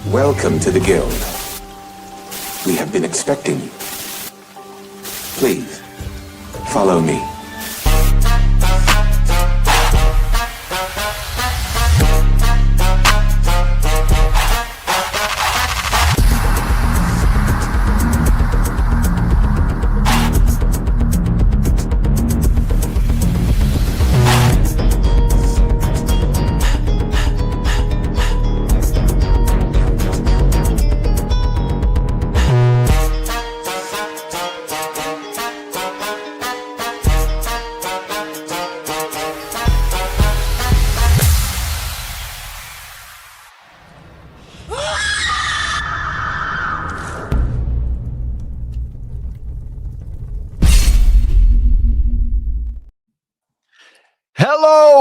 Welcome to the guild. We have been expecting you. Please, follow me.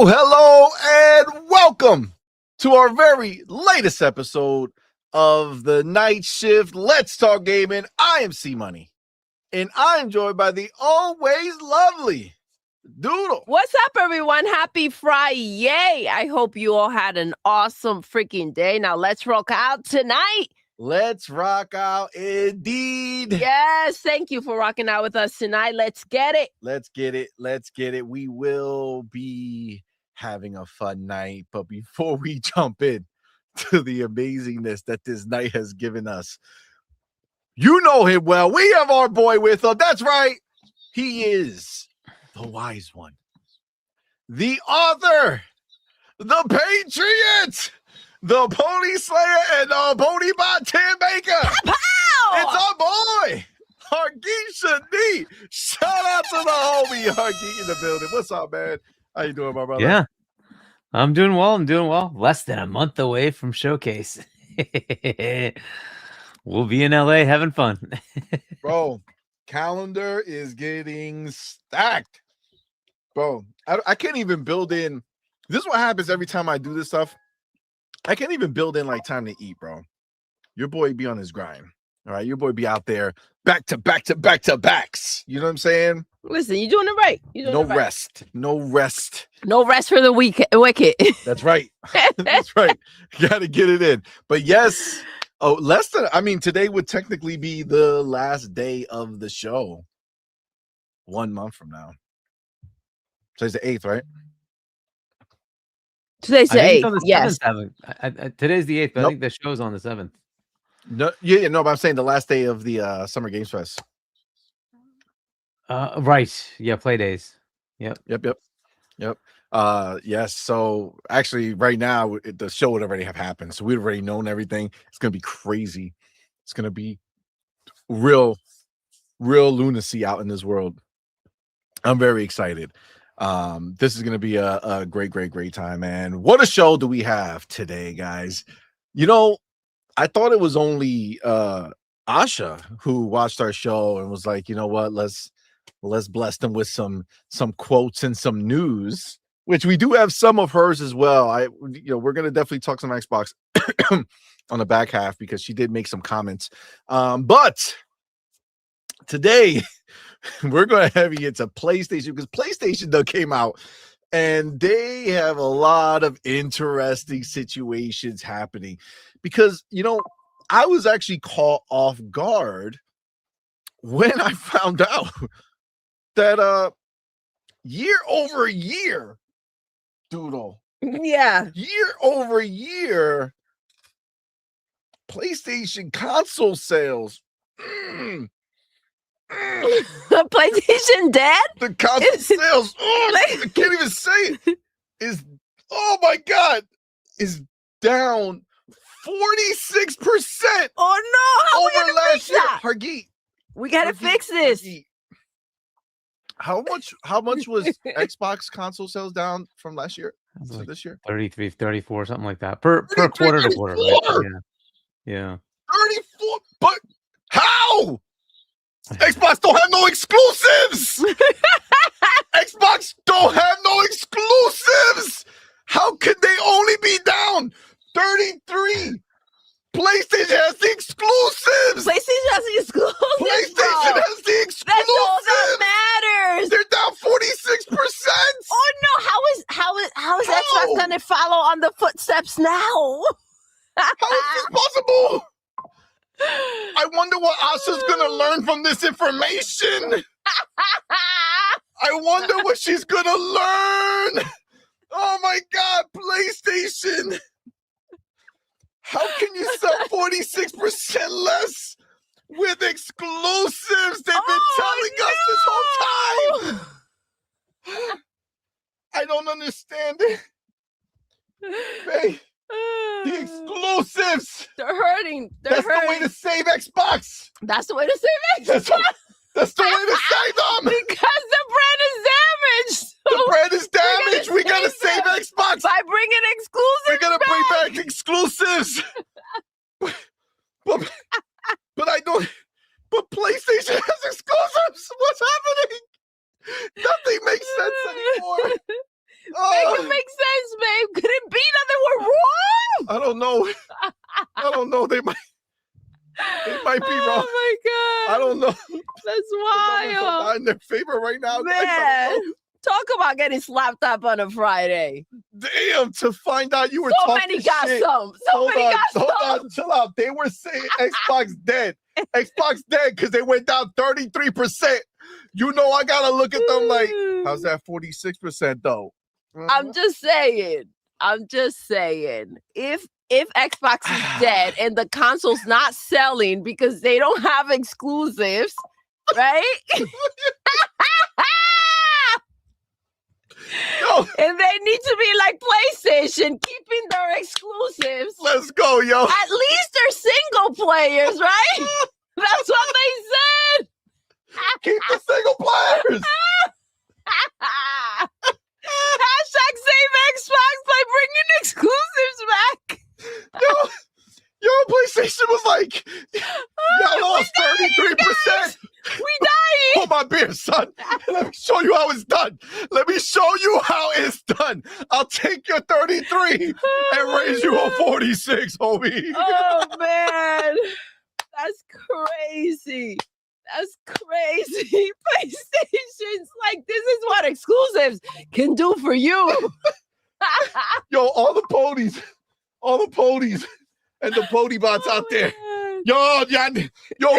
Hello, and welcome to our very latest episode of the Night Shift Let's Talk Gaming. I am CMoney, and I'm joined by the always lovely Doodle. What's up, everyone? Happy Friday. I hope you all had an awesome freaking day. Now let's rock out tonight. Let's rock out indeed. Yes, thank you for rocking out with us tonight. Let's get it. Let's get it. We will be having a fun night. But before we jump in to the amazingness that this night has given us, you know him well. We have our boy with us. That's right. He is the wise one, the author, the patriot, the pony slayer, and the pony bot tin maker. Pow! It's our boy, Hargeet Shadi. Shout out to the homie Hargeet in the building. What's up, man? How you doing, my brother? Yeah, I'm doing well. Less than a month away from Showcase. We'll be in LA having fun. Bro, calendar is getting stacked. Bro, I can't even build in. This is what happens every time I do this stuff. I can't even build in like time to eat, bro. Your boy be on his grind. All right, your boy be out there back to backs. You know what I'm saying? Listen, you're doing it right. No rest. No rest for the wicked. That's right. That's right. Got to get it in. But yes, today would technically be the last day of the show. 1 month from now. Today's the 8th, right? Today's the 8th. Yes. Today's the 8th, but Nope. I think the show's on the 7th. No, but I'm saying the last day of the Summer Games Fest. Right. Yeah, play days. Yep. Yes. So actually, right now the show would already have happened, so we'd already known everything. It's gonna be crazy. It's gonna be real lunacy out in this world. I'm very excited. This is gonna be a great time, man. What a show do we have today, guys? You know, I thought it was only Asha who watched our show and was like, you know what, let's bless them with some quotes and some news, which we do have some of hers as well. We're gonna definitely talk some Xbox on the back half because she did make some comments. But today we're gonna have you into PlayStation because PlayStation though came out and they have a lot of interesting situations happening. Because, I was actually caught off guard when I found out that year over year, Doodle. Yeah. Year over year, PlayStation console sales. PlayStation dead? The console sales. I can't even say it. Oh my God. Is down 46%. Oh no! How we over gonna last fix year. that? Hargeet, We gotta fix this. Hargeet. How much was Xbox console sales down from last year to Like this year? 33, 34, something like that. Per 33, quarter to quarter, right? 34. Yeah. 34. But how? Xbox don't have no exclusives. Xbox don't have no exclusives. How could they only be down 33? PlayStation has the exclusives. PlayStation has the exclusives. PlayStation has the exclusives. That's all that matters. They're down 46%. Oh no! How is Xbox gonna follow on the footsteps now? How is this possible? I wonder what Asha's gonna learn from this information. I wonder what she's gonna learn. Oh my God, PlayStation. How can you sell 46% less with exclusives? They've been telling us this whole time. I don't understand it. Babe, the exclusives. They're hurting. That's the way to save Xbox. That's the way to save Xbox. That's the way to save them. Because the brand is damaged. The brand is damaged. We gotta save Xbox by bringing exclusives. We're gonna bring back exclusives. but I don't. But PlayStation has exclusives. What's happening? Nothing makes sense anymore. Make it make sense, babe. Could it be that they were wrong? I don't know. I don't know. They might be wrong. Oh my God. I don't know. That's Not wild. in their favor right now. Man, talk about getting slapped up on a Friday. Damn, to find out you were So talking many got shit. some. So many got some. Hold on, chill out. They were saying Xbox dead. Xbox dead because they went down 33%. You know I gotta look at them like, how's that 46% though? I'm just saying. If Xbox is dead and the console's not selling because they don't have exclusives, right? Yo, and they need to be like PlayStation, keeping their exclusives. let's go, yo. At least they're single players, right? That's what they said. Keep the single players. Hashtag save Xbox by bringing exclusives back. Yo, PlayStation was like, y'all lost 33%. We dying. Hold my beer, son. Let me show you how it's done. Let me show you how it's done. I'll take your 33 and raise you a 46, homie. Oh, man. That's crazy. That's crazy. PlayStation's like, this is what exclusives can do for you. Yo, all the ponies and the pony bots out there. Yo,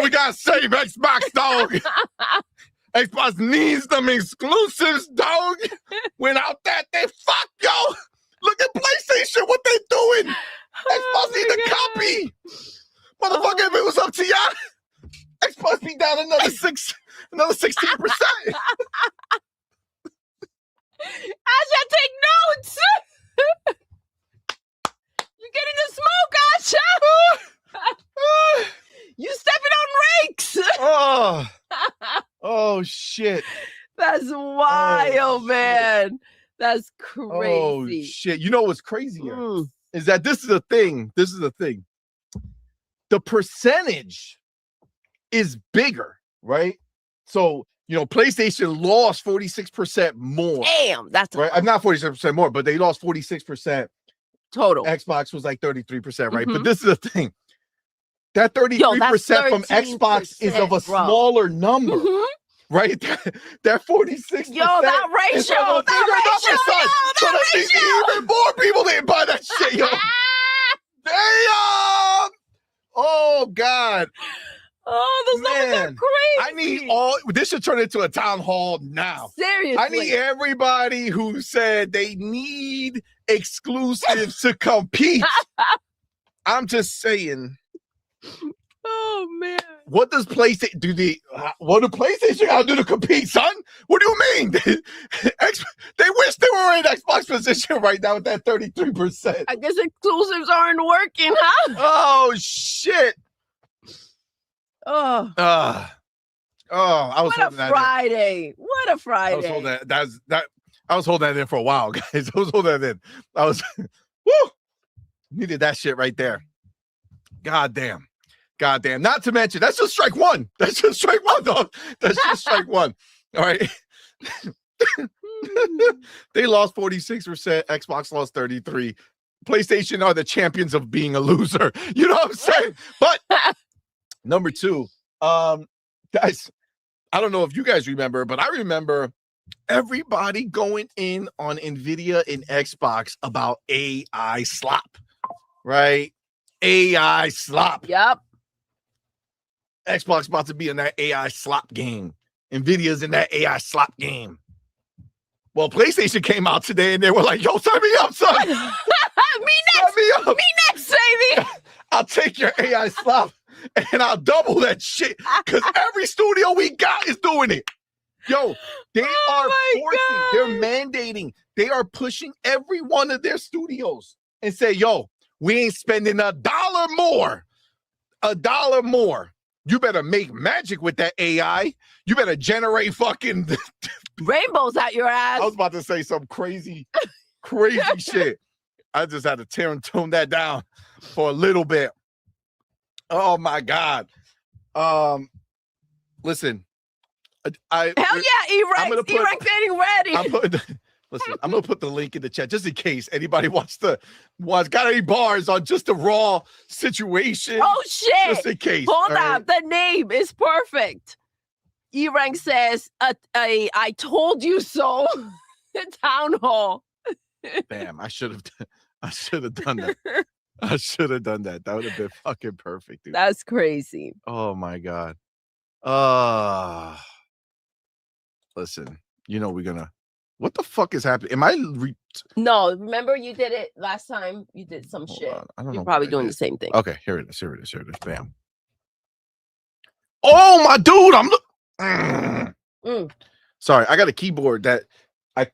we gotta save Xbox, dog. Xbox needs them exclusives, dog. Without that, they fuck, yo. Look at PlayStation, what they doing. Xbox need a copy. Motherfucker, if it was up to y'all, Xbox be down another 16%. Asha, take notes. You're getting the smoke, Asha. You stepping on rakes. Oh shit. That's wild, man. That's Oh crazy. shit. You know what's crazier is that this is the thing. The percentage is bigger, right? So, PlayStation lost 46% more. Damn, that's right. I'm not 46% more, but they lost 46%. total. Xbox was like 33%, right? But this is the thing. That 33% from Xbox is of a smaller number, right? That 46%. Yo, that ratio. Is of a bigger number, son. So that means even more people didn't buy that shit, yo. Damn! Oh, God. Oh, those numbers are crazy. I need this should turn into a town hall now. Seriously. I need everybody who said they need exclusives to compete. I'm just saying. Oh, man. What does PlayStation do? What do PlayStation gotta do to compete, son? What do you mean? They wish they were in Xbox position right now with that 33%. I guess exclusives aren't working, huh? Oh shit. Oh. I was What a Friday. What a Friday. I was holding that. I was holding that in for a while, guys. I was holding that in. I was woo! Needed that shit right there. God damn. Not to mention, that's just strike one. That's just strike one, dog. That's just strike one. All right. They lost 46%. Xbox lost 33%. PlayStation are the champions of being a loser. You know what I'm saying? But number two, guys, I don't know if you guys remember, but I remember everybody going in on NVIDIA and Xbox about AI slop, right? AI slop. Yep. Xbox about to be in that AI slop game. Nvidia's in that AI slop game. Well, PlayStation came out today and they were like, yo, sign me up, son. Me Sign next. me up. Me next, baby. I'll take your AI slop and I'll double that shit because every studio we got is doing it. Yo, they are forcing, they're mandating, they are pushing every one of their studios and say, yo, we ain't spending $1 more. $1 more. You better make magic with that AI. You better generate fucking rainbows out your ass. I was about to say some crazy shit. I just had to tone that down for a little bit. Oh my God. Listen. Hell yeah, E-Rex. E-Rex getting ready. I'm gonna put the link in the chat just in case anybody got any bars on just the raw situation. Oh shit! Just in case. Hold on, the name is perfect. E-Rank says, "I told you so." The town hall. Damn, I should have done that. I should have done that. That would have been fucking perfect, dude. That's crazy. Oh my God. Listen, you know we're gonna. What the fuck is happening? Am I? No, remember you did it last time. You did some shit. I don't know. You're probably doing the same thing. Okay, here it is. Here it is. Here it is. Bam. Oh my dude, Sorry, I got a keyboard that I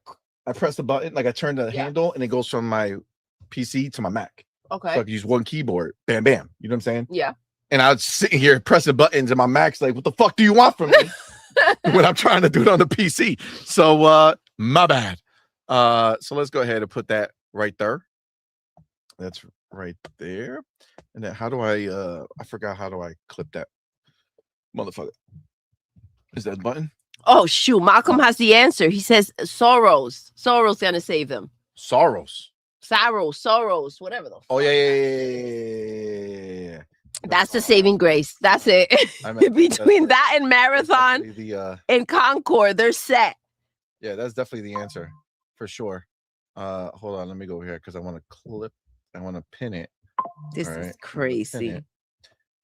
press the button, like I turn the handle, and it goes from my PC to my Mac. Okay. So I can use one keyboard. Bam, bam. You know what I'm saying? Yeah. And I was sitting here pressing buttons, and my Mac's like, "What the fuck do you want from me?" When I'm trying to do it on the PC. So my bad. So let's go ahead and put that right there. That's right there. And then how do I forgot how do I clip that motherfucker? Is that button? Oh shoot, Malcolm has the answer. He says Soros. Soros gonna save them. Soros, whatever the fuck. Oh yeah. That's the saving grace. That's it. Between that and Marathon and Concord, they're set. Yeah, that's definitely the answer for sure. Hold on, let me go over here because I want to pin it. This is crazy.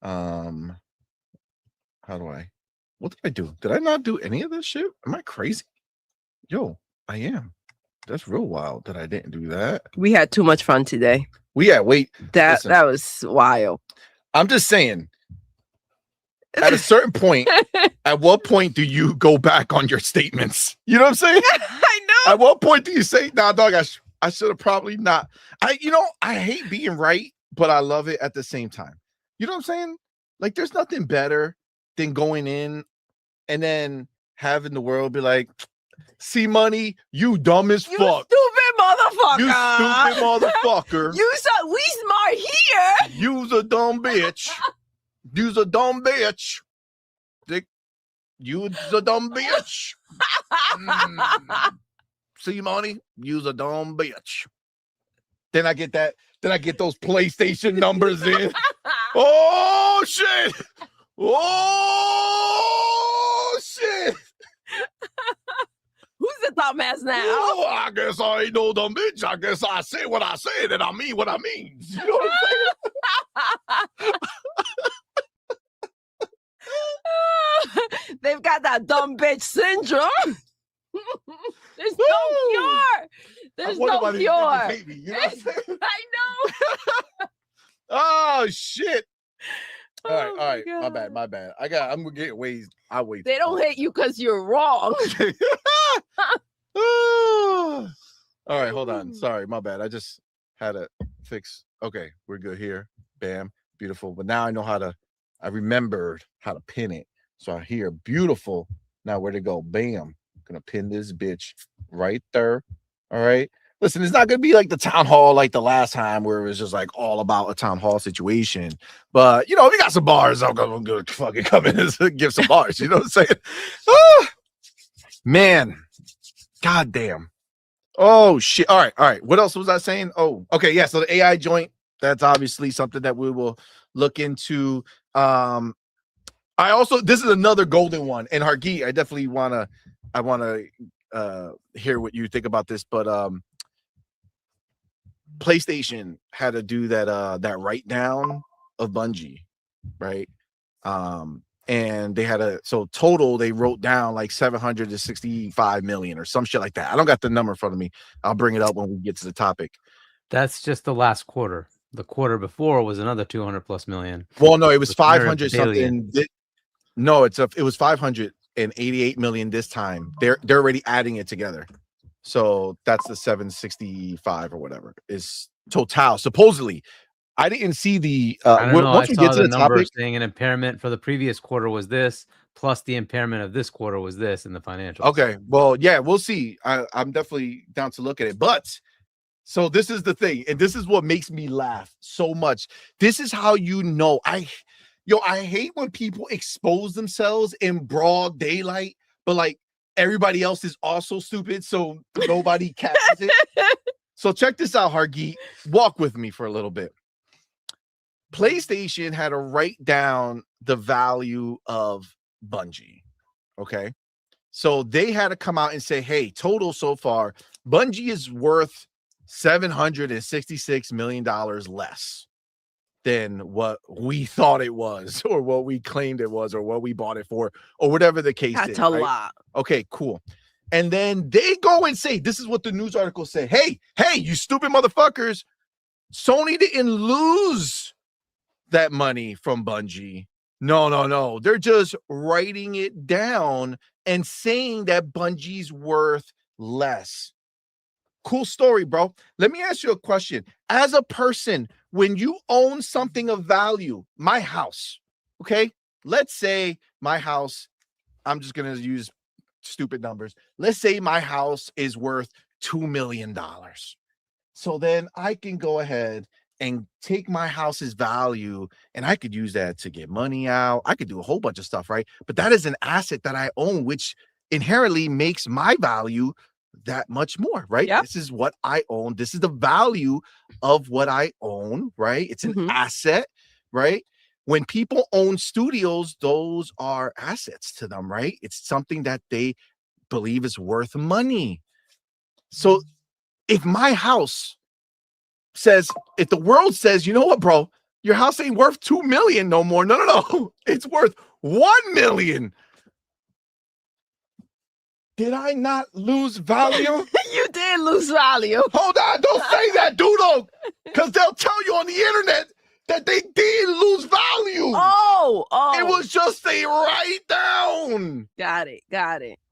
How do I? What did I do? Did I not do any of this shit? Am I crazy? Yo, I am. That's real wild that I didn't do that. We had too much fun today. That was wild. I'm just saying, at a certain point, at what point do you go back on your statements? You know what I'm saying? I know. At what point do you say, nah, dog, I should have probably not. I hate being right, but I love it at the same time. You know what I'm saying? Like, there's nothing better than going in and then having the world be like, CMoney, you dumb as fuck. Stupid motherfucker. You stupid motherfucker. We smart here. You's a dumb bitch. You's a dumb bitch. Dick, you's a dumb bitch. CMoney, you's a dumb bitch. Then I get that. Then I get those PlayStation numbers in. Oh shit. Oh shit. Who's the dumbass now? Oh, I guess I ain't no dumb bitch. I guess I say what I said and I mean what I mean. You know what I'm saying? They've got that dumb bitch syndrome. There's no cure. There's no cure. Hate me, you know what I'm saying? I know. Oh shit. All right. God. My bad. I'm gonna get ways. I wait. They don't hate you because you're wrong. All right, hold on. Sorry, my bad. I just had to fix. Okay, we're good here. Bam, beautiful. But now I remembered how to pin it. So I hear beautiful. Now where to go? Bam. Gonna pin this bitch right there. All right. Listen, it's not gonna be like the town hall like the last time where it was just like all about a town hall situation. But if you got some bars, I'm gonna fucking come in and give some bars. You know what I'm saying? Man, goddamn. Oh shit. All right. What else was I saying? Oh, okay. Yeah. So the AI joint, that's obviously something that we will look into. This is another golden one. And Hargeet, I definitely wanna hear what you think about this, but PlayStation had to do that write down of Bungie, right? And they had total they wrote down like 765 million or some shit like that. I don't got the number in front of me. I'll bring it up when we get to the topic. That's just the last quarter. The quarter before was another 200 plus million. Well, no, it was With 500 billion. something. No, it was 588 million this time. They're already adding it together. So that's the 765 or whatever is total. Supposedly, I didn't see the. I don't know. I Once we saw get to the the number topic, saying an impairment for the previous quarter was this, plus the impairment of this quarter was this in the financials. okay. Well, yeah, we'll see. I'm definitely down to look at it. But so this is the thing, and this is what makes me laugh so much. This is how you know I hate when people expose themselves in broad daylight, but like everybody else is also stupid, so nobody catches it. So check this out, Hargeet. Walk with me for a little bit. PlayStation had to write down the value of Bungie. Okay. So they had to come out and say, hey, total so far, Bungie is worth $766 million less than what we thought it was, or what we claimed it was, or what we bought it for, or whatever the case is. That's a lot. Okay, cool. And then they go and say, this is what the news articles say. Hey, you stupid motherfuckers. Sony didn't lose that money from Bungie. No. They're just writing it down and saying that Bungie's worth less. Cool story, bro. Let me ask you a question. As a person, when you own something of value, my house, okay? Let's say my house, I'm just going to use stupid numbers. Let's say my house is worth $2 million. So then I can go ahead and take my house's value and I could use that to get money out. I could do a whole bunch of stuff, right? But that is an asset that I own, which inherently makes my value that much more, right? Yep. This is what I own. This is the value of what I own, right? It's an asset, right? When people own studios, those are assets to them, right? It's something that they believe is worth money. So if my house says, if the world says, you know what, bro, your house ain't worth 2 million no more. No. It's worth 1 million. Did I not lose value? You did lose value. Hold on, don't say that, Doodle, because they'll tell you on the internet that they did lose value. Oh. It was just a write down. Got it.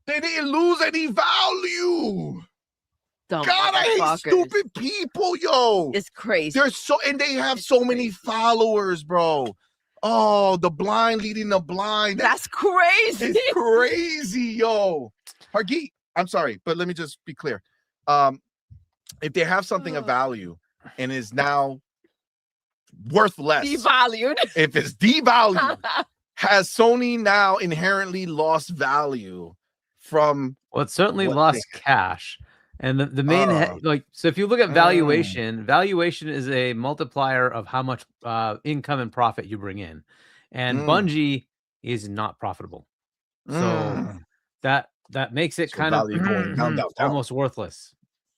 They didn't lose any value. Dumb God, I hate motherfuckers. stupid people, yo. It's crazy. And they have so many followers, bro. Oh, the blind leading the blind. That's crazy. It's crazy, yo. Hargeet, I'm sorry, but let me just be clear. If they have something of value and is now worth less, Devalued. if it's devalued, has Sony now inherently lost value from? Well, it certainly lost cash. And the main so if you look at valuation, valuation is a multiplier of how much income and profit you bring in. And Bungie is not profitable. So that makes it kind of down. almost worthless.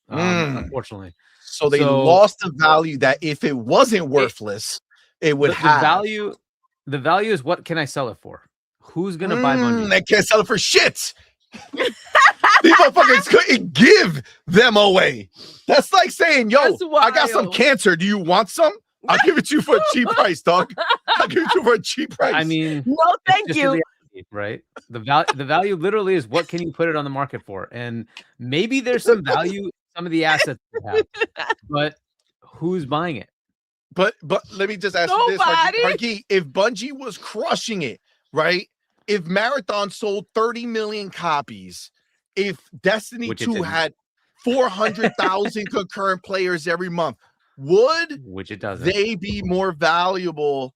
Unfortunately. So they lost the value that if it wasn't worthless, it would have. The value is what can I sell it for? Who's gonna buy Bungie? They can't sell it for shit. These motherfuckers couldn't give them away. That's like saying, yo, I got some cancer. Do you want some? I'll give it to you for a cheap price, dog. I'll give it to you for a cheap price. I mean, no, thank you. Reality, right? The value literally is what can you put it on the market for? And maybe there's some value, some of the assets you have, but who's buying it? But let me just ask you this, Hargeet, if Bungie was crushing it, right? If Marathon sold 30 million copies, if Destiny 2 had 400,000 concurrent players every month, would they be more valuable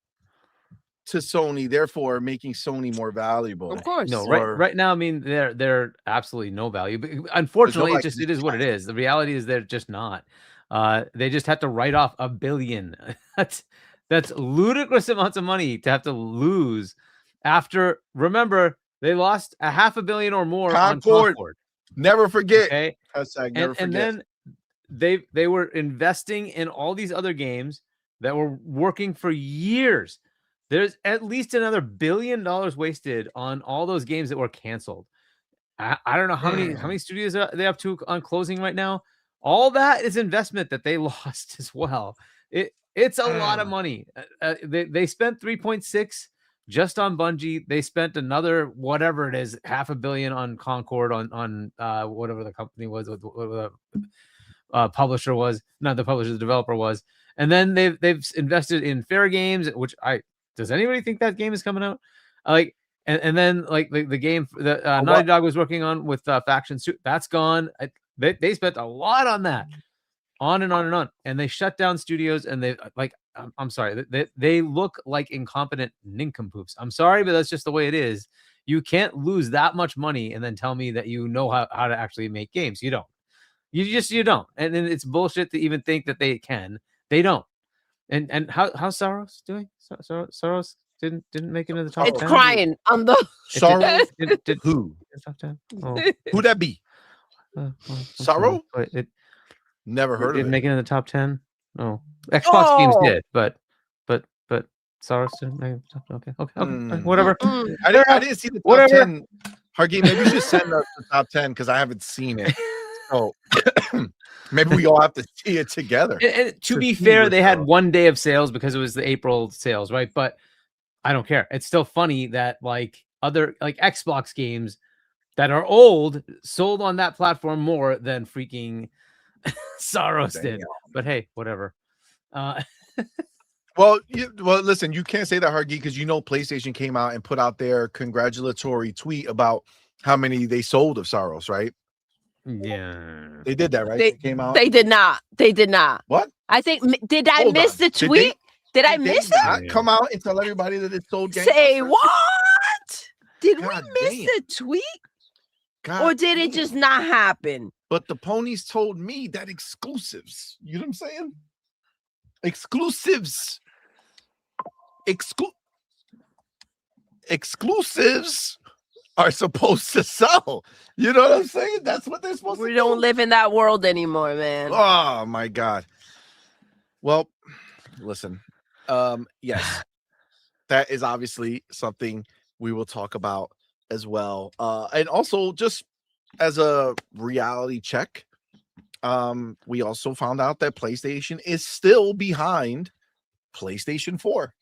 to Sony, therefore making Sony more valuable? Of course. No, right now, I mean, they're absolutely no value. But unfortunately, it is what it is. The reality is they're just not. They just have to write off $1 billion. That's ludicrous amounts of money to have to lose. After, remember, they lost $500 million or more on Concord. Never forget. Okay. Never forget. And then they were investing in all these other games that were working for years. There's at least another $1 billion wasted on all those games that were canceled. I don't know how many studios are they up to on closing right now. All that is investment that they lost as well. It's a lot of money. They spent 3.6 just on Bungie. They spent another whatever it is, $500 million on Concord on whatever the company was, whatever the publisher was, not the publisher, the developer was. And then they've invested in Fair Games, which does anybody think that game is coming out? And then like the game that Naughty Dog was working on with Faction Suit, that's gone. They spent a lot on that, on and on and on, and they shut down studios. And they I'm sorry, they look like incompetent nincompoops. I'm sorry, but that's just the way it is. You can't lose that much money and then tell me that you know how to actually make games. You don't. You don't. And then it's bullshit to even think that they can. They don't. And how's Saros doing? Saros didn't make it into the top 10. It's crying on the Saros. Who? Top 10. Oh. Who that be? Sorrow? It never heard of it. Didn't make it in the top 10. No, Xbox games did, but Saros didn't make it. Okay, whatever. I didn't see the top 10. Hargate, maybe you should send us the top 10 because I haven't seen it. So maybe we all have to see it together. And to be fair, they had 1 day of sales because it was the April sales, right? But I don't care. It's still funny that other Xbox games that are old sold on that platform more than freaking Saros did. But hey, whatever. Well, listen, you can't say that, Hargeet, because PlayStation came out and put out their congratulatory tweet about how many they sold of Saros, right? Yeah, they did that, right? They came out. They did not. What? I think. Did I miss the tweet? Did I miss it? Not come out and tell everybody that it sold games? Say what? Did we miss the tweet? Or did it just not happen? But the ponies told me that exclusives. You know what I'm saying? Exclusives are supposed to sell. You know what I'm saying? That's what they're supposed to do. We don't live in that world anymore, man. Oh my God. Well, listen. Yes, that is obviously something we will talk about as well. And also just as a reality check, we also found out that PlayStation is still behind PlayStation 4.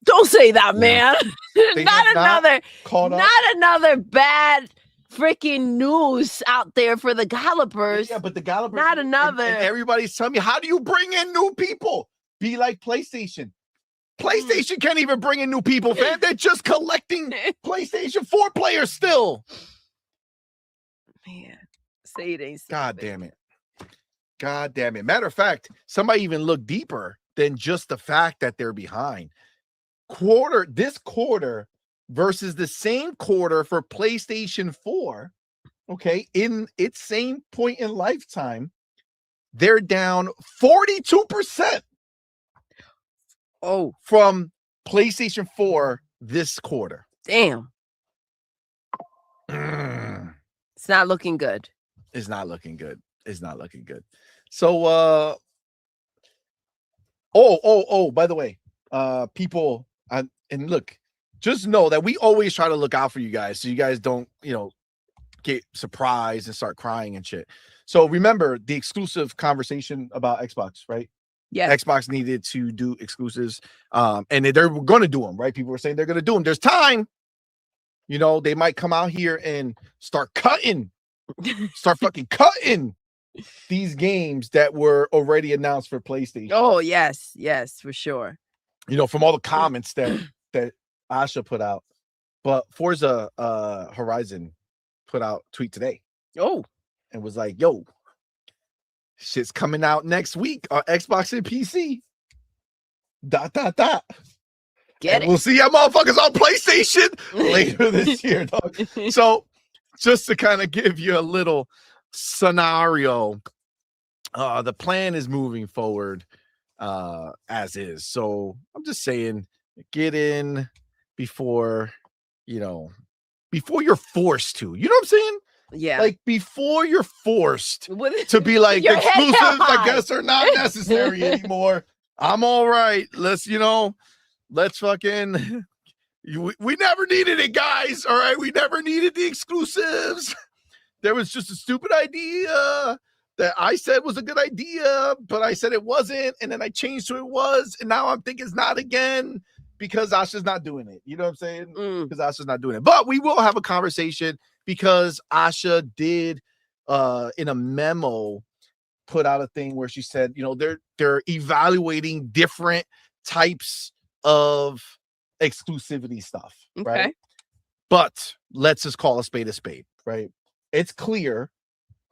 Don't say that, man. not another bad freaking news out there for the developers. Yeah, but the developers, not another. And everybody's telling me, how do you bring in new people? Be like PlayStation. PlayStation can't even bring in new people, fam. They're just collecting PlayStation 4 players still. Man, say it ain't. God damn it. God damn it. Matter of fact, somebody even looked deeper than just the fact that they're behind. This quarter versus the same quarter for PlayStation 4, okay, in its same point in lifetime, they're down 42%. Oh, from PlayStation 4 this quarter. Damn. It's not looking good. It's not looking good. It's not looking good. So by the way, people and look, just know that we always try to look out for you guys so you guys don't, get surprised and start crying and shit. So remember the exclusive conversation about Xbox, right? Yeah, Xbox needed to do exclusives, and they're going to do them, right? People were saying they're going to do them. There's time, they might come out here and start fucking cutting these games that were already announced for PlayStation. Oh yes, for sure. From all the comments that Asha put out, but Forza Horizon put out a tweet today. Oh, and was like, "Yo, shit's coming out next week on Xbox and PC. ... Get it. We'll see y'all motherfuckers on PlayStation later this year, dog." So, just to kind of give you a little scenario, the plan is moving forward as is. So, I'm just saying, get in before you're forced to. You know what I'm saying? Yeah. Like before you're forced With to be like your head exclusives, held I high. guess are not necessary anymore. I'm all right. Let's fucking we never needed it, guys. All right. We never needed the exclusives. There was just a stupid idea that I said was a good idea, but I said it wasn't, and then I changed to it was, and now I'm thinking it's not again because Asha's not doing it. You know what I'm saying? Because Asha's not doing it. But we will have a conversation because Asha did in a memo put out a thing where she said, you know, they're evaluating different types of exclusivity stuff, right? But let's just call a spade, right? It's clear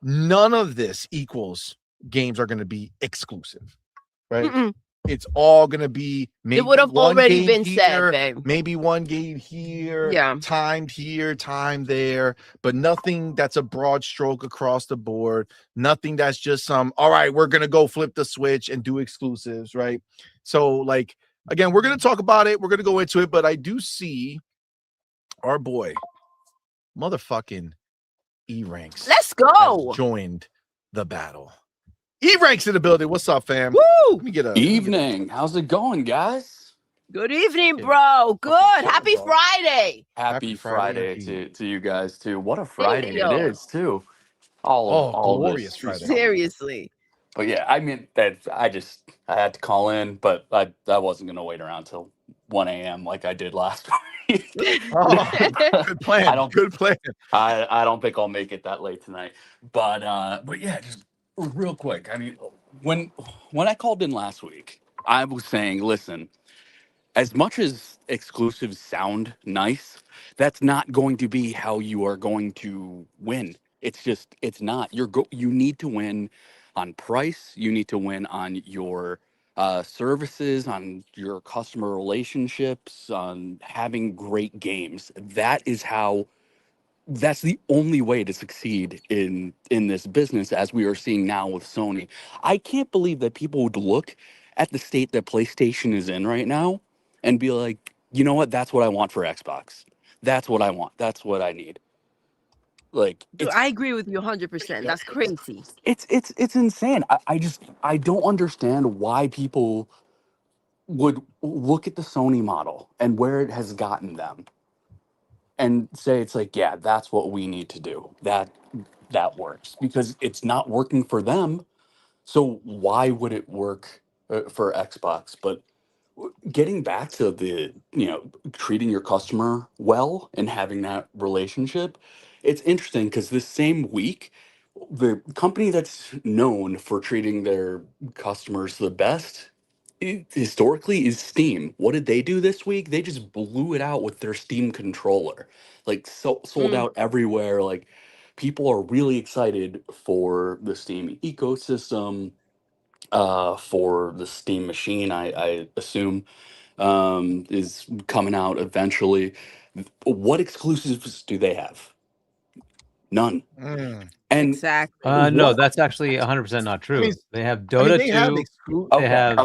none of this equals games are going to be exclusive, right? It's all going to be maybe it would have already been here, said, babe. maybe one game here, Yeah, timed here, time there, but nothing that's a broad stroke across the board. Nothing that's just all right, we're going to go flip the switch and do exclusives, right? So, like, again, we're going to talk about it. We're going to go into it, but I do see our boy, motherfucking E-Ranks. Let's go. Joined the battle. E-Ranks in the building. What's up, fam? Woo! Let me get a evening. How's it going, guys? Good evening, bro. Good. Happy Friday. Happy Friday indeed. to you guys too. What a Friday yo. it is too. All glorious this. Friday. Seriously. But yeah, I mean that I had to call in, but I wasn't gonna wait around till 1 a.m. like I did last week. Good plan. Good plan. I don't think I'll make it that late tonight. But yeah, just real quick. I mean, when I called in last week, I was saying, listen, as much as exclusives sound nice, that's not going to be how you are going to win. It's not. You need to win on price. You need to win on your services, on your customer relationships, on having great games. That's the only way to succeed in this business, as we are seeing now with Sony. I can't believe that people would look at the state that PlayStation is in right now and be like, you know what, that's what I want for Xbox. That's what I want. That's what I need. Like, Dude, I agree with you 100%. That's crazy. it's insane. I don't understand why people would look at the Sony model and where it has gotten them and say it's like, yeah, that's what we need to do. That works because it's not working for them. So why would it work for Xbox? But getting back to the, treating your customer well and having that relationship, it's interesting because this same week, the company that's known for treating their customers the best historically is Steam. What did they do this week? They just blew it out with their Steam controller. Like, sold out everywhere. Like, people are really excited for the Steam ecosystem, for the Steam machine, I assume, is coming out eventually. What exclusives do they have? None. And Exactly. No, that's actually 100% not true. They have Dota 2. They have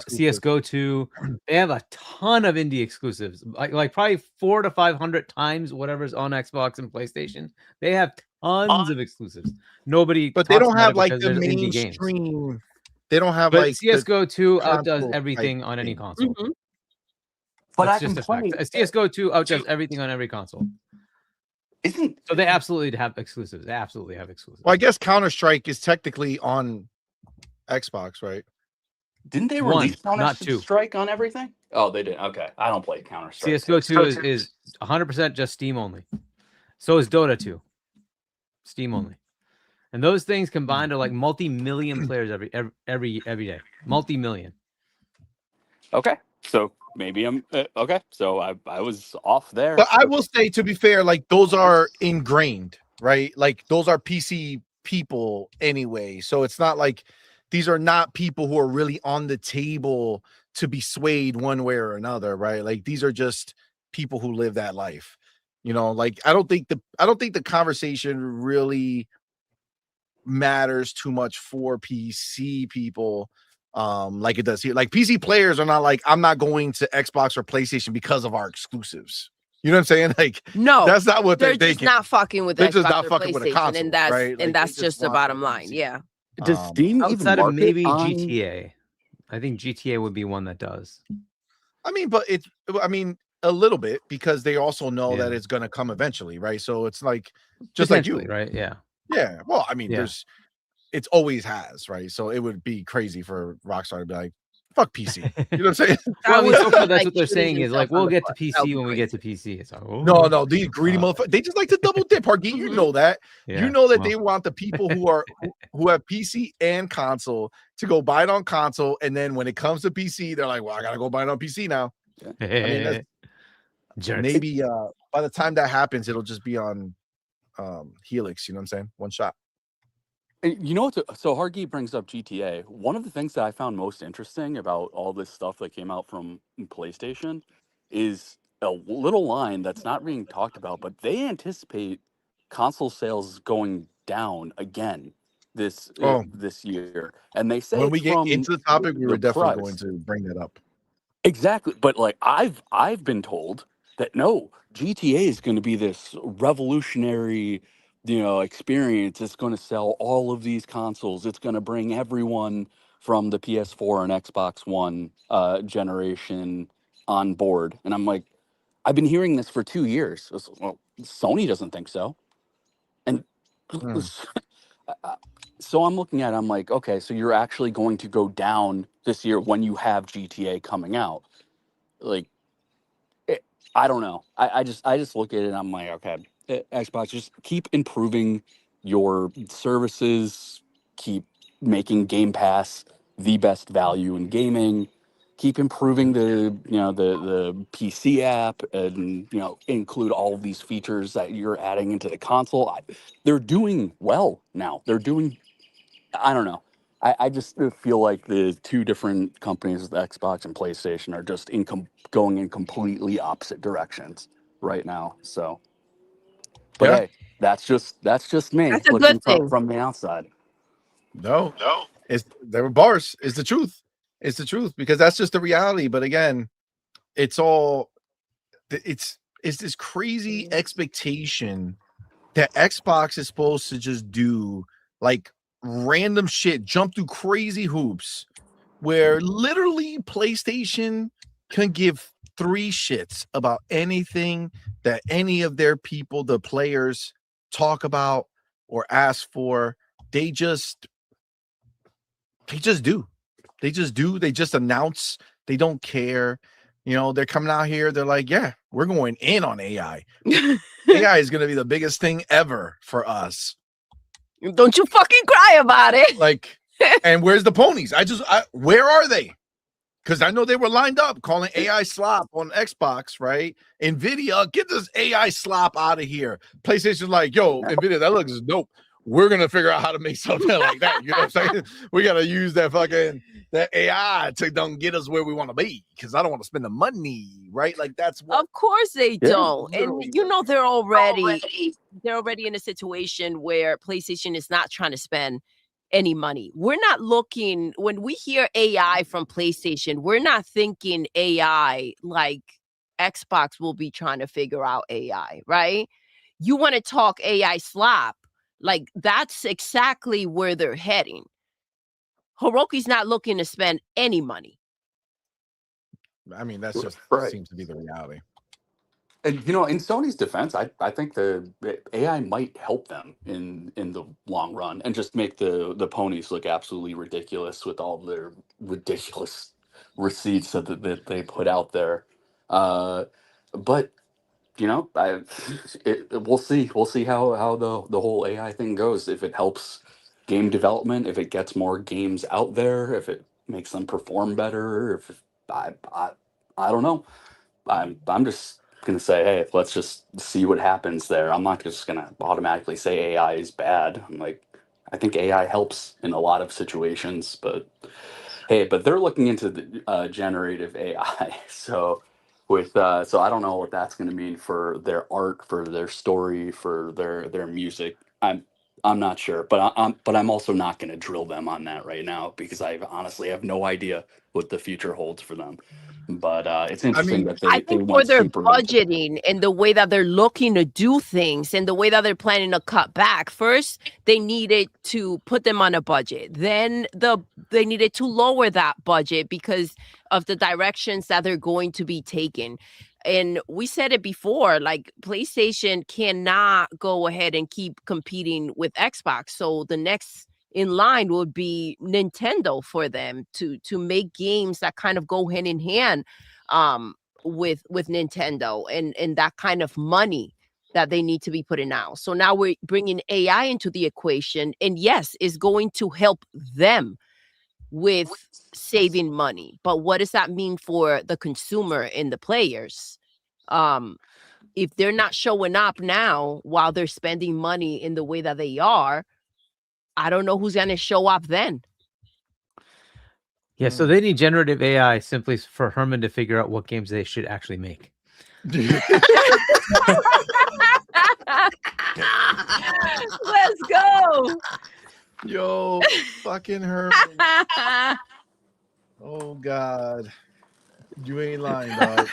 CS:GO 2. They have a ton of indie exclusives, like probably 400 to 500 times whatever's on Xbox and PlayStation. They have tons of exclusives. Nobody, but they don't have like the mainstream. They don't have like CS:GO 2 outdoes everything on any console. But that's just a fact. CS:GO 2 outdoes everything on every console. So they absolutely have exclusives. They absolutely have exclusives. Well, I guess Counter-Strike is technically on Xbox, right? Didn't they release Counter-Strike on everything? Oh, they did. Okay, I don't play Counter-Strike. CS:GO 2 is 100% just Steam only. So is Dota 2. Steam only. And those things combined are like multi-million players every day. Multi-million. Okay, so maybe I'm okay. So I was off there. But I will say, to be fair, like those are ingrained, right? Like those are PC people anyway. So it's not like these are not people who are really on the table to be swayed one way or another, right? Like these are just people who live that life. You know, like I don't think the conversation really matters too much for PC people. Like it does here. Like PC players are not like, I'm not going to Xbox or PlayStation because of our exclusives. You know what I'm saying? Like, No, that's not what they're they're just thinking. not fucking with They're Xbox just not or fucking with a PlayStation, console, and that's right? Like, they that's just the want bottom the line. PC. Yeah. Does Steam even Outside of market maybe on GTA, I think GTA would be one that does. I mean, but I mean, a little bit, because they also know that Yeah. it's gonna come eventually, right? So it's like, just like you, Potentially, right? Yeah. yeah. Well, I mean, Yeah. it's always has, right? So it would be crazy for Rockstar to be like, "Fuck PC." You know what I'm saying? Well, I mean, would so be far that's like what they're shooting saying is like, himself on we'll the get to foot. That would PC be when we get to crazy. PC. It's like, No, oh, these greedy motherfuckers. They just like to double dip, Hargeet. You know that. yeah. You know that well, they want the people who have PC and console to go buy it on console, and then when it comes to PC, they're like, "Well, I gotta go buy it on PC now." I mean, that's jerks. maybe by the time that happens, it'll just be on Helix. You know what I'm saying? One shot. You know what? So Hargeet brings up GTA. One of the things that I found most interesting about all this stuff that came out from PlayStation is a little line that's not being talked about, but they anticipate console sales going down again Oh, this year, and they say when we it's get from into the topic, we were the definitely going price. to bring that up. Exactly, but like I've been told that no, GTA is going to be this revolutionary, experience. It's going to sell all of these consoles. It's going to bring everyone from the PS4 and Xbox One generation on board. And I'm like, I've been hearing this for 2 years. Well, Sony doesn't think so. And Hmm. so I'm looking at it, I'm like, okay, so you're actually going to go down this year when you have GTA coming out. Like, I don't know. I just look at it and I'm like, okay, Xbox, just keep improving your services, keep making Game Pass the best value in gaming, keep improving the PC app, and include all of these features that you're adding into the console. They're doing well now. They're doing. I don't know. I just feel like the two different companies, the Xbox and PlayStation, are just going in completely opposite directions right now. So, but Yeah. hey, that's just me That's a looking good thing. from the outside. No, there were bars. It's the truth. It's the truth, because that's just the reality. But again, it's all it's this crazy expectation that Xbox is supposed to just do like random shit, jump through crazy hoops, where literally PlayStation can give three shits about anything that any of their people, the players, talk about or ask for. They just do. They just do. They just announce. They don't care. They're coming out here. They're like, yeah, we're going in on AI. AI is going to be the biggest thing ever for us. Don't you fucking cry about it. Like, and where's the ponies? Where are they? Because I know they were lined up calling AI slop on Xbox, right? NVIDIA, get this AI slop out of here. PlayStation's like, yo, NVIDIA, that looks dope. We're going to figure out how to make something like that. You know what I'm saying? We got to use that AI to don't get us where we want to be, because I don't want to spend the money, right? Like, that's what. Of course they don't. Literally. And they're already in a situation where PlayStation is not trying to spend any money. We're not looking, when we hear AI from PlayStation, we're not thinking AI like Xbox will be trying to figure out AI, right? You want to talk AI slop, like that's exactly where they're heading. Hiroki's not looking to spend any money. I mean, that's just Right. seems to be the reality. And in Sony's defense, I think the AI might help them in the long run, and just make the ponies look absolutely ridiculous with all their ridiculous receipts that they put out there. But we'll see. We'll see how the whole AI thing goes. If it helps game development, if it gets more games out there, if it makes them perform better, I don't know. I'm just gonna say, hey, let's just see what happens there. I'm not just gonna automatically say AI is bad. I'm like, I think AI helps in a lot of situations, but hey, but they're looking into the generative AI. So I don't know what that's going to mean for their art, for their story, for their music. I'm not sure, but I'm also not going to drill them on that right now, because I honestly have no idea what the future holds for them. But it's I interesting mean, that I they think for went their super into that. budgeting and the way that they're looking to do things and the way that they're planning to cut back, first they needed to put them on a budget. Then they needed to lower that budget because of the directions that they're going to be taking. And we said it before, like PlayStation cannot go ahead and keep competing with Xbox. So the next in line would be Nintendo for them to make games that kind of go hand in hand with Nintendo and that kind of money that they need to be putting out. So now we're bringing AI into the equation, and yes, it's going to help them with saving money. But what does that mean for the consumer and the players? If they're not showing up now while they're spending money in the way that they are, I don't know who's going to show up then. Yeah, so they need generative AI simply for Herman to figure out what games they should actually make. Let's go. Yo, fucking her. Oh God, you ain't lying, dog.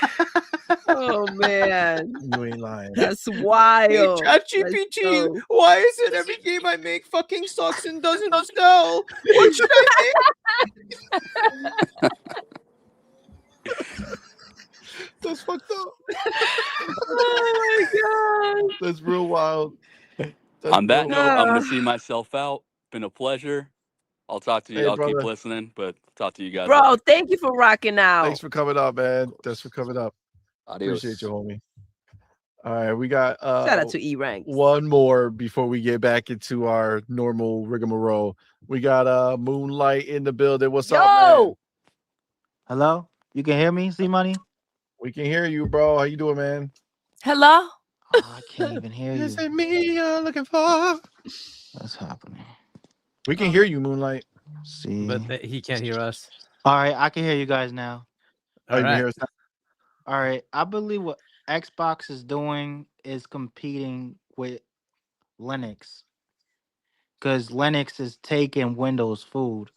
Oh man, You ain't lying. that's wild. ChatGPT, why is it every game I make fucking sucks and doesn't sell? What should I make? That's fucked up. Oh my god. That's real wild. On that real note, I'm Ah. gonna see myself out. Been a pleasure. I'll talk to you. Hey, I'll brother. keep listening, but talk to you guys. Bro, later. thank you for rocking out. Thanks for coming up, man. Thanks for coming up. Adios. Appreciate you, homie. All right, we got Shout out to E-Rank. one more before we get back into our normal rigmarole. We got Moonlight in the building. What's up, man? Yo, Hello? You can hear me, CMoney? We can hear you, bro. How you doing, man? hello. Oh, I can't even hear you. Is it me you're looking for? What's happening? We can hear you, Moonlight. See. But he can't hear us. All right, I can hear you guys now. Oh, you can Alright. hear us now? All right, I believe what Xbox is doing is competing with Linux. Because Linux is taking Windows food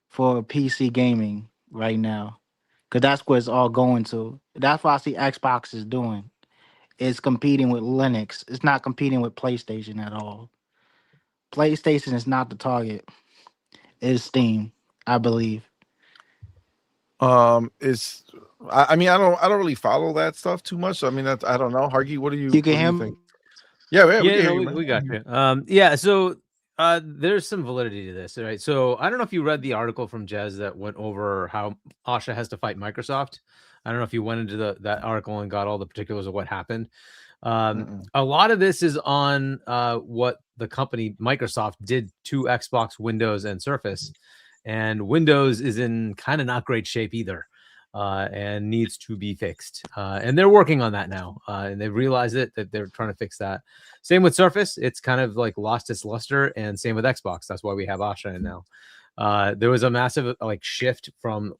for PC gaming right now. Because that's what it's all going to. That's what I see Xbox is doing. It's competing with Linux. It's not competing with PlayStation at all. PlayStation is not the target. It's Steam, I believe. It's I mean I don't really follow that stuff too much. So, I mean I don't know. Hargy, what do you You can what do hear you me? think? Yeah, we can Yeah, hear no, you, man. we got you. Yeah, so there's some validity to this, right? So I don't know if you read the article from Jez that went over how Asha has to fight Microsoft. I don't know if you went into that article and got all the particulars of what happened. A lot of this is on what the company Microsoft did to Xbox, Windows, and Surface. And Windows is in kind of not great shape either, and needs to be fixed. And they're working on that now, and they realize that they're trying to fix that. Same with Surface; it's kind of like lost its luster, and same with Xbox. That's why we have Asha in now. There was a massive like shift from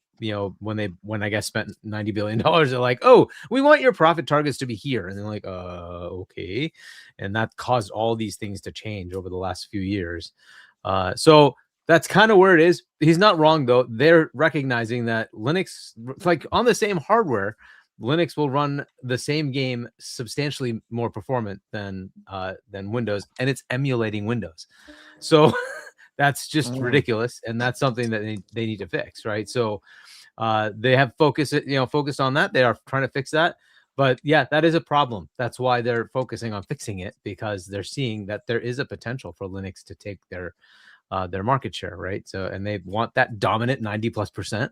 when I guess spent $90 billion. They're like, oh, we want your profit targets to be here, and they're like, okay, and that caused all these things to change over the last few years. So that's kind of where it is. He's not wrong though. They're recognizing that Linux, like on the same hardware, Linux will run the same game substantially more performant than Windows, and it's emulating Windows. So that's just ridiculous, and that's something that they need to fix, right? So they have focused on that. They are trying to fix that. But yeah, that is a problem. That's why they're focusing on fixing it, because they're seeing that there is a potential for Linux to take their market share, right? So, and they want that dominant 90+%.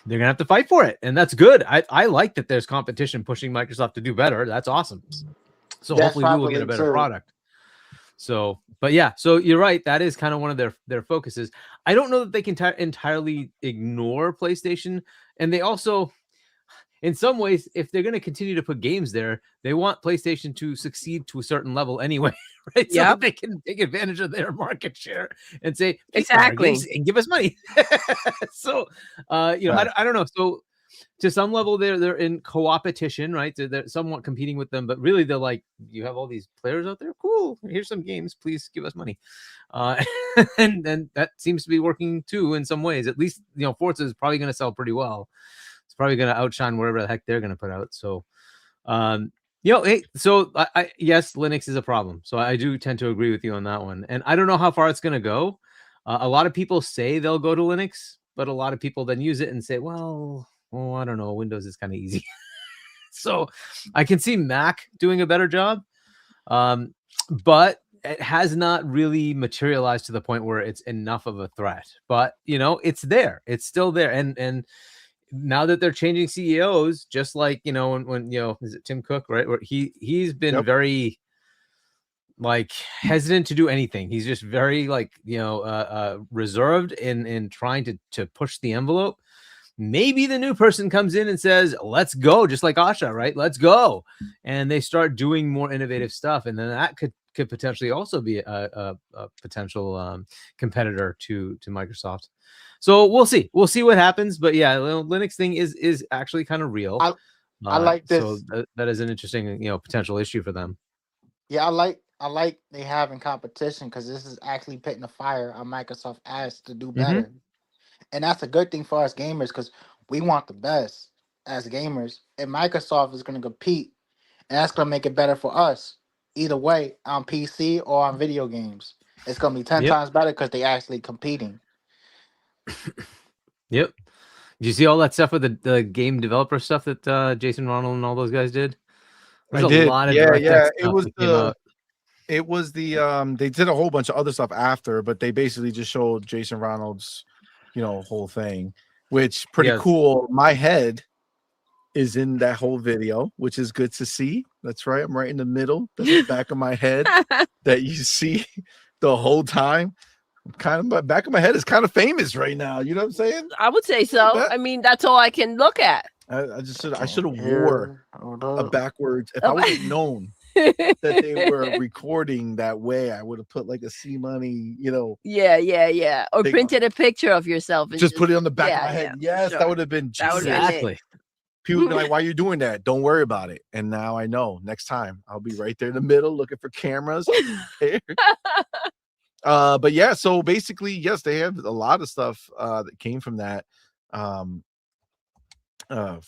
They're gonna have to fight for it, and that's good. I like that there's competition pushing Microsoft to do better. That's awesome. So That's hopefully we will get a probably better true. product. So, but yeah, so you're right. That is kind of one of their focuses. I don't know that they can entirely ignore PlayStation, and they also, in some ways, if they're going to continue to put games there, they want PlayStation to succeed to a certain level anyway, right? So that they can take advantage of their market share and say, "Please buy our Exactly. games and give us money." So, I don't know. So to some level they're in co-opetition, right? They're somewhat competing with them, but really they're like, you have all these players out there, cool, here's some games, please give us money. And that seems to be working too in some ways. At least, you know, Forza is probably going to sell pretty well. It's probably going to outshine whatever the heck they're going to put out. So you know, hey, so I yes, Linux is a problem. So I do tend to agree with you on that one. And I don't know how far it's going to go. A lot of people say they'll go to Linux, but a lot of people then use it and say, well, I don't know, Windows is kind of easy. So I can see Mac doing a better job, but it has not really materialized to the point where it's enough of a threat. But, you know, it's there. It's still there. And now that they're changing CEOs, just like, you know, when you know, is it Tim Cook, right? Where he's been very like hesitant to do anything. He's just very like, you know, reserved in trying to push the envelope. Maybe the new person comes in and says, let's go, just like Asha, right? Let's go. And they start doing more innovative stuff. And then that could potentially also be a potential competitor to Microsoft. So we'll see. We'll see what happens. But yeah, the Linux thing is actually kind of real. I like this. So that is an interesting, you know, potential issue for them. Yeah, I like they having competition because this is actually putting a fire on Microsoft ass to do better. And that's a good thing for us gamers because we want the best as gamers. And Microsoft is going to compete, and that's going to make it better for us. Either way, on PC or on video games, it's going to be 10 times better because they actually competing. Yep. Did you see all that stuff with the game developer stuff that Jason Ronald and all those guys did? There's a lot of It was the they did a whole bunch of other stuff after, but they basically just showed Jason Ronald's, you know, whole thing, which pretty cool. My head is in that whole video, which is good to see. That's right. I'm right in the middle. That's the back of my head that you see the whole time. Kind of my back of my head is kind of famous right now. You know what I'm saying? I would say so. I mean, that's all I can look at. I should have wore a backwards. If I would have known that they were recording that way, I would have put like a CMoney, you know. Yeah. Or printed a picture of yourself and just put it on the back of my head. Yes, that would have been exactly. People would be like, "Why are you doing that? Don't worry about it." And now I know. Next time, I'll be right there in the middle looking for cameras. But yeah, so basically, yes, they have a lot of stuff that came from that. That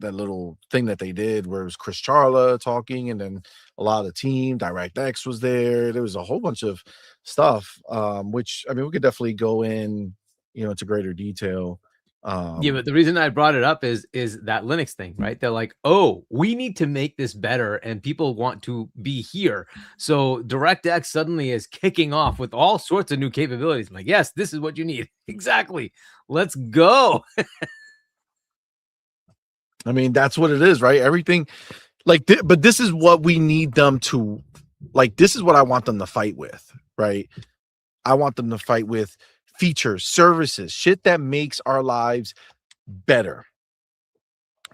little thing that they did where it was Chris Charla talking, and then a lot of the team, DirectX was there. There was a whole bunch of stuff, which I mean, we could definitely go in, you know, into greater detail. Yeah, but the reason I brought it up is that Linux thing, right? They're like, oh, we need to make this better, and people want to be here. So DirectX suddenly is kicking off with all sorts of new capabilities. I'm like, yes, this is what you need. Exactly. Let's go. I mean, that's what it is, right? Everything like, but this is what we need them to, like, this is what I want them to fight with, right? I want them to fight with features, services, shit that makes our lives better,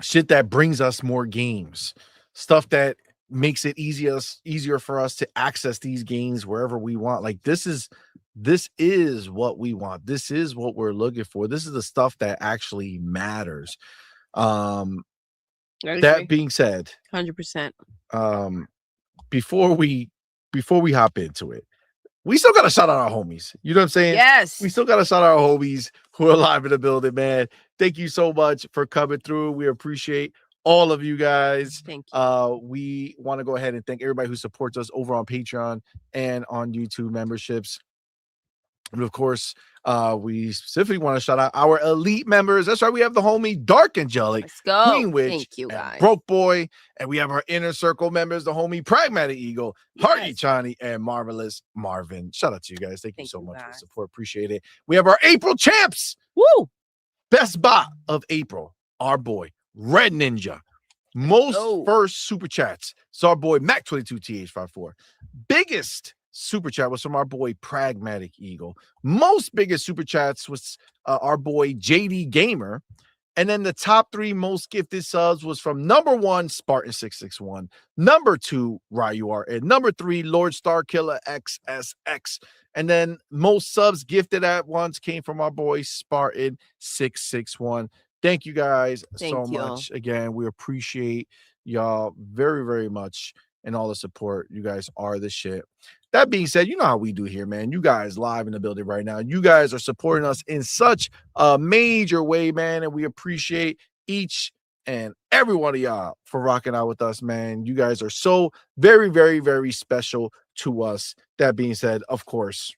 shit that brings us more games, stuff that makes it easier for us to access these games wherever we want. Like, this is what we want. This is what we're looking for. This is the stuff that actually matters. That being said, 100%. Before we hop into it, we still gotta shout out our homies. You know what I'm saying? Yes. We still gotta shout out our homies who are live in the building, man. Thank you so much for coming through. We appreciate all of you guys. Thank you. We want to go ahead and thank everybody who supports us over on Patreon and on YouTube memberships. And of course, we specifically want to shout out our elite members. That's right. We have the homie Dark Angelic, Let's go. Queen Witch, Thank you, guys. Broke Boy, and we have our inner circle members, the homie Pragmatic Eagle, Hardy Chani, and Marvelous Marvin. Shout out to you guys. Thank you so much for the support. Appreciate it. We have our April champs. Woo! Best bot of April, our boy Red Ninja. Most first super chats. So our boy Mac22TH54. Biggest super chat was from our boy Pragmatic Eagle. Most biggest super chats was our boy JD Gamer. And then the top 3 most gifted subs was from number 1 Spartan661, number 2 Ryuar, and number 3 Lord Star Killer XSX. And then most subs gifted at once came from our boy Spartan661. Thank you guys Thank so you. much. Again, we appreciate y'all very, very much and all the support. You guys are the shit. That being said, you know how we do here, man. You guys live in the building right now. You guys are supporting us in such a major way, man. And we appreciate each and every one of y'all for rocking out with us, man. You guys are so very, very, very special to us. That being said, of course,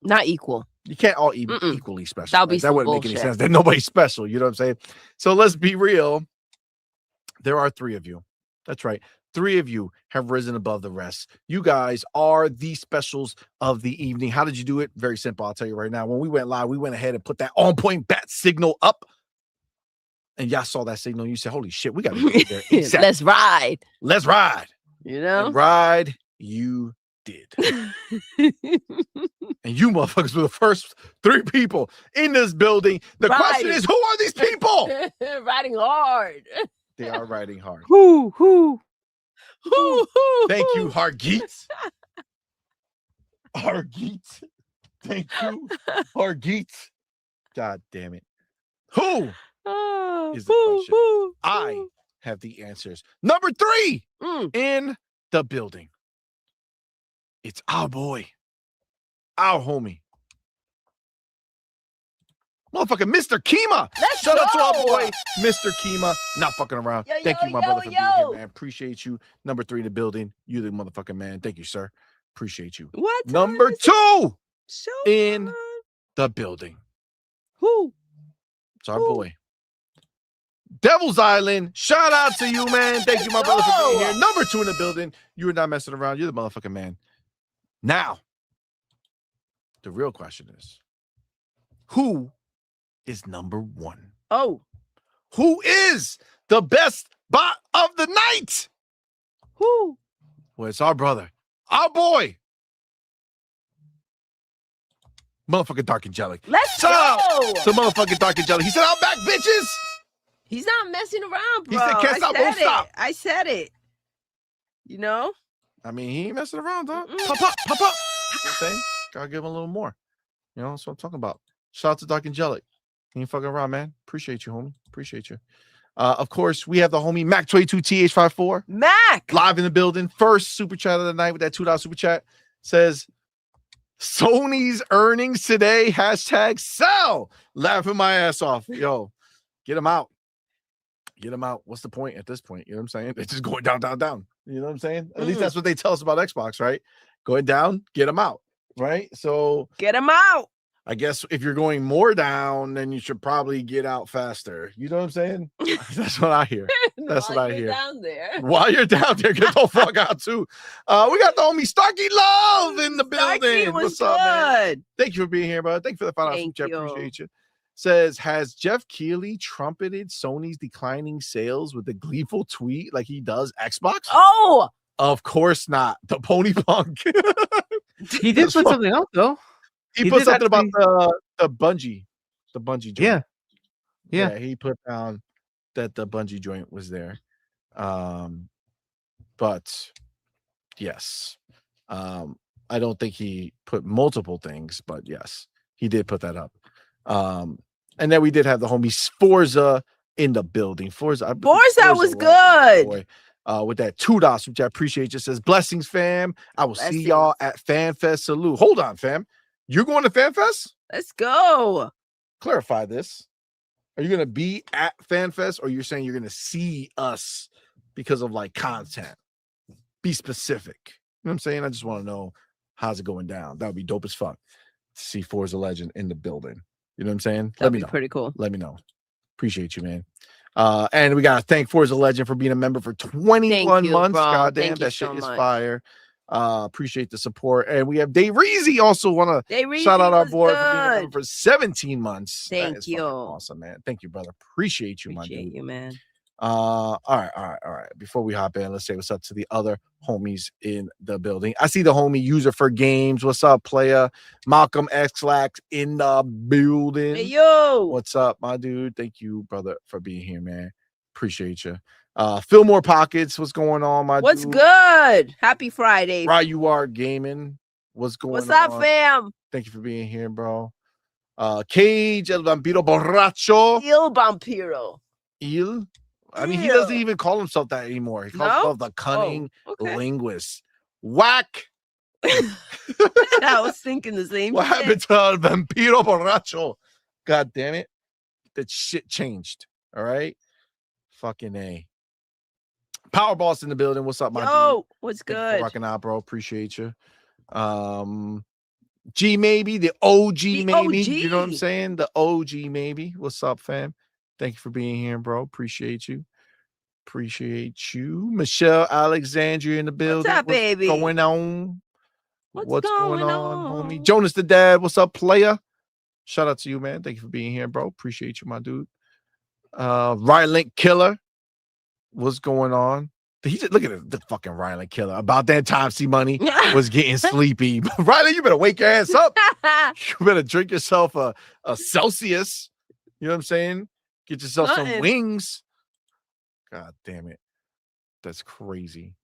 Not equal. you can't all be equally special. That'll be That some wouldn't make any bullshit. sense. That nobody's special. You know what I'm saying? So let's be real. There are 3 of you. That's right. 3 of you have risen above the rest. You guys are the specials of the evening. How did you do it? Very simple. I'll tell you right now. When we went live, we went ahead and put that on-point bat signal up. And y'all saw that signal. And you said, holy shit, we got to get there. ASAP. Let's ride. Let's ride. You know? And ride you did. And you motherfuckers were the first 3 people in this building. The question is, who are these people? Riding hard. They are riding hard. Whoo, whoo. Thank you, Hargeet. Hargeet. Thank you, Hargeet. God damn it. Who is the question? I have the answers. Number 3 in the building. It's our boy, our homie, motherfucking Mr. Kima. Shout out to our boy, Mr. Kima. Not fucking around. Thank you, my brother, for being here, man. Appreciate you. Number 3 in the building. You the motherfucking man. Thank you, sir. Appreciate you. What? Number 2 in the building. Who? It's our boy, Devil's Island. Shout out to you, man. Thank you, my brother, for being here. Number 2 in the building. You are not messing around. You're the motherfucking man. Now, the real question is, who is number 1? Oh. Who is the best bot of the night? Who? Well, it's our brother, our boy, motherfucking Dark Angelic. Let's Shout go. out to motherfucking Dark Angelic. He said, I'm back, bitches. He's not messing around, bro. He said, can't stop, won't stop. I said it. You know? I mean, he ain't messing around, dog. Pop up, pop up. You know what I'm saying? Gotta give him a little more. You know, that's what I'm talking about. Shout out to Dark Angelic. He ain't fucking around, man. Appreciate you, homie. Appreciate you. Of course, we have the homie Mac22TH54. Mac! Live in the building. First super chat of the night with that $2 super chat. Says, Sony's earnings today. # sell. Laughing my ass off. Yo, get him out. Get them out. What's the point at this point? You know what I'm saying? It's just going down, down, down. You know what I'm saying? At least that's what they tell us about Xbox, right? Going down, get them out, right? So get them out. I guess if you're going more down, then you should probably get out faster. You know what I'm saying? That's what I hear. That's what I hear. Down there. While you're down there, get the fuck out too. We got the homie Starkey Love in the building. What's up, man? Thank you for being here, bro. Thank you for the $5 super chat. Appreciate you. Says, has Jeff Keighley trumpeted Sony's declining sales with a gleeful tweet like he does Xbox? Oh, of course not. The Pony Punk. He did put something out though. He put something about the Bungie, Bungie joint. Yeah. He put down that the Bungie joint was there. But yes, I don't think he put multiple things, but yes, he did put that up. And then we did have the homie Forza in the building. Forza was good. Boy, with that $2, which I appreciate. Just says, blessings, fam. I will see y'all at FanFest. Salute. Hold on, fam. You're going to FanFest? Let's go. Clarify this. Are you going to be at FanFest, or you're saying you're going to see us because of like content? Be specific. You know what I'm saying? I just want to know how's it going down. That would be dope as fuck to see Forza Legend in the building. You know what I'm saying? That'd be pretty cool. Let me know. Appreciate you, man. And we gotta thank Forza Legend for being a member for 21 months. Goddamn, that shit is fire. Appreciate the support. And we have Dave Reezy also want to shout out our boy for being a member for 17 months. Thank you. Awesome, man. Thank you, brother. Appreciate you, my dude. Appreciate you, man. All right. Before we hop in, let's say what's up to the other homies in the building. I see the homie User for Games. What's up, player? Malcolm X-Lax in the building. Hey, yo. What's up, my dude? Thank you, brother, for being here, man. Appreciate you. Fillmore Pockets, what's going on, my dude? What's good? Happy Friday. Right, you are gaming. What's going on? What's up, fam? Thank you for being here, bro. Cage, El Vampiro Borracho. Il Vampiro. Il. I mean, he doesn't even call himself that anymore. He calls himself the cunning linguist. Whack. I was thinking the same What thing. happened to El Vampiro Borracho? God damn it. That shit changed. All right. Fucking A. Powerball's in the building. What's up, my dude? What's Thank you for good? rocking out, bro. Appreciate you. G maybe, the OG maybe. You know what I'm saying? The OG maybe. What's up, fam? Thank you for being here, bro. Appreciate you. Appreciate you. Michelle Alexandria in the building. What's up, baby? What's going on? What's going on, homie? Jonas the dad. What's up, player? Shout out to you, man. Thank you for being here, bro. Appreciate you, my dude. Rylink Killer. What's going on? Look at the fucking Rylink Killer. About that time, CMoney was getting sleepy. Riley, you better wake your ass up. You better drink yourself a Celsius. You know what I'm saying? Get yourself some wings. God damn it. That's crazy.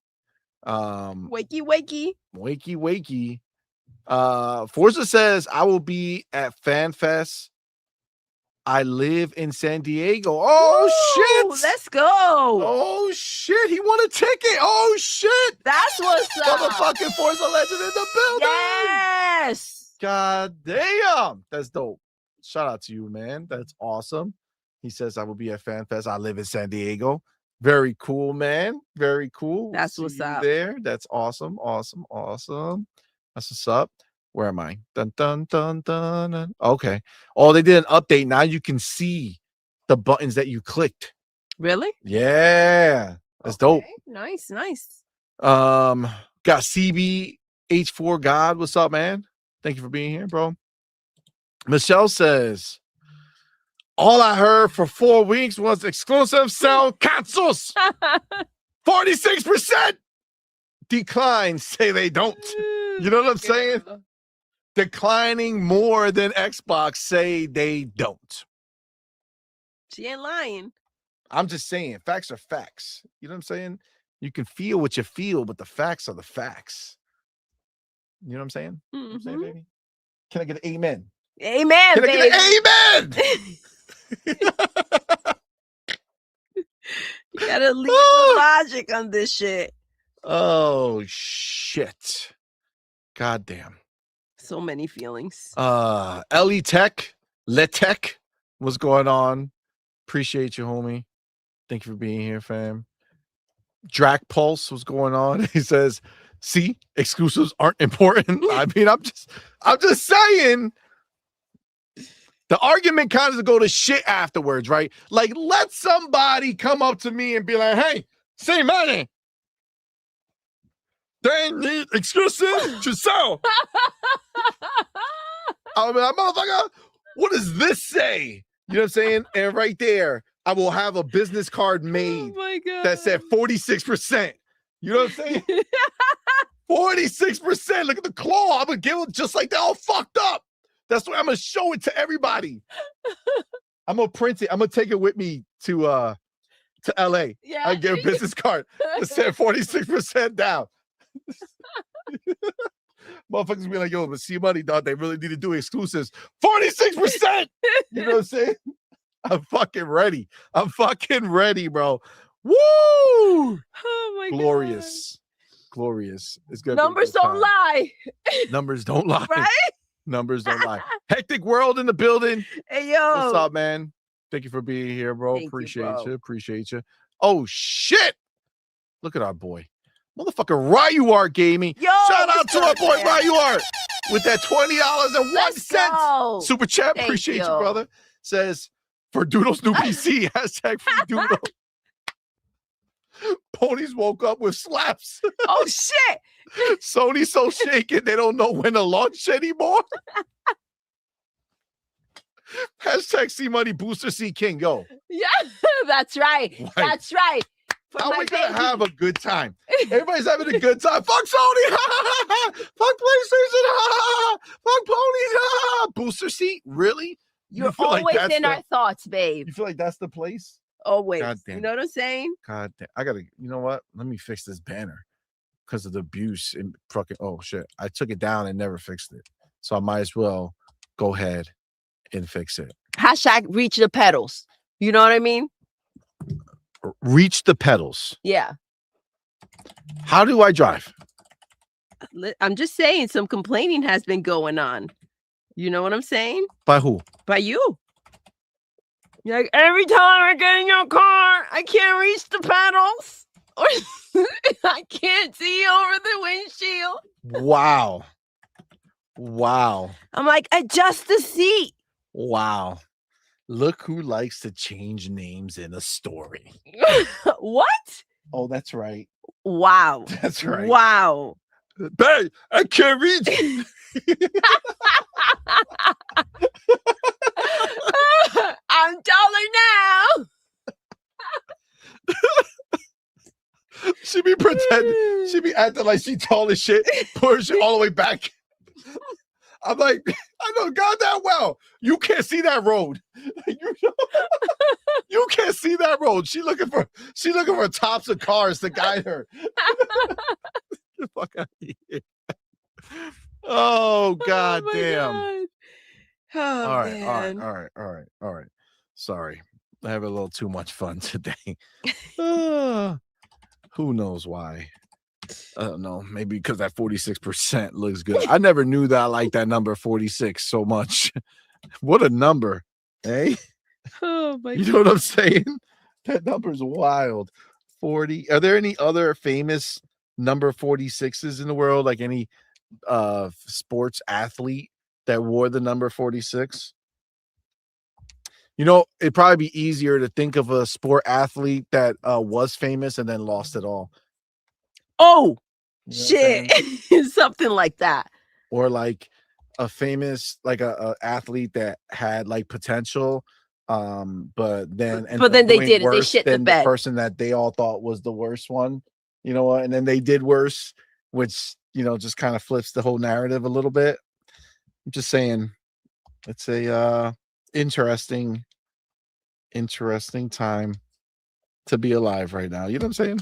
Wakey. Forza says, I will be at FanFest. I live in San Diego. Oh, shit. Let's go. Oh, shit. He won a ticket. Oh, shit. That's what's up. Motherfucking Forza legend in the building. Yes. God damn. That's dope. Shout out to you, man. That's awesome. He says, I will be at FanFest. I live in San Diego. Very cool, man. Very cool. That's what's up. There. That's awesome. That's what's up. Where am I? Dun, dun, dun, dun, dun. Okay. Oh, they did an update. Now you can see the buttons that you clicked. Really? Yeah. That's dope. Nice. Got CBH4 God. What's up, man? Thank you for being here, bro. Michelle says, all I heard for 4 weeks was exclusive sell consoles. 46% decline say they don't. You know what I'm saying? Declining more than Xbox say they don't. She ain't lying. I'm just saying, facts are facts. You know what I'm saying? You can feel what you feel, but the facts are the facts. You know what I'm saying? Mm-hmm. You know what I'm saying, baby? Can I get an amen? Amen, Can baby. I get an amen? You gotta leave the logic on this shit. Oh, shit. God damn. So many feelings. Ellie Tech, Letech, what's going on? Appreciate you, homie. Thank you for being here, fam. Drac Pulse, what's going on? He says, see, exclusives aren't important. I mean, I'm just saying. The argument kind of go to shit afterwards, right? Like, let somebody come up to me and be like, hey, CMoney, they need exclusive to sell. I mean, motherfucker, what does this say? You know what I'm saying? And right there, I will have a business card made that said 46%. You know what I'm saying? 46%. Look at the claw. I'm going to give it just like that, all fucked up. That's why I'm going to show it to everybody. I'm going to print it. I'm going to take it with me to LA. Yeah. I get a business card that said 46% down. Motherfuckers be like, yo, but CMoney, dog, they really need to do exclusives. 46%! You know what I'm saying? I'm fucking ready. Bro. Woo! Oh my God. Glorious. It's good. Numbers don't lie. Numbers don't lie. Right? Numbers don't lie. Hectic World in the building. Hey, yo. What's up, man? Thank you for being here, bro. Thank you, Appreciate bro. you. Appreciate you. Oh, shit. Look at our boy. Motherfucker, Ryuart Gaming. Yo, shout out to our boy man? Ryuart with that $20.01 super chat. Thank Appreciate you, you. brother. Says, for Doodle's new PC, hashtag free Doodle. Ponies woke up with slaps. Oh, shit. Sony's so shaken, they don't know when to launch anymore. Hashtag CMoney Booster C King. Yo. Yeah, that's right. Right. That's right. For How my we gonna baby. have a good time? Everybody's having a good time. Fuck Sony. Fuck PlayStation. Fuck ponies. Booster seat. Really? You're feel like always that's in our thoughts, babe. You feel like that's the place? Always. God damn You know what I'm saying? God damn. I gotta. You know what? Let me fix this banner because of the abuse and fucking. Oh shit! I took it down and never fixed it, so I might as well go ahead and fix it. Hashtag reach the pedals. You know what I mean? Reach the pedals. Yeah. How do I drive? I'm just saying some complaining has been going on. You know what I'm saying? By who? By you. You're like, every time I get in your car, I can't reach the pedals. Or I can't see over the windshield. Wow. Wow. I'm like, adjust the seat. Wow. Look who likes to change names in a story. What? Oh, that's right. Wow. That's right. Wow. Hey, I can't reach. I'm taller now. She be pretending. She be acting like she tall as shit. Push it all the way back. I'm like, I know God that well. You can't see that road. You can't see that road. She looking for tops of cars to guide her. The fuck out of here. Oh God damn. God. Oh, All right, man. all right. Sorry. I have a little too much fun today. Who knows why? I don't know. Maybe because that 46% looks good. I never knew that I liked that number 46 so much. What a number, eh? Oh my You know what I'm saying? That number's wild. 40. Are there any other famous number 46s in the world? Like any sports athlete that wore the number 46? You know, it'd probably be easier to think of a sport athlete that was famous and then lost it all. Oh, You know shit. Something like that. Or like a famous, like a athlete that had like potential, but then they did it. They shit the bed. person that they all thought was the worst one. You know what? And then they did worse, which, you know, just kind of flips the whole narrative a little bit. I'm just saying, it's a interesting time to be alive right now. You know what I'm saying?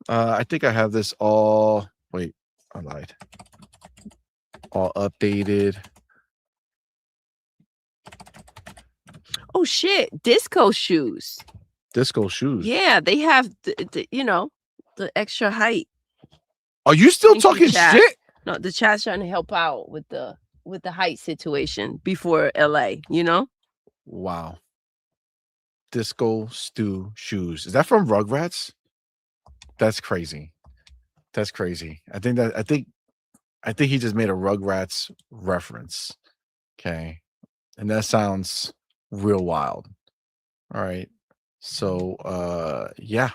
I think I have this all. Wait, I lied. All updated. Oh shit! Disco shoes. Disco shoes. Yeah, they have the extra height. Are you still Thank you, talking chat. shit? No, the chat's trying to help out with the height situation before LA. You know. Wow. Disco stew shoes. Is that from Rugrats? That's crazy. That's crazy. I think he just made a Rugrats reference. Okay. And that sounds real wild. All right. So yeah,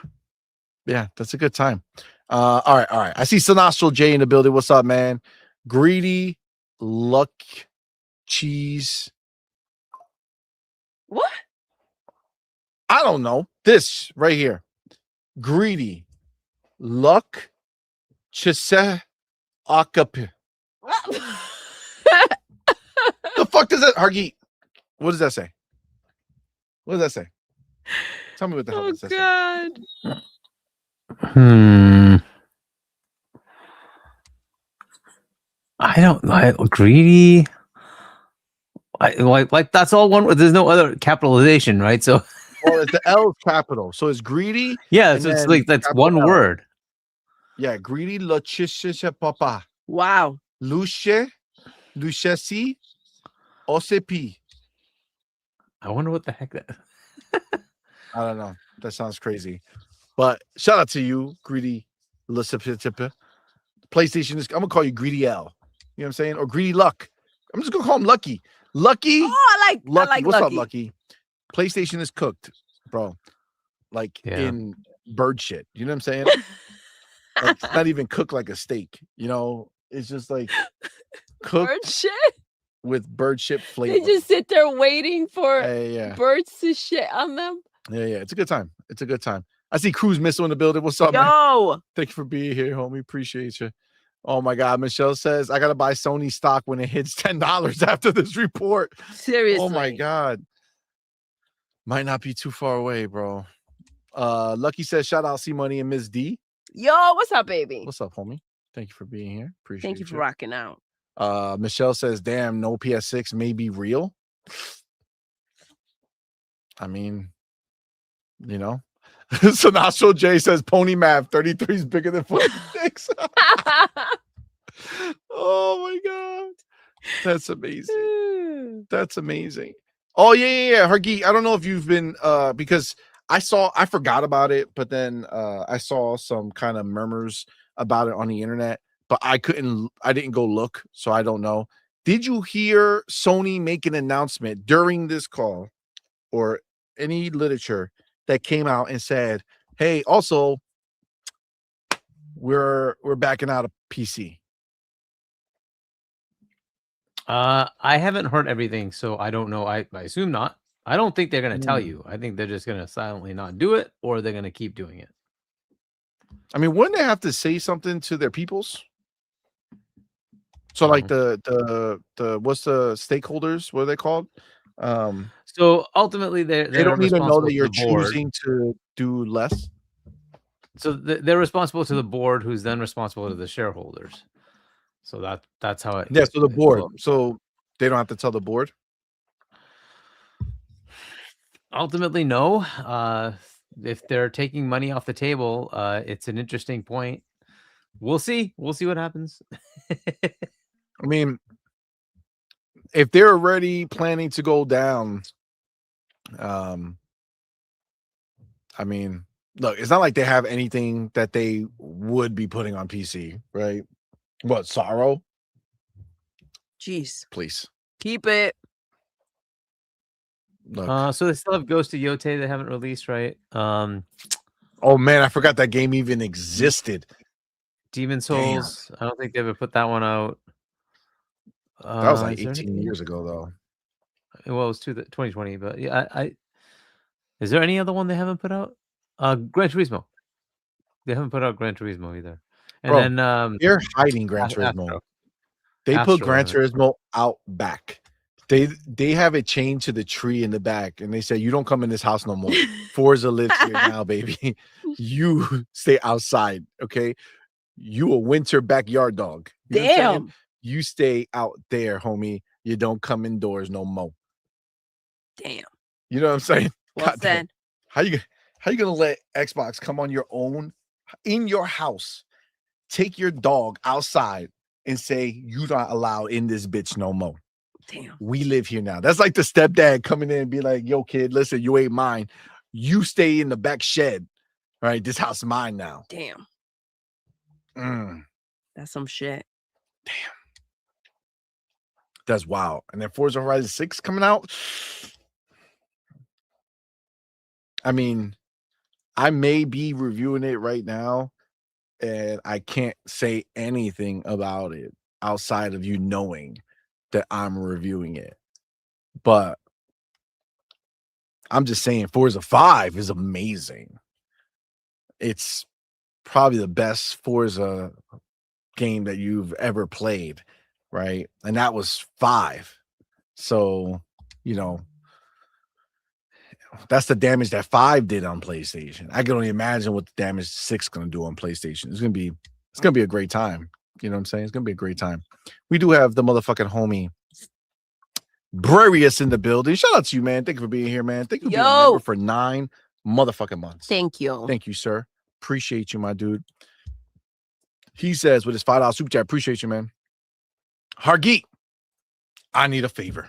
that's a good time. All right. I see Sinastral J in the building. What's up, man? Greedy luck cheese. What? I don't know. This right here. Greedy luck chise akapi. The fuck does that Hargeet? What does that say? What does that say? Tell me what the hell does that say? I don't like greedy. Like that's all one. There's no other capitalization, right? So well, it's the L capital, so it's greedy. Yeah, so it's like that's one L. word. Yeah, greedy lochisha papa. Wow. Luche, luchesi, osepi. I wonder what the heck that. I don't know. That sounds crazy. But shout out to you, greedy PlayStation is. I'm gonna call you Greedy L. You know what I'm saying? Or Greedy Luck. I'm just gonna call him Lucky. Lucky. Oh, I like What's Lucky. up, Lucky? PlayStation is cooked, bro. Like in bird shit. You know what I'm saying? Like, it's not even cooked like a steak. You know, it's just like cooked Bird shit with bird shit flavor. They just sit there waiting for yeah. birds to shit on them. Yeah. It's a good time. It's a good time. I see Cruise Missile in the building. What's up, man? Yo. Thank you for being here, homie. Appreciate you. Oh my God. Michelle says, I gotta buy Sony stock when it hits $10 after this report. Seriously. Oh my God. Might not be too far away, bro. Lucky says, shout out CMoney and Ms. D. Yo, what's up, baby? What's up, homie? Thank you for being here. Appreciate Thank you for rocking out. Michelle says, damn, no PS6 may be real. I mean, you know. So Nacho J says Pony Math 33 is bigger than 46. Oh my god. That's amazing. That's amazing. Oh yeah. Hargeet, I don't know if you've been because I forgot about it, but then I saw some kind of murmurs about it on the internet, but I didn't go look, so I don't know. Did you hear Sony make an announcement during this call or any literature that came out and said, hey, also we're backing out of PC? I haven't heard everything, so I don't know. I assume not. I don't think they're going to tell you. I think they're just going to silently not do it, or they're going to keep doing it. I mean, wouldn't they have to say something to their peoples? So like the what's the stakeholders? What are they called? So ultimately, they don't need to know that you're board. choosing to do less. So they're responsible to the board, who's then responsible to the shareholders. So that's how it. Yeah. So the board. So they don't have to tell the board. Ultimately, no. If they're taking money off the table, it's an interesting point. We'll see. We'll see what happens. I mean, if they're already planning to go down, I mean, look, it's not like they have anything that they would be putting on PC, right? What, Sorrow? Jeez. Please. Keep it. Look. So they still have Ghost of Yote they haven't released, right? Oh man, I forgot that game even existed. Demon Souls. Damn. I don't think they ever put that one out. That was like 18 years ago, though. Well, it was 2020, but yeah, is there any other one they haven't put out? Gran Turismo. They haven't put out Gran Turismo either. And Bro, then they're hiding Gran Turismo. They put Gran Turismo out back. They have it chained to the tree in the back, and they say, you don't come in this house no more. Forza lives here now, baby. You stay outside, okay? You a winter backyard dog. You Damn. You stay out there, homie. You don't come indoors no more. Damn. You know what I'm saying? Well said. How you gonna let Xbox come on your own in your house, take your dog outside, and say you're not allowed in this bitch no more? Damn. We live here now. That's like the stepdad coming in and be like, yo, kid, listen, you ain't mine. You stay in the back shed. All right, this house is mine now. Damn. That's some shit. Damn. That's wild. And then Forza Horizon 6 coming out. I mean, I may be reviewing it right now, and I can't say anything about it outside of you knowing that I'm reviewing it. But I'm just saying Forza 5 is amazing. It's probably the best Forza game that you've ever played, right? And that was 5. So, you know, that's the damage that 5 did on PlayStation. I can only imagine what the damage 6 is going to do on PlayStation. It's going to be a great time. You know what I'm saying? It's going to be a great time. We do have the motherfucking homie Brarius in the building. Shout out to you, man. Thank you for being here, man. Thank you for being a member for 9 motherfucking months. Thank you. Thank you, sir. Appreciate you, my dude. He says with his $5 super chat, appreciate you, man. Hargeet, I need a favor.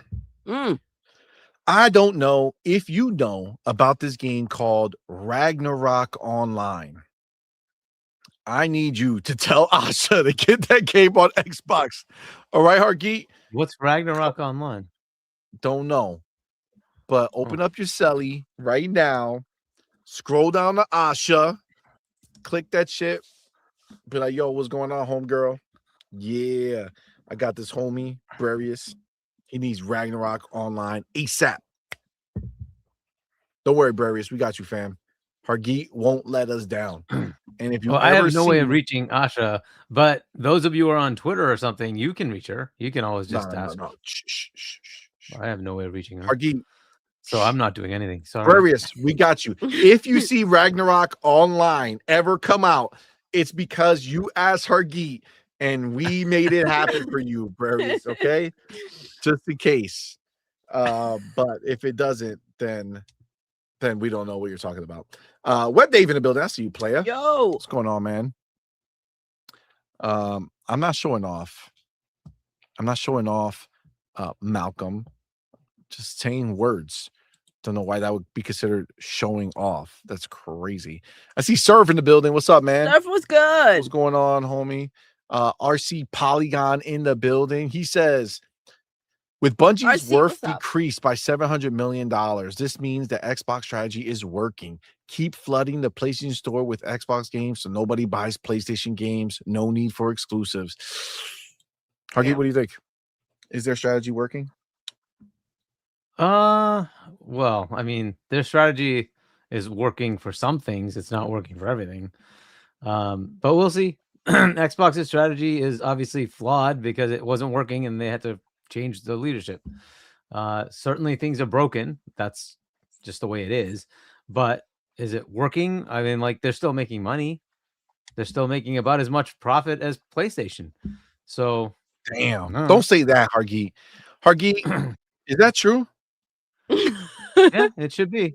I don't know if you know about this game called Ragnarok Online. I need you to tell Asha to get that game on Xbox. All right, Hargeet? What's Ragnarok Online? Don't know. But open up your celly right now. Scroll down to Asha. Click that shit. Be like, yo, what's going on, homegirl? Yeah, I got this homie, Brarius. He needs Ragnarok Online ASAP. Don't worry, Brarius. We got you, fam. Hargeet won't let us down. And if you I have no way of reaching Asha, but those of you who are on Twitter or something, you can reach her. You can always just ask her. Shh. I have no way of reaching her. Hargeet. So I'm not doing anything. Sorry. Brarius, we got you. If you see Ragnarok Online ever come out, it's because you asked Hargeet and we made it happen for you, Brarius, okay? Just in case. But if it doesn't, then we don't know what you're talking about. Web Dave in the building. I see you, player. Yo, What's going on, man? I'm not showing off. Malcolm. Just saying words. Don't know why that would be considered showing off. That's crazy. I see Surf in the building. What's up, man? Surf was good. What's going on, homie? RC Polygon in the building. He says, with Bungie's RC, worth what's up? decreased by $700 million, this means the Xbox strategy is working. Keep flooding the PlayStation Store with Xbox games so nobody buys PlayStation games. No need for exclusives. Hargy, Yeah. what do you think? Is their strategy working? Well, I mean, their strategy is working for some things. It's not working for everything. But we'll see. Xbox's strategy is obviously flawed because it wasn't working and they had to change the leadership. Certainly things are broken. That's just the way it is. But is it working? I mean, like, they're still making money. They're still making about as much profit as PlayStation. So damn, don't say that, Hargeet. Hargeet, is that true? Yeah, it should be.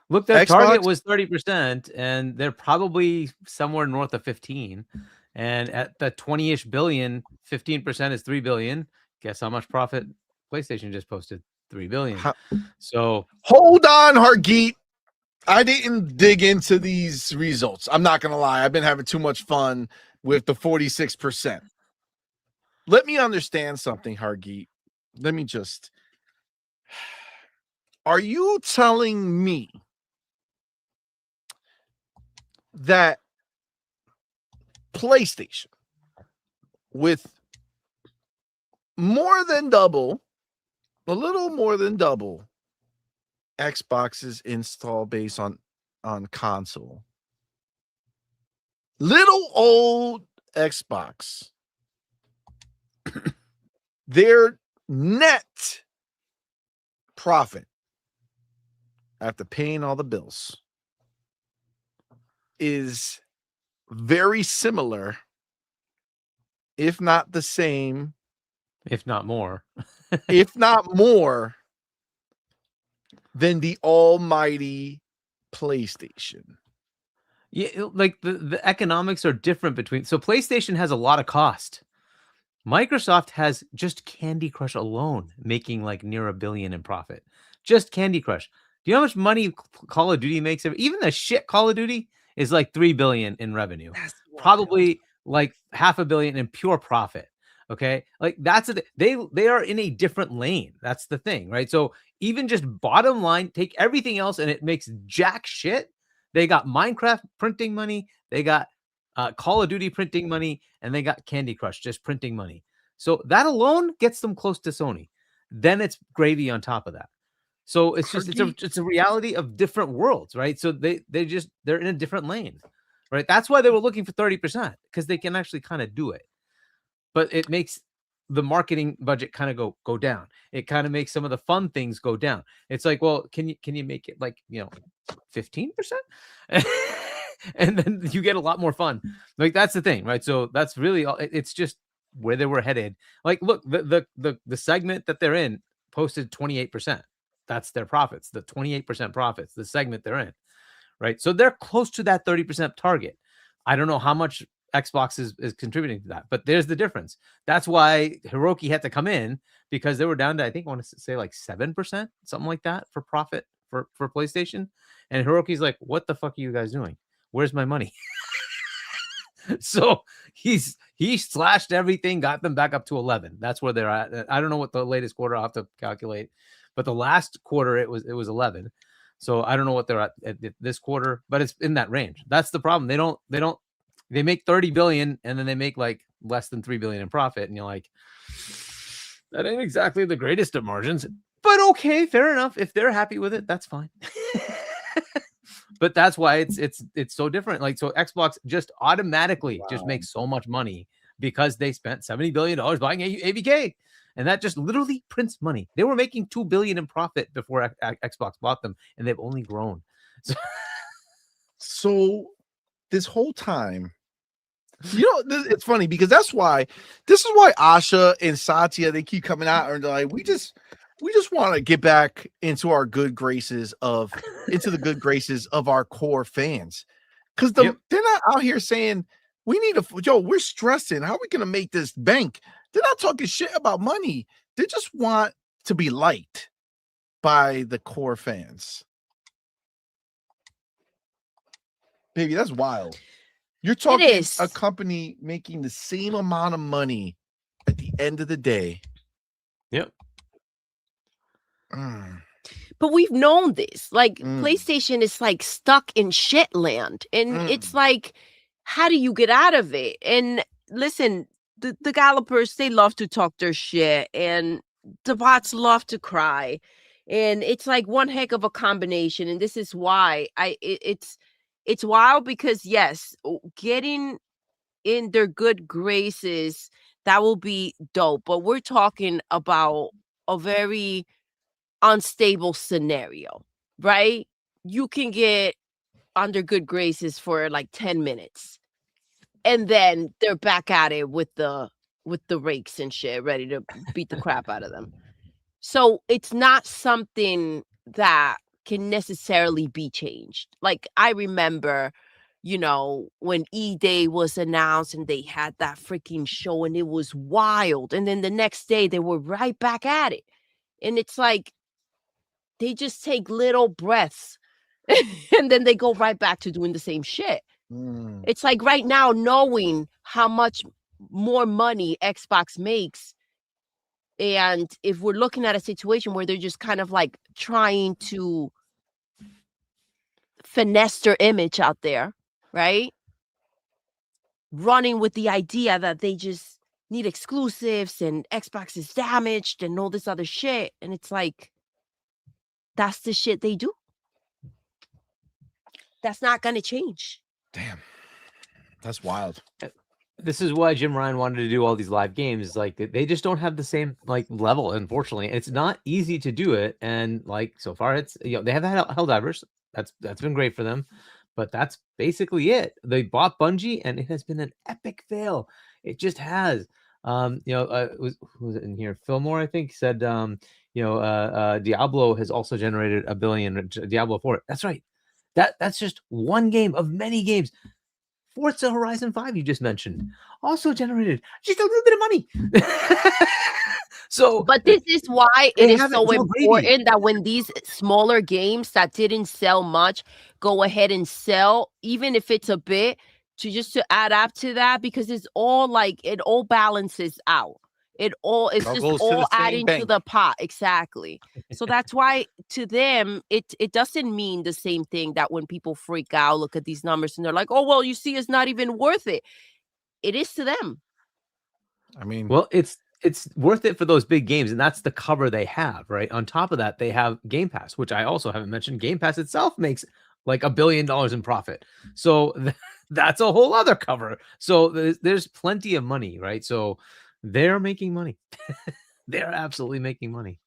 Look, their Xbox? target was 30%, and they're probably somewhere north of 15. And at the 20-ish billion, 15% is 3 billion. Guess how much profit PlayStation just posted? 3 billion. So hold on, Hargeet. I didn't dig into these results. I'm not gonna lie. I've been having too much fun with the 46%. Let me understand something, Hargeet. Let me just. Are you telling me that PlayStation, with more than double, a little more than double Xbox's install base on console, little old Xbox, their net profit after paying all the bills is very similar, if not the same, if not more, than the almighty PlayStation. Yeah, like the economics are different between. So PlayStation has a lot of cost. Microsoft has just Candy Crush alone making like near $1 billion in profit. Just Candy Crush. Do you know how much money Call of Duty makes? Even the shit Call of Duty is like $3 billion in revenue. Probably like $500 million in pure profit. Okay, like that's they are in a different lane. That's the thing, right? So even just bottom line, take everything else and it makes jack shit. They got Minecraft printing money. They got Call of Duty printing money, and they got Candy Crush just printing money. So that alone gets them close to Sony. Then it's gravy on top of that. So it's just it's a reality of different worlds, right? So they're in a different lane, right? That's why they were looking for 30%, because they can actually kind of do it. But it makes the marketing budget kind of go down. It kind of makes some of the fun things go down. It's like, well, can you make it like 15%? And then you get a lot more fun. Like, that's the thing, right? So that's really all. It's just where they were headed. Like, look, the segment that they're in posted 28%. That's their profits, the 28% profits, the segment they're in, right? So they're close to that 30% target. I don't know how much Xbox is contributing to that, but there's the difference. That's why Hiroki had to come in, because they were down to, I think, I want to say like 7%, something like that, for profit for PlayStation. And Hiroki's like, what the fuck are you guys doing? Where's my money? So he slashed everything, got them back up to 11. That's where they're at. I don't know what the latest quarter, I'll have to calculate, but the last quarter it was 11. So I don't know what they're at this quarter, but it's in that range. That's the problem. They make 30 billion and then they make like less than 3 billion in profit, and you're like, that ain't exactly the greatest of margins. But okay, fair enough. If they're happy with it, that's fine. But that's why it's so different. Like, so Xbox just automatically just makes so much money because they spent $70 billion buying ABK, and that just literally prints money. They were making $2 billion in profit before Xbox bought them, and they've only grown. So this whole time, it's funny because this is why Asha and Satya, they keep coming out and they're like, we just want to get back into the good graces of our core fans, because they're not out here saying we need we're stressing. How are we going to make this bank? They're not talking shit about money. They just want to be liked by the core fans. Baby, that's wild. You're talking a company making the same amount of money at the end of the day. Yep. But we've known this. Like PlayStation is like stuck in shit land. And it's like, how do you get out of it? And listen, the developers, they love to talk their shit, and the bots love to cry. And it's like one heck of a combination. And this is why it's wild, because yes, getting in their good graces, that will be dope. But we're talking about a very unstable scenario, right? You can get under good graces for like 10 minutes, and then they're back at it with the rakes and shit, ready to beat the crap out of them. So it's not something that can necessarily be changed. Like, I remember, when E-Day was announced and they had that freaking show and it was wild. And then the next day they were right back at it. And it's like, they just take little breaths and then they go right back to doing the same shit. It's like right now, knowing how much more money Xbox makes, and if we're looking at a situation where they're just kind of like trying to finesse their image out there, right? Running with the idea that they just need exclusives and Xbox is damaged and all this other shit. And it's like, that's the shit they do. That's not going to change. Damn. That's wild. This is why Jim Ryan wanted to do all these live games. Like, they just don't have the same like level, unfortunately. It's not easy to do it. And like, so far it's, they have had Helldivers. That's been great for them, but that's basically it. They bought Bungie and it has been an epic fail. It just has. Who was it in here? Fillmore, I think, said, Diablo has also generated $1 billion. Diablo 4. That's right. That's just one game of many games. Forza Horizon 5, you just mentioned, also generated just a little bit of money. But this is why it is so important that when these smaller games that didn't sell much go ahead and sell, even if it's a bit, to add up to that, because it's all like, it all balances out. It's just all adding to the pot. Exactly. So that's why to them, it doesn't mean the same thing that when people freak out, look at these numbers and they're like, oh, well, you see, it's not even worth it. It is to them. I mean, well, it's worth it for those big games, and that's the cover they have, right? On top of that, they have Game Pass, which I also haven't mentioned. Game Pass itself makes like $1 billion in profit. So that's a whole other cover. So there's plenty of money, right? So they're making money. They're absolutely making money.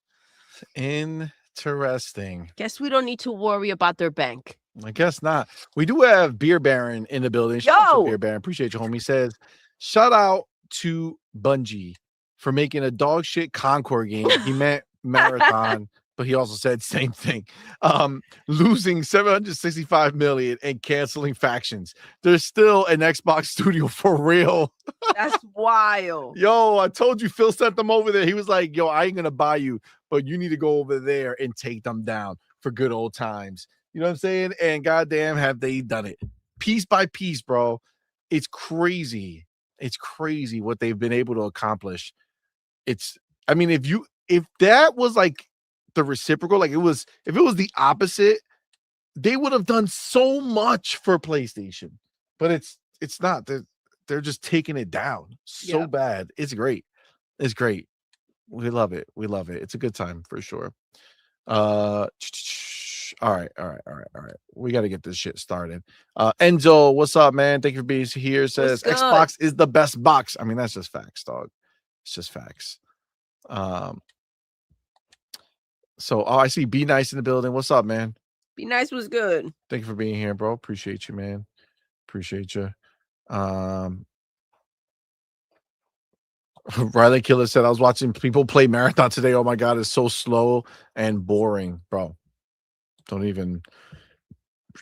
Interesting. Guess we don't need to worry about their bank. I guess not. We do have Beer Baron in the building. Shout out to Beer Baron. Appreciate you, homie. Says, shout out to Bungie for making a dog shit Concord game. He meant Marathon, but he also said same thing. Losing 765 million and canceling factions. There's still an Xbox studio for real. That's wild. Yo, I told you Phil sent them over there. He was like, yo, I ain't gonna buy you, but you need to go over there and take them down for good old times. You know what I'm saying? And goddamn, have they done it piece by piece, bro. It's crazy. It's crazy what they've been able to accomplish. I mean, if that was like the reciprocal, like if it was the opposite, they would have done so much for PlayStation. But it's not. They're just taking it down so bad. It's great. It's great. We love it. We love it. It's a good time for sure. All right. We got to get this shit started. Enzo, what's up, man? Thank you for being here. Says Xbox is the best box. I mean, that's just facts, dog. It's just facts. So I see Be Nice in the building. What's up, man? Be Nice was good. Thank you for being here, bro. Appreciate you, man. Appreciate you. Riley Killer said, I was watching people play Marathon today. Oh my God, it's so slow and boring, bro. Don't even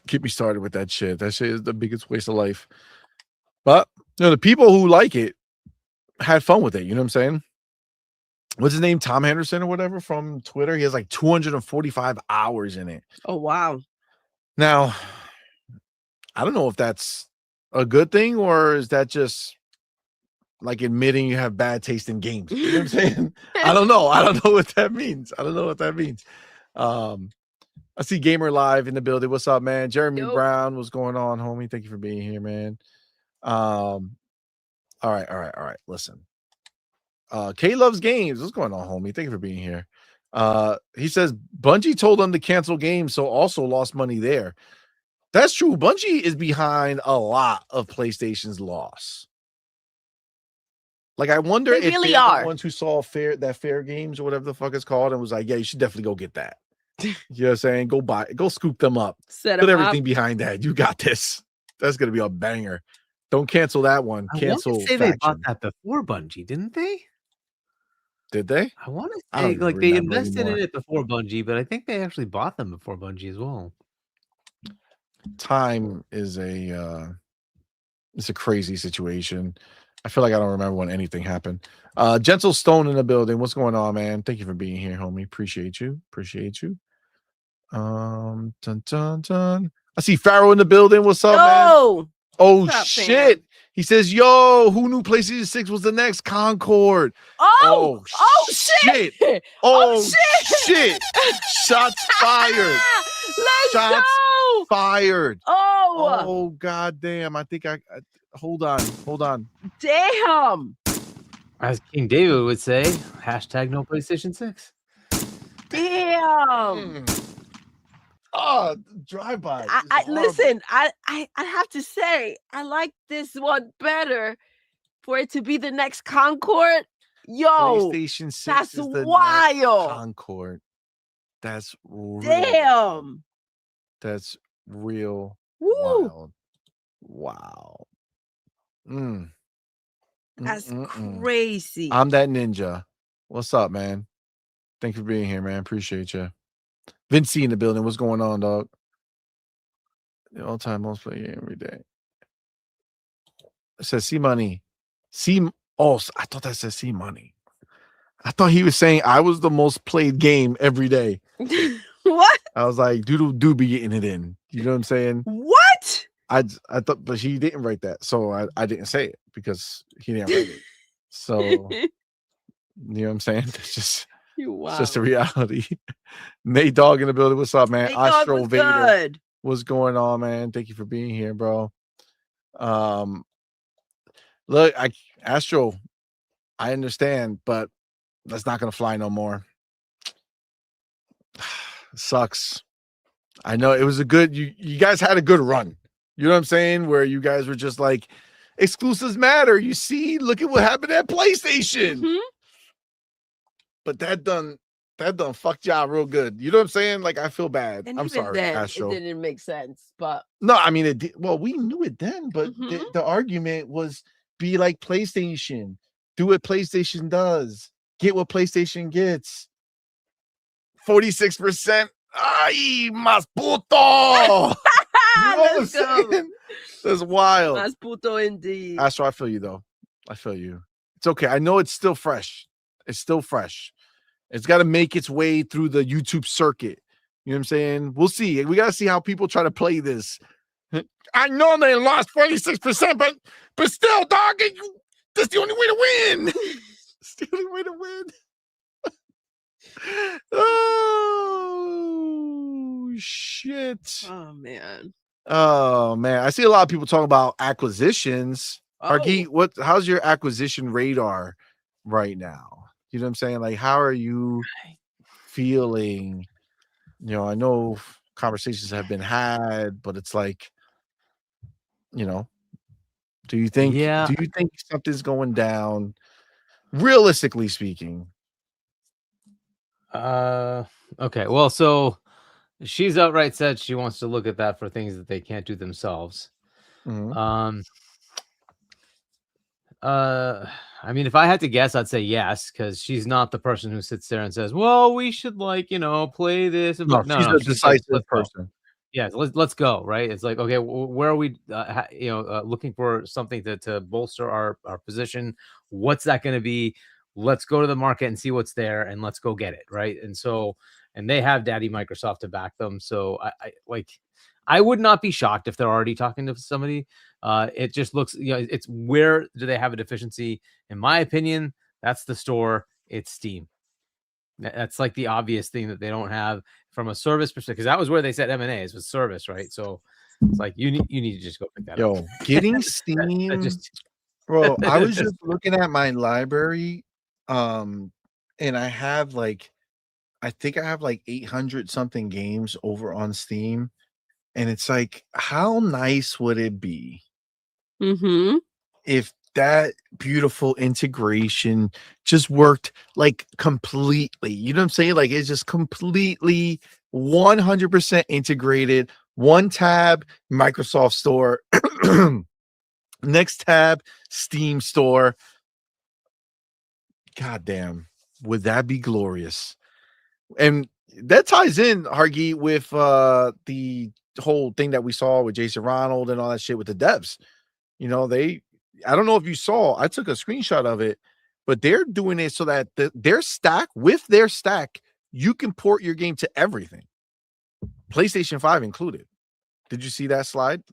get me started with that shit. That shit is the biggest waste of life. But, the people who like it had fun with it. You know what I'm saying? What's his name? Tom Henderson or whatever from Twitter. He has like 245 hours in it. Oh, wow. Now, I don't know if that's a good thing or is that just like admitting you have bad taste in games. You know what I'm saying? I don't know. I don't know what that means. I see Gamer Live in the building. What's up, man? Jeremy Brown, what's going on, homie? Thank you for being here, man. All right. Listen. K loves games. What's going on, homie? Thank you for being here. He says Bungie told them to cancel games, so also lost money there. That's true. Bungie is behind a lot of PlayStation's loss. Like, I wonder They if really they're are the ones who saw Fair Games or whatever the fuck it's called and was like, yeah, you should definitely go get that. You know what I'm saying? Go scoop them up. Set Put them everything up. behind that. You got this. That's gonna be a banger. Don't cancel that one. I want Cancel to say they bought Faction. that before Bungie, didn't they? Did they? I want to I say don't like they remember invested anymore. in it before Bungie, but I think they actually bought them before Bungie as well. Time is it's a crazy situation. I feel like I don't remember when anything happened. Gentle Stone in the building. What's going on, man? Thank you for being here, homie. Appreciate you. Dun dun dun. I see Pharaoh in the building. What's up, man? Oh What's up, shit. fam? He says, yo, who knew PlayStation 6 was the next Concord? Oh shit. Oh shit. Shots fired. Let's go. Fired. Oh God damn. I think I hold on. damn. As King David would say, hashtag no PlayStation 6. Damn. Oh, drive-by. I listen, I have to say, I like this one better for it to be the next Concord. Yo, PlayStation 6 that's is the wild. next Concord. That's real. Damn. That's real. Woo. Wild. Wow. That's crazy. I'm that ninja. What's up, man? Thank you for being here, man. Appreciate you. Vinci in the building. What's going on, dog? The all-time most played game every day. It says CMoney. I thought that said CMoney. I thought he was saying I was the most played game every day. What? I was like, Doodle do be getting it in. You know what I'm saying? What? I thought, but he didn't write that, so I didn't say it because he didn't write it. So you know what I'm saying? It's just it's just a reality. Nate Dogg in the building. What's up, man? Astro Vader. Good. What's going on, man? Thank you for being here, bro. Look, Astro, I understand, but that's not gonna fly no more. Sucks. I know it was a good. You guys had a good run. You know what I'm saying? Where you guys were just like, exclusives matter. You see, look at what happened at PlayStation. Mm-hmm. But that done fucked y'all real good. You know what I'm saying? Like, I feel bad. And I'm even sorry, then, Astro. it didn't make sense, but no, I mean it did. Well, we knew it then, but the argument was be like PlayStation, do what PlayStation does, get what PlayStation gets. 46%. Ay, más puto. You know what I'm saying? That's wild. Más puto indeed. Astro, I feel you though. I feel you. It's okay. I know it's still fresh. It's still fresh. It's got to make its way through the YouTube circuit. You know what I'm saying? We'll see. We got to see how people try to play this. I know they lost 46%, but still, dog, that's the only way to win. It's the only way to win. Oh, shit. Oh, man. I see a lot of people talking about acquisitions. Hargeet, how's your acquisition radar right now? You know what I'm saying? Like, how are you feeling? You know, I know conversations have been had, but it's like, you know, do you think something's going down, realistically speaking? Okay. Well, so she's outright said she wants to look at that for things that they can't do themselves. Mm-hmm. I mean, if I had to guess, I'd say yes, because she's not the person who sits there and says, "Well, we should play this." And No, she's a She says, decisive "Let's go." person. Yeah, let's go. Right? It's like, okay, where are we? Looking for something to bolster our position. What's that going to be? Let's go to the market and see what's there, and let's go get it. Right? And they have Daddy Microsoft to back them. So I would not be shocked if they're already talking to somebody. It just looks, it's where do they have a deficiency? In my opinion, that's the store. It's Steam. That's like the obvious thing that they don't have from a service perspective, because that was where they said M&As was service, right? So it's like you need to just go pick that up. Getting Steam, bro. I was just looking at my library, and I have I think I have 800 something games over on Steam, and it's like, how nice would it be if that beautiful integration just worked completely? You know what I'm saying? It's just completely 100% integrated. One tab, Microsoft Store. Next tab, Steam Store. God damn, would that be glorious? And that ties in, Hargi, with the whole thing that we saw with Jason Ronald and all that shit with the devs. I don't know if you saw, I took a screenshot of it, but they're doing it so that their stack, you can port your game to everything, PlayStation 5 included. Did you see that slide?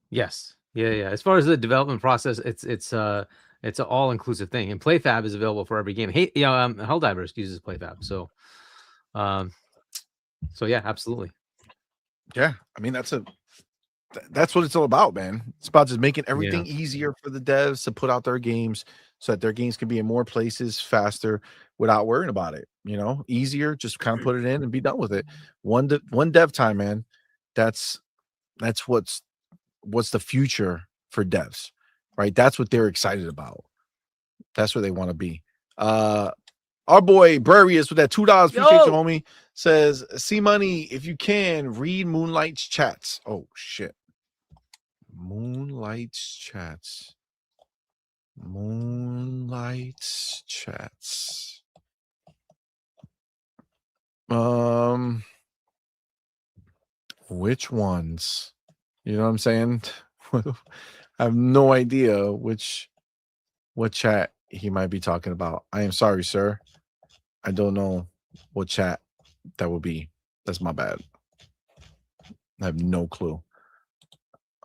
Yes. Yeah. As far as the development process, it's an all-inclusive thing, and PlayFab is available for every game. Helldivers uses PlayFab, so yeah, absolutely. Yeah, I mean that's what it's all about, man. It's about just making everything easier for the devs to put out their games, so that their games can be in more places faster without worrying about it. Easier, just kind of put it in and be done with it. One dev time, man. That's what's the future for devs, right? That's what they're excited about. That's where they want to be. Our boy Burrius with that $2, appreciate you, homie, says, CMoney, if you can, read Moonlight's chats. Oh shit. Moonlight's chats. Which ones? You know what I'm saying? I have no idea what chat he might be talking about. I am sorry, sir. I don't know what chat that would be. That's my bad. I have no clue.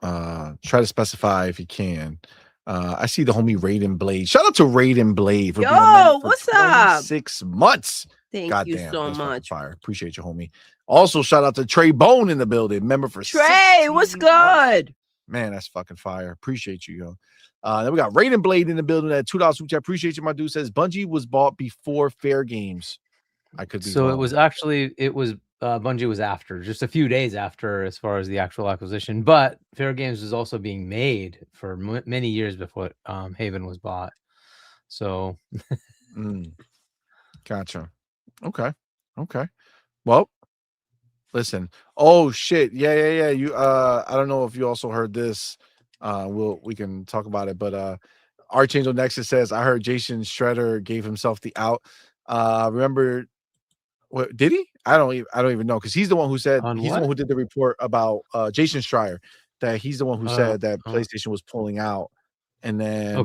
Try to specify if you can. I see the homie Raiden Blade. Shout out to Raiden Blade for being on for what's up? 6 months. Thank you so much. Fire. Appreciate you, homie. Also, shout out to Trey Bone in the building. Member for Trey, what's good? Months. Man, that's fucking fire. Appreciate you, yo. Then we got Raiden Blade in the building at $2 super chat. Appreciate you, my dude. Says Bungie was bought before Fair Games. I could be wrong. It was Bungie was after, just a few days after, as far as the actual acquisition. But Fair Games was also being made for many years before Haven was bought. So, Gotcha. Okay. Well, listen. Oh shit. Yeah. You I don't know if you also heard this. We can talk about it, but Archangel Nexus says, I heard Jason Shredder gave himself the out. Remember what did he? I don't even know, because he's the one who said the one who did the report about Jason Schreier, that he's the one who said that PlayStation was pulling out, and then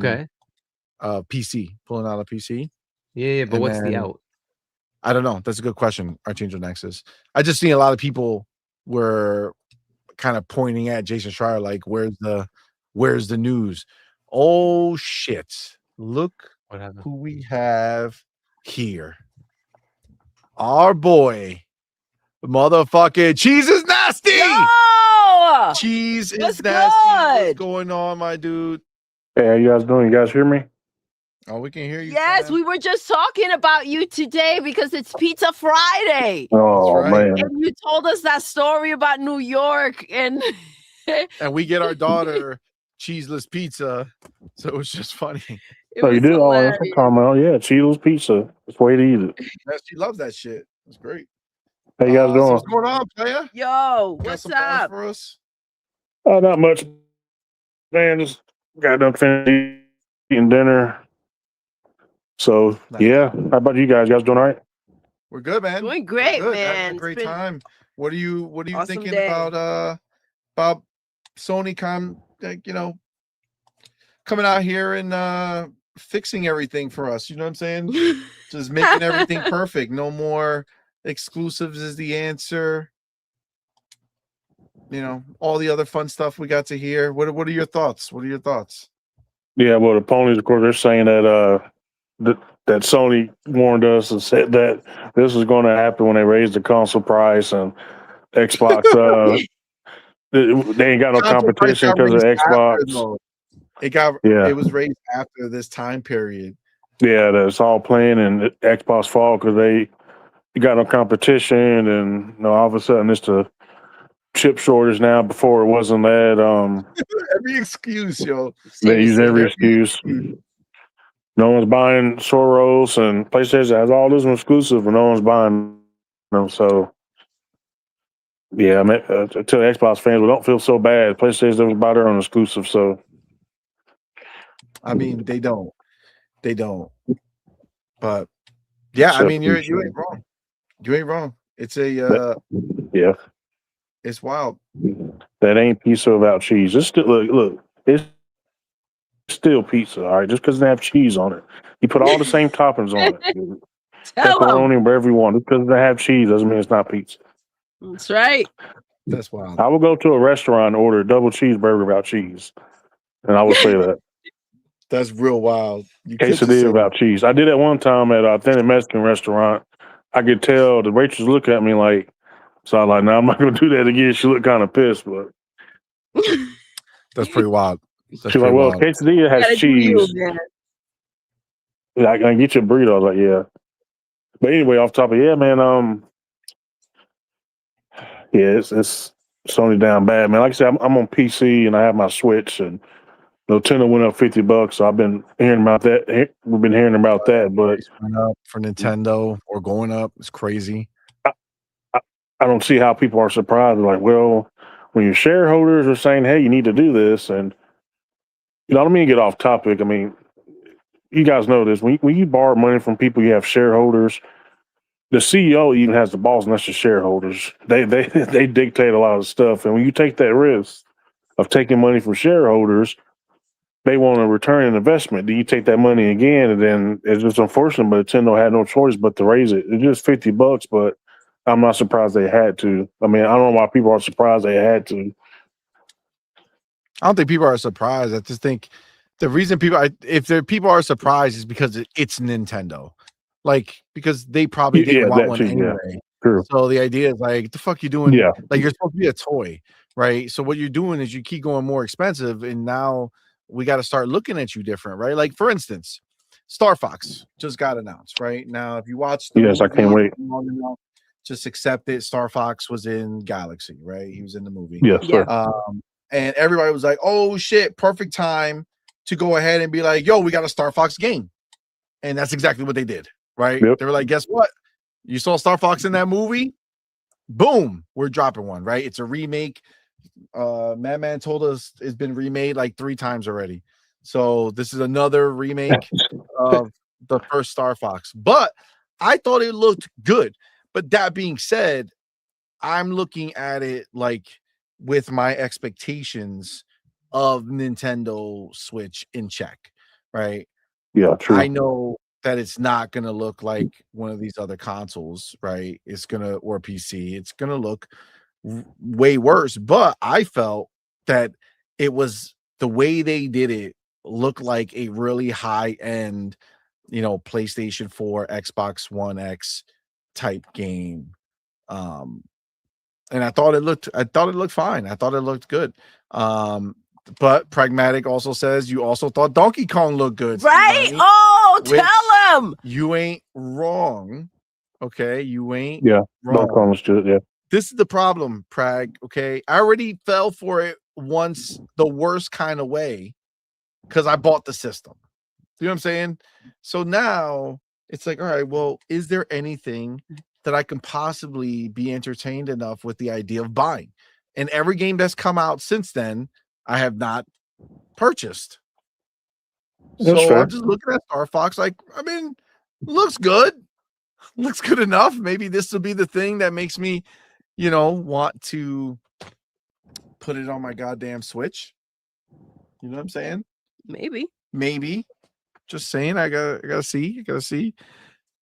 PC pulling out a PC. Yeah, but what's the out? I don't know. That's a good question, Archangel Nexus. I just seen a lot of people were kind of pointing at Jason Schreier like, where's the news? Oh shit. Look who we have here. Our boy, motherfucking Cheese is nasty. Yo! Cheese is What's nasty. good? What's going on, my dude? Hey, how you guys doing? You guys hear me? Oh, we can hear you. Yes, fam. we were just talking about you today because it's Pizza Friday. Oh, right. man. And you told us that story about New York, and we get our daughter cheeseless pizza, so it's just funny. So you did? Oh, that's a comment. Yeah, cheeseless pizza. That's the way to eat it. Yeah, she loves that shit. It's great. How you guys doing? So what's going on, player? Yo, Got what's some plans up? for us? Not much. Man, just got done finished eating dinner. So Nice. yeah, how about you guys? You guys doing all right? We're good, man. Doing great, Good. man. Having a It's great been time. What are you awesome thinking day. about Sony coming out here and fixing everything for us? You know what I'm saying? Just making everything perfect. No more exclusives is the answer. You know, all the other fun stuff we got to hear. What are your thoughts? What are your thoughts? Yeah, well, the ponies, of course, they're saying that that Sony warned us and said that this is going to happen when they raise the console price, and Xbox they ain't got no Console price competition got because of raised after, Xbox. though. Yeah, It was raised after this time period. yeah, that's all playing and Xbox fault because they got no competition, and all of a sudden it's the chip shortage now. Before it wasn't that. Every excuse, yo. They use Seriously. every excuse. No one's buying Soros, and PlayStation has all this exclusive, and no one's buying them. So, yeah, I mean, until Xbox fans, we don't feel so bad. PlayStation doesn't buy their own exclusive, so I mean, they don't. But yeah, I mean, you ain't wrong. You ain't wrong. It's yeah, it's wild. that ain't pizza without cheese. It's still look, it's still pizza, all right. Just because it have cheese on it, you put all the same toppings on it, Tell 'em. pepperoni, whatever you want. Just because they have cheese doesn't mean it's not pizza. That's right. That's wild. I will go to a restaurant and order a double cheeseburger without cheese, and I will say that. That's real wild. You Quesadilla without cheese. I did it one time at a authentic Mexican restaurant. I could tell the waitress look at me like, so I'm like, no, I'm not going to do that again. She looked kind of pissed, but that's pretty wild. She's like, well, quesadilla has cheese. Yeah, I can get you a burrito. I was like, yeah. But anyway, off top of man, yeah, it's Sony down bad, man. Like I said, I'm on PC and I have my Switch, and Nintendo went up $50, so I've been hearing about that. We've been hearing about that, but went up for Nintendo or going up. It's crazy. I don't see how people are surprised. They're like, well, when your shareholders are saying, hey, you need to do this, and I don't mean to get off topic. I mean, you guys know this. When you borrow money from people, you have shareholders. The CEO even has the balls, and that's the shareholders. They dictate a lot of stuff, and when you take that risk of taking money from shareholders, they want a return on investment. Do you take that money again? And then it's just unfortunate, but Nintendo had no choice but to raise it. It's just $50, but I'm not surprised they had to. I mean, I don't know why people are surprised they had to. I don't think people are surprised. I just think the reason people are surprised is because it's Nintendo. Like, because they probably didn't want one anyway. Yeah. True. So the idea is like, the fuck you doing? Yeah. Like, you're supposed to be a toy, right? So what you're doing is you keep going more expensive, and now we got to start looking at you different, right? Like, for instance, Star Fox just got announced, right? Now, if you watch the movie, I can't wait. Just accept it. Star Fox was in Galaxy, right? He was in the movie. Yes, sir. And everybody was like, oh shit, perfect time to go ahead and be like, yo, we got a Star Fox game. And that's exactly what they did, right? Yep. They were like, guess what? You saw Star Fox in that movie? Boom, we're dropping one, right? It's a remake. Madman told us it's been remade like 3 times already. So this is another remake of the first Star Fox. But I thought it looked good. But that being said, I'm looking at it like with my expectations of Nintendo Switch in check, right? Yeah, true. I know that it's not going to look like one of these other consoles, right? Or PC. It's going to look way worse. But I felt that it was the way they did it looked like a really high end, PlayStation 4, Xbox One X type game. And I thought it looked fine. I thought it looked good. But Pragmatic also says you also thought Donkey Kong looked good, right? CMoney, Oh, tell him you ain't wrong. Okay, you ain't wrong. Donkey Kong was good. Yeah, this is the problem, Prag. Okay, I already fell for it once, the worst kind of way, because I bought the system. You know what I'm saying? So now it's like, all right, well, is there anything that I can possibly be entertained enough with the idea of buying? And every game that's come out since then, I have not purchased. That's So fair. I'm just looking at Star Fox. Like, I mean, looks good. Looks good enough. Maybe this will be the thing that makes me, want to put it on my goddamn Switch. You know what I'm saying? Maybe. Just saying. I gotta see.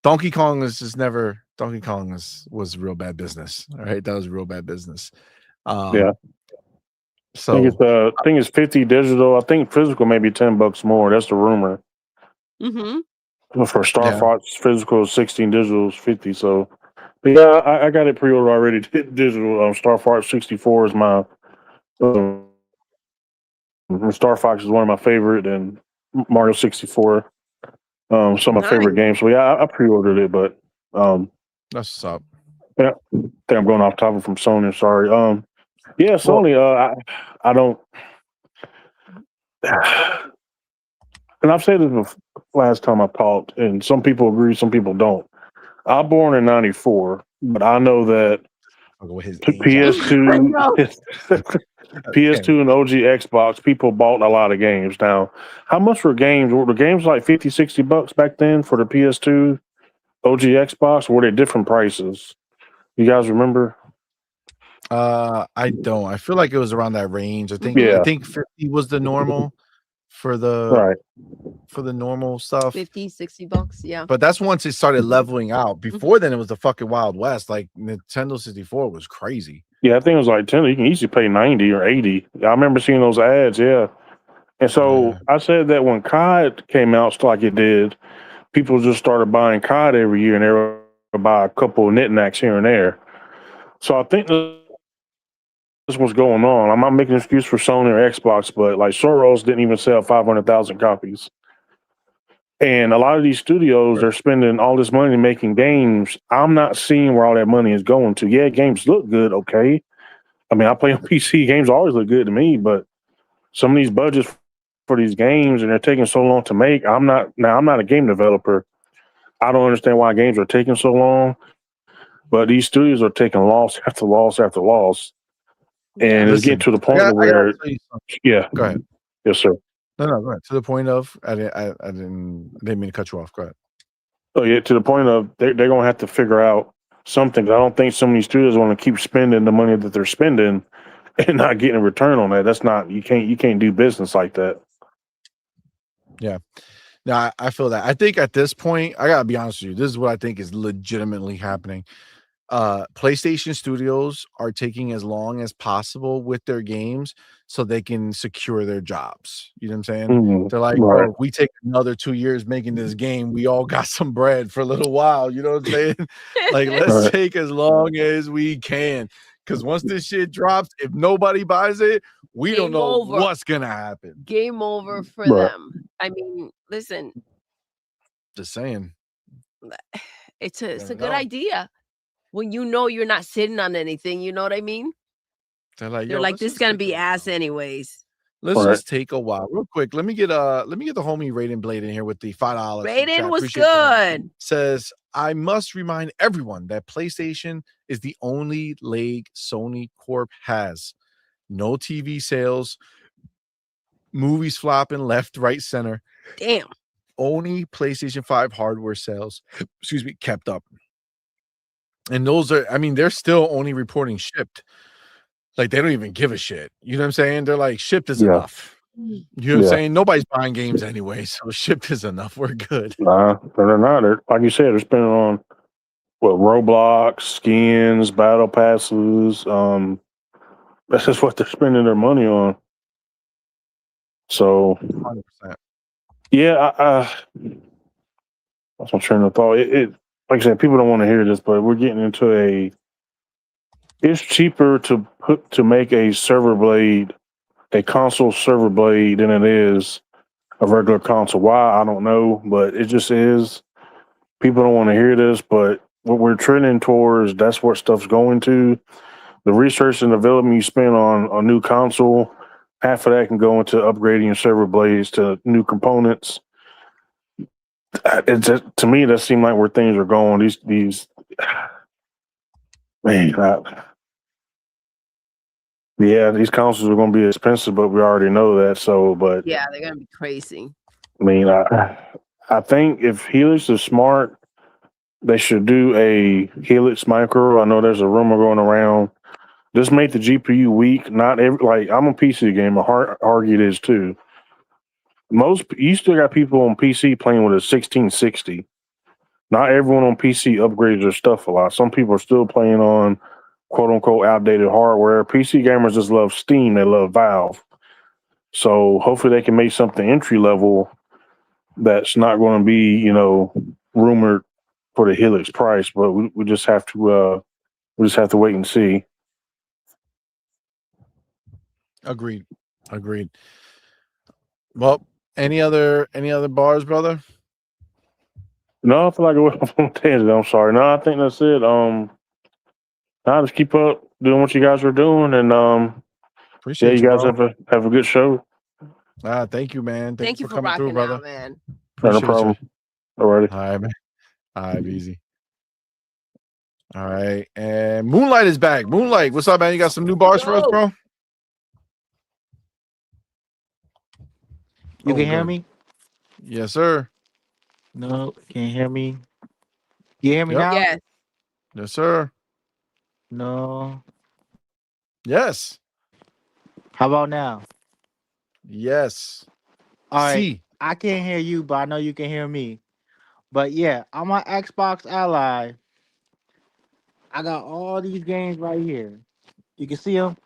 Donkey Kong was real bad business. All right, that was real bad business. Yeah. So I think it's 50 digital. I think physical maybe $10 more. That's the rumor. For Star Fox, physical is 16, digital is 50. So, but yeah, I got it pre-ordered already. Digital. Star Fox 64 is my. Star Fox is one of my favorite, and Mario 64. Some of my favorite games. So yeah, I pre-ordered it, but that's what's up. Yeah, I think I'm going off topic from Sony. Sorry. Yeah, Sony. I don't. And I've said this last time I talked, and some people agree, some people don't. I'm born in '94, but I know that PS2, PS2, and OG Xbox, people bought a lot of games. Now, how much were games? Were the games like $50-$60 back then for the PS2, OG Xbox? Or were they different prices? You guys remember? I don't. I feel like it was around that range. I think 50 was the normal for the normal stuff. $50-$60, yeah. But that's once it started leveling out. Before then, it was the fucking Wild West. Like Nintendo 64 was crazy. Yeah, I think it was like 10. You can easily pay 90 or 80. I remember seeing those ads. Yeah, and so I said that when COD came out, like it did, people just started buying COD every year, and they would buy a couple of knickknacks here and there. So I think this is what's going on. I'm not making an excuse for Sony or Xbox, but like Soros didn't even sell 500,000 copies. And a lot of these studios are spending all this money making games. I'm not seeing where all that money is going to. Yeah, games look good, okay. I mean, I play on PC. Games always look good to me, but some of these budgets for these games, and they're taking so long to make. I'm not a game developer. I don't understand why games are taking so long, but these studios are taking loss after loss after loss. And it's getting to the point where, go ahead. Yes, sir. No, go ahead. To the point of, I didn't mean to cut you off. Go ahead. Oh yeah, to the point of they're gonna have to figure out something. I don't think some of these studios want to keep spending the money that they're spending and not getting a return on that. That's not you can't do business like that. Yeah. No, I feel that. I think at this point, I gotta be honest with you. This is what I think is legitimately happening. PlayStation studios are taking as long as possible with their games so they can secure their jobs. You know what I'm saying? Mm-hmm. They're like, oh, we take another 2 years making this game. We all got some bread for a little while. You know what I'm saying? Like, let's take as long as we can. Because once this shit drops, if nobody buys it, we don't know what's gonna happen. Game over for them. I mean, listen. Just saying. It's a good idea. When you know you're not sitting on anything, you know what I mean? They're like, this is gonna be ass anyways. Let's just take a while. Real quick. Let me get the homie Raiden Blade in here with the $5. Raiden was good. Says, I must remind everyone that PlayStation is the only leg Sony Corp has. No TV sales, movies flopping left, right, center. Damn. Only PlayStation 5 hardware sales, kept up. And those are, I mean, they're still only reporting shipped. Like, they don't even give a shit. You know what I'm saying? They're like, shipped is enough. You know what I'm saying? Nobody's buying games anyway, so shipped is enough. We're good. Nah, they're not. Like you said, they're spending on Roblox, skins, battle passes. That's just what they're spending their money on. So, 100%. Yeah, that's my train of thought. It like I said, people don't want to hear this, but we're getting into it's cheaper to make a server blade, a console server blade, than it is a regular console. Why? I don't know, but it just is. People don't want to hear this, but what we're trending towards, that's what stuff's going to. The research and development you spend on a new console, half of that can go into upgrading your server blades to new components. It's just, to me, that seemed like where things are going. These these consoles are going to be expensive, but we already know that. So, but yeah, they're going to be crazy. I mean, I think if Helix is smart, they should do a Helix Micro. I know there's a rumor going around. Just make the GPU weak. Not every like I'm a PC gamer. Argue it is too. You still got people on PC playing with a 1660. Not everyone on PC upgrades their stuff a lot. Some people are still playing on quote unquote outdated hardware. PC gamers just love Steam. They love Valve. So hopefully they can make something entry level that's not going to be, rumored for the Helix price. But we just have to wait and see. Agreed. Well, any other bars, brother? No, I feel like I went on a tangent. I'm sorry. No, I think that's it. Now just keep up doing what you guys are doing, and Appreciate you guys bro. have a good show. Thank you, man. Thank you for coming rocking through, brother. out, man. No problem. Alrighty. All right, man. All right, easy. All right, and Moonlight is back. Moonlight, what's up, man? You got some new bars for us, bro? You can hear good. me? Yes, sir. No, can't hear me. You hear me Yep. now? Yes. Yes, sir. No. Yes. How about now? Yes. All right. See. I can't hear you, but I know you can hear me. But yeah, I'm my Xbox Ally. I got all these games right here. You can see them.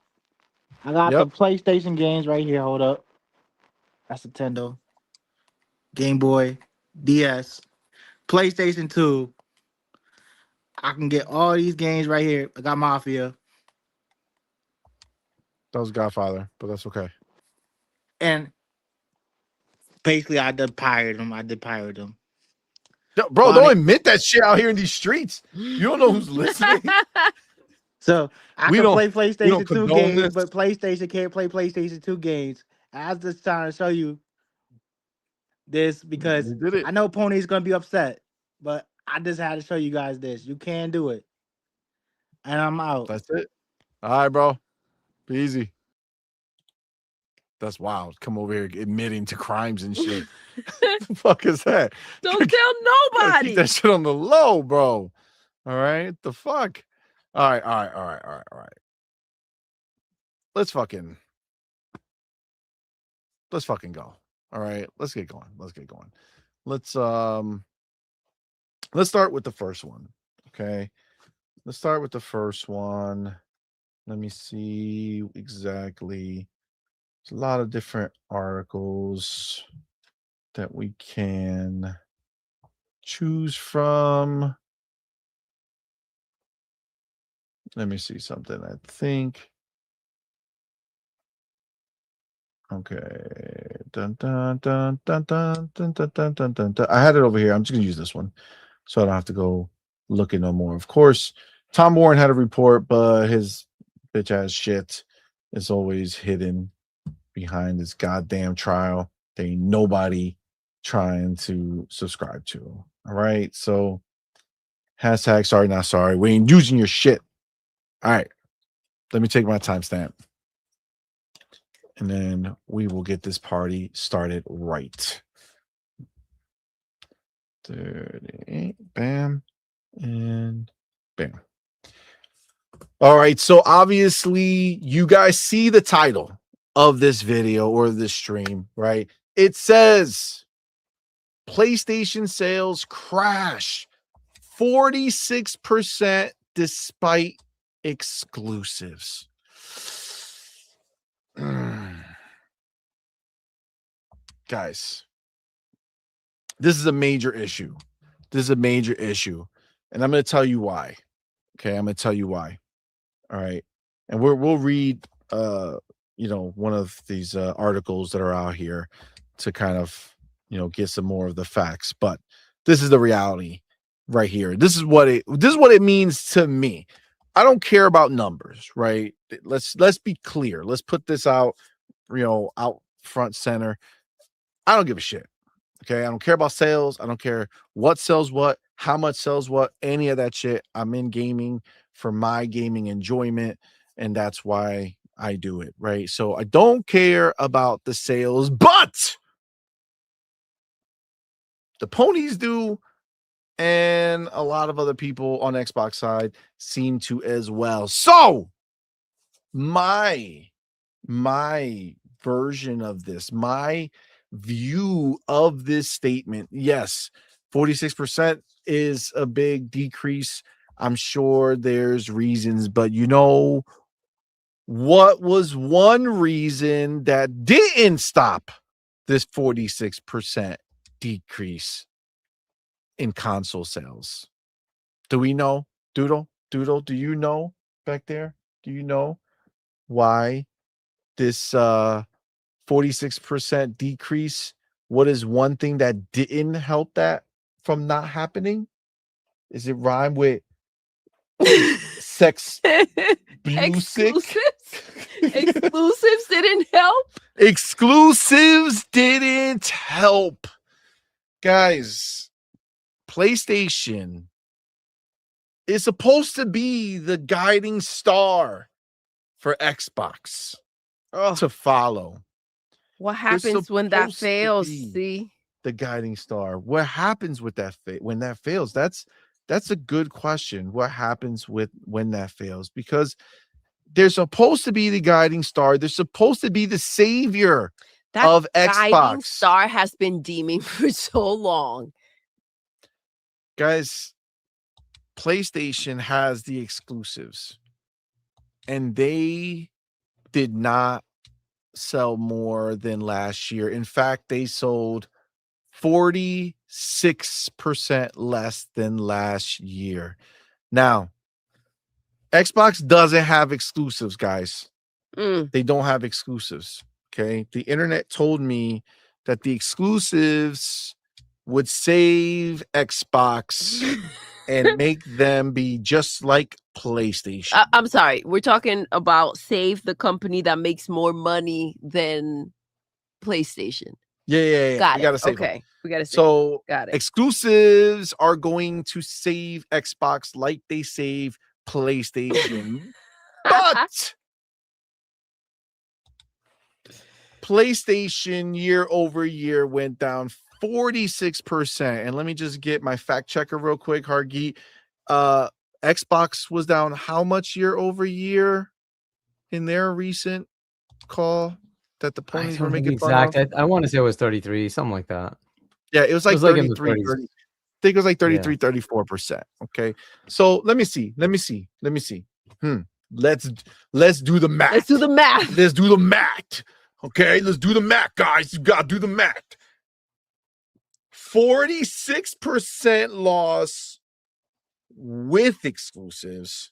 I got Yep. the PlayStation games right here. Hold up. That's Nintendo. Game Boy, DS, PlayStation 2. I can get all these games right here. I got Mafia. That was Godfather, but that's okay. And basically, I did pirate them. No, bro, don't admit that shit out here in these streets. You don't know who's listening. So I We can don't- play we don't PlayStation 2 condone games, this. but PlayStation can't play PlayStation 2 games. I was just trying to show you this because You did it. I know Pony's gonna be upset, but I just had to show you guys this. You can do it. And I'm out. That's it. All right, bro. Be easy. That's wild. Come over here admitting to crimes and shit. What the fuck is that? Don't tell Gotta nobody. keep that shit on the low, bro. All right. The fuck? All right. Let's fucking go. All right. Let's get going. Let's start with the first one. Okay. Let's start with the first one. Let me see exactly. There's a lot of different articles that we can choose from. Let me see something. I think. Okay. Dun, dun, dun, dun, dun, dun, dun, dun, dun, dun, dun. I had it over here. I'm just gonna use this one, so I don't have to go looking no more. Of course, Tom Warren had a report, but his bitch ass shit is always hidden behind this goddamn trial. There ain't nobody trying to subscribe to. All right. So hashtag sorry, not sorry. We ain't using your shit. All right. Let me take my timestamp. And then we will get this party started right. 38. Bam. And bam. All right. So obviously you guys see the title of this video or this stream, right? It says PlayStation sales crash 46% despite exclusives. Guys, this is a major issue. And I'm going to tell you why. Okay, I'm going to tell you why. All right. And we'll read one of these articles that are out here to kind of get some more of the facts, but this is the reality right here. This is what it means to me. I don't care about numbers, right? Let's be clear. Let's put this out, out front center. I don't give a shit. Okay, I don't care about sales. I don't care what sells what, how much sells what, any of that shit. I'm in gaming for my gaming enjoyment, and that's why I do it, right? So I don't care about the sales, but The ponies do, and a lot of other people on Xbox side seem to as well. So my version of this, my view of this statement, yes, 46% is a big decrease. I'm sure there's reasons, but you know what was one reason that didn't stop this 46% decrease in console sales? Do we know? Doodle, do you know back there? Do you know why this 46% decrease? What is one thing that didn't help that from not happening? Is it rhyme with sex Exclusives? Exclusives didn't help? Exclusives didn't help. Guys, PlayStation is supposed to be the guiding star for Xbox to follow. What happens when that fails? See, the guiding star. What happens with that when that fails? That's a good question. What happens when that fails? Because they're supposed to be the guiding star. They're supposed to be the savior of Xbox. Guiding star has been deeming for so long. Guys, PlayStation has the exclusives, and they did not sell more than last year. In fact, they sold 46% less than last year. Now, Xbox doesn't have exclusives, guys. They don't have exclusives. Okay. The internet told me that the exclusives would save Xbox and make them be just like PlayStation. I'm sorry. We're talking about save the company that makes more money than PlayStation. Yeah. Got we it. gotta save them. Okay. We gotta save So got it. Exclusives are going to save Xbox like they save PlayStation. But PlayStation year over year went down 46%. And let me just get my fact checker real quick, Hargeet. Xbox was down how much year over year in their recent call that the ponies were making fun of? I want to say it was 33, something like that. Yeah, it was like 33, 30. I think it was like 33, 34%. Okay. So let me see. Let's do the math. Let's do the math. Okay, let's do the math, guys. You gotta do the math. 46% loss with exclusives,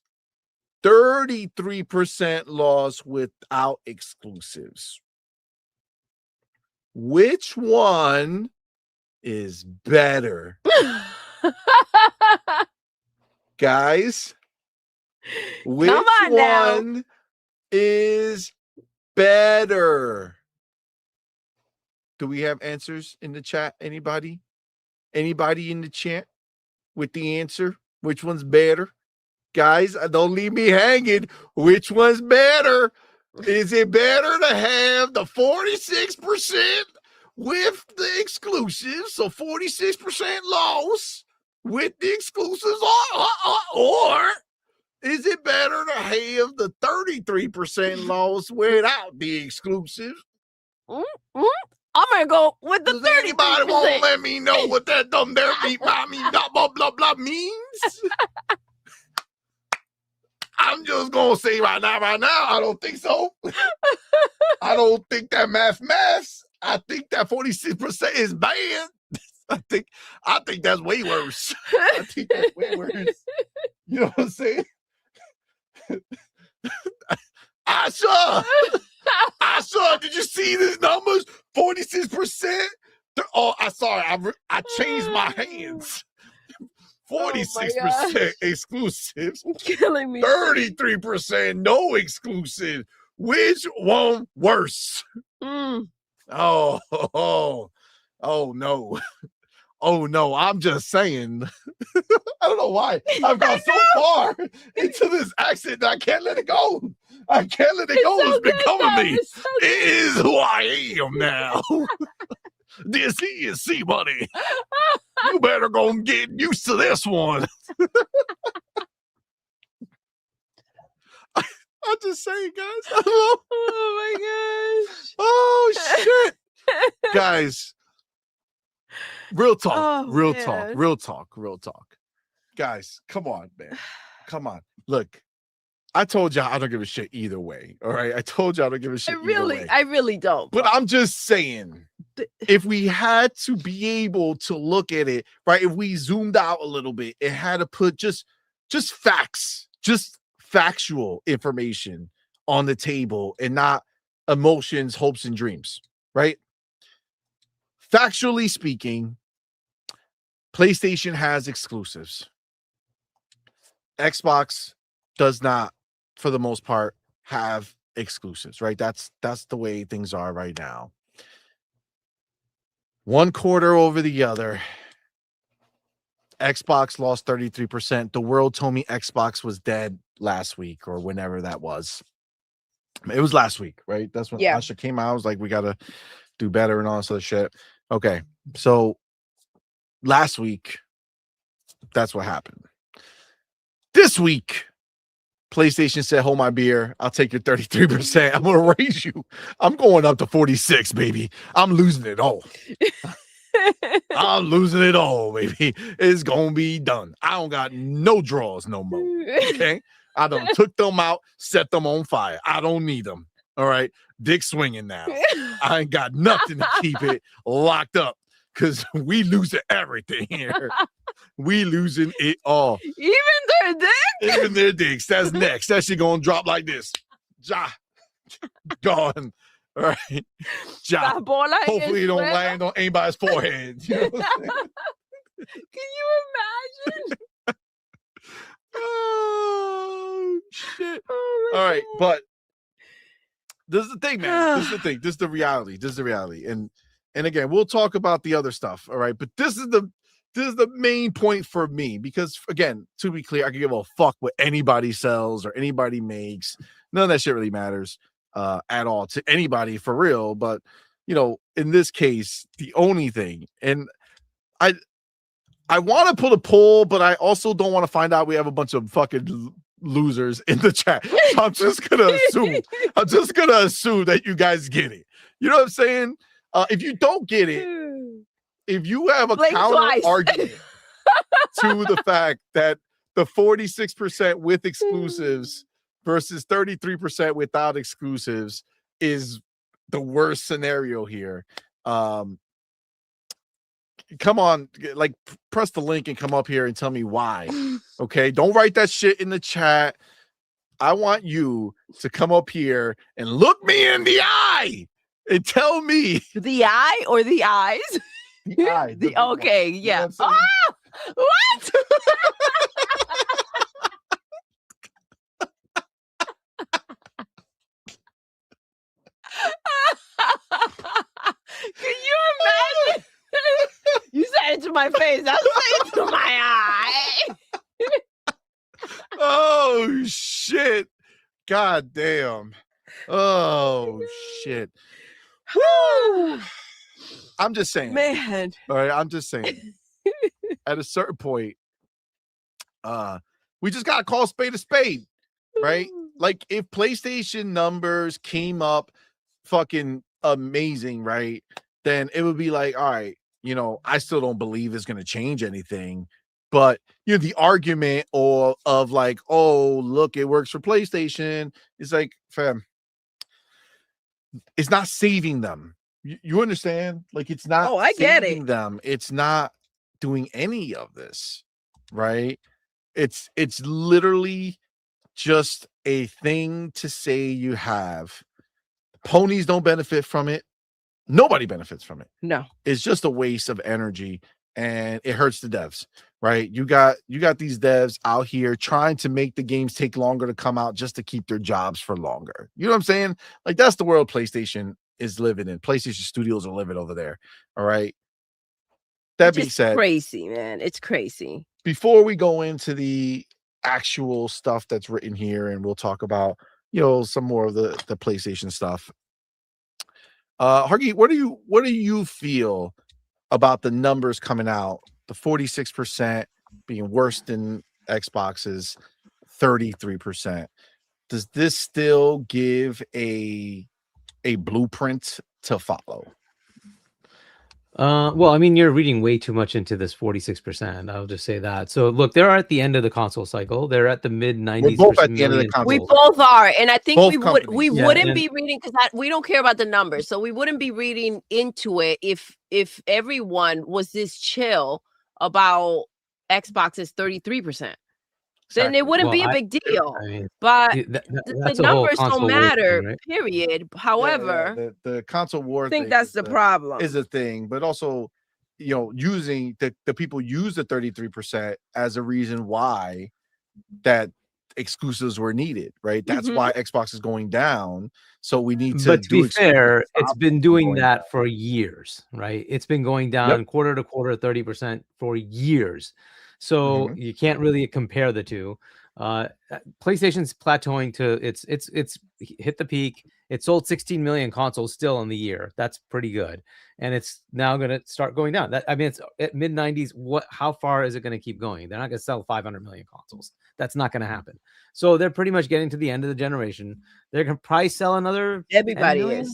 33% loss without exclusives. Which one is better? Guys, which one is better? Do we have answers in the chat? Anybody in the chat with the answer? Which one's better? Guys, don't leave me hanging. Which one's better? Is it better to have the 46% with the exclusives, so 46% loss with the exclusives, or is it better to have the 33% loss without the exclusives? I'm gonna go with the 30%. Anybody want to let me know what that dumb there beat by me blah blah blah means? I'm just gonna say right now, I don't think so. I don't think that maths. I think that 46% is bad. I think that's way worse. I think that's way worse. You know what I'm saying? Asha, did you see these numbers? 46%. Oh, I'm sorry. I changed my hands. 46% exclusives. Killing me. 33% no exclusive. Which one worse? Oh no. Oh no, I'm just saying. I don't know why I've gone so far into this accent that I can't let it go. I can't let it go. It's becoming me. It is who I am now. This is CMoney. You better go get used to this one. I'm just saying, guys. Oh my gosh. Oh shit. Guys. Real talk. Oh, real man. talk. Real talk. Real talk. Guys, come on, man. Come on. Look. I told y'all I don't give a shit either way. All right. I told y'all I don't give a shit either way. I really don't. But I'm just saying, if we had to be able to look at it, right? If we zoomed out a little bit, it had to put just facts, just factual information on the table and not emotions, hopes, and dreams, right? Factually speaking, PlayStation has exclusives. Xbox does not, for the most part, have exclusives, right? That's the way things are right now. One quarter over the other. Xbox lost 33%. The world told me Xbox was dead last week or whenever that was. It was last week, right? That's when Asha came out. I was like, we got to do better and all this other shit. Okay. So last week, that's what happened. This week, PlayStation said, hold my beer. I'll take your 33%. I'm going to raise you. I'm going up to 46, baby. I'm losing it all. I'm losing it all, baby. It's going to be done. I don't got no draws no more. Okay. I done took them out, set them on fire. I don't need them. All right. Dick swinging now. I ain't got nothing to keep it locked up because we losing everything here. We losing it all. Even their dick? Even their dicks. That's next. That shit gonna drop like this. Ja. Gone. All right. Ja. Hopefully it don't land on anybody's forehead. You know what I'm saying? Can you imagine? Oh shit. Oh, all right, God. But this is the thing, man. This is the thing. This is the reality. This is the reality. And again, we'll talk about the other stuff. All right. But this is the main point for me, because again, to be clear, I can give a fuck what anybody sells or anybody makes. None of that shit really matters at all to anybody for real. But you know, in this case, the only thing, and I want to put a poll, but I also don't want to find out we have a bunch of fucking losers in the chat. So I'm just gonna assume that you guys get it. You know what I'm saying? If you don't get it, if you have a counter argument to the fact that the 46% with exclusives versus 33% without exclusives is the worst scenario here, come on, like press the link and come up here and tell me why. Okay, don't write that shit in the chat. I want you to come up here and look me in the eye and tell me the eye or the eyes. The eye. Okay, yeah. You know what? Can you imagine? You said it to my face. I'll say it to my eye. Oh shit. God damn. Oh shit. Woo. I'm just saying. Man. All right, I'm just saying. At a certain point, we just gotta call spade a spade, right? Like if PlayStation numbers came up fucking amazing, right? Then it would be like, all right, you know, I still don't believe it's gonna change anything. But you know, the argument of like, oh, look, it works for PlayStation. It's like, fam, it's not saving them. You understand? Like, it's not. Oh, I get it. Them. It's not doing any of this, right? It's literally just a thing to say you have. Ponies don't benefit from it. Nobody benefits from it. No, it's just a waste of energy, and it hurts the devs, right? You got these devs out here trying to make the games take longer to come out just to keep their jobs for longer. You know what I'm saying? Like, that's the world PlayStation is living in. PlayStation Studios are living over there. All right. That being said, crazy, man. It's crazy. Before we go into the actual stuff that's written here, and we'll talk about, you know, some more of the PlayStation stuff. Hargy, what do you feel about the numbers coming out? The 46% being worse than Xbox's 33%. Does this still give a blueprint to follow? Well, I mean, you're reading way too much into this 46%. I'll just say that. So look, they're at the end of the console cycle. They're at the mid 90s. We're both at the end of the console. We both are, and I think Both we companies. wouldn't be reading because we don't care about the numbers, so we wouldn't be reading into it if everyone was this chill about Xbox's 33%. Then it wouldn't be a big deal. I mean, but that's the numbers don't matter, thing, right? period. However, the console war. I think that's the problem. Is a thing, but also, using the people use the 33% as a reason why that exclusives were needed, right? That's why Xbox is going down. So we need to. But to be fair, it's been doing that for years, right? It's been going down quarter to quarter, 30% for years. So you can't really compare the two. PlayStation's plateauing to it's hit the peak. It sold 16 million consoles still in the year. That's pretty good, and it's now going to start going down. It's at mid 90s. How far is it going to keep going? They're not going to sell 500 million consoles. That's not going to happen. So they're pretty much getting to the end of the generation. They're going to probably sell another. Everybody is.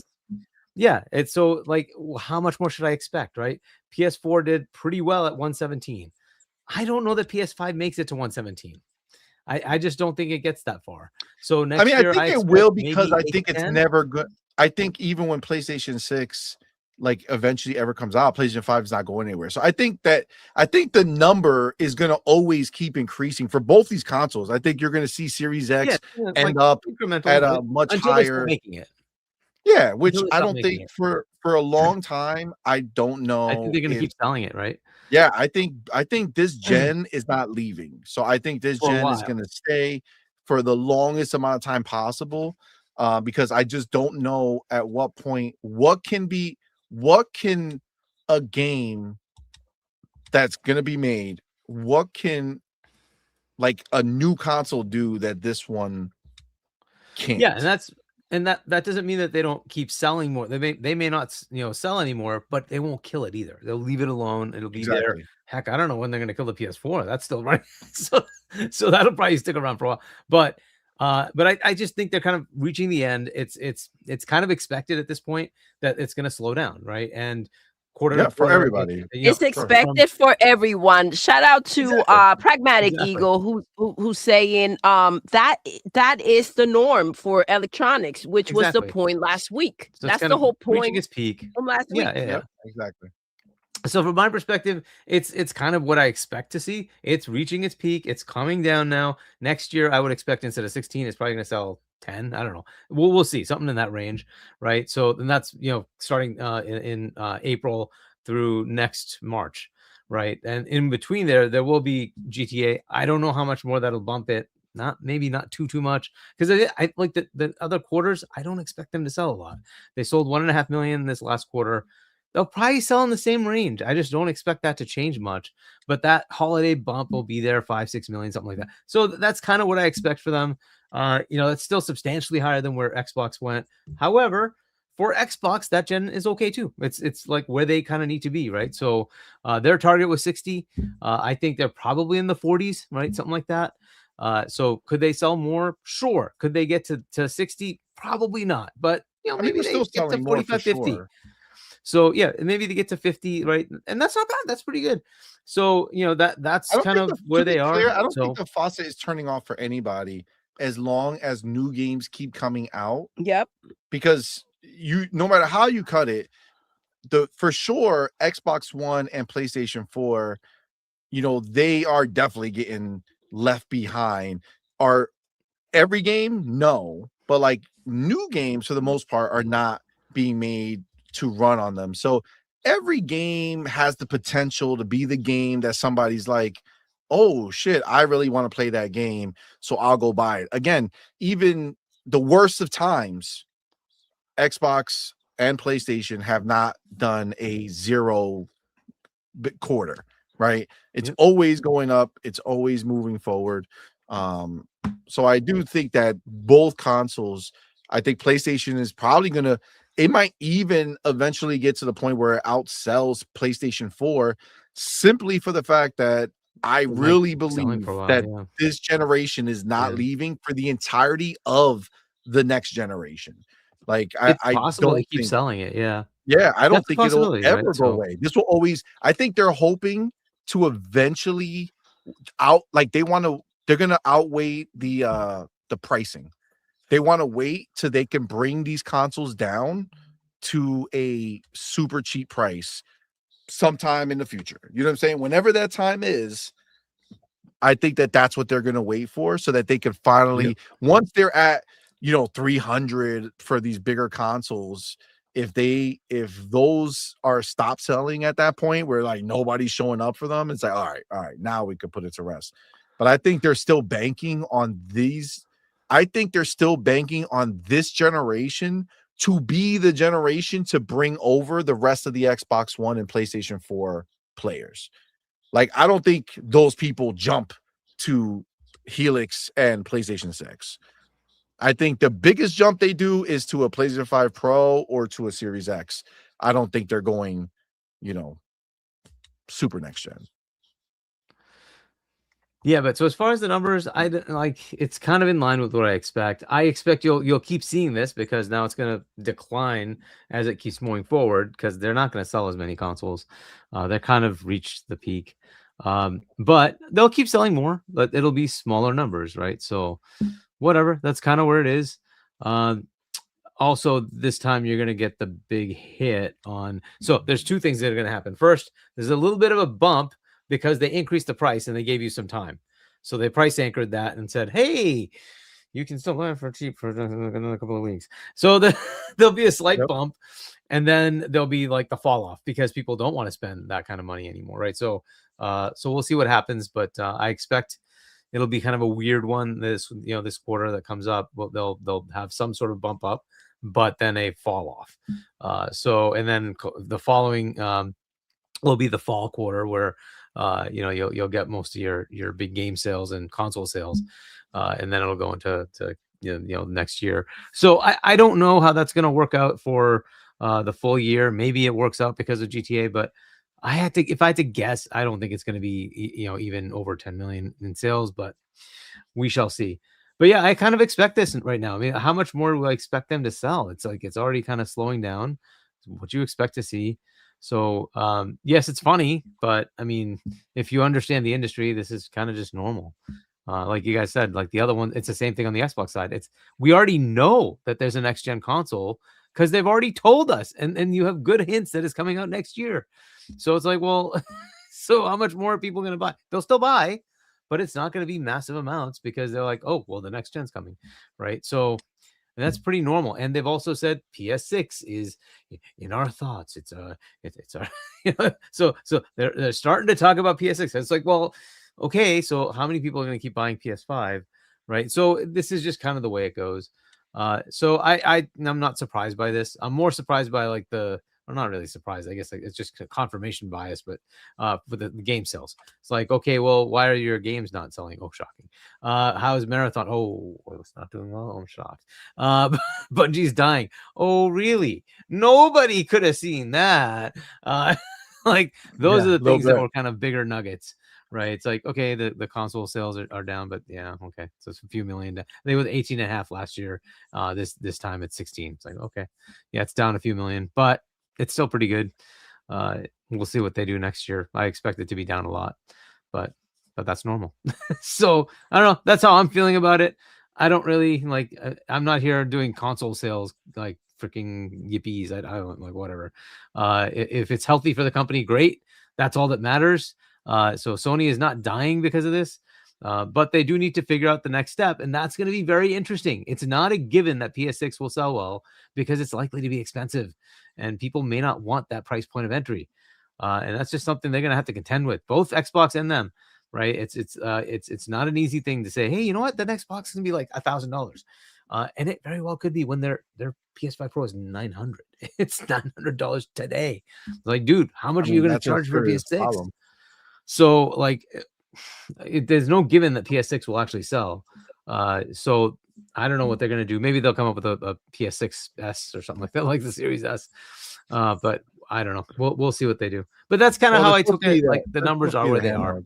Yeah, it's so like, how much more should I expect? Right? PS4 did pretty well at 117. I don't know that PS5 makes it to 117. I just don't think it gets that far. So next year, I think it will, because I think it's never good. I think even when PlayStation 6 eventually ever comes out, PlayStation 5 is not going anywhere. So I think the number is going to always keep increasing for both these consoles. I think you're going to see Series X end up at a much higher. Making it. Yeah, which I don't think for a long time. I don't know. I think they're going to keep selling it, right? Yeah, I think this gen is not leaving. So I think this gen is going to stay for the longest amount of time possible, because I just don't know at what point what can a game that's going to be made, what can a new console do that this one can't. Yeah, and that doesn't mean that they don't keep selling more. They may not sell anymore, but they won't kill it either. They'll leave it alone. It'll be there. Heck, I don't know when they're going to kill the PS4. That's still running. So that'll probably stick around for a while. But I just think they're kind of reaching the end. It's kind of expected at this point that it's going to slow down, right? And for everybody. It's expected for everyone. Shout out to Pragmatic Eagle who's saying that is the norm for electronics, which was the point last week. So that's the whole point. Reaching its peak from last week. Yeah, exactly. So from my perspective, it's kind of what I expect to see. It's reaching its peak. It's coming down now. Next year, I would expect instead of 16, it's probably going to sell 10. I don't know. We'll see something in that range, right? So then that's starting in April through next March, right? And in between there will be GTA. I don't know how much more that'll bump it. Maybe not too much, because I like the other quarters. I don't expect them to sell a lot. They sold 1.5 million this last quarter. They'll probably sell in the same range. I just don't expect that to change much. But that holiday bump will be there, 5-6 million, something like that. So that's kind of what I expect for them. It's still substantially higher than where Xbox went. However, for Xbox, that gen is okay too. It's like where they kind of need to be, right? So their target was 60. I think they're probably in the 40s, right? Something like that. So could they sell more? Sure. Could they get to 60? Probably not. But maybe they get to 45, 50. Sure. So yeah, maybe they get to 50, right? And that's not bad. That's pretty good. So that's kind of where they are. I don't think the faucet is turning off for anybody as long as new games keep coming out. Yep. Because no matter how you cut it, for sure Xbox One and PlayStation 4, they are definitely getting left behind. Are every game? No, but new games for the most part are not being made to run on them. So every game has the potential to be the game that somebody's like, oh shit, I really want to play that game, so I'll go buy it. Again, even the worst of times, Xbox and PlayStation have not done a 0 quarter, right? It's always going up. It's always moving forward. So I do think that both consoles, I think PlayStation is probably going to, it might even eventually get to the point where it outsells PlayStation 4 simply for the fact that I really believe that this generation is not leaving for the entirety of the next generation. Like I possible don't to keep think, selling it. Yeah. yeah, I don't That's a think it'll possibility, ever right? go away. This will always, I think they're hoping to eventually they're gonna outweigh the pricing. They want to wait till they can bring these consoles down to a super cheap price sometime in the future. You know what I'm saying? Whenever that time is, I think that that's what they're going to wait for, so that they can finally, once they're at, 300 for these bigger consoles, if those are stop selling at that point where like nobody's showing up for them, it's like, all right, now we could put it to rest. But I think they're still banking on these. I think they're still banking on this generation to be the generation to bring over the rest of the Xbox One and PlayStation 4 players. Like, I don't think those people jump to Helix and PlayStation 6. I think the biggest jump they do is to a PlayStation 5 Pro or to a Series X. I don't think they're going, super next gen. Yeah, but so as far as the numbers, it's kind of in line with what I expect. I expect you'll keep seeing this because now it's going to decline as it keeps moving forward because they're not going to sell as many consoles. They kind of reached the peak, but they'll keep selling more, but it'll be smaller numbers, right? So whatever, that's kind of where it is. Also, this time you're going to get the big hit on. So there's two things that are going to happen. First, there's a little bit of a bump because they increased the price and they gave you some time. So they price anchored that and said, hey, you can still buy it for cheap for another couple of weeks. So there'll be a slight bump, and then there'll be like the fall off because people don't want to spend that kind of money anymore, right? So we'll see what happens, but I expect it'll be kind of a weird one this quarter that comes up. Well, they'll have some sort of bump up, but then a fall off. And then the following will be the fall quarter where you'll get most of your big game sales and console sales, and then it'll go into next year. So I don't know how that's going to work out for the full year. Maybe it works out because of GTA, but if I had to guess, I don't think it's going to be even over 10 million in sales, but we shall see. But yeah, I kind of expect this right now. I mean, how much more do I expect them to sell? It's like it's already kind of slowing down. What you expect to see. So yes, it's funny, but I mean, if you understand the industry, this is kind of just normal. Like you guys said, like the other one, it's the same thing on the Xbox side. We already know that there's a next gen console because they've already told us, and you have good hints that it's coming out next year. So it's like, well, so how much more are people going to buy? They'll still buy, but it's not going to be massive amounts because they're like, oh, well, the next gen's coming, right? So and that's pretty normal. And they've also said PS6 is in our thoughts. It's our, so they're starting to talk about PS6. It's like, well, okay, so how many people are going to keep buying PS5, right? So this is just kind of the way it goes. So I'm not surprised by this. I'm more surprised by like I'm not really surprised. I guess it's just confirmation bias, but for the game sales, it's like, okay, well, why are your games not selling? Oh, shocking. How is Marathon? Oh, it's not doing well. I'm shocked. Bungie's dying. Oh, really? Nobody could have seen that. Like those are the things that were kind of bigger nuggets, right? It's like, okay, the console sales are down, but yeah, okay, so it's a few million. They were 18.5 last year. This time it's 16. It's like, okay, yeah, it's down a few million, but it's still pretty good. We'll see what they do next year. I expect it to be down a lot, but that's normal. So I don't know. That's how I'm feeling about it. I don't really like. I'm not here doing console sales like freaking yippies. I don't like whatever. If it's healthy for the company, great. That's all that matters. So Sony is not dying because of this. But they do need to figure out the next step, and that's going to be very interesting. It's not a given that PS6 will sell well because it's likely to be expensive, and people may not want that price point of entry. And that's just something they're going to have to contend with, both Xbox and them, right? It's not an easy thing to say, hey, you know what? The next box is going to be like $1,000. And it very well could be when their PS5 Pro is $900. It's $900 today. Like, dude, how much are you going to charge for PS6? Problem. So like, there's no given that PS6 will actually sell. So I don't know what they're gonna do. Maybe they'll come up with a PS6s or something like that, like the Series S. But I don't know. We'll see what they do. But that's kind of how I took it. Like the numbers are where they are.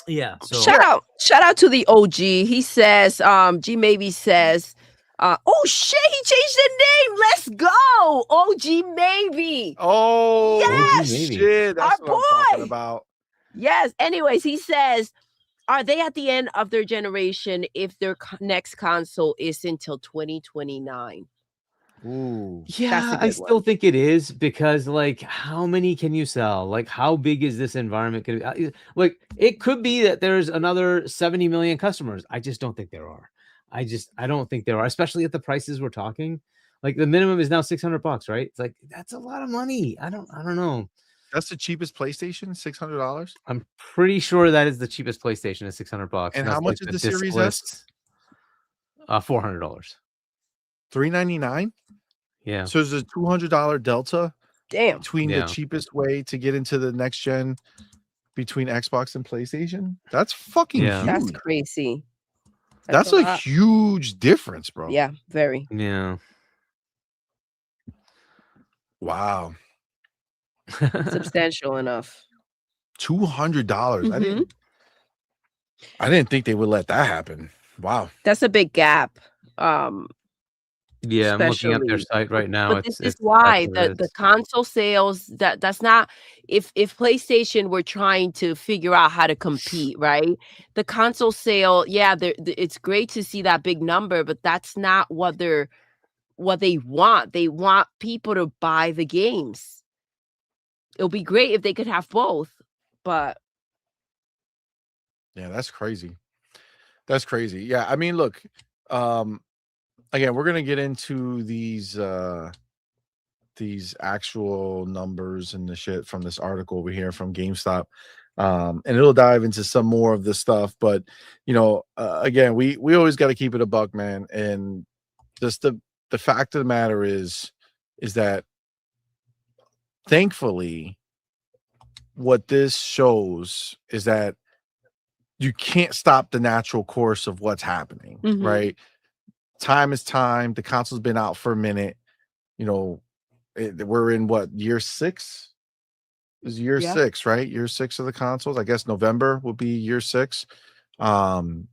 Yeah. So Shout out to the OG. He says, G maybe says, oh shit, he changed the name. Let's go. OG maybe. Oh Yes! shit. That's Our what I'm talking boy! about. Yes. Anyways, he says, are they at the end of their generation if their next console is until 2029? Ooh. yeah, I still think it is because like how many can you sell? Like how big is this environment going to be? Like it could be that there's another 70 million customers. I just don't think there are. I don't think there are, especially at the prices we're talking. Like the minimum is now $600, right? It's like that's a lot of money. I don't know. That's the cheapest PlayStation, $600. I'm pretty sure that is the cheapest PlayStation is $600. And that's how much like is the Series S? $400. $399. Yeah. So there's a $200 delta between Yeah. the cheapest way to get into the next gen between Xbox and PlayStation. That's fucking Yeah. huge. That's crazy. That's a huge difference, bro. Yeah, very. Yeah. Wow. Substantial enough. $200. I didn't think they would let that happen. Wow. That's a big gap. Yeah, I'm looking at their especially- site right now. But this is why the console sales that's not if PlayStation were trying to figure out how to compete, right? The console sale, yeah, it's great to see that big number, but that's not what they want. They want people to buy the games. It'll be great if they could have both, but yeah, that's crazy. That's crazy. Yeah, I mean, look, again, we're gonna get into these actual numbers and the shit from this article over here from GameStop, and it'll dive into some more of this stuff. But again, we always got to keep it a buck, man. And just the fact of the matter is that thankfully, what this shows is that you can't stop the natural course of what's happening, right? Time is time. The console's been out for a minute. We're in what, year 6? This is year 6, right? Year 6 of the consoles. I guess November will be year 6. And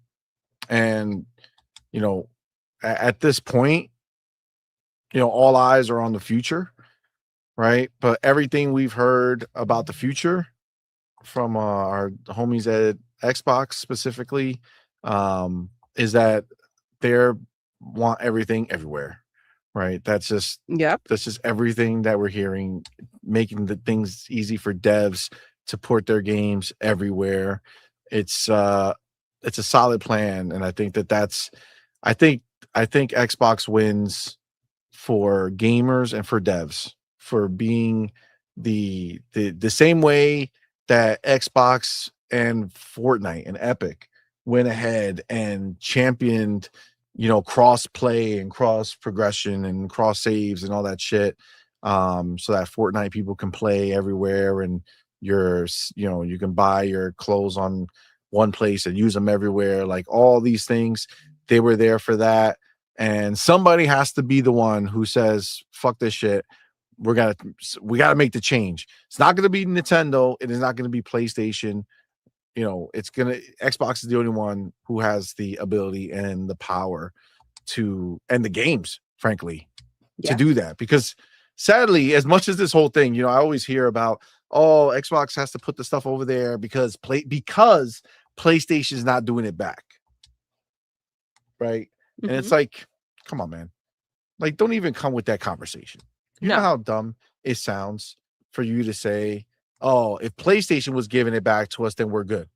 at this point, all eyes are on the future, right? But everything we've heard about the future from our homies at Xbox specifically is that they want everything everywhere, right? That's just everything that we're hearing, making the things easy for devs to port their games everywhere. It's a solid plan, and I think I think Xbox wins for gamers and for devs for being the same way that Xbox and Fortnite and Epic went ahead and championed cross play and cross progression and cross saves and all that shit, so that Fortnite people can play everywhere, and you can buy your clothes on one place and use them everywhere. Like all these things, they were there for that. And somebody has to be the one who says, fuck this shit. We gotta make the change. It's not gonna be Nintendo. It is not gonna be PlayStation. Xbox is the only one who has the ability and the power and the games, frankly, to do that. Because sadly, as much as this whole thing, I always hear about, Xbox has to put the stuff over there because PlayStation is not doing it back. Right. And it's like, come on, man. Like, don't even come with that conversation. You know how dumb it sounds for you to say, if PlayStation was giving it back to us, then we're good.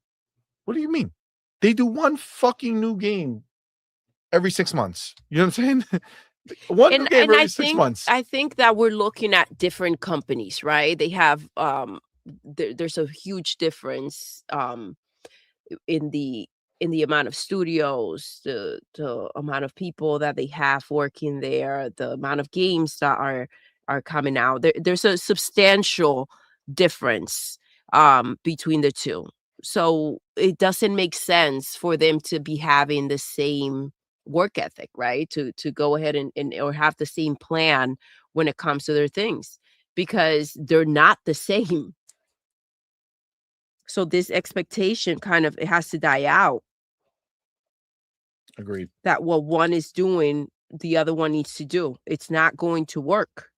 What do you mean? They do one fucking new game every 6 months. You know what I'm saying? One new game every 6 months. I think that we're looking at different companies, right? They have there's a huge difference in the amount of studios, the amount of people that they have working there, the amount of games that are coming out. There's a substantial difference between the two. So it doesn't make sense for them to be having the same work ethic, right? To go ahead and or have the same plan when it comes to their things, because they're not the same. So this expectation kind of, it has to die out, Agreed. that what one is doing, the other one needs to do. It's not going to work.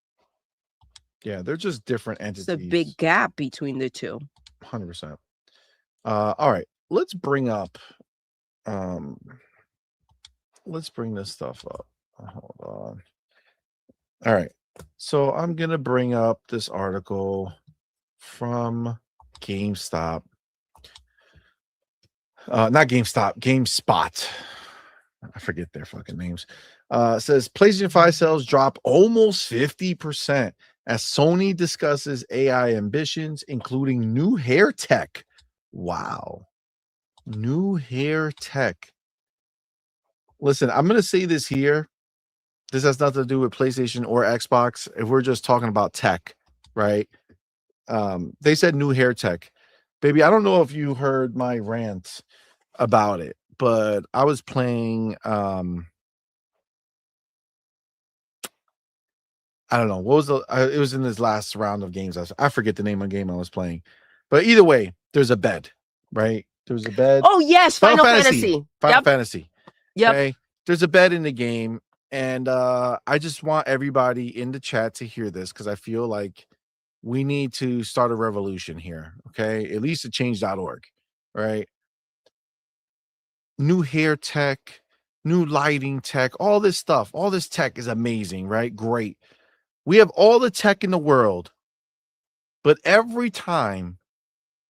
Yeah, they're just different It's entities. a big gap between the two. 100%. All right, let's bring up let's bring this stuff up. Hold on. All right, so I'm gonna bring up this article from GameStop. Not GameStop, GameSpot. I forget their fucking names. It says PlayStation 5 sales drop almost 50% as Sony discusses AI ambitions, including new hair tech. Wow. New hair tech. Listen, I'm going to say this here. This has nothing to do with PlayStation or Xbox. If we're just talking about tech, right? They said new hair tech. Baby, I don't know if you heard my rant about it, but I was playing I don't know what was it was in this last round of games. I forget the name of the game I was playing, but either way, there's a bed, right? There's a bed. Oh yes, Final Fantasy. Final Fantasy. Yep. Okay, there's a bed in the game, and I just want everybody in the chat to hear this because I feel like we need to start a revolution here. Okay, at least at change.org, right? New hair tech, new lighting tech, all this stuff, all this tech is amazing, right? Great. We have all the tech in the world, but every time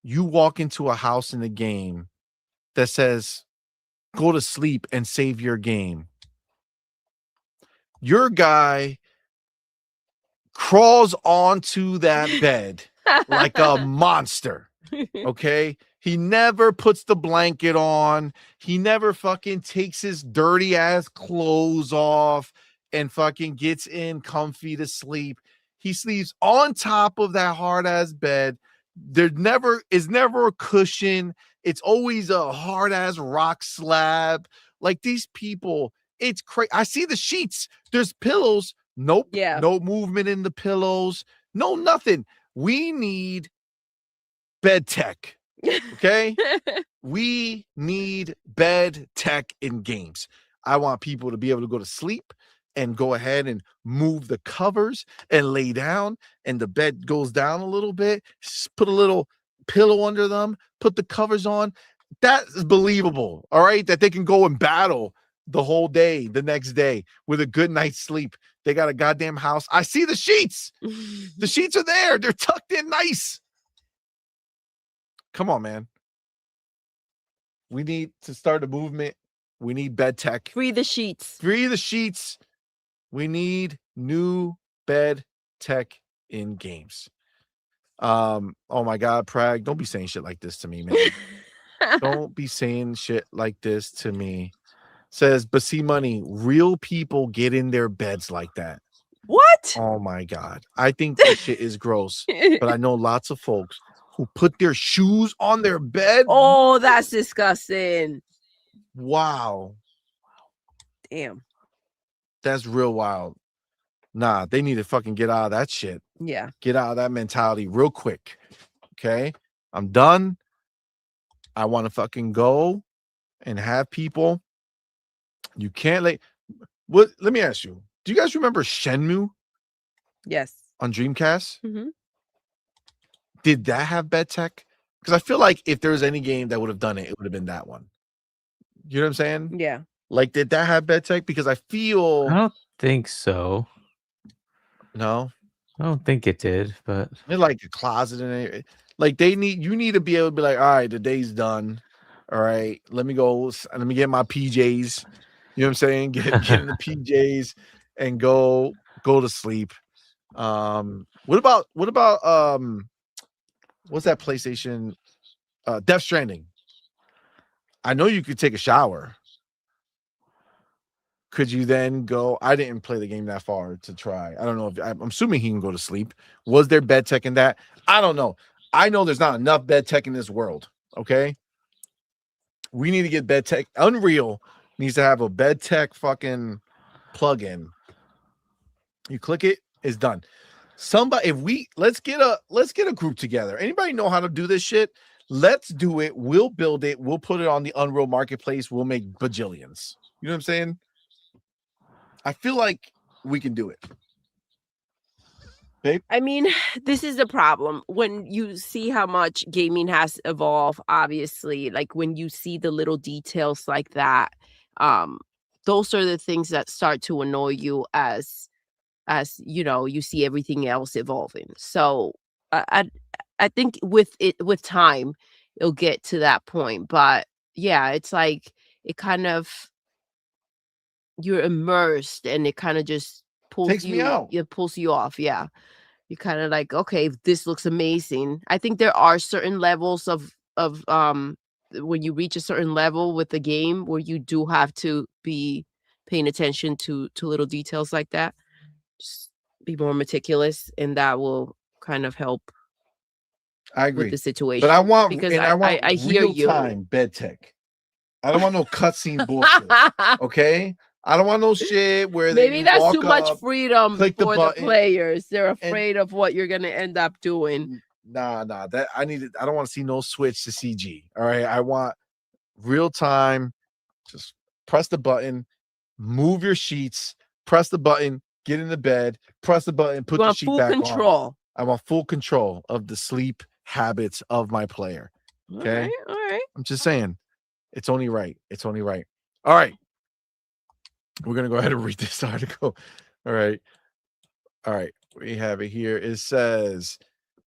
you walk into a house in the game that says, go to sleep and save your game, your guy crawls onto that bed like a monster. Okay. He never puts the blanket on. He never fucking takes his dirty ass clothes off and fucking gets in comfy to sleep. He sleeps on top of that hard ass bed. There is never a cushion. It's always a hard ass rock slab. Like these people, it's crazy. I see the sheets. There's pillows. Nope. Yeah. No movement in the pillows. No, nothing. We need bed tech. Okay. We need bed tech in games. I want people to be able to go to sleep and go ahead and move the covers and lay down, and the bed goes down a little bit, put a little pillow under them, put the covers on. That is believable. All right. That they can go and battle the whole day, the next day with a good night's sleep. They got a goddamn house. I see the sheets. The sheets are there. They're tucked in nice. Come on, man. We need to start a movement. We need bed tech. Free the sheets. Free the sheets. We need new bed tech in games. Oh my God, Prag, don't be saying shit like this to me, man. Don't be saying shit like this to me. Says, but CMoney, real people get in their beds like that. What? Oh my God. I think this shit is gross. But I know lots of folks who put their shoes on their bed. Oh, that's disgusting. Wow. Damn. That's real wild. Nah, they need to fucking get out of that shit. Yeah. Get out of that mentality real quick. Okay. I'm done. I want to fucking go and have people. You can't let me ask you. Do you guys remember Shenmue? Yes. On Dreamcast? Mm-hmm. Did that have bed tech? Because I feel like if there was any game that would have done it, it would have been that one. You know what I'm saying? Yeah. Like, did that have bed tech? Because I feel I don't think so. No, I don't think it did, but it's like a closet and it. Like you need to be able to be like, all right, the day's done. All right, let me go. Let me get my PJs. You know what I'm saying? Get in the PJs and go to sleep. What about what's that PlayStation? Death Stranding. I know you could take a shower. Could you then go? I didn't play the game that far to try. I don't know if I'm assuming he can go to sleep. Was there bed tech in that? I don't know. I know there's not enough bed tech in this world. Okay. We need to get bed tech. Unreal needs to have a bed tech fucking plugin. You click it, it's done. Somebody, let's get a group together. Anybody know how to do this shit? Let's do it. We'll build it. We'll put it on the Unreal Marketplace. We'll make bajillions. You know what I'm saying? I feel like we can do it. Babe? I mean, this is the problem. When you see how much gaming has evolved, obviously, like when you see the little details like that, those are the things that start to annoy you as you know, you see everything else evolving. So I think with time, it'll get to that point. But yeah, it's like it kind of, you're immersed and it kind of just Takes me out. It pulls you off. Yeah. You're kind of like, okay, this looks amazing. I think there are certain levels of when you reach a certain level with the game where you do have to be paying attention to little details like that. Just be more meticulous, and that will kind of help. I agree with the situation. But I want because I hear you. real-time bed tech. I don't want no cutscene bullshit. Okay? I don't want no shit where Maybe you that's walk too much up, freedom click the for the button, players. They're afraid of what you're gonna end up doing. Nah, that I don't want to see no switch to CG. All right. I want real time. Just press the button, move your sheets, press the button, get in the bed, press the button, put the sheet back on. I want full control of the sleep habits of my player. Okay. All right. I'm just saying, it's only right. It's only right. All right. We're gonna go ahead and read this article. All right. We have it here. It says,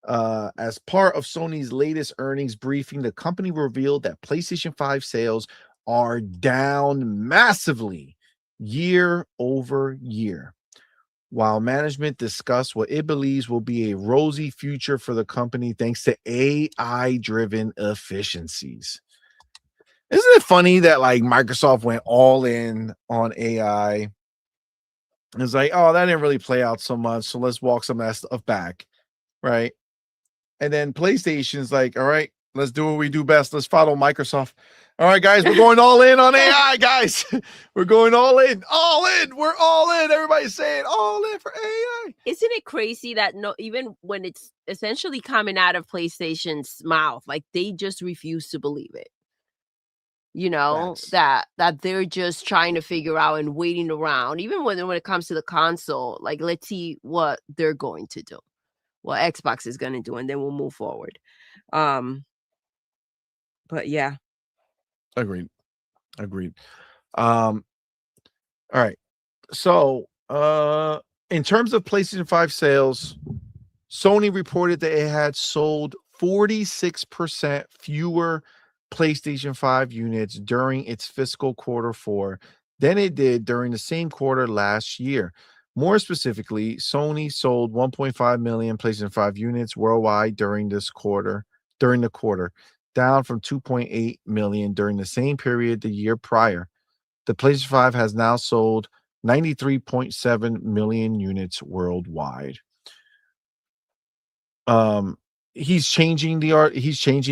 as part of Sony's latest earnings briefing, the company revealed that PlayStation 5 sales are down massively year over year, while management discussed what it believes will be a rosy future for the company thanks to AI-driven efficiencies. Isn't it funny that like Microsoft went all in on AI? It's like, oh, that didn't really play out so much, so let's walk some of that stuff back, right? And then PlayStation's like, all right, let's do what we do best. Let's follow Microsoft. All right, guys, we're going all in on AI, guys. We're going all in. We're all in. Everybody's saying all in for AI. Isn't it crazy that even when it's essentially coming out of PlayStation's mouth, like they just refuse to believe it? You know, that they're just trying to figure out and waiting around. Even when it comes to the console, like let's see what they're going to do, what Xbox is going to do, and then we'll move forward. But yeah. Agreed. All right. So in terms of PlayStation 5 sales, Sony reported that it had sold 46% fewer PlayStation 5 units during its fiscal quarter 4 than it did during the same quarter last year. More specifically, Sony sold 1.5 million PlayStation 5 units worldwide during the quarter, down from 2.8 million during the same period the year prior. The PlayStation 5 has now sold 93.7 million units worldwide. He's changing the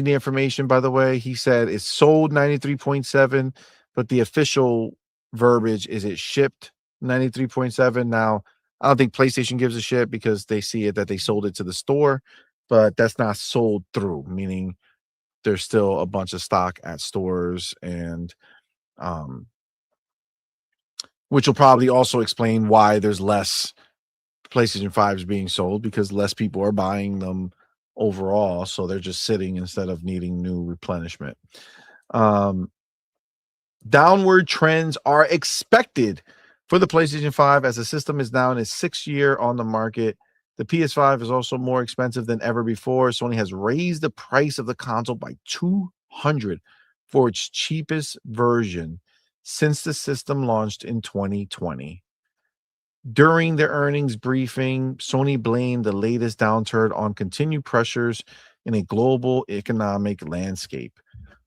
information, by the way. He said it's sold 93.7, but the official verbiage is it shipped 93.7. Now, I don't think PlayStation gives a shit because they see it that they sold it to the store, but that's not sold through, meaning there's still a bunch of stock at stores, and which will probably also explain why there's less PlayStation 5s being sold, because less people are buying them overall, so they're just sitting instead of needing new replenishment. Downward trends are expected for the PlayStation 5 as the system is now in its 6th year on the market. The PS5 is also more expensive than ever before. Sony has raised the price of the console by $200 for its cheapest version since the system launched in 2020. During the earnings briefing, Sony blamed the latest downturn on continued pressures in a global economic landscape.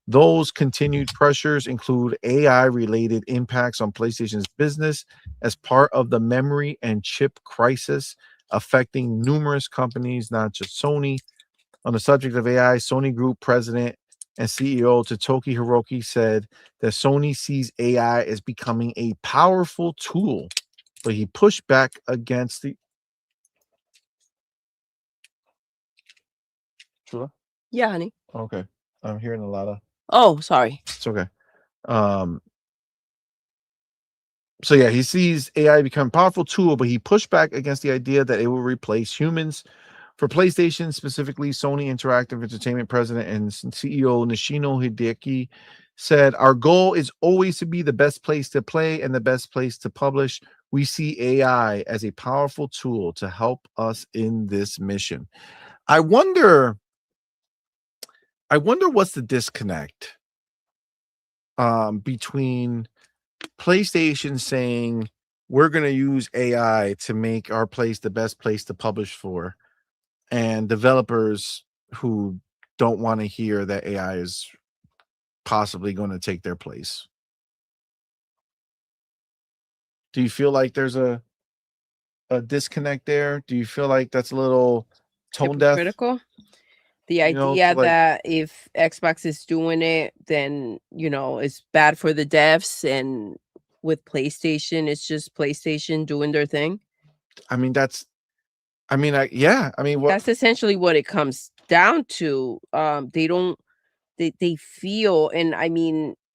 Those continued pressures include AI-related impacts on PlayStation's business as part of the memory and chip crisis affecting numerous companies, not just Sony. On the subject of AI, Sony Group President and CEO Totoki Hiroki said that Sony sees AI as becoming a powerful tool, but he pushed back against the. Sure. Yeah, honey. Okay. I'm hearing a lot of. Oh, sorry. It's okay. So yeah, he sees AI become a powerful tool, but he pushed back against the idea that it will replace humans. For PlayStation, specifically, Sony Interactive Entertainment president and CEO Nishino Hideki said, "Our goal is always to be the best place to play and the best place to publish. We see AI as a powerful tool to help us in this mission." I wonder what's the disconnect between PlayStation saying we're going to use AI to make our place the best place to publish for, and developers who don't want to hear that AI is possibly going to take their place. Do you feel like there's a disconnect there? Do you feel like that's a little tone deaf? Hypocritical. The You know, idea like- that if Xbox is doing it, then it's bad for the devs, and with PlayStation, it's just PlayStation doing their thing. what That's essentially what it comes down to. They feel, and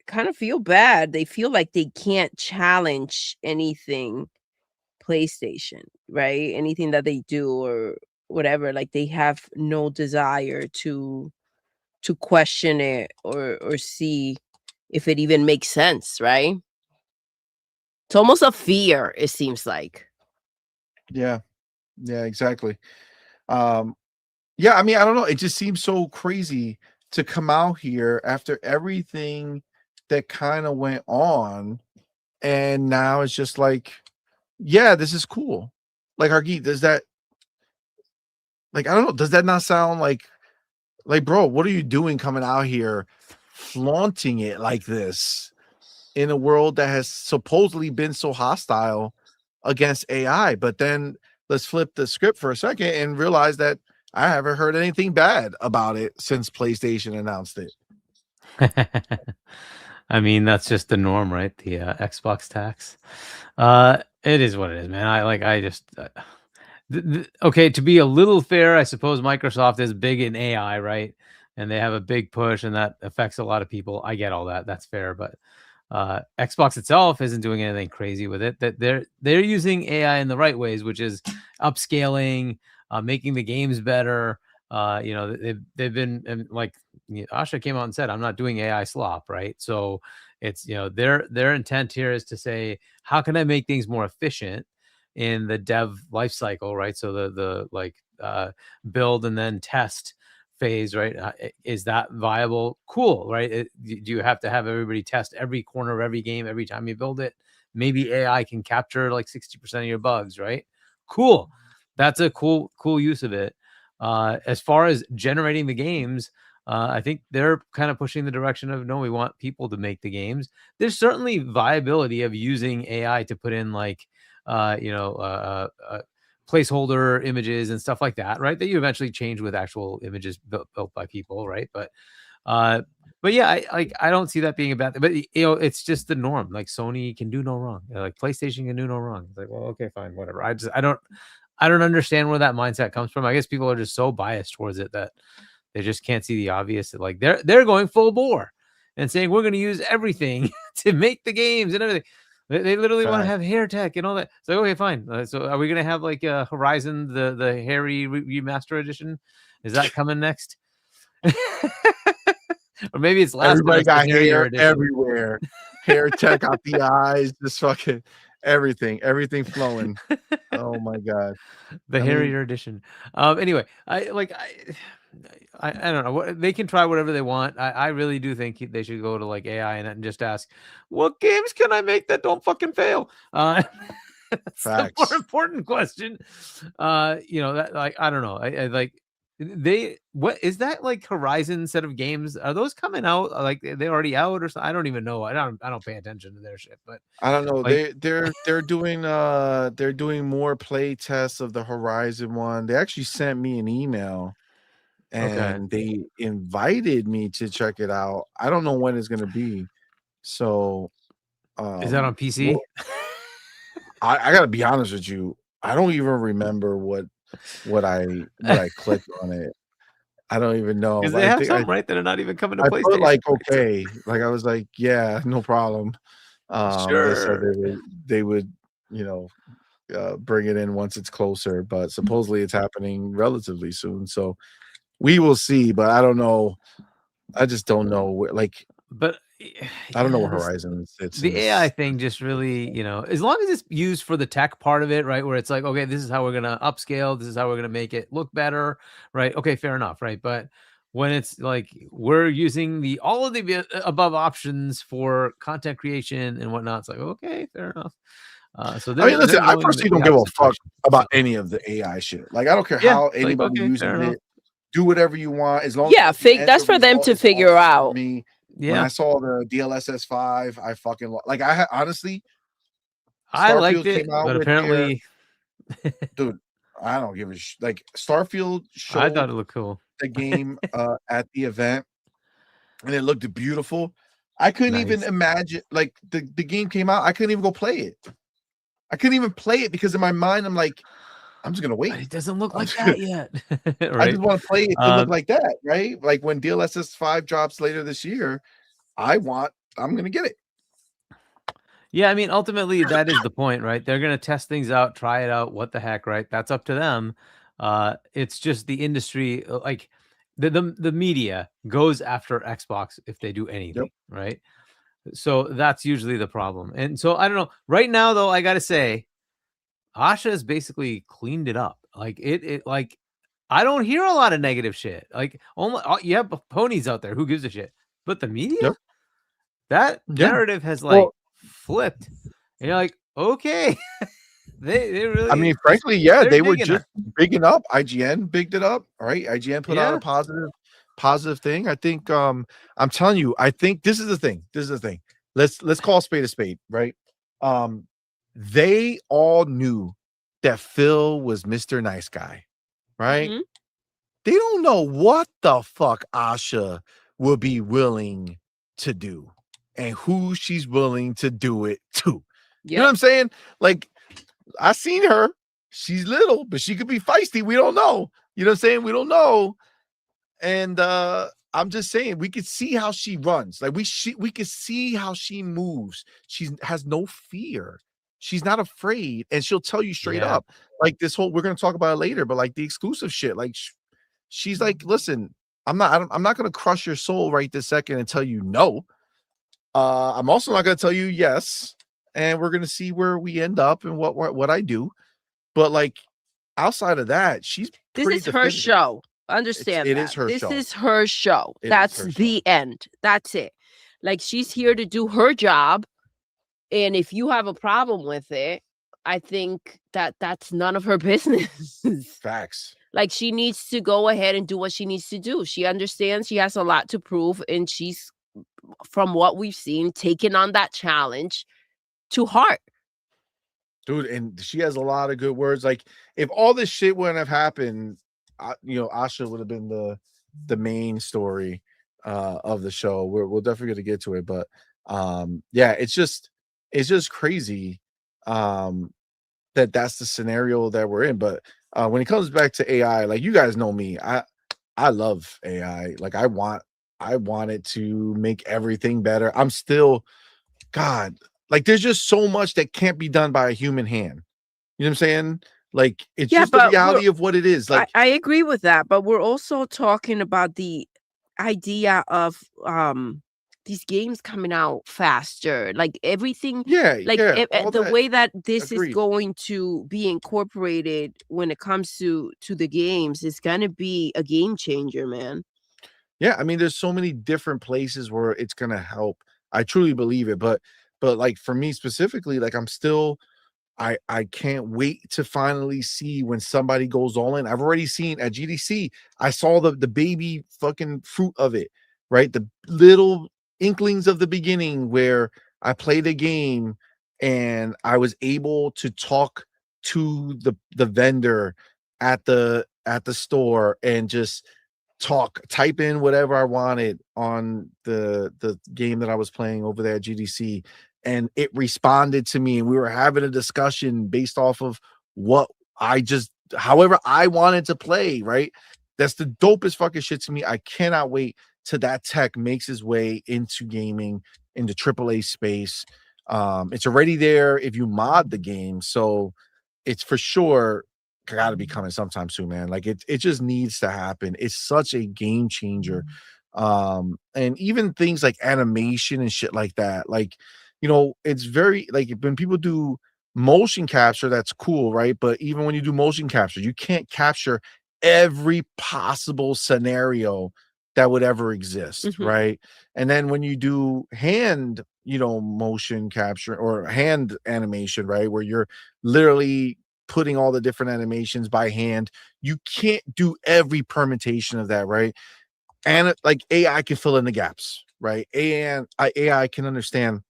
kind of feel bad. They feel like they can't challenge anything PlayStation, right? Anything that they do or whatever. Like, they have no desire to question it or see if it even makes sense, right? It's almost a fear, it seems like. Yeah, exactly. I don't know. It just seems so crazy to come out here after everything that kind of went on, and now it's just like, yeah, this is cool. Like, Hargeet, does that, like, I don't know, does that not sound like, bro, what are you doing coming out here flaunting it like this in a world that has supposedly been so hostile against AI? But then let's flip the script for a second and realize that I haven't heard anything bad about it since PlayStation announced it. That's just the norm, right? The Xbox tax. It is what it is, man. Okay, to be a little fair, I suppose Microsoft is big in AI, right? And they have a big push, and that affects a lot of people. I get all that. That's fair, but Xbox itself isn't doing anything crazy with it. That they're using AI in the right ways, which is upscaling, making the games better. They've been, and like Asha came out and said, I'm not doing AI slop, right? So it's their intent here is to say, how can I make things more efficient in the dev life cycle, right? So the build and then test phase, right? Is that viable? Cool, right? Do you have to have everybody test every corner of every game every time you build it? Maybe AI can capture like 60% of your bugs, right? Cool. That's a cool use of it. As far as generating the games, I think they're kind of pushing the direction of, no, we want people to make the games. There's certainly viability of using AI to put in placeholder images and stuff like that, right? That you eventually change with actual images built by people, right? But yeah, I don't see that being a bad thing. But it's just the norm. Like, Sony can do no wrong. Like, PlayStation can do no wrong. It's like, well, okay, fine, whatever. I don't understand where that mindset comes from. I guess people are just so biased towards it that they just can't see the obvious. That, like, they're going full bore and saying we're going to use everything to make the games and everything. They literally want to have hair tech and all that. So okay, fine. So are we going to have like Horizon, the hairy remaster edition? Is that coming next? Or maybe it's last. Everybody got hair everywhere. Hair tech out the eyes, just fucking everything flowing. Oh my god, the hairier edition. Anyway, I don't know. They can try whatever they want. I really do think they should go to like AI and just ask, what games can I make that don't fucking fail? That's the more important question. That, like, I don't know. I like what is that, like, Horizon set of games? Are those coming out? Like, they're already out or something? I don't even know. I don't pay attention to their shit, but I don't know. Like, they're doing more play tests of the Horizon one. They actually sent me an email and they invited me to check it out. I don't know when it's gonna be. So is that on PC? I gotta be honest with you. I don't even remember what I clicked on it. I don't even know. Because they have some right that are not even coming to I PlayStation. put like okay, like I was like, yeah, no problem. They said they would, you know, bring it in once it's closer, but supposedly it's happening relatively soon. So we will see, but I don't know. I just don't know where, like, but I don't know where Horizon sits. The AI thing just really, you know, as long as it's used for the tech part of it, right? Where it's like, okay, this is how we're gonna upscale, this is how we're gonna make it look better, right? Okay, fair enough, right? But when it's like we're using all of the above options for content creation and whatnot, it's like, okay, fair enough. So I mean, listen, I personally don't give a fuck about any of the AI shit. Like, I don't care how anybody uses it. Do whatever you want, as long as that's for them to figure out. Me, when I saw the DLSS 5, I fucking like. I had honestly, I liked it, but apparently, dude, I don't give a like. Starfield showed I thought it looked cool. The game at the event, and it looked beautiful. I couldn't even imagine, like, the game came out. I couldn't even go play it. I couldn't even play it because in my mind, I'm like, I'm just gonna wait. But it doesn't look like that yet. Right? I just want to play it to look like that, right? Like when DLSS 5 drops later this year, I'm gonna get it. Yeah, I mean, ultimately, that is the point, right? They're gonna test things out, try it out. What the heck, right? That's up to them. It's just the industry, like the media goes after Xbox if they do anything, right? So that's usually the problem. And so I don't know. Right now, though, I gotta say, Asha has basically cleaned it up. Like it like I don't hear a lot of negative shit. Like you have ponies out there. Who gives a shit? But the media, that narrative has like flipped. And you're like, okay. they really. I mean, frankly, yeah, they were just bigging up. IGN bigged it up, right? IGN put out a positive thing. I think I'm telling you, I think this is the thing. Let's call a spade, right? They all knew that Phil was Mr. Nice Guy, right? Mm-hmm. They don't know what the fuck Asha will be willing to do and who she's willing to do it to. You know what I'm saying? Like, I seen her. She's little, but she could be feisty. We don't know. You know what I'm saying? We don't know. And I'm just saying, we could see how she runs. Like we could see how she moves. She has no fear. She's not afraid, and she'll tell you straight up. Like this whole, we're gonna talk about it later, but like the exclusive shit. Like she's like, listen, I'm not gonna crush your soul right this second and tell you no. I'm also not gonna tell you yes, and we're gonna see where we end up and what I do. But like outside of that, this is her show. Understand it is her this show. Is her show. That's the end. That's it. Like, she's here to do her job, and if you have a problem with it, I think that's none of her business. Facts. Like, she needs to go ahead and do what she needs to do. She understands she has a lot to prove, and she's, from what we've seen, taken on that challenge to heart. Dude, and she has a lot of good words. Like, if all this shit wouldn't have happened, Asha would have been the main story of the show. We're definitely going to get to it, but yeah, it's just crazy that's the scenario that we're in. But when it comes back to AI, like, you guys know me, I love AI. Like, I want it to make everything better. I'm still, God, like, there's just so much that can't be done by a human hand. You know what I'm saying? Like, it's just the reality of what it is. Like, I agree with that, but we're also talking about the idea of these games coming out faster, like everything. The way that this is going to be incorporated when it comes to the games is going to be a game changer, man. Yeah, I mean, there's so many different places where it's going to help. I truly believe it, but like, for me specifically, like, I'm still, I can't wait to finally see when somebody goes all in. I've already seen at GDC, I saw the baby fucking fruit of it, right? The little inklings of the beginning where I played a game and I was able to talk to the vendor at the store and just type in whatever I wanted on the game that I was playing over there at GDC, and it responded to me, and we were having a discussion based off of what however I wanted to play, right? That's the dopest fucking shit to me. I cannot wait till that tech makes its way into gaming, into AAA space. It's already there if you mod the game, so it's for sure got to be coming sometime soon, man. Like it just needs to happen. It's such a game changer. And even things like animation and shit like that, like, you know, it's very like when people do motion capture, that's cool, right? But even when you do motion capture, you can't capture every possible scenario that would ever exist, right? And then when you do hand, you know, motion capture or hand animation, right, where you're literally putting all the different animations by hand, you can't do every permutation of that, right? And like AI can fill in the gaps, right? And AI can understand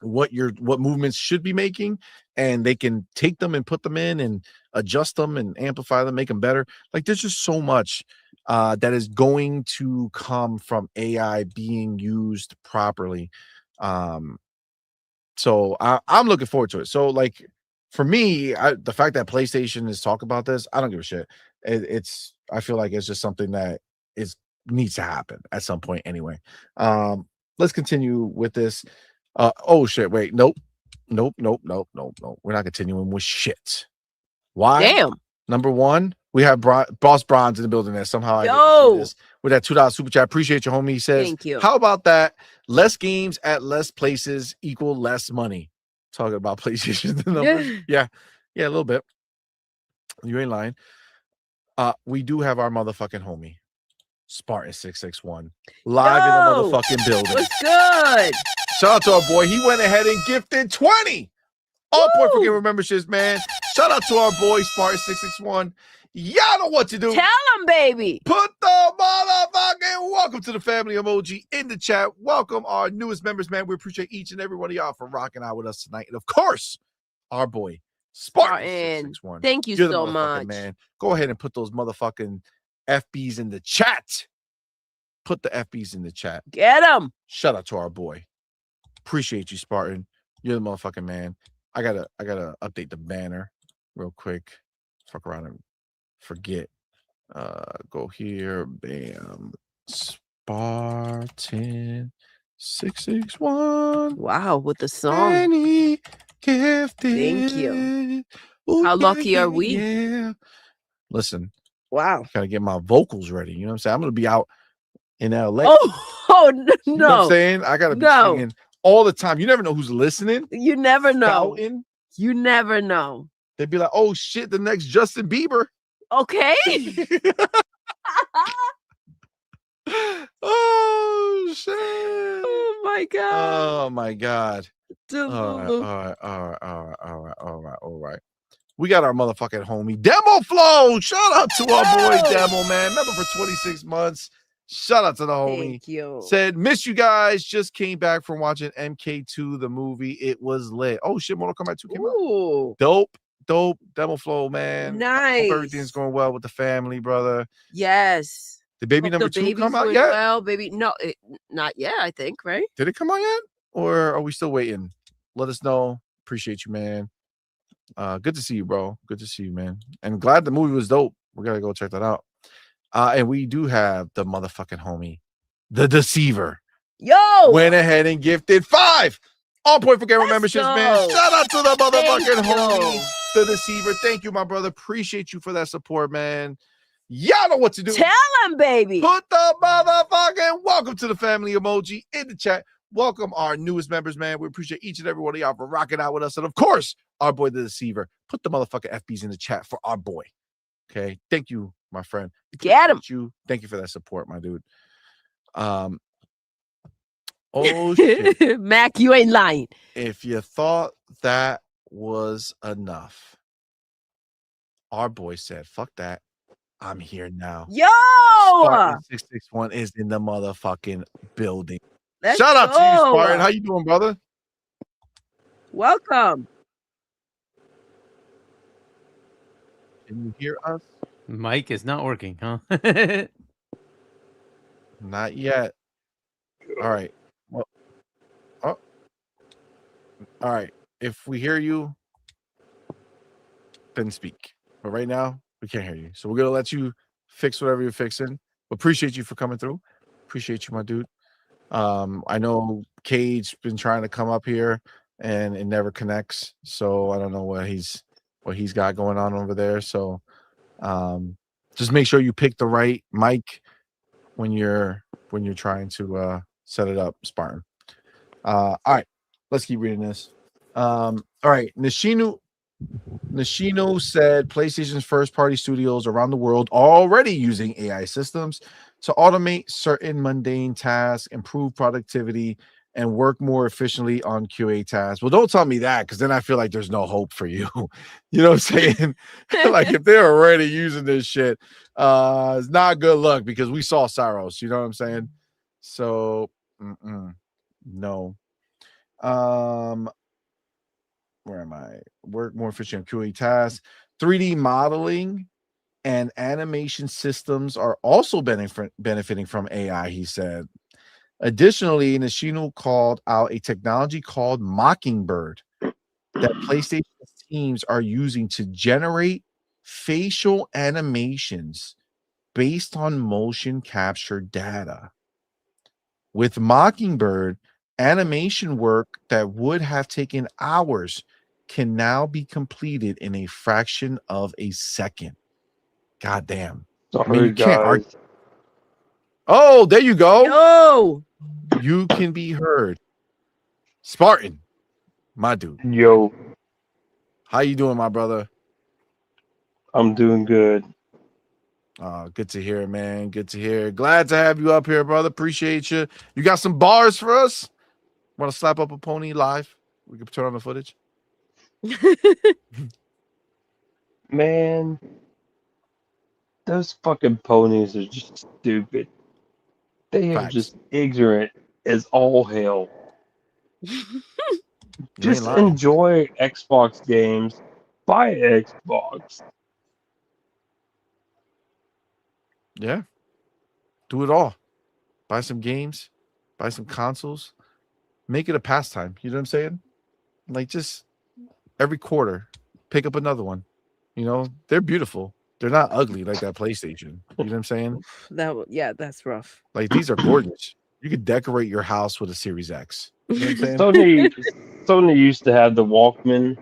what movements should be making, and they can take them and put them in and adjust them and amplify them, make them better. Like there's just so much that is going to come from AI being used properly. So I'm looking forward to it. So like for me, the fact that PlayStation is talking about this, I don't give a shit. I feel like it's just something that needs to happen at some point anyway. Let's continue with this. Oh shit, wait, nope. We're not continuing with shit. Why? Damn. Number one, we have Boss Bronze in the building there. Somehow I didn't see this with that $2 super chat. Appreciate you, homie. He says, thank you. How about that? Less games at less places equal less money. Talking about PlayStation numbers. Yeah, a little bit. You ain't lying. We do have our motherfucking homie, Spartan 661, live in the motherfucking building. What's good? Shout out to our boy. He went ahead and gifted 20 all point for gamer memberships, man. Shout out to our boy Spartan 661. Y'all know what to do. Tell him, baby. Put the motherfucking welcome to the family emoji in the chat. Welcome our newest members, man. We appreciate each and every one of y'all for rocking out with us tonight. And of course, our boy Spartan 661. Thank you so much, man. Go ahead and put those motherfucking FBs in the chat. Put the FBs in the chat. Get them. Shout out to our boy. Appreciate you, Spartan. You're the motherfucking man. I gotta update the banner real quick. Fuck around and forget. Go here. Bam. Spartan 661. Wow, with the song. Any gifted. Thank you. How lucky are we? Yeah. Listen. Wow. Gotta get my vocals ready. You know what I'm saying? I'm gonna be out in LA. Oh no. You know what I'm saying? I gotta be singing all the time. You never know who's listening. You never know. Scouting. You never know. They'd be like, oh shit, the next Justin Bieber. Okay. Oh shit. Oh my god. Oh my god. All right. We got our motherfucking homie Demo Flow. Shout out to our boy Demo, man. Member for 26 months. Shout out to the homie. Thank you. Said, miss you guys. Just came back from watching MK2, the movie. It was lit. Oh shit, Mortal Kombat 2 came out. Dope. Demo Flow, man. Nice. Hope everything's going well with the family, brother. Yes. Did baby number 2 come out yet? Well, baby, no, not yet, I think, right? Did it come out yet? Or are we still waiting? Let us know. Appreciate you, man. Good to see you, bro. Good to see you, man. And glad the movie was dope. We gotta go check that out. And we do have the motherfucking homie, the Deceiver. Yo! Went ahead and gifted 5 on point for gamer memberships, man. Shout out to the motherfucking homie, the Deceiver. Thank you, my brother. Appreciate you for that support, man. Y'all know what to do. Tell him, baby. Put the motherfucking welcome to the family emoji in the chat. Welcome our newest members, man. We appreciate each and every one of y'all for rocking out with us. And of course, our boy, the Deceiver. Put the motherfucking FBs in the chat for our boy. Okay. Thank you, my friend. Get him. Thank you for that support, my dude. Oh shit. Mac, you ain't lying. If you thought that was enough, our boy said, fuck that. I'm here now. Yo! Spartan 661 is in the motherfucking building. Let's Shout out to you, go. Spartan. How you doing, brother? Welcome. Can you hear us? Mic is not working, huh? Not yet. All right. Well, oh, all right. If we hear you, then speak. But right now, we can't hear you. So we're gonna let you fix whatever you're fixing. Appreciate you for coming through. Appreciate you, my dude. I know Cage been trying to come up here and it never connects. So I don't know what he's got going on over there. So just make sure you pick the right mic when you're trying to set it up, Spartan. All right, let's keep reading this. All right, Nishino said PlayStation's first-party studios around the world are already using AI systems to automate certain mundane tasks, improve productivity, and work more efficiently on QA tasks. Well, don't tell me that, because then I feel like there's no hope for you. You know what I'm saying? Like, if they're already using this shit, it's not good luck, because we saw Saros. You know what I'm saying? So, no. Where am I? Work more efficient QA tasks. 3D modeling and animation systems are also benefiting from AI, he said. Additionally, Nishino called out a technology called Mockingbird that PlayStation teams are using to generate facial animations based on motion capture data. With Mockingbird, animation work that would have taken hours can now be completed in a fraction of a second. God damn. Sorry, I mean, you can't argue. guys. Oh, there you go. Oh, You can be heard. Spartan, my dude. Yo, How you doing, my brother? I'm doing good. Good to hear, man. Good to hear. Glad to have you up here, brother. Appreciate you. You got some bars for us? Want to slap up a pony live? We can turn on the footage. Man, those fucking ponies are just stupid. They are Facts. just ignorant as all hell. You Just ain't lying. enjoy Xbox games. Buy Xbox. Yeah. Do it all. Buy some games, buy some consoles, make it a pastime. You know what I'm saying? Like, just every quarter, pick up another one. You know, they're beautiful. They're not ugly like that PlayStation. You know what I'm saying? that's rough. Like, these are gorgeous. You could decorate your house with a Series X. You know what I'm saying? Sony used to have the Walkman.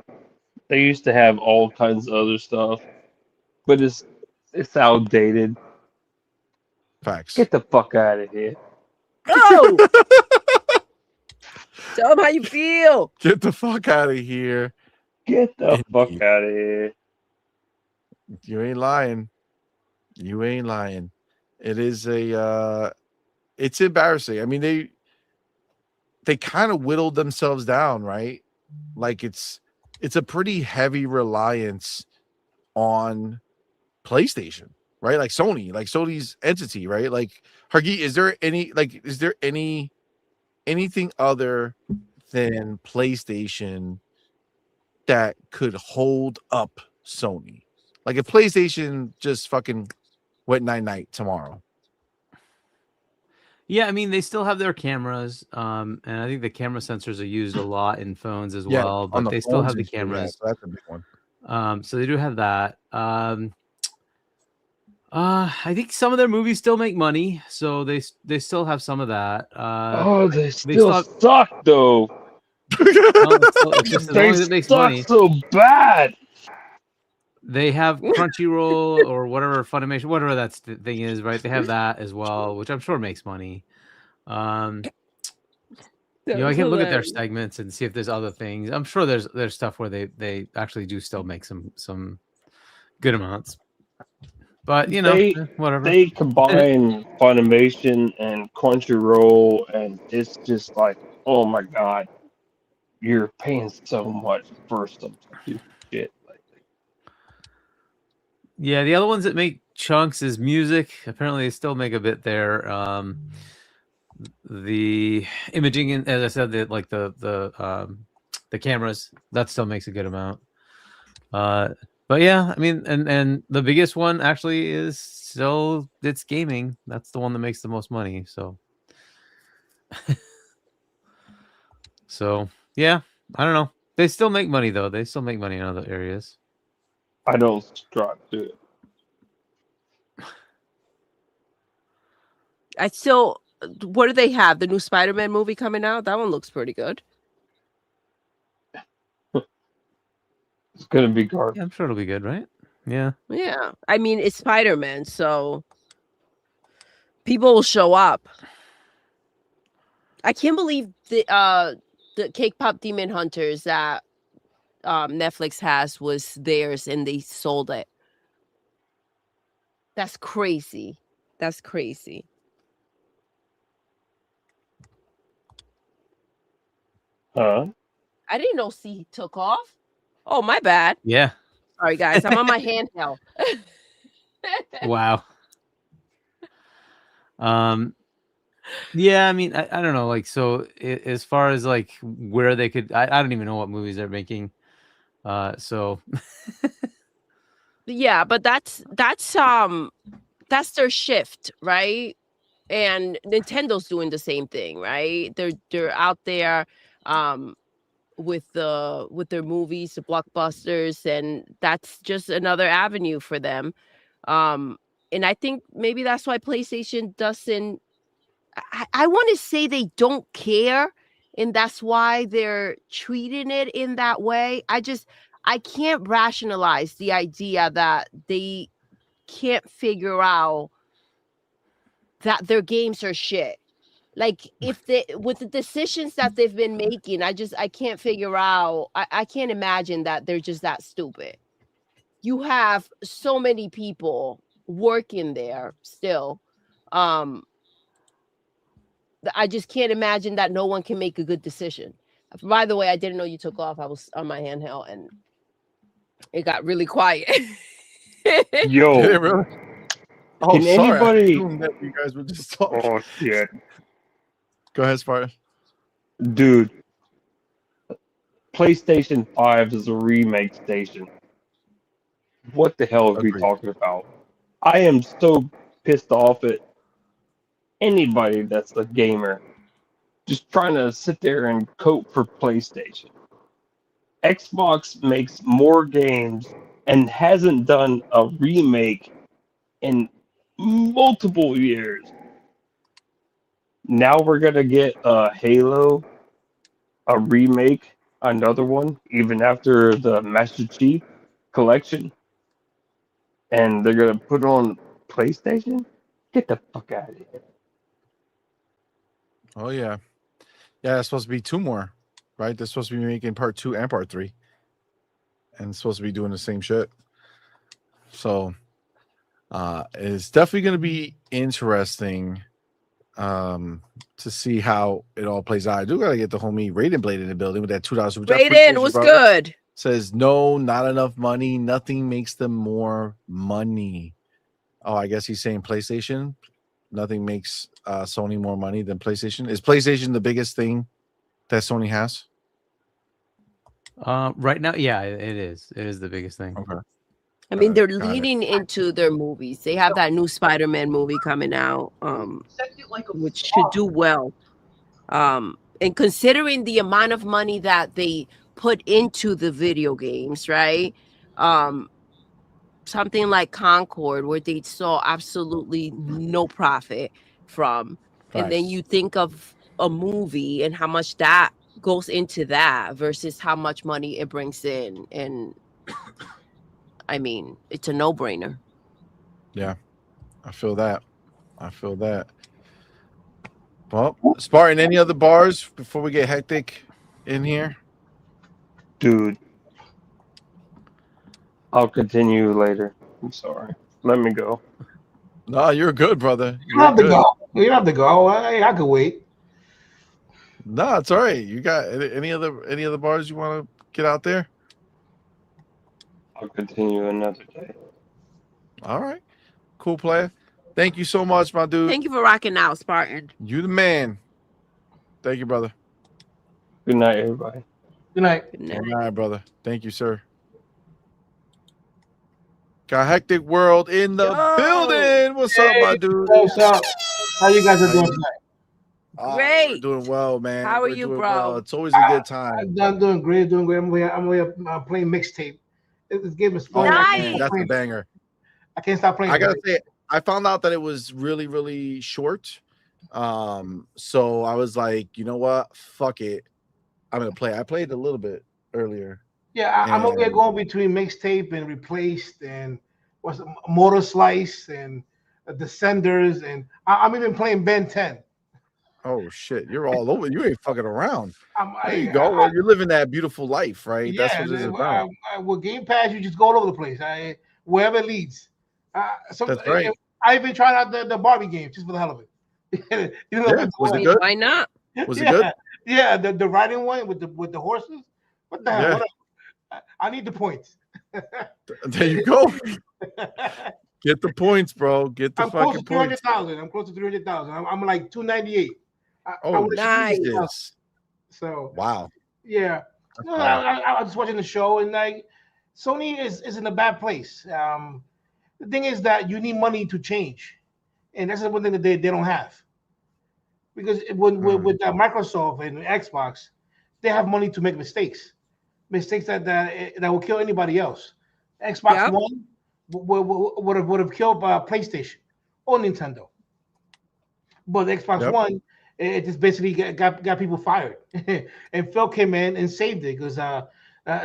They used to have all kinds of other stuff, but it's outdated. Facts. Get the fuck out of here. Oh, tell them how you feel. Get the fuck out of here. Get the fuck Indeed. out of here. You ain't lying. You ain't lying. It is it's embarrassing. I mean, they kind of whittled themselves down, right? Like, it's a pretty heavy reliance on PlayStation, right? Like Sony's entity, right? Like, Hargeet, is there anything other than PlayStation that could hold up Sony? Like, if PlayStation just fucking went night tomorrow. Yeah, I mean, they still have their cameras, and I think the camera sensors are used a lot in phones as well. But they still have the cameras. So that's a big one. So they do have that. I think some of their movies still make money, so they still have some of that. They still suck though. It's just as long as it makes money. So bad. They have Crunchyroll or whatever Funimation, whatever that thing is, right? They have that as well, which I'm sure makes money. I can look at their segments and see if there's other things. I'm sure there's stuff where they actually do still make some good amounts. But whatever. They combine Funimation and Crunchyroll, and it's just like, oh my god, you're paying so much for some stupid shit. Yeah, the other ones that make chunks is music. Apparently, they still make a bit there. The imaging, as I said, the cameras, that still makes a good amount. But yeah, I mean, and the biggest one actually is still it's gaming. That's the one that makes the most money. So, yeah, I don't know. They still make money though. They still make money in other areas. I don't subscribe to it. I still. What do they have? The new Spider-Man movie coming out? That one looks pretty good. It's gonna be garbage. Yeah, I'm sure it'll be good, right? Yeah. Yeah. I mean, it's Spider-Man, so people will show up. I can't believe the Cake Pop Demon Hunters that Netflix has was theirs and they sold it. That's crazy. That's crazy. Huh? I didn't know C took off. Oh, my bad. Yeah. Sorry, guys. I'm on my handheld. Wow. Yeah, I mean, I don't know. Like, so as far as like where they could, I don't even know what movies they're making. So Yeah, but that's their shift, right? And Nintendo's doing the same thing, right? They're out there with their movies, the blockbusters, and that's just another avenue for them. And I think maybe that's why PlayStation doesn't. I want to say they don't care, and that's why they're treating it in that way. I can't rationalize the idea that they can't figure out that their games are shit. Like if they with the decisions that they've been making, I can't figure out. I can't imagine that they're just that stupid. You have so many people working there still. I just can't imagine that no one can make a good decision. By the way, I didn't know you took off. I was on my handheld and it got really quiet. Yo, Did it really? Oh, Can sorry. I anybody- assumed that you guys were just talking. oh shit, Go ahead, Spartan. dude. PlayStation 5 is a remake station. What the hell are we Agreed. talking about? I am so pissed off at anybody that's a gamer just trying to sit there and cope for PlayStation. Xbox makes more games and hasn't done a remake in multiple years. Now we're gonna get a Halo, a remake, another one, even after the Master Chief collection, and they're gonna put it on PlayStation. Get the fuck out of here! Oh yeah, yeah. It's supposed to be 2 more, right? They're supposed to be making part 2 and part 3, and it's supposed to be doing the same shit. So, it's definitely going to be interesting to see how it all plays out. I do gotta get the homie Raiden Blade in the building with that $2 super chat. Raiden was good. Says no, not enough money. Nothing makes them more money. Oh, I guess he's saying PlayStation. Nothing makes Sony more money than PlayStation. Is PlayStation the biggest thing that Sony has? right now, yeah, it is. It is the biggest thing. Okay. I mean, they're Got it. leading into their movies. They have that new Spider-Man movie coming out, which should do well. And considering the amount of money that they put into the video games, right? Something like Concord, where they saw absolutely no profit from. And then Facts. you think of a movie and how much that goes into that versus how much money it brings in. And I mean, it's a no-brainer. Yeah, I feel that. Well, Spartan, any other bars before we get hectic in here? Dude, I'll continue later. I'm sorry. Let me go. No, you're good, brother. You don't have to go. You don't have to go. I could wait. No, it's all right. You got any other bars you want to get out there? I'll continue another day. All right. Cool player. Thank you so much, my dude. Thank you for rocking out, Spartan. You the man. Thank you, brother. Good night, everybody. Good night. Good night. Good night, brother. Thank you, sir. Got Hectic World in the building. What's up, my dude? What's up? How you guys are How doing you- tonight? Great. We're doing well, man. How are We're you, doing bro? well. It's always a good time. I'm doing great, doing great. I'm playing mixtape. This game is fun. Oh, I man, that's a banger. I can't stop playing. I gotta say, I found out that it was really, really short. So I was like, you know what? Fuck it. I'm gonna play. I played a little bit earlier. Yeah, I'm over here going between mixtape and replaced and what's Motor Slice and Descenders, and I'm even playing Ben 10. Oh shit, you're all over. You ain't fucking around. There you I- go. Well, you're living that beautiful life, right? That's Yeah, what it's about. with Game Pass, you just go all over the place. Wherever it leads. That's right. I even tried out the Barbie game just for the hell of it. You know, Yeah, was it good? Why not? Was it good? Yeah, the riding one with the horses. What the hell? Yeah. What I need the points. There you go. Get the points, bro. Get the I'm close to fucking points. 300,000. I'm close to 300,000. I'm like 298. Oh, nice. Jesus. So Wow. yeah. No, I was just watching the show, and like Sony is in a bad place. The thing is that you need money to change, and that's the one thing that they don't have. Because with Microsoft and Xbox, they have money to make mistakes that will kill anybody else. Xbox One would have killed PlayStation or Nintendo, but the Xbox One, it just basically got people fired, and Phil came in and saved it because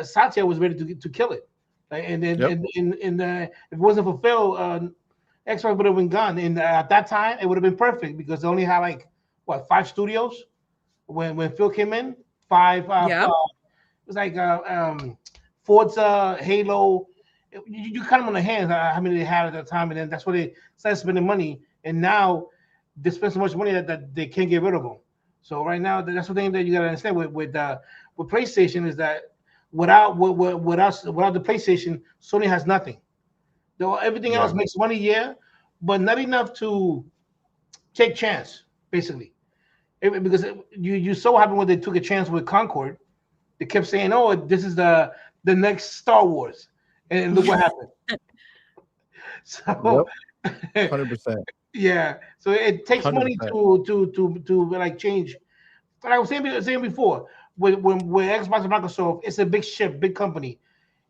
Satya was ready to kill it, and then if it wasn't for Phil, Xbox would have been gone. And at that time, it would have been perfect because they only had like 5 studios when Phil came in. 5. It was like Forza, Halo. You cut them on the hands how many they had at that time, and then that's where they started spending money. And now they spend so much money that they can't get rid of them. So right now, that's the thing that you gotta understand with PlayStation is that without the PlayStation, Sony has nothing. Though everything else makes money, but not enough to take chance, basically. Because you so happened when they took a chance with Concord, they kept saying, "Oh, this is the next Star Wars," and look what happened. So, 100%. Yeah. So it takes 100%. money to like change. But I was saying before, when Xbox and Microsoft, it's a big ship, big company,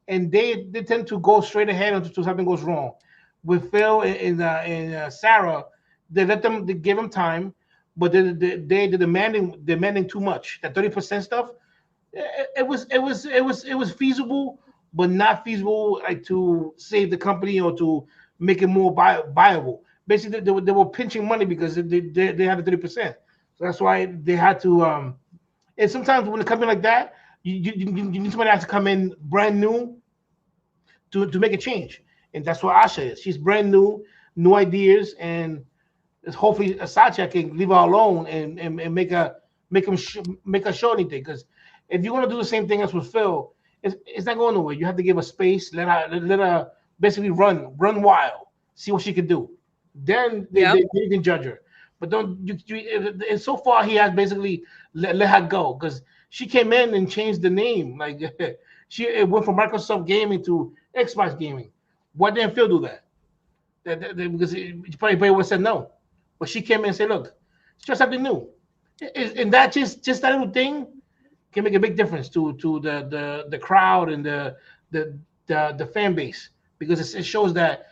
and they tend to go straight ahead until something goes wrong. With Phil and Sarah, they give them time, but they're demanding too much. That 30% stuff, it was feasible, but not feasible like to save the company or to make it more viable. Basically, they were pinching money because they had the 30%. So that's why they had to. And sometimes when a company like that, you need somebody that has to come in brand new to make a change. And that's what Asha is. She's brand new ideas, and hopefully Satya can leave her alone and make her show anything. Because if you're gonna do the same thing as with Phil, it's not going nowhere. You have to give her space, let her basically run wild, see what she can do. Then they can judge her. But don't and so far he has basically let her go because she came in and changed the name. Like it went from Microsoft Gaming to Xbox Gaming. Why didn't Phil do that? Because he probably would have said no. But she came in and said, "Look, it's just something new," and that just that little thing can make a big difference to the crowd and the fan base because it shows that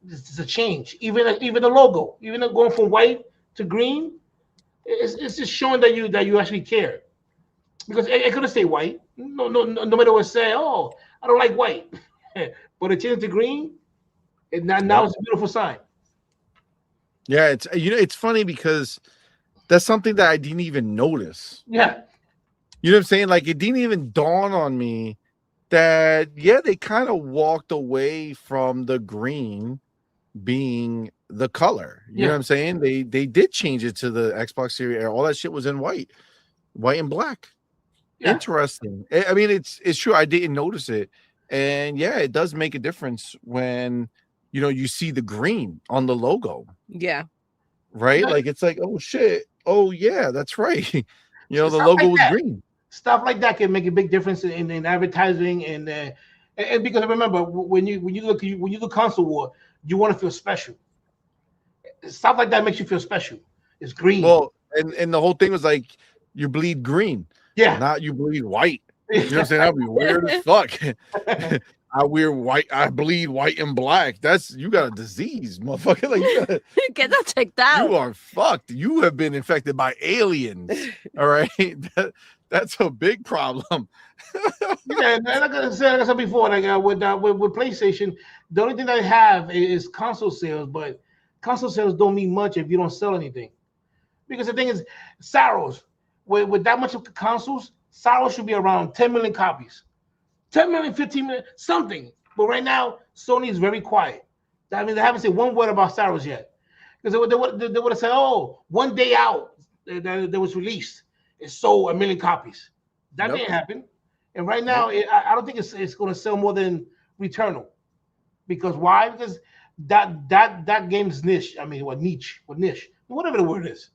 it's a change. Even the logo, even going from white to green, it's just showing that you actually care. Because it could have stayed white. Nobody would say, "Oh, I don't like white," but it changed to green. And now it's a beautiful sign. Yeah, it's funny because that's something that I didn't even notice. Yeah. You know what I'm saying? Like it didn't even dawn on me that they kind of walked away from the green being the color. You know what I'm saying? They did change it to the Xbox Series. All that shit was in white and black. Yeah. Interesting. I mean, it's true. I didn't notice it, and it does make a difference when you see the green on the logo. Yeah. Right. Like it's like, oh shit. Oh yeah, that's right. The logo was green. Stuff like that can make a big difference in advertising and And because remember, when you look console war, you want to feel special. Stuff like that makes you feel special. It's green. Well, and the whole thing was like you bleed green, Yeah. not you bleed white. You know what I'm saying? That'd be weird as fuck. I wear white. I bleed white and black. That's you got a disease, motherfucker. Like you gotta Get that checked out. You are fucked. You have been infected by aliens. All right, that's a big problem. Yeah, and like I said before, like with PlayStation, the only thing they have is console sales, but console sales don't mean much if you don't sell anything. Because the thing is, Saros, with that much of consoles, Saros should be around 10 million copies. 10 million, 15 million, something. But right now, Sony is very quiet. I mean, they haven't said one word about Saros yet. Because they would have said, oh, one day out that was released, it sold 1 million copies. That didn't happen. And right now, I don't think it's going to sell more than Returnal. Because why? Because that game's niche. I mean, niche, whatever the word is.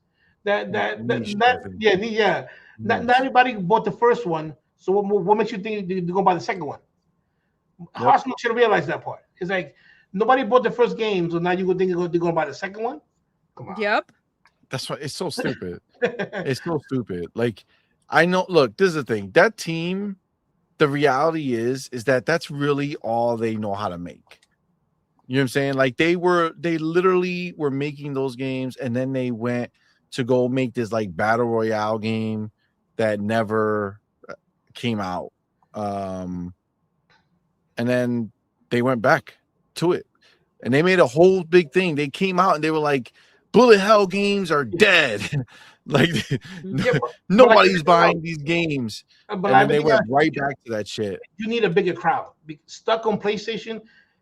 Not everybody bought the first one. So what makes you think they're going to buy the second one? Hospital should have realized that part. It's like nobody bought the first game, so now you would think they're going to buy the second one. Come on. Yep. That's why it's so stupid. It's so stupid. Like I know. Look, this is the thing. That team. The reality is that that's really all they know how to make. You know what I'm saying? Like they literally were making those games, and then they went to go make this like battle royale game that never came out. And then they went back to it, and they made a whole big thing. They came out and they were like, bullet hell games are dead. Like nobody's buying these games. And then they went right back to that shit. You need a bigger crowd. Stuck on PlayStation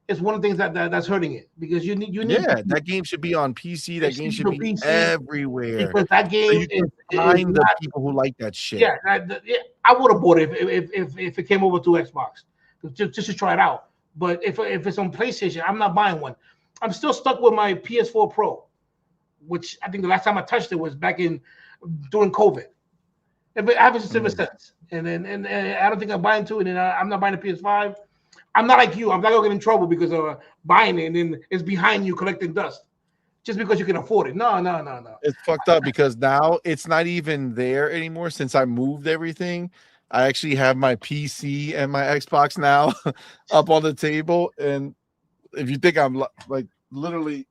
is one of the things that's hurting it, because you need that game should be on PC. That game should be everywhere. Because that game is find the people who like that shit. Yeah, I would have bought it if it came over to Xbox just to try it out. But if it's on PlayStation, I'm not buying one. I'm still stuck with my PS4 Pro, which I think the last time I touched it was back during COVID. But I haven't since. And I don't think I'm buying two, and then I'm not buying a PS5. I'm not like you. I'm not gonna get in trouble because of buying it, and then it's behind you collecting dust just because you can afford it. No. It's fucked up because now it's not even there anymore. Since I moved everything, I actually have my PC and my Xbox now up on the table. And if you think I'm like literally,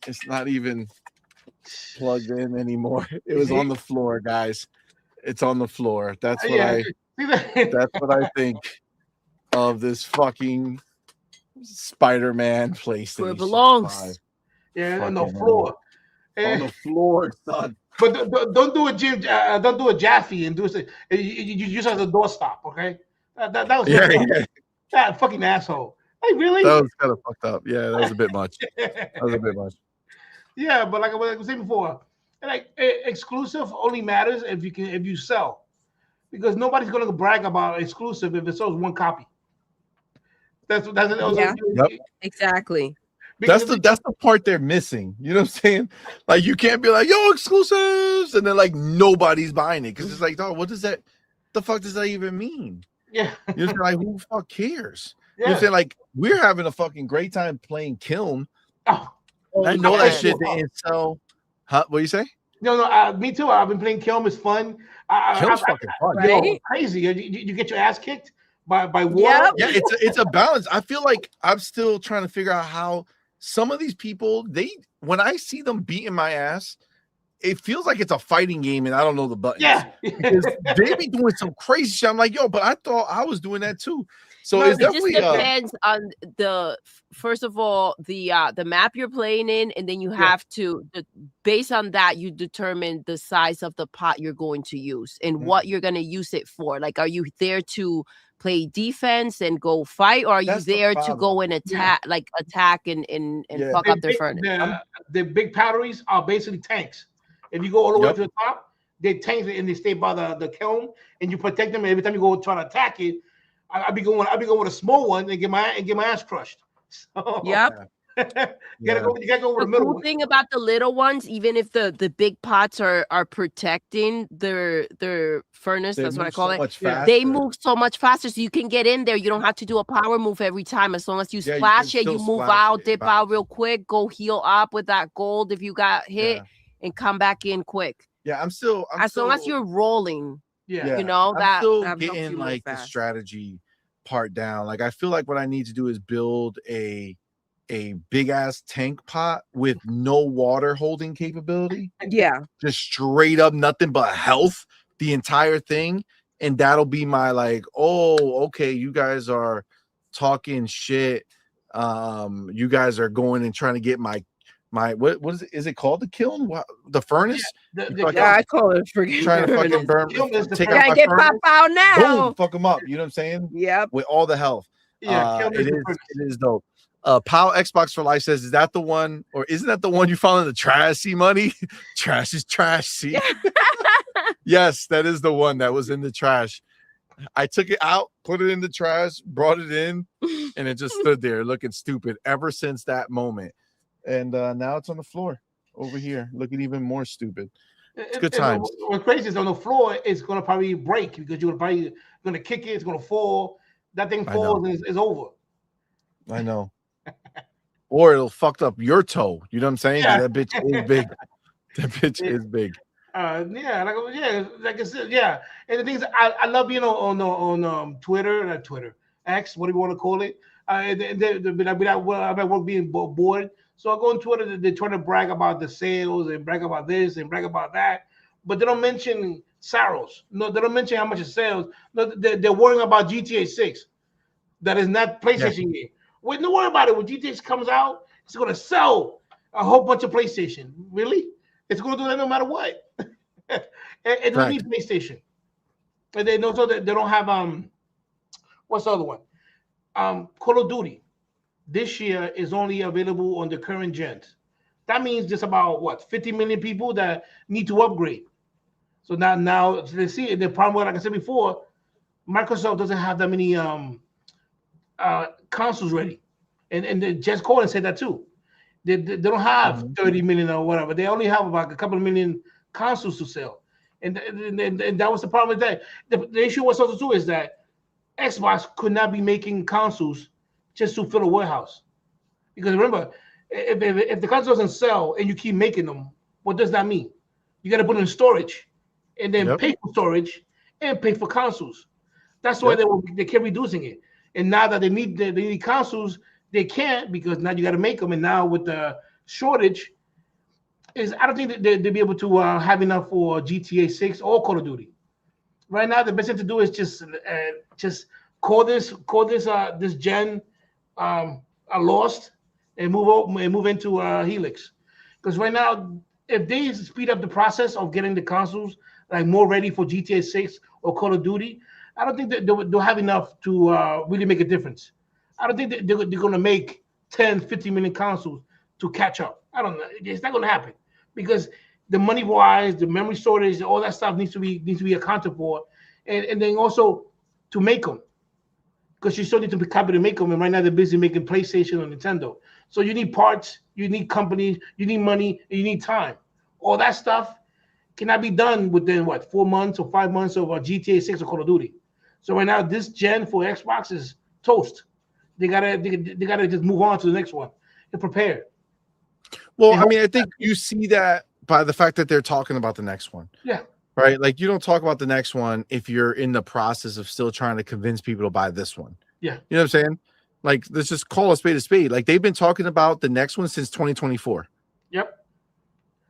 it's not even plugged in anymore. It was on the floor, guys. It's on the floor. That's what that's what I think of this fucking Spider-Man PlayStation. Where it belongs. 5. Yeah, on the floor. On the floor, son. But don't do it, Jim. Don't do it, Jaffe, and do it. You use it as a doorstop, okay? That was that fucking asshole. Hey, really? That was kind of fucked up. Yeah, that was a bit much. Yeah, but like I was saying before, like exclusive only matters if you sell, because nobody's gonna brag about exclusive if it sells one copy. Exactly. That's the part they're missing. You know what I'm saying? Like you can't be like, yo, exclusives, and then like nobody's buying it because it's like, oh, what does that? The fuck does that even mean? Yeah. You're just like, who the fuck cares? Yeah. You know what I'm saying? Like we're having a fucking great time playing Kiln. Oh, I know that shit didn't sell. Huh? What do you say? No, me too. I've been playing Kiln. It's fun. Kiln's fucking fun. Right? Crazy. You get your ass kicked by water. Yeah, it's a balance. I feel like I'm still trying to figure out how some of these people, when I see them beating my ass, it feels like it's a fighting game and I don't know the buttons. Yeah. Because they be doing some crazy shit. I'm like, yo, but I thought I was doing that too. So it just depends on first of all, the map you're playing in, and then you have to based on that, you determine the size of the pot you're going to use and what you're going to use it for. Like, are you there to play defense and go fight, or are you there to go and attack and fuck up their furnace? The big batteries are basically tanks. If you go all the way to the top, they tanks and they stay by the kiln, and you protect them. And every time you go try to attack it, I'll be going with a small one and get my ass crushed. So, You gotta go over the The middle cool one. thing about the little ones, even if the big pots are protecting their furnace, They that's what I move call so it. much Yeah. They faster. move so much faster, so you can get in there. You don't have to do a power move every time. As long as you Yeah, you splash can it, you still move splash out, it and dip out bounce. real quick, go heal up with that gold if you got hit, Yeah. and come back in quick. Yeah, I'm As long as you're rolling, Yeah. you know, I'm that still helps getting you move like the fast. strategy part down. Like I feel like what I need to do is build a big ass tank pot with no water holding capability, Yeah. just straight up nothing but health, the entire thing, and that'll be my like, oh, okay, you guys are talking shit. You guys are going and trying to get my what is it called? The kiln? What, the furnace? The, You the fucking kiln, I call it freaking trying to fucking furnace. burn, kiln is the take furnace. out Gotta my get pop furnace. out now. Boom, fuck them up. You know what I'm saying? Yep. With all the health. Kiln is the furnace. It is dope. Pal Xbox for Life says, is that the one, or isn't that the one you found in the trash? C-Money? Trash is trash. See? Yes, that is the one that was in the trash. I took it out, put it in the trash, brought it in, and it just stood there looking stupid ever since that moment. And now it's on the floor over here, looking even more stupid. It's good times. What's crazy is on the floor, it's gonna probably break because you're probably gonna kick it. It's gonna fall. That thing falls and it's over. I know. Or it'll fuck up your toe. You know what I'm saying? Yeah. That bitch is big. That bitch is big. Like I said, yeah. And the things I love being on Twitter, not Twitter, X, whatever you want to call it. I'm at work being bored, so I go on Twitter. They're trying to brag about the sales and brag about this and brag about that, but they don't mention Saros. No, they don't mention how much it sells. No, they're worrying about GTA 6. That is not PlayStation game. Wait, don't worry about it. When GTA 6 comes out, it's gonna sell a whole bunch of PlayStation. Really? It's gonna do that no matter what. It doesn't need PlayStation. And they also they don't have what's the other one? Call of Duty this year is only available on the current gens. That means just about what 50 million people that need to upgrade. So now they see the problem. Like I said before, Microsoft doesn't have that many consoles ready, and Jess Colin said that too. They don't have 30 million or whatever. They only have about a couple of million consoles to sell, and that was the problem with that. The issue was also too is that Xbox could not be making consoles just to fill a warehouse, because remember, if the console doesn't sell and you keep making them, what does that mean? You got to put it in storage, and then pay for storage and pay for consoles. That's why they kept reducing it. And now that they need consoles, they can't, because now you got to make them. And now with the shortage, I don't think that they'll be able to have enough for GTA 6 or Call of Duty. Right now, the best thing to do is just call this gen lost and move into Helix. Because right now, if they speed up the process of getting the consoles like more ready for GTA 6 or Call of Duty, I don't think that they'll have enough to really make a difference. I don't think that they're going to make 10, 50 million consoles to catch up. I don't know. It's not going to happen, because the money wise, the memory storage, all that stuff needs to be accounted for, and then also to make them, because you still need to be capital to make them. And right now they're busy making PlayStation or Nintendo. So you need parts, you need companies, you need money, and you need time. All that stuff cannot be done within 4 months or 5 months of GTA 6 or Call of Duty. So right now, this gen for Xbox is toast. They gotta just move on to the next one and prepare. Well, I mean, I think you see that by the fact that they're talking about the next one. Yeah. Right. Like, you don't talk about the next one if you're in the process of still trying to convince people to buy this one. Yeah. You know what I'm saying? Like, let's just call a spade a spade. Like, they've been talking about the next one since 2024. Yep.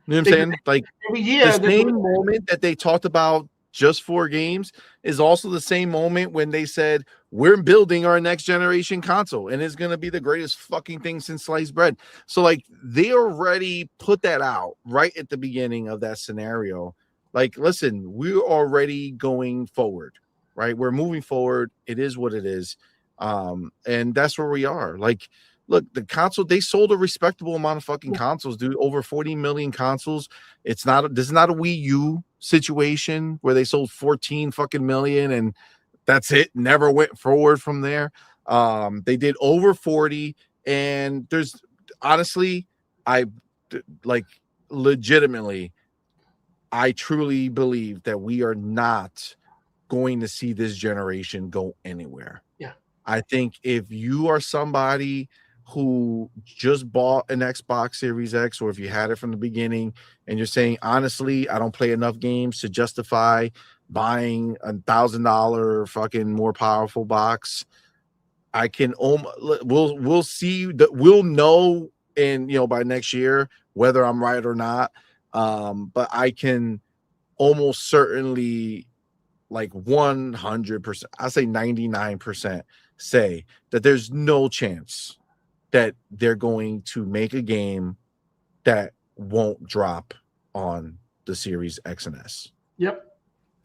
You know what I'm saying? Like, every year, the same moment that they talked about just 4 games is also the same moment when they said we're building our next generation console and it's going to be the greatest fucking thing since sliced bread. So like, they already put that out right at the beginning of that scenario. Like, listen, we're already going forward, right? We're moving forward. It is what it is. And that's where we are. Like, look, the console, they sold a respectable amount of fucking consoles, dude. Over 40 million consoles. This is not a Wii U situation where they sold 14 fucking million and that's it. Never went forward from there. They did over 40, and honestly, like legitimately, I truly believe that we are not going to see this generation go anywhere. Yeah. I think if you are somebody who just bought an Xbox Series X, or if you had it from the beginning and you're saying, honestly, I don't play enough games to justify buying $1,000 fucking more powerful box, I can we'll see that we'll know in by next year whether I'm right or not. But I can almost certainly, like 100%, I say 99% say that there's no chance that they're going to make a game that won't drop on the Series X and S. Yep.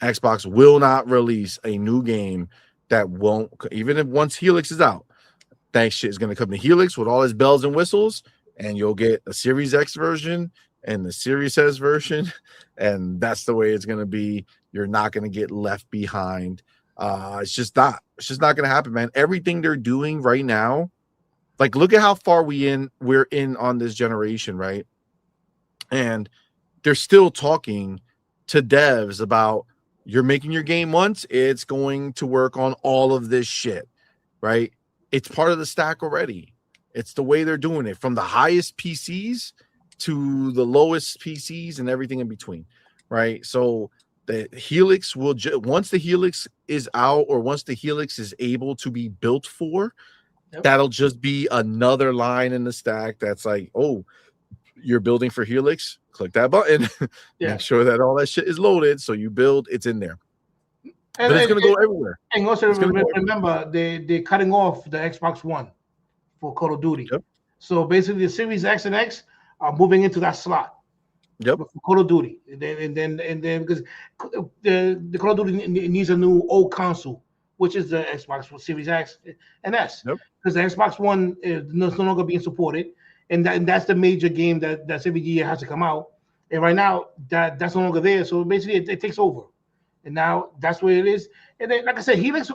Xbox will not release a new game that won't, even if once Helix is out, that shit is going to come to Helix with all its bells and whistles, and you'll get a Series X version and the Series S version, and that's the way it's going to be. You're not going to get left behind. It's just not going to happen, man. Everything they're doing right now, like look at how far we're in on this generation, right? And they're still talking to devs about, you're making your game once, it's going to work on all of this shit, right? It's part of the stack already. It's the way they're doing it, from the highest PCs to the lowest PCs and everything in between, right? So the Helix will once the Helix is out, or once the Helix is able to be built for, that'll just be another line in the stack that's like, oh, you're building for Helix, click that button. Make sure that all that shit is loaded, so you build, it's in there. But it's going to go everywhere. And also remember, they're cutting off the Xbox One for Call of Duty. Yep. So basically, the Series X and X are moving into that slot. Yep. For Call of Duty, and then because the Call of Duty needs a new old console, which is the Xbox Series X and S. Yep. Because the Xbox One is no longer being supported, and that's the major game that's every year has to come out. And right now that's no longer there. So basically, it takes over. And now that's where it is. And then, like I said, Helix,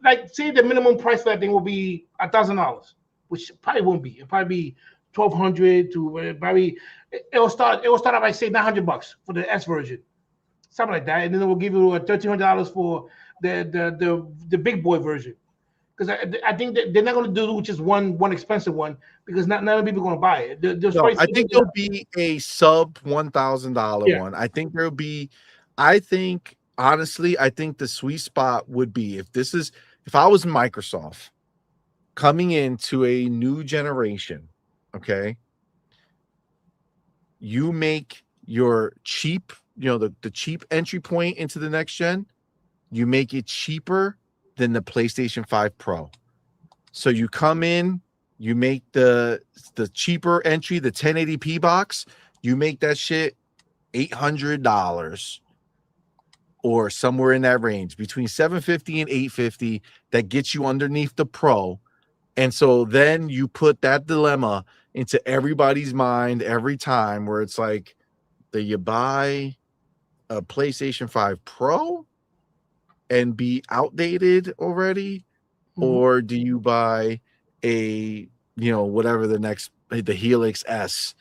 like, say the minimum price for that thing will be $1,000, which probably won't be. It'll probably be $1,200 to probably. It will start at, like, say, $900 for the S version, something like that. And then it will give you $1,300 for the big boy version. Because I think that they're not going to do just one expensive one, because not many people are going to buy it. No, I think there'll be a sub $1,000 one. I think there'll be. Honestly, I think the sweet spot would be if I was Microsoft coming into a new generation, okay, you make your cheap, the cheap entry point into the next gen, you make it cheaper than the PlayStation 5 Pro. So you come in, you make the cheaper entry, the 1080p box, you make that shit $800 or somewhere in that range, between $750 and $850, that gets you underneath the Pro. And so then you put that dilemma into everybody's mind every time, where it's like, do you buy a PlayStation 5 Pro and be outdated already? Or do you buy a, whatever the Helix S?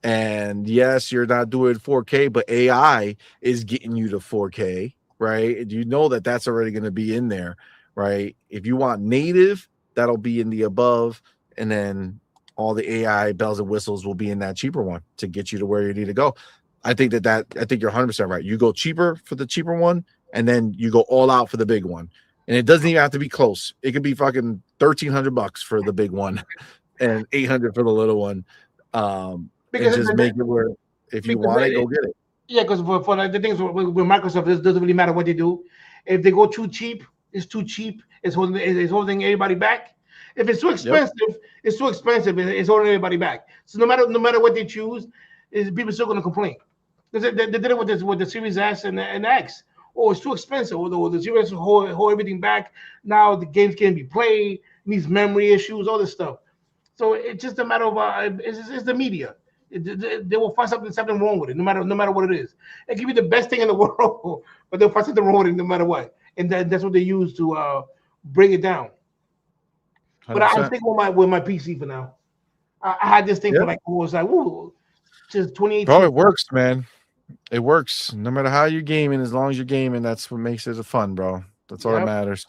And yes, you're not doing 4K, but AI is getting you to 4K, right? And you know that's already going to be in there, right? If you want native, that'll be in the above, and then all the AI bells and whistles will be in that cheaper one to get you to where you need to go. I think you're 100% right. You go cheaper for the cheaper one, and then you go all out for the big one. And it doesn't even have to be close. It could be fucking $1,300 for the big one and $800 for the little one. Because just make it where if you want it, go get it. Yeah, because for like the things with Microsoft, it doesn't really matter what they do. If they go too cheap, it's too cheap. It's holding everybody back. If it's too expensive, it's too expensive. It's holding everybody back. So no matter what they choose, people still going to complain. Because they did it with the Series S and X. Oh, it's too expensive. Or the Series S hold everything back. Now the games can't be played. Needs memory issues, all this stuff. So it's just a matter of it's the media. They will find something wrong with it, no matter what it is. It can be the best thing in the world, but they'll find something wrong with it no matter what, and that's what they use to bring it down. 100%. But I'm sticking with my PC for now. I had this thing Yeah. for like what was like, woo, since 2018. Bro, it works, man. It works. No matter how you're gaming, as long as you're gaming, that's what makes it fun, bro. That's all that Yep. matters.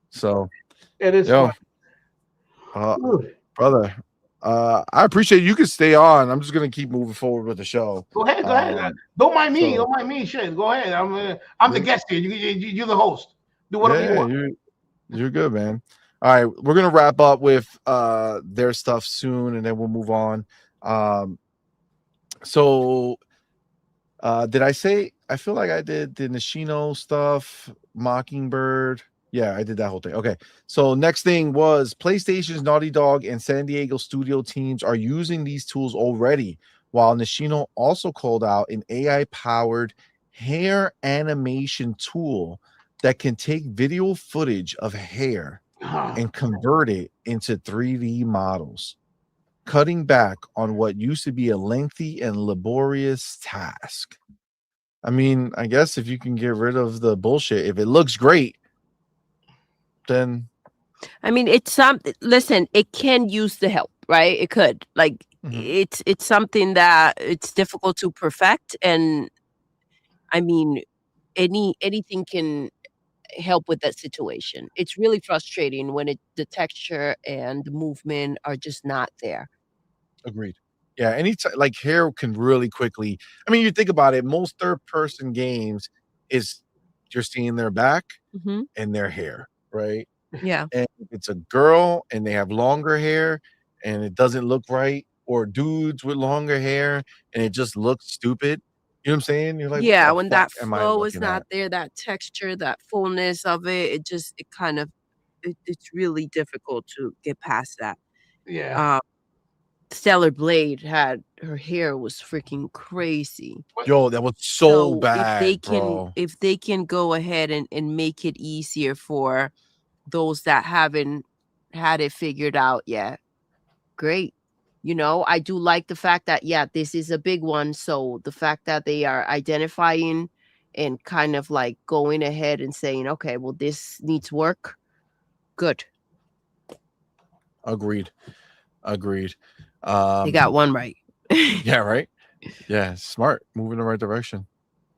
So, It is yo, fun. brother, I appreciate you can stay on. I'm just gonna keep moving forward with the show. Go ahead, go ahead. Don't mind me. Don't mind me. Shit, go ahead. I'm the guest here. You're the host. Do whatever you want. You're good, man. All right, we're gonna wrap up with their stuff soon, and then we'll move on. So did I say? I feel like I did the Nishino stuff, Mockingbird. Yeah, I did that whole thing. Okay, so next thing was PlayStation's Naughty Dog and San Diego studio teams are using these tools already, while Nishino also called out an AI-powered hair animation tool that can take video footage of hair and convert it into 3D models, cutting back on what used to be a lengthy and laborious task. I mean, I guess if you can get rid of the bullshit, if it looks great, then I mean, listen, it can use the help, right? It could. Like it's something that it's difficult to perfect, and I mean, anything can help with that situation. It's really frustrating when the texture and the movement are just not there. Agreed. Yeah, anytime like hair can really quickly. I mean, you think about it, most third-person games is you're seeing their back and their hair, right? Yeah. And if it's a girl and they have longer hair and it doesn't look right, or dudes with longer hair and it just looks stupid. You know what I'm saying? You're like, yeah, what when the fuck that am I flow is looking not at? there, that texture, that fullness of it, it's really difficult to get past that. Yeah. Stellar Blade had her hair was freaking crazy. Yo, that was so if bad, bro. they can go ahead and make it easier for those that haven't had it figured out yet, great. You know, I do like the fact that, yeah, this is a big one. So the fact that they are identifying and kind of like going ahead and saying, okay, well, this needs work. Good. Agreed. They got one right. Yeah, right. Yeah, smart. Moving in the right direction.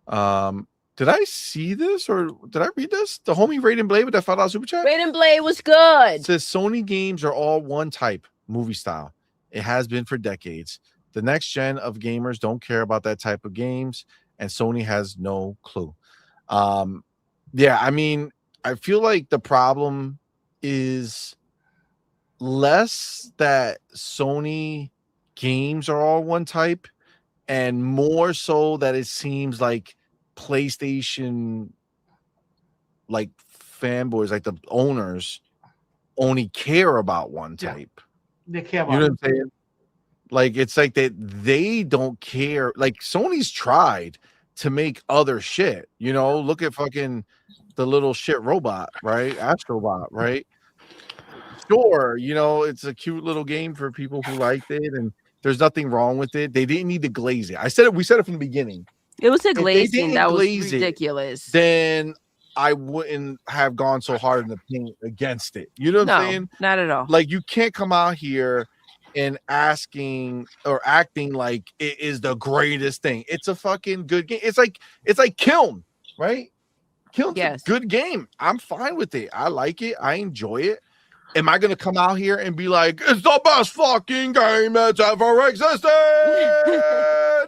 Did I see this or did I read this? The homie Raiden Blade with that $5 super chat? Raiden Blade was good. It says Sony games are all one type, movie style. It has been for decades. The next gen of gamers don't care about that type of games, and Sony has no clue. Yeah, I mean, I feel like the problem is less that Sony games are all one type and more so that it seems like PlayStation like fanboys, like the owners only care about one type. They care about You know what I'm saying? Like it's like that they don't care. Like Sony's tried to make other shit, you know, look at fucking the little shit robot, right? Astrobot, right? Sure, you know, it's a cute little game for people who liked it, and there's nothing wrong with it. They didn't need to glaze it. We said it from the beginning. It was a If they glazing didn't that was glaze it, ridiculous. then I wouldn't have gone so hard in the paint against it. You know what I'm saying? Not at all. Like you can't come out here and asking or acting like it is the greatest thing. It's a fucking good game. It's like Kiln, right? Kiln's a good game. I'm fine with it. I like it. I enjoy it. Am I gonna come out here and be like, it's the best fucking game that's ever existed?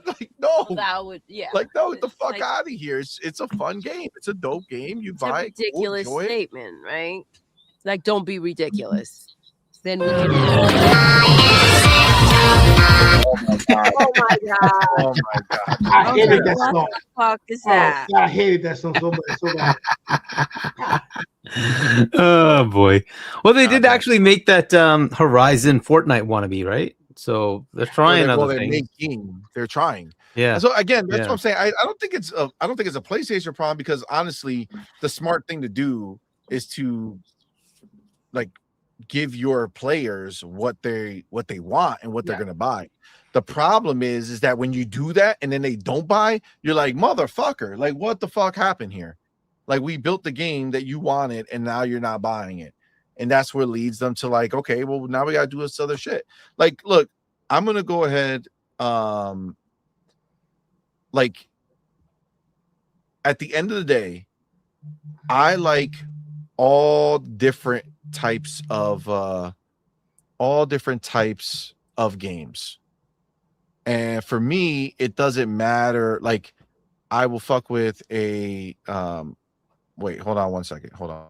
Like, no. That would, yeah. Like, no, get the fuck out of here. It's a fun game. It's a dope game. You buy it. Ridiculous cool, enjoy it. statement, right? Like, don't be ridiculous. Then we can. Oh my god! Oh my god! I hated that song. What the fuck is that? I hated that song so much. So bad. Oh boy. Well, they did actually make that Horizon Fortnite wannabe, right? So they're trying other things. They're trying. Yeah. And so again, that's what I'm saying. I don't think it's a PlayStation problem, because honestly, the smart thing to do is to like give your players what they want and what they're gonna buy. The problem is that when you do that and then they don't buy, you're like, motherfucker, like what the fuck happened here? Like we built the game that you wanted and now you're not buying it. And that's what leads them to like, okay, well, now we gotta do this other shit. Like, look, I'm gonna go ahead. Like at the end of the day, I like all different types of games. And for me, it doesn't matter. Like I will fuck with a wait, hold on one second. Hold on.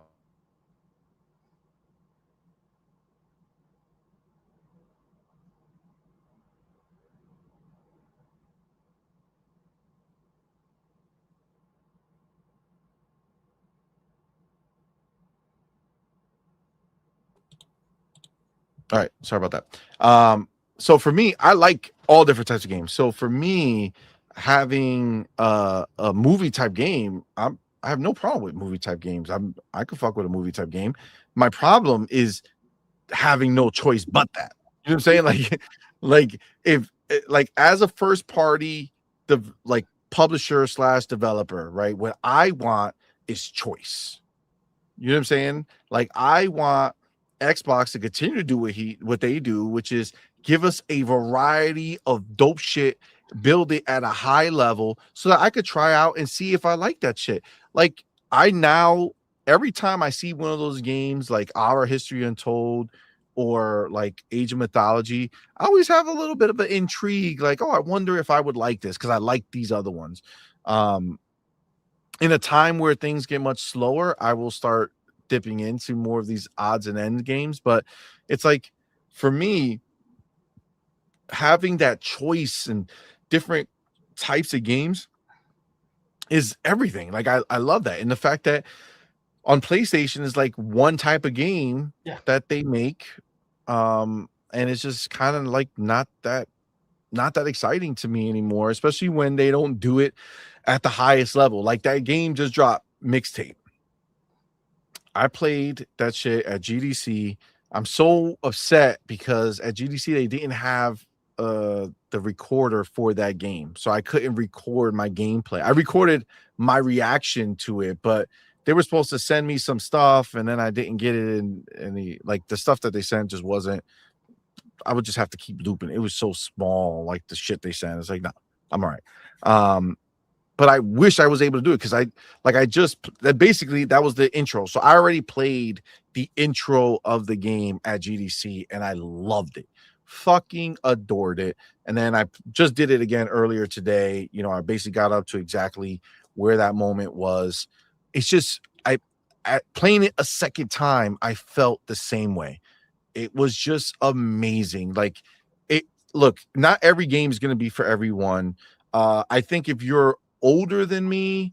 All right, sorry about that. So for me, I like all different types of games. So for me, having a movie type game, I have no problem with movie type games. I could fuck with a movie type game. My problem is having no choice but that. You know what I'm saying? Like if like as a first party, the like publisher / developer, right? What I want is choice. You know what I'm saying? Like I want Xbox to continue to do what they do, which is give us a variety of dope shit, build it at a high level so that I could try out and see if I like that shit. Like I now every time I see one of those games like Our History Untold or like Age of Mythology, I always have a little bit of an intrigue, like, oh, I wonder if I would like this because I like these other ones. In a time where things get much slower, I will start dipping into more of these odds and end games. But it's like for me, having that choice and different types of games is everything. Like I love that. And the fact that on PlayStation is like one type of game that they make. And it's just kind of like not that exciting to me anymore, especially when they don't do it at the highest level. Like that game just dropped, Mixtape. I played that shit at GDC. I'm so upset because at GDC they didn't have the recorder for that game, so I couldn't record my gameplay. I recorded my reaction to it, but they were supposed to send me some stuff, and then I didn't get it. And the stuff that they sent just wasn't. I would just have to keep looping. It was so small, like the shit they sent. It's like, no, I'm all right. But I wish I was able to do it because basically that was the intro. So I already played the intro of the game at GDC and I loved it. Fucking adored it. And then I just did it again earlier today. You know, I basically got up to exactly where that moment was. It's just playing it a second time, I felt the same way. It was just amazing. Like look, not every game is going to be for everyone. I think if you're older than me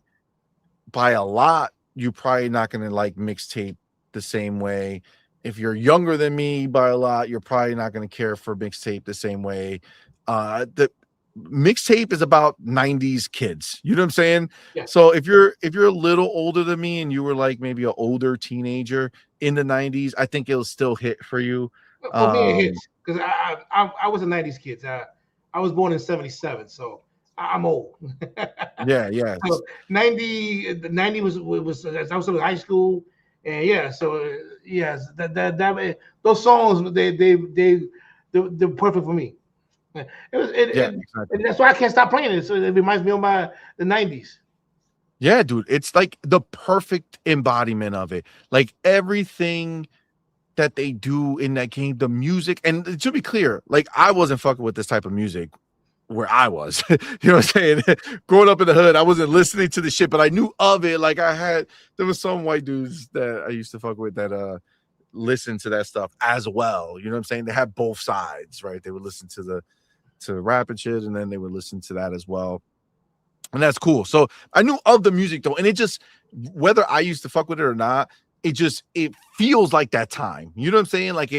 by a lot, you're probably not going to like Mixtape the same way. If you're younger than me by a lot, you're probably not going to care for Mixtape the same way. The Mixtape is about 90s kids. You know what I'm saying? Yeah. So if you're a little older than me and you were like maybe an older teenager in the 90s, I think it'll still hit for you. For me, it hits because I was a 90s kid. I was born in 77, so I'm old. Yeah. So 90 was I was in high school, and yes, that those songs they're perfect for me. Exactly. And that's why I can't stop playing it. So it reminds me of the 90s. Yeah, dude, it's like the perfect embodiment of it. Like everything that they do in that game, the music, and to be clear, like I wasn't fucking with this type of music where I was. You know what I'm saying? Growing up in the hood, I wasn't listening to the shit, but I knew of it. Like there was some white dudes that I used to fuck with that listen to that stuff as well. You know what I'm saying? They had both sides, right? They would listen to rap and shit, and then they would listen to that as well. And that's cool. So I knew of the music though, and it just, whether I used to fuck with it or not, it feels like that time. You know what I'm saying? Like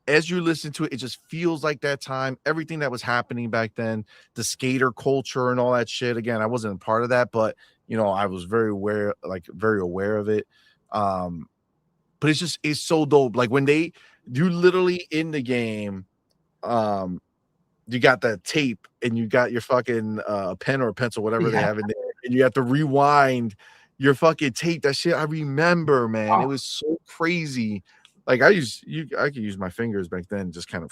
as you listen to it, it just feels like that time. Everything that was happening back then, the skater culture and all that shit. Again, I wasn't a part of that, but you know, I was very aware of it. But it's so dope. Like when you literally in the game, you got that tape and you got your fucking pen or a pencil, whatever they have in there, and you have to rewind your fucking tape. That shit I remember, man. Oh. It was so crazy. Like I could use my fingers back then, just kind of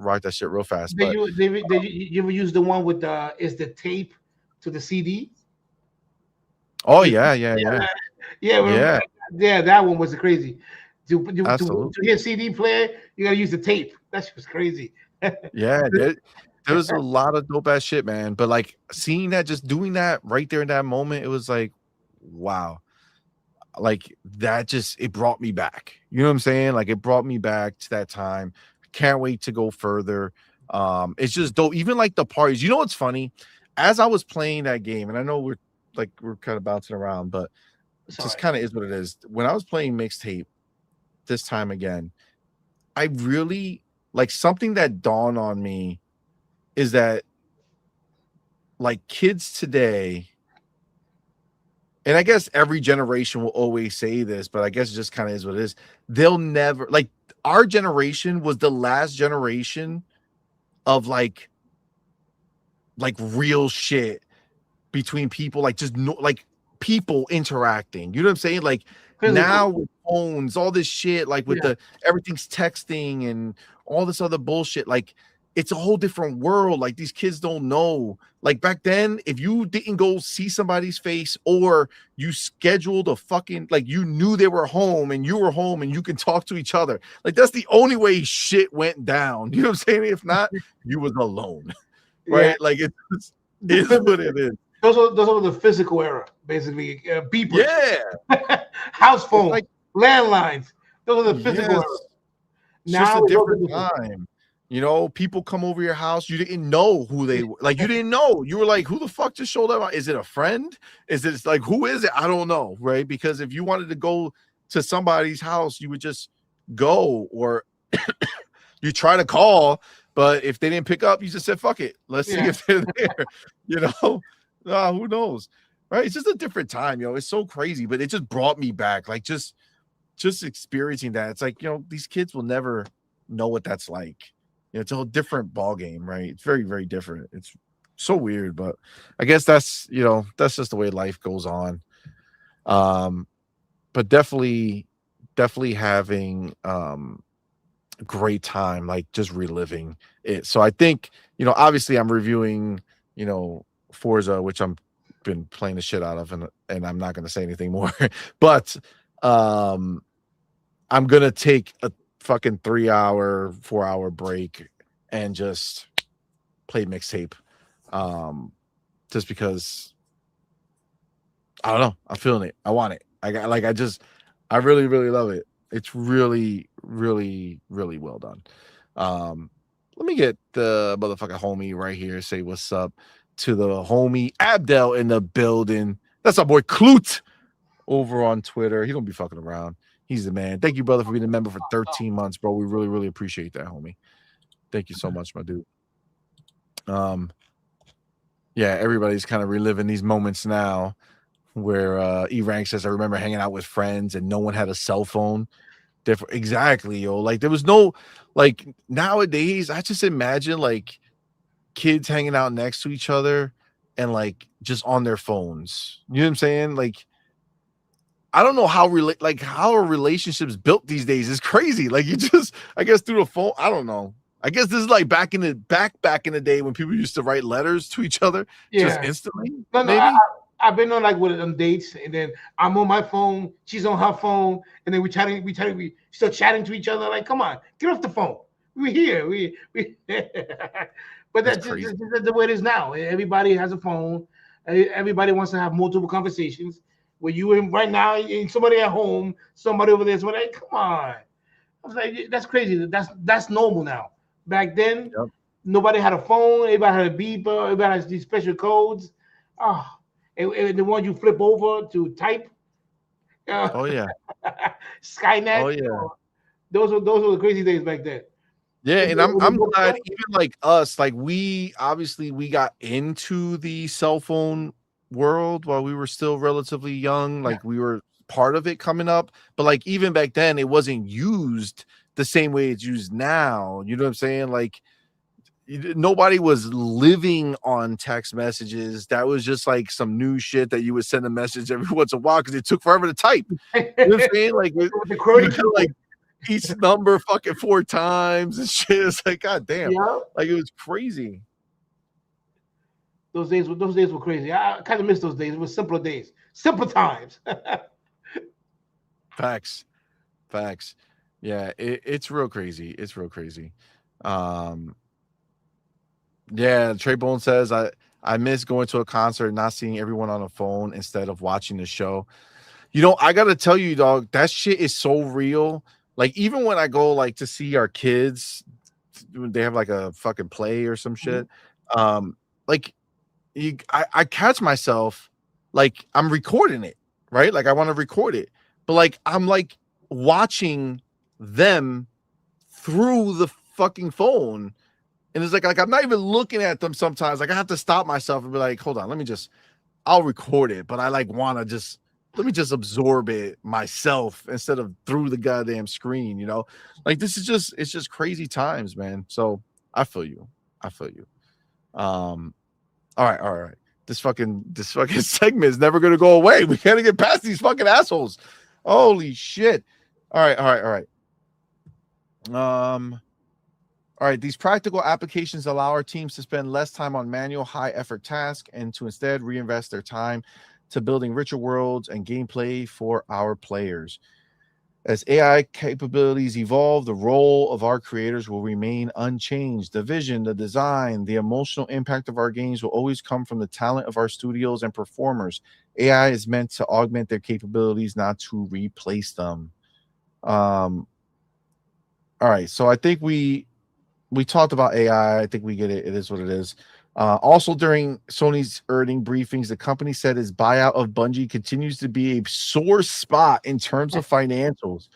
rock that shit real fast. Did But you ever use the one with the tape to the CD? oh Yeah, yeah, yeah, yeah, yeah, yeah, yeah, yeah. That one was crazy. To absolutely. hear CD player, you gotta use the tape. That shit was crazy. Yeah, there was a lot of dope ass shit, man. But like seeing that, just doing that right there in that moment, it was like, wow. Like that just it brought me back. You know what I'm saying? Like it brought me back to that time. Can't wait to go further. It's just dope. Even like the parties. You know what's funny? As I was playing that game, and I know we're kind of bouncing around, but it just Sorry. kind of is what it is. When I was playing mixtape this time again, I really like something that dawned on me is that like kids today, and I guess every generation will always say this, but I guess it just kind of is what it is. They'll never like our generation was the last generation of like real shit between people, like just no, like people interacting. You know what I'm saying? Like now Physical. with phones, all this shit, like with Yeah. the everything's texting and all this other bullshit, like it's a whole different world. Like these kids don't know. Like back then, if you didn't go see somebody's face or you scheduled a fucking like you knew they were home and you were home and you can talk to each other. Like that's the only way shit went down. You know what I'm saying? If not, you was alone. Yeah. Right? Like it's The is what it is. Those are the physical era, basically. Beepers, Yeah. house It's phone, like landlines. Those are the physical yes, era. it's just a Now it's all different digital. time. You know, people come over your house. You didn't know who they were. Like, you didn't know. You were like, who the fuck just showed up? Is it a friend? Is it like, who is it? I don't know. Right. Because if you wanted to go to somebody's house, you would just go or you try to call. But if they didn't pick up, you just said, fuck it. Let's see Yeah. if they're there. You know, who knows? Right. It's just a different time. You know, it's so crazy, but it just brought me back. Like, just experiencing that. It's like, you know, these kids will never know what that's like. You know, it's a whole different ball game, right? It's very, very different. It's so weird, but I guess that's, you know, that's just the way life goes on. But definitely having a great time, like just reliving it. So I think, you know, obviously I'm reviewing, you know, Forza, which I'm been playing the shit out of, and I'm not going to say anything more, but I'm gonna take a fucking 3-hour, 4-hour break and just play mixtape. Just because I don't know, I'm feeling it. I want it. I really, really love it. It's really, really, really well done. Let me get the motherfucking homie right here. Say what's up to the homie Abdel in the building. That's our boy Clute over on Twitter. He don't be fucking around. He's the man. Thank you, brother, for being a member for 13 months, bro. We really, really appreciate that, homie. Thank you so much, my dude. Yeah, everybody's kind of reliving these moments now where E-Rank says, I remember hanging out with friends and no one had a cell phone. Different, exactly, yo. Like there was no, like nowadays, I just imagine like kids hanging out next to each other and like just on their phones. You know what I'm saying? Like I don't know how how are relationships built these days. It's crazy. Like you just, I guess through the phone. I don't know. I guess this is like back in the day when people used to write letters to each other just Yeah. instantly. No, Maybe I've been on like with on dates, and then I'm on my phone, she's on her phone, and then we start chatting to each other. Like, come on, get off the phone. We're here. We. But that's that's crazy. just the way it is now. Everybody has a phone. Everybody wants to have multiple conversations. Where you in right now, and somebody at home, somebody over there, somebody. Like, come on. I was like, that's crazy. That's normal now. Back then, Yep. nobody had a phone. Everybody had a beeper. Everybody has these special codes. Oh, and the one you flip over to type. Oh yeah. Skynet. Oh yeah. Those were the crazy days back then. Yeah, and I'm With the glad even like us, like we got into the cell phone world while we were still relatively young. Like we were part of it coming up, but like even back then it wasn't used the same way it's used now. You know what I'm saying? Like nobody was living on text messages. That was just like some new shit that you would send a message every once in a while because it took forever to type. You know what I'm saying? Like the QWERTY like each number fucking 4 times and shit. It's like, god damn. Yeah. Like it was crazy. Those days were crazy. I kind of miss those days. It was simpler days, simpler times. Facts. Yeah, it's real crazy. It's real crazy. Yeah, Trey Bone says I miss going to a concert and not seeing everyone on a phone instead of watching the show. You know, I gotta tell you, dog, that shit is so real. Like, even when I go like to see our kids, they have like a fucking play or some shit. Like I catch myself like I'm recording it, right? Like I want to record it, but like I'm like watching them through the fucking phone. And it's like I'm not even looking at them sometimes. Like I have to stop myself and be like, hold on, I'll record it, but I like want to let me just absorb it myself instead of through the goddamn screen, you know? Like it's just crazy times, man. So I feel you. All right. This fucking segment is never gonna go away. We gotta get past these fucking assholes. Holy shit. All right. All right, these practical applications allow our teams to spend less time on manual, high-effort tasks and to instead reinvest their time to building richer worlds and gameplay for our players. As AI capabilities evolve, the role of our creators will remain unchanged. The vision, the design, the emotional impact of our games will always come from the talent of our studios and performers. AI is meant to augment their capabilities, not to replace them. All right, so I think we talked about AI. I think we get it. It is what it is. Also, during Sony's earning briefings, the company said its buyout of Bungie continues to be a sore spot in terms of financials,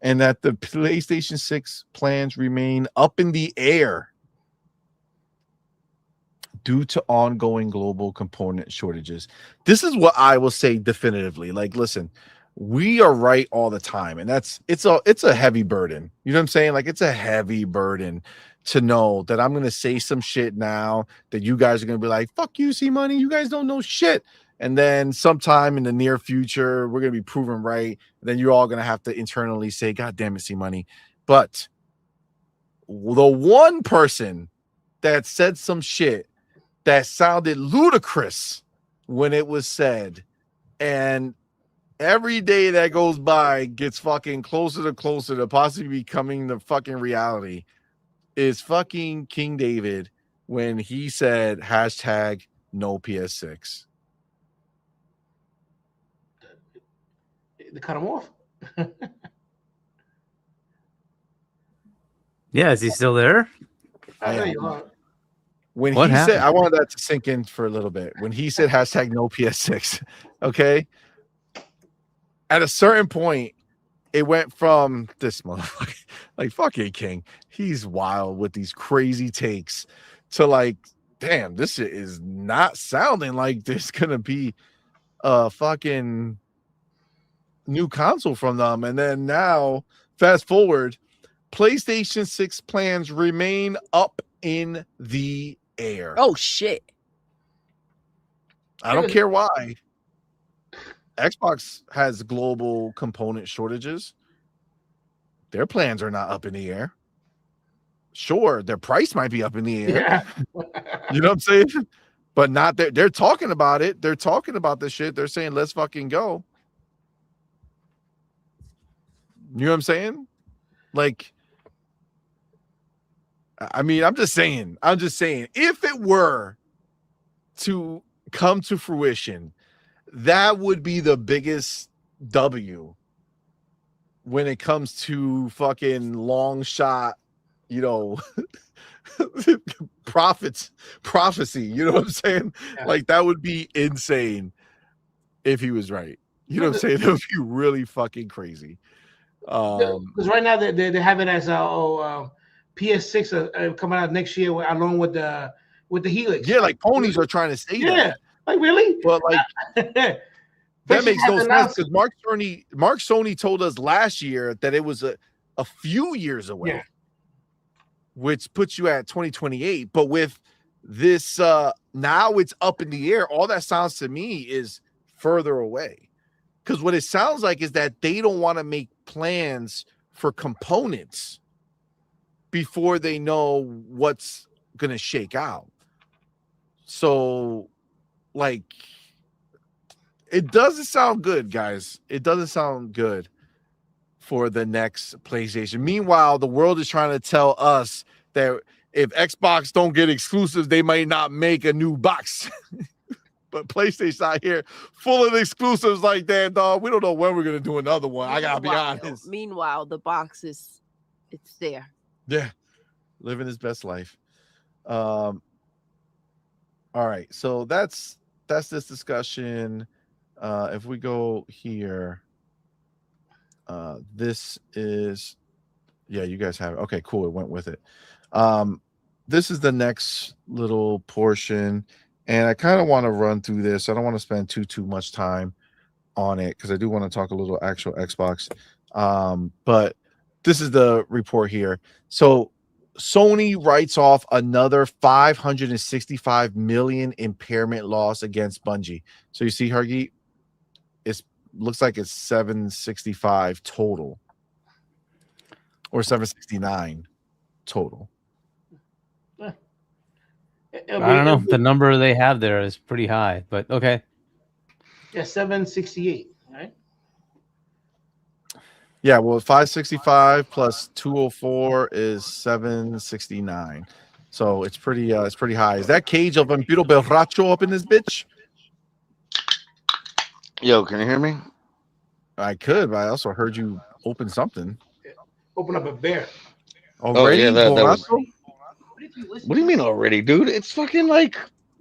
and that the PlayStation 6 plans remain up in the air due to ongoing global component shortages. This is what I will say definitively. Like, listen, we are right all the time, and it's a heavy burden. You know what I'm saying? Like, it's a heavy burden to know that I'm gonna say some shit now that you guys are gonna be like, fuck you, CMoney, you guys don't know shit. And then sometime in the near future, we're gonna be proven right. Then you're all gonna have to internally say, God damn it, CMoney. But the one person that said some shit that sounded ludicrous when it was said, and every day that goes by gets fucking closer to possibly becoming the fucking reality, is fucking King David when he said hashtag no PS6. They cut him off. Yeah, is he still there? There you are. When What he happened? said, I wanted that to sink in for a little bit. When he said hashtag no PS6, okay? At a certain point, it went from this motherfucker, like fucking King, he's wild with these crazy takes, to like, damn, this shit is not sounding like there's gonna be a fucking new console from them. And then now, fast forward, PlayStation 6 plans remain up in the air. Oh shit. I don't care why. Xbox has global component shortages. Their plans are not up in the air. Sure, their price might be up in the air. Yeah. You know what I'm saying? But not that they're talking about it. They're talking about this shit. They're saying, let's fucking go. You know what I'm saying? Like, I mean, I'm just saying, if it were to come to fruition, that would be the biggest W when it comes to fucking long shot, you know, prophecy. You know what I'm saying? Yeah. Like, that would be insane if he was right. You know what I'm saying? That would be really fucking crazy. Because right now they have it as PS6 coming out next year along with the Helix. Yeah, like ponies are trying to say that. Yeah, like really? But like that makes no sense because Mark Sony told us last year that it was a few years away. Yeah. Which puts you at 2028. But with this now it's up in the air. All that sounds to me is further away. Because what it sounds like is that they don't want to make plans for components before they know what's going to shake out. So, like, it doesn't sound good, guys. It doesn't sound good for the next PlayStation. Meanwhile, the world is trying to tell us that if Xbox don't get exclusives, they might not make a new box. But PlayStation out here full of exclusives like that, dog. We don't know when we're gonna do another one. I gotta be honest. Meanwhile, the box it's there. Yeah, living his best life. All right, so that's this discussion. If we go here, this is, yeah, you guys have it. Okay, cool. It went with it. This is the next little portion. And I kind of want to run through this. I don't want to spend too much time on it because I do want to talk a little actual Xbox. But this is the report here. So Sony writes off another 565 million impairment loss against Bungie. So you see, Hargeet, it looks like it's 765 total or 769 total. I don't know. The number they have there is pretty high, but okay. Yeah, 768, right? Yeah, well, 565 plus 204 is 769. So it's pretty high. Is that Cage of Vampiro Belracho up in this bitch? Yo, can you hear me? I could, but I also heard you open something. Open up a bear. Already? Oh, yeah, that was. Borracho? What do you mean already, dude? It's fucking like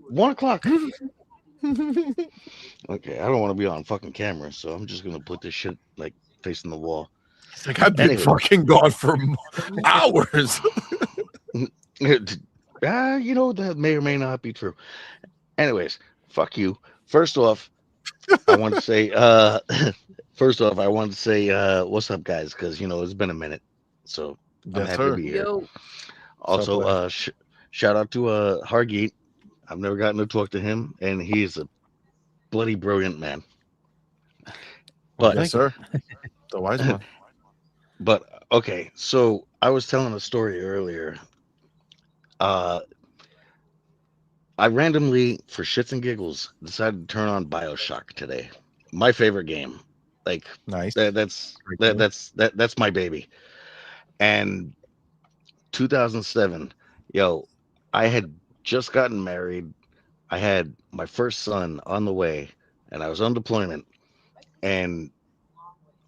1 o'clock. Okay, I don't want to be on fucking camera, so I'm just gonna put this shit like facing the wall. It's like I've been fucking gone for hours. You know, that may or may not be true. Anyways, fuck you. First off, I want to say, what's up, guys? Because you know it's been a minute, so I'm happy to be here. Yo. Also, shout out to Hargeet. I've never gotten to talk to him, and he's a bloody brilliant man. But yes, sir. The wise one. But okay, so I was telling a story earlier. I randomly, for shits and giggles, decided to turn on BioShock today. My favorite game. Like, nice. That's my baby. And 2007, yo, I had just gotten married. I had my first son on the way, and I was on deployment. And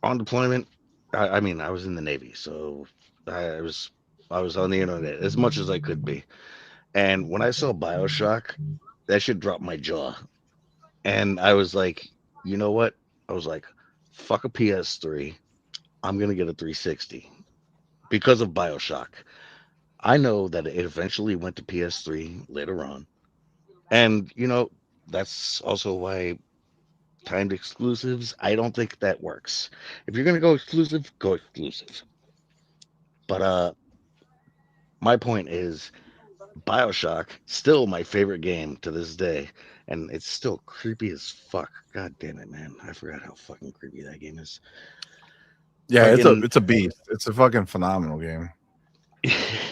on deployment, I mean, I was in the Navy, so I was on the internet as much as I could be. And when I saw BioShock, that shit dropped my jaw. And I was like, you know what? I was like, fuck a PS3. I'm gonna get a 360 because of BioShock. I know that it eventually went to PS3 later on. And, you know, that's also why timed exclusives, I don't think that works. If you're going to go exclusive, go exclusive. But my point is BioShock, still my favorite game to this day. And it's still creepy as fuck. God damn it, man. I forgot how fucking creepy that game is. Yeah, it's a beast. It's a fucking phenomenal game.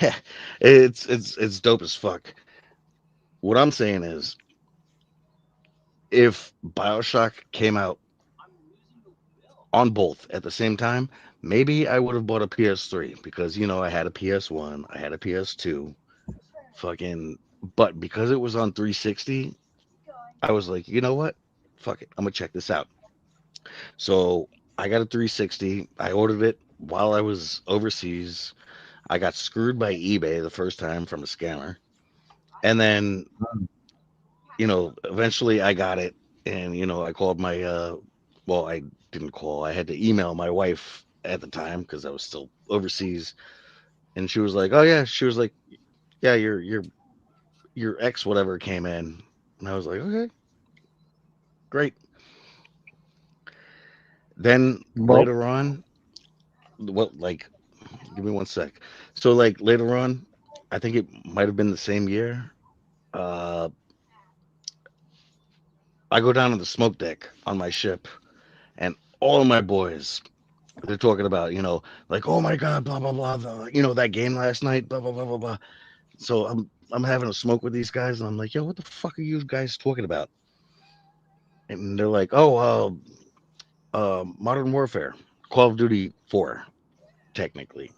Yeah, it's dope as fuck. What I'm saying is, if BioShock came out on both at the same time, maybe I would have bought a PS3 because, you know, I had a PS1, I had a PS2, but because it was on 360, I was like, you know what? Fuck it. I'm gonna check this out. So I got a 360. I ordered it while I was overseas. I got screwed by eBay the first time from a scammer. And then, you know, eventually I got it. And, you know, I called my, well, I didn't call. I had to email my wife at the time because I was still overseas. And she was like, oh, yeah. She was like, yeah, your ex whatever came in. And I was like, okay, great. Then later on, give me 1 sec. So like later on, I think it might have been the same year. I go down to the smoke deck on my ship, and all of my boys they're talking about, like, oh my god, blah blah blah, that game last night, blah blah blah blah blah. So I'm having a smoke with these guys, and I'm like, yo, what the fuck are you guys talking about? And they're like, oh, Modern Warfare, Call of Duty 4, technically.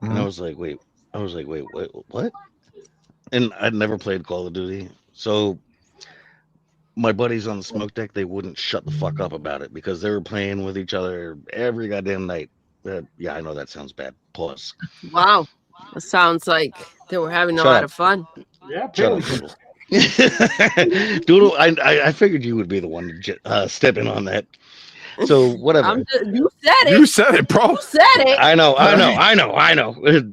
And Mhm. I was like, wait, what? And I'd never played Call of Duty, so my buddies on the smoke deck, they wouldn't shut the fuck up about it because they were playing with each other every goddamn night. Yeah, I know that sounds bad. Pause. Wow. It sounds like they were having a Shut lot up. of fun. Yeah, Shut up, apparently. Doodle. Doodle, I figured you would be the one to step in on that. So whatever. You said You it. said it, bro. You said it. I know.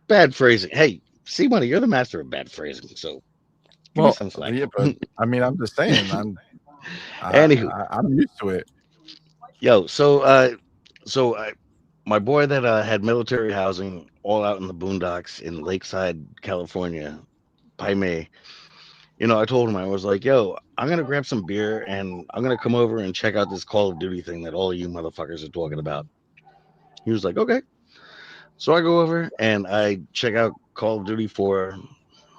Bad phrasing. Hey, CMoney, you're the master of bad phrasing. So give me Well, some slack. yeah, but I mean, I'm just saying, Anywho, I'm used to it. yo, my boy that had military housing all out in the boondocks in Lakeside, California, by me. I told him, I was like, yo, I'm gonna grab some beer and I'm gonna come over and check out this Call of Duty thing that all of you motherfuckers are talking about. He was like, okay. So I go over and I check out Call of Duty 4,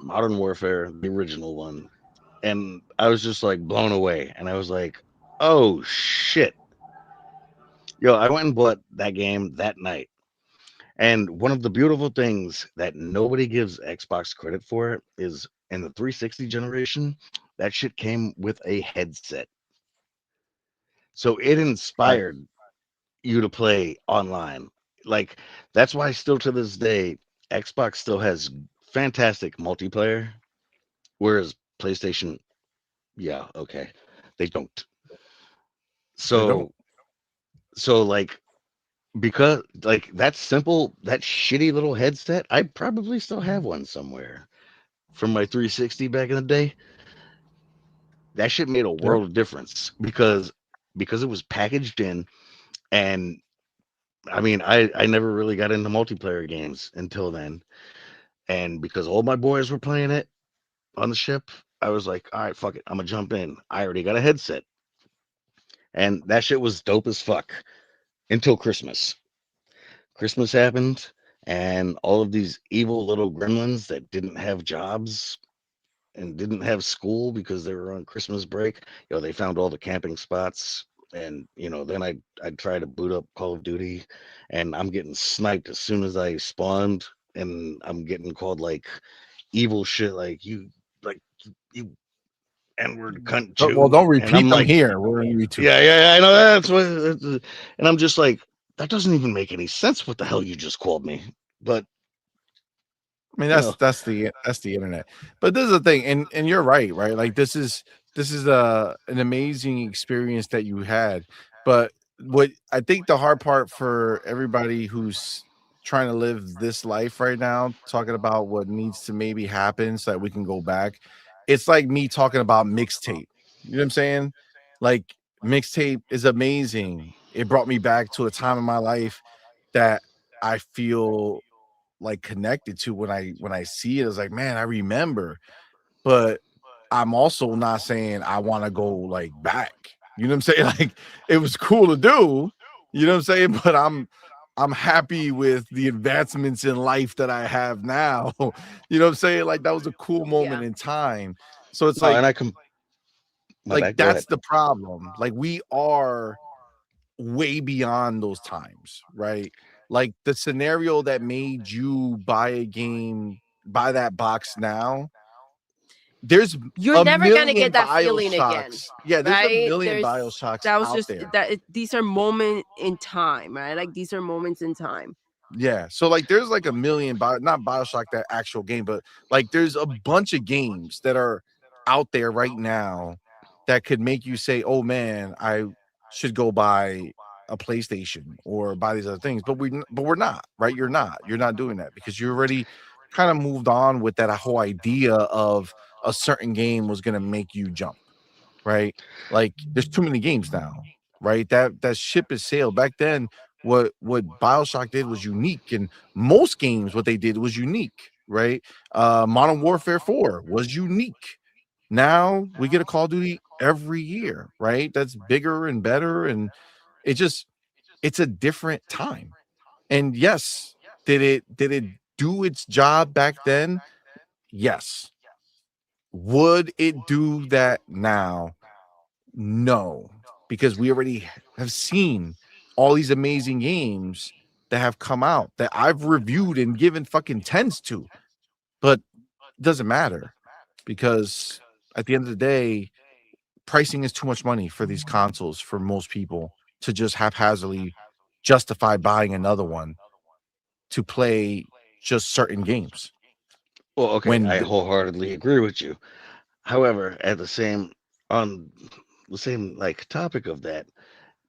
Modern Warfare, the original one. And I was just like blown away. And I was like, oh shit. Yo, I went and bought that game that night. And one of the beautiful things that nobody gives Xbox credit for is in the 360 generation, that shit came with a headset. So it Right. inspired you to play online. Like, that's why still to this day, Xbox still has fantastic multiplayer, whereas PlayStation, yeah, okay, they don't. They don't. So, like, because like that shitty little headset, I probably still have one somewhere from my 360 back in the day. That shit made a Yep. world of difference because it was packaged in. And I mean, I never really got into multiplayer games until then. And because all my boys were playing it on the ship, I was like, all right, fuck it, I'm gonna jump in. I already got a headset. And that shit was dope as fuck until Christmas. Christmas happened, and all of these evil little gremlins that didn't have jobs and didn't have school because they were on Christmas break, they found all the camping spots. And then I'd try to boot up Call of Duty, and I'm getting sniped as soon as I spawned, and I'm getting called like evil shit, like you N-word cunt Well, Jew. don't And repeat I'm them like, here. We're in YouTube. yeah, I know that's what. And I'm just like, that doesn't even make any sense. What the hell you just called me? But I mean, you know, that's the internet. But this is the thing, and you're right, right? Like this is an amazing experience that you had. But what I think the hard part for everybody who's trying to live this life right now, talking about what needs to maybe happen so that we can go back, it's like me talking about mixtape. You know what I'm saying? Like mixtape is amazing. It brought me back to a time in my life that I feel like connected to when I see it. It's like, man, I remember, but I'm also not saying I want to go like back. You know what I'm saying? Like it was cool to do, you know what I'm saying? But I'm happy with the advancements in life that I have now. You know what I'm saying? Like that was a cool moment Yeah. in time. So it's no, and my like bad. Go that's ahead. the problem. Like we are way beyond those times, right? Like the scenario that made you buy a game, buy that box now, there's You're a never gonna get million that feeling again, BioShocks. Yeah, there's a right? million There's BioShocks that was out just there. these are moment in time, right? Like these are moments in time. Yeah. So like there's like a million not BioShock that actual game, but like there's a bunch of games that are out there right now that could make you say, "Oh man, I should go buy a PlayStation or buy these other things." But we're not, right? You're not doing that because you already kind of moved on with that whole idea of a certain game was going to make you jump, right? Like there's too many games now, right? That ship has sailed. Back then, what BioShock did was unique, and most games what they did was unique, right? Modern Warfare 4 was unique. Now we get a Call of Duty every year, right? That's bigger and better, and it just It's a different time. And yes, did it do its job back then? Yes. Would it do that now? No, because we already have seen all these amazing games that have come out that I've reviewed and given fucking tens to, but it doesn't matter because at the end of the day, pricing is too much money for these consoles for most people to just haphazardly justify buying another one to play just certain games. Well, okay, When I wholeheartedly agree with you. However, at on the same like topic of that,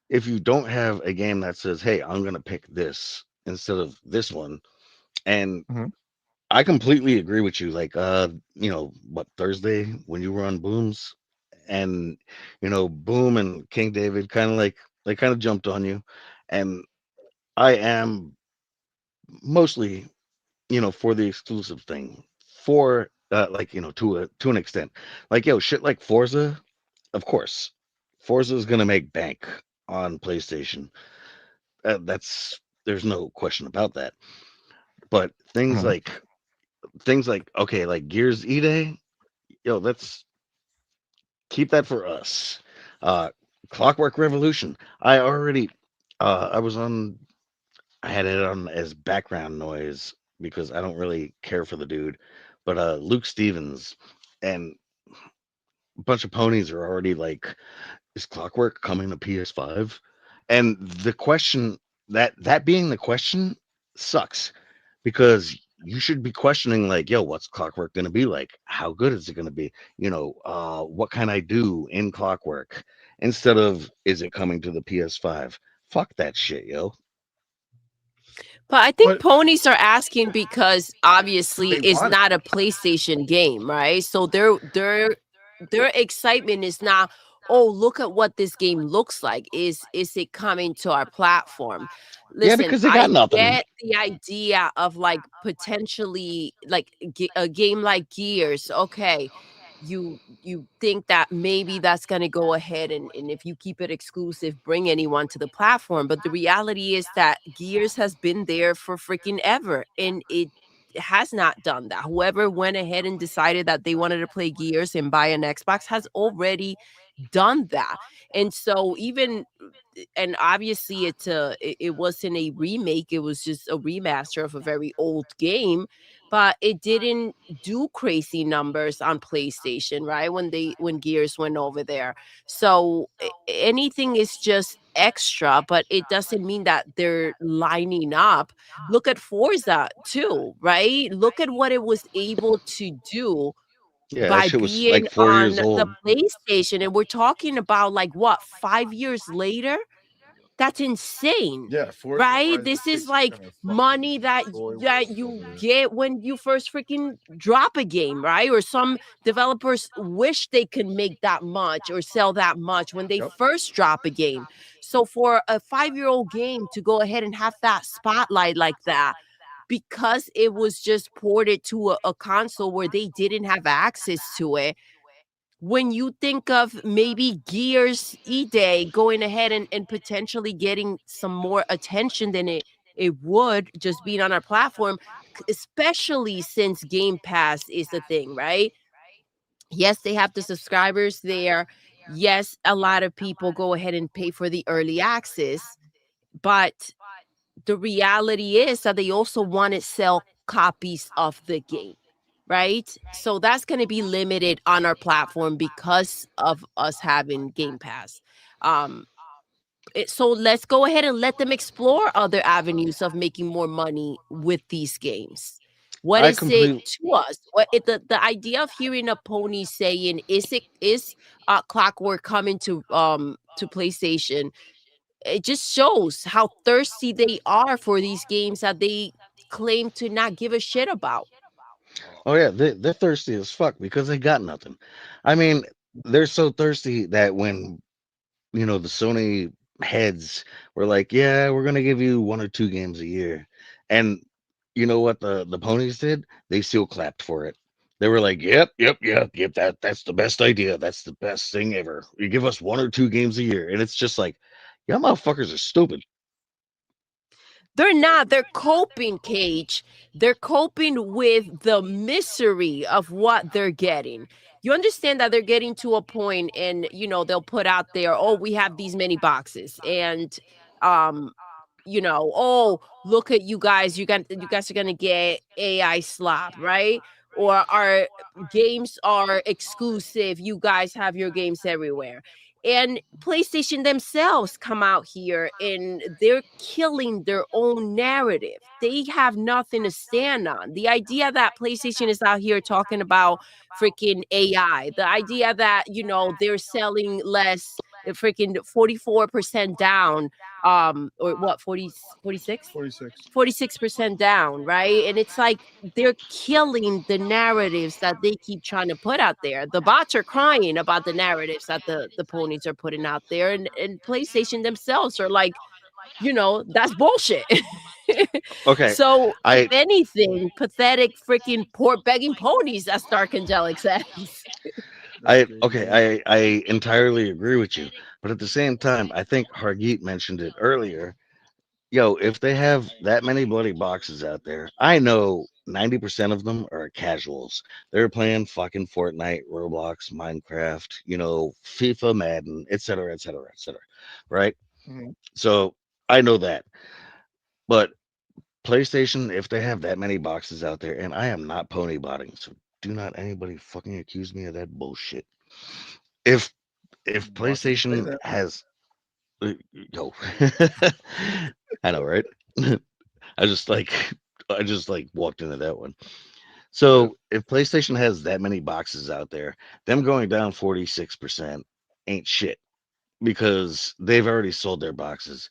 if you don't have a game that says, "Hey, I'm gonna pick this instead of this one," and Mhm. I completely agree with you. Like, what Thursday when you were on Booms, and Boom and King David kind of like they kind of jumped on you, and I am mostly for the exclusive thing, for like to an extent, like shit like Forza, of course, Forza is gonna make bank on PlayStation. That's There's no question about that. But Mhm. things like okay, like Gears E-Day, let's keep that for us. Uh, Clockwork Revolution. I was on. I had it on as background noise because I don't really care for the dude, but Luke Stevens and a bunch of ponies are already like, is Clockwork coming to PS5? And the question that being the question sucks because you should be questioning like, yo, what's Clockwork going to be like? How good is it going to be? What can I do in Clockwork instead of is it coming to the PS5? Fuck that shit, yo. But I think But ponies are asking because obviously they it's want it. not a PlayStation game, right? So their excitement is not, oh, look at what this game looks like. Is it coming to our platform? Yeah, Listen, because they got I nothing. get the idea of like potentially like a game like Gears. Okay, you think that maybe that's going to go ahead and if you keep it exclusive bring anyone to the platform, but the reality is that Gears has been there for freaking ever and it has not done that. Whoever went ahead and decided that they wanted to play Gears and buy an Xbox has already done that. And so even and obviously it wasn't a remake, it was just a remaster of a very old game, but it didn't do crazy numbers on PlayStation, right? When Gears went over there. So anything is just extra, but it doesn't mean that they're lining up. Look at Forza too, right? Look at what it was able to do Yeah, that by shit was being like 4 years on the old. PlayStation, and we're talking about like what, 5 years later? That's insane, Yeah, Forza right? Horizon This is 6 is like gonna fucking money destroy that what's still you there. get when you first freaking drop a game, right? Or some developers wish they could make that much or sell that much when they Yep. first drop a game. So for a 5-year-old game to go ahead and have that spotlight like that because it was just ported to a console where they didn't have access to it, when you think of maybe Gears E-Day going ahead and potentially getting some more attention than it would just being on our platform, especially since Game Pass is the thing, right? Yes, they have the subscribers there. Yes, a lot of people go ahead and pay for the early access, but the reality is that they also want to sell copies of the game, right? So that's going to be limited on our platform because of us having Game Pass. Um, so let's go ahead and let them explore other avenues of making more money with these games. What I is it complete. to us? The idea of hearing a pony saying, is Clockwork coming to PlayStation? It just shows how thirsty they are for these games that they claim to not give a shit about. Oh yeah, they're thirsty as fuck because they got nothing. I mean, they're so thirsty that when the Sony heads were like, "Yeah, we're gonna give you 1 or 2 games a year," and you know what the ponies did? They still clapped for it. They were like, "Yep, yep, yep, yep. That's the best idea. That's the best thing ever. You give us 1 or 2 games a year," and it's just like, y'all motherfuckers are stupid. They're not. They're coping, Cage. They're coping with the misery of what they're getting. You understand that they're getting to a point and, they'll put out there, oh, we have these many boxes. And, um, oh, look at you guys. You guys are going to get AI slop, right? Or our games are exclusive. You guys have your games everywhere. And PlayStation themselves come out here and they're killing their own narrative. They have nothing to stand on. The idea that PlayStation is out here talking about freaking AI, the idea that, they're selling less, freaking 44% down, or what, 46? 46% down, right? And it's like they're killing the narratives that they keep trying to put out there. The bots are crying about the narratives that the ponies are putting out there, and PlayStation themselves are like, that's bullshit. Okay, So if I anything, pathetic freaking poor begging ponies, as Dark Angelic says. I entirely agree with you, but at the same time, I think Hargeet mentioned it earlier. Yo, if they have that many bloody boxes out there, I know 90% of them are casuals. They're playing fucking Fortnite, Roblox, Minecraft, FIFA, Madden, etc., etc., etc. Right? Mhm. So I know that. But PlayStation, if they have that many boxes out there, and I am not pony botting, so do not anybody fucking accuse me of that bullshit. If PlayStation has yo, I know, right? I just like walked into that one. So if PlayStation has that many boxes out there, them going down 46% ain't shit because they've already sold their boxes.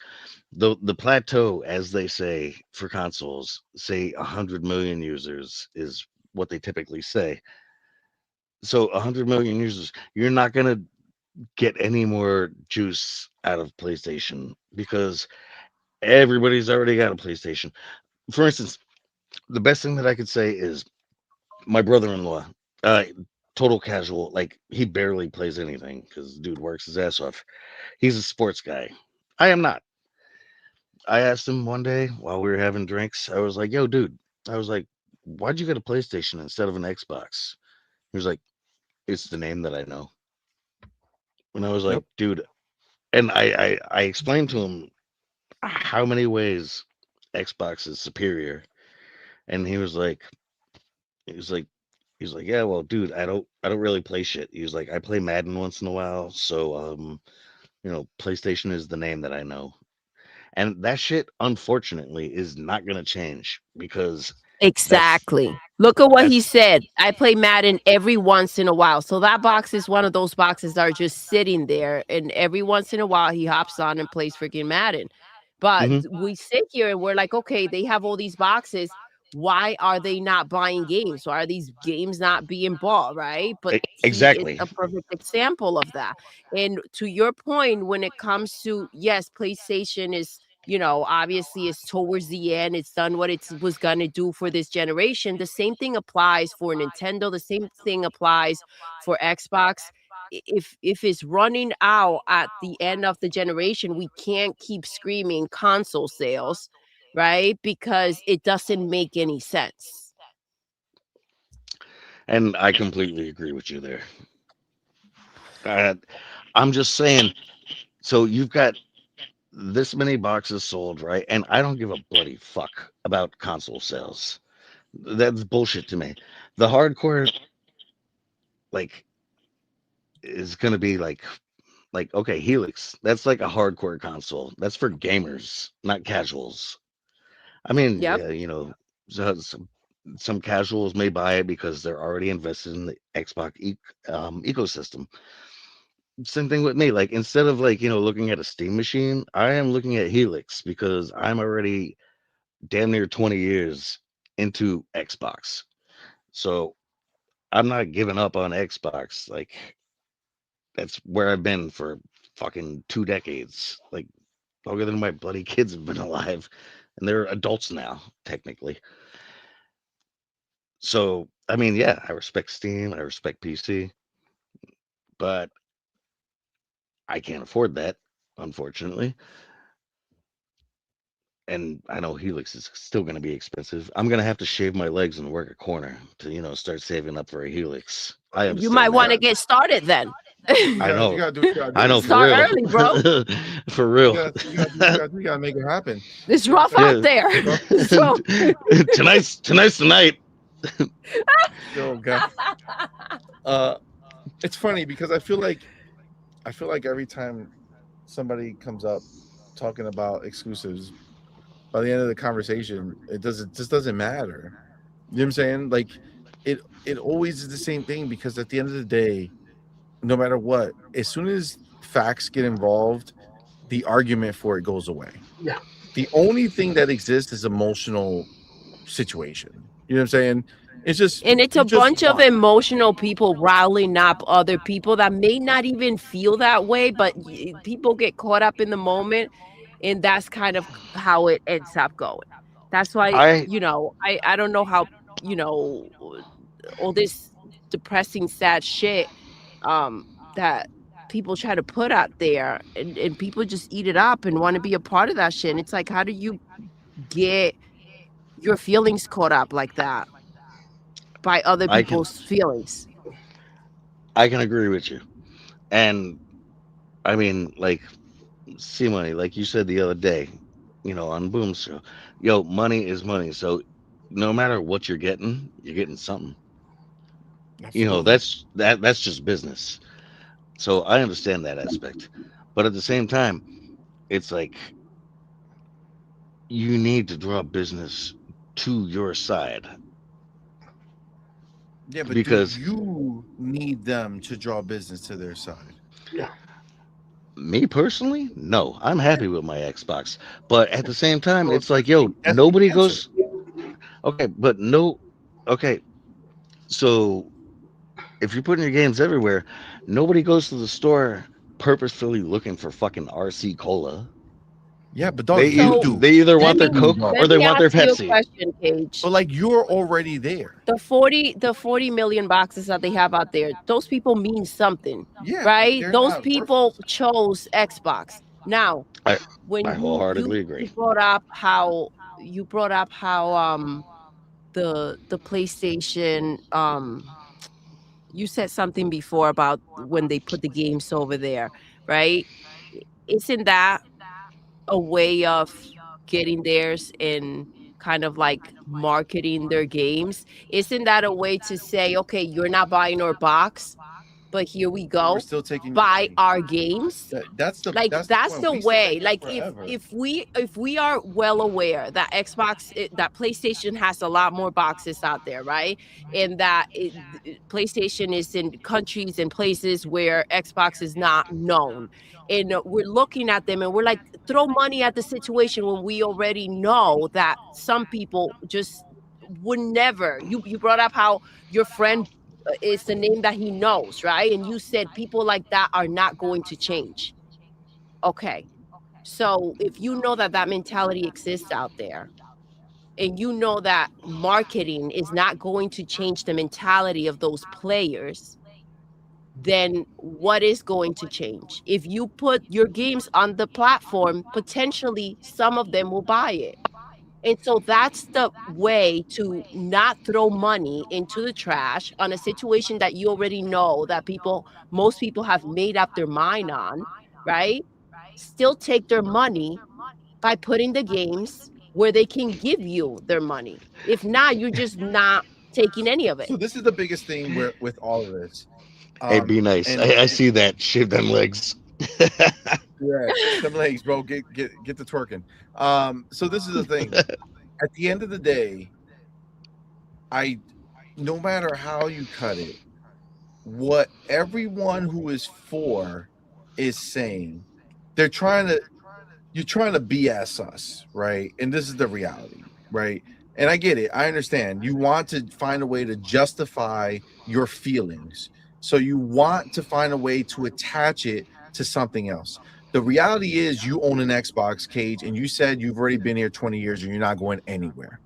The plateau, as they say for consoles, say 100 million users is what they typically say. So 100 million users, you're not gonna get any more juice out of PlayStation because everybody's already got a PlayStation. For instance, the best thing that I could say is my brother-in-law, uh, total casual, like he barely plays anything because dude works his ass off. He's a sports guy. I am not. I asked him one day while we were having drinks. I was like, "Yo, dude," I was like, "Why'd you get a PlayStation instead of an Xbox?" He was like, "It's the name that I know." And I was like, "Dude," and I explained to him how many ways Xbox is superior, and he was like, "Yeah, well, dude, I don't really play shit." He was like, "I play Madden once in a while, so PlayStation is the name that I know." And that shit, unfortunately, is not gonna change because that's Exactly. Look at what he that's said. I play Madden every once in a while. So that box is one of those boxes that are just sitting there. And every once in a while, he hops on and plays freaking Madden. But mhm, we sit here and we're like, okay, they have all these boxes. Why are they not buying games? Why are these games not being bought? Right. But he is exactly. a perfect example of that. And to your point, when it comes to, yes, PlayStation is, obviously it's towards the end. It's done what it was going to do for this generation. The same thing applies for Nintendo. The same thing applies for Xbox. If it's running out at the end of the generation, we can't keep screaming console sales, right? Because it doesn't make any sense. And I completely agree with you there. Uh, I'm just saying, so you've got this many boxes sold, right? And I don't give a bloody fuck about console sales. That's bullshit to me. The hardcore, like, is gonna be like okay, Helix. That's like a hardcore console. That's for gamers, not casuals. I mean, Yep. yeah, some casuals may buy it because they're already invested in the Xbox ecosystem. Same thing with me. Like instead of looking at a Steam machine, I am looking at Helix because I'm already damn near 20 years into Xbox. So I'm not giving up on Xbox. Like that's where I've been for fucking 2 decades. Like longer than my bloody kids have been alive. And they're adults now, technically. So I mean, yeah, I respect Steam, I respect PC, but I can't afford that, unfortunately. and I know Helix is still going to be expensive. I'm going to have to shave my legs and work a corner to start saving up for a Helix. I You might understand want to that. get started then. I know. You gotta do what you gotta I do. know for Start real. early, bro. For real. You gotta make it happen. It's You know what rough I'm out there. So tonight's the night. saying? Yo, God. It's funny because I feel like every time somebody comes up talking about exclusives, by the end of the conversation, it just doesn't matter. You know what I'm saying? Like it always is the same thing because at the end of the day, no matter what, as soon as facts get involved, the argument for it goes away. Yeah. The only thing that exists is emotional situation. You know what I'm saying? It's just and it's you a just bunch of want- emotional people riling up other people that may not even feel that way, but people get caught up in the moment, and that's kind of how it ends up going. That's why, I I don't know how, all this depressing, sad shit that people try to put out there, and people just eat it up and want to be a part of that shit. And it's like, how do you get your feelings caught up like that by other I can people's feelings? I can agree with you. And I mean, like CMoney, like you said the other day, on Boom's show, money is money. So no matter what you're getting something. Absolutely. That's just business. So I understand that aspect. But at the same time, it's like you need to draw business to your side Yeah, but because do you need them to draw business to their side? Yeah. me personally, no, I'm happy with my Xbox. But at the same time, So it's like, yo, that's the nobody answer. goes, okay, but no, okay. So if you're putting your games everywhere, nobody goes to the store purposefully looking for fucking RC Cola. Yeah, but dog, you do. They either Let want their me You Coke don't. or let they me want ask their you a Pepsi. question, Cage. But like you're already there. The 40 million boxes that they have out there, those people mean something, Yeah, but right? they're Those not people worthless. chose Xbox. Now, I when I wholeheartedly you agree. brought up how the PlayStation, you said something before about when they put the games over there, right? Isn't that a way of getting theirs and kind of like marketing their games? Isn't that a way to say, okay, you're not buying our box, but here we But we're go, still taking your buy money. our games? That's Like the that's point. the We said way. that Like forever. if we are well aware that that PlayStation has a lot more boxes out there, right? And that PlayStation is in countries and places where Xbox is not known, and we're looking at them and we're like, throw money at the situation when we already know that some people just would never. You brought up how your friend is the name that he knows, right? And you said people like that are not going to change. Okay. So if you know that that mentality exists out there, and you know that marketing is not going to change the mentality of those players, then what is going to change? If you put your games on the platform, potentially some of them will buy it. And so that's the way to not throw money into the trash on a situation that you already know that most people have made up their mind on, right? Still take their money by putting the games where they can give you their money. If not, you're just not taking any of it. So this is the biggest thing with all of this. Hey, be nice. And I see that. Shave them legs. yeah, some legs, bro. Get the twerking. So this is the thing. At the end of the day, no matter how you cut it, what everyone who is for is saying, you're trying to BS us, right? And this is the reality, right? And I get it. I understand. You want to find a way to justify your feelings. So you want to find a way to attach it to something else. The reality is you own an Xbox, Cage, and you said you've already been here 20 years and you're not going anywhere.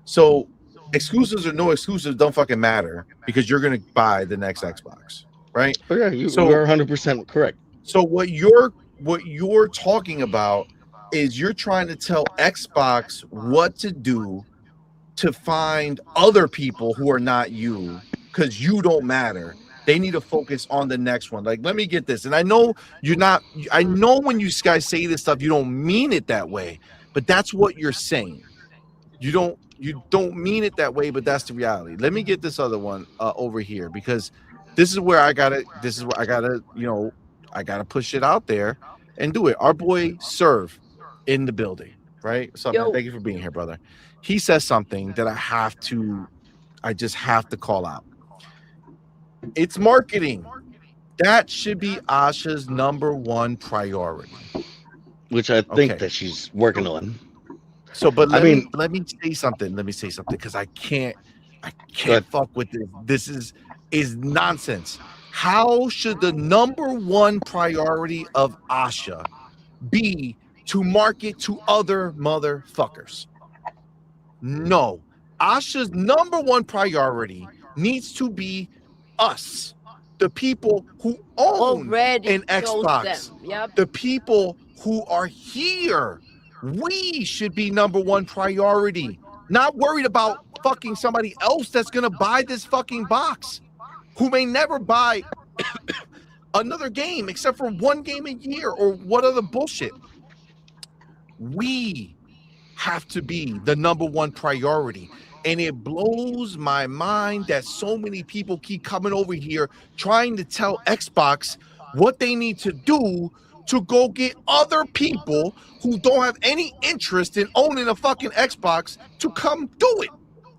So exclusives or no exclusives don't fucking matter because you're going to buy the next Xbox, right? Oh yeah, you So are 100% correct. so what you're talking about is you're trying to tell Xbox what to do to find other people who are not you, because you don't matter. They need to focus on the next one. Like, let me get this. And I know you're not, I know when you guys say this stuff, you don't mean it that way, but that's what you're saying. You don't mean it that way, but that's the reality. Let me get this other one over here, because this is where I gotta, I gotta push it out there and do it. Our boy Serve in the building, right? So man, thank you for being here, brother. He says something that I just have to call out. It's marketing. That should be Asha's #1 priority. Which I think that she's working on. So, but let me say something. Let me say something, because I can't fuck with this. This is nonsense. How should the #1 priority of Asha be to market to other motherfuckers? No, Asha's #1 priority needs to be us, the people who own an Xbox, the people who are here. We should be #1 priority, not worried about fucking somebody else that's gonna buy this fucking box, who may never buy another game except for one game a year or what other bullshit. We have to be the #1 priority. And it blows my mind that so many people keep coming over here trying to tell Xbox what they need to do to go get other people who don't have any interest in owning a fucking Xbox to come do it.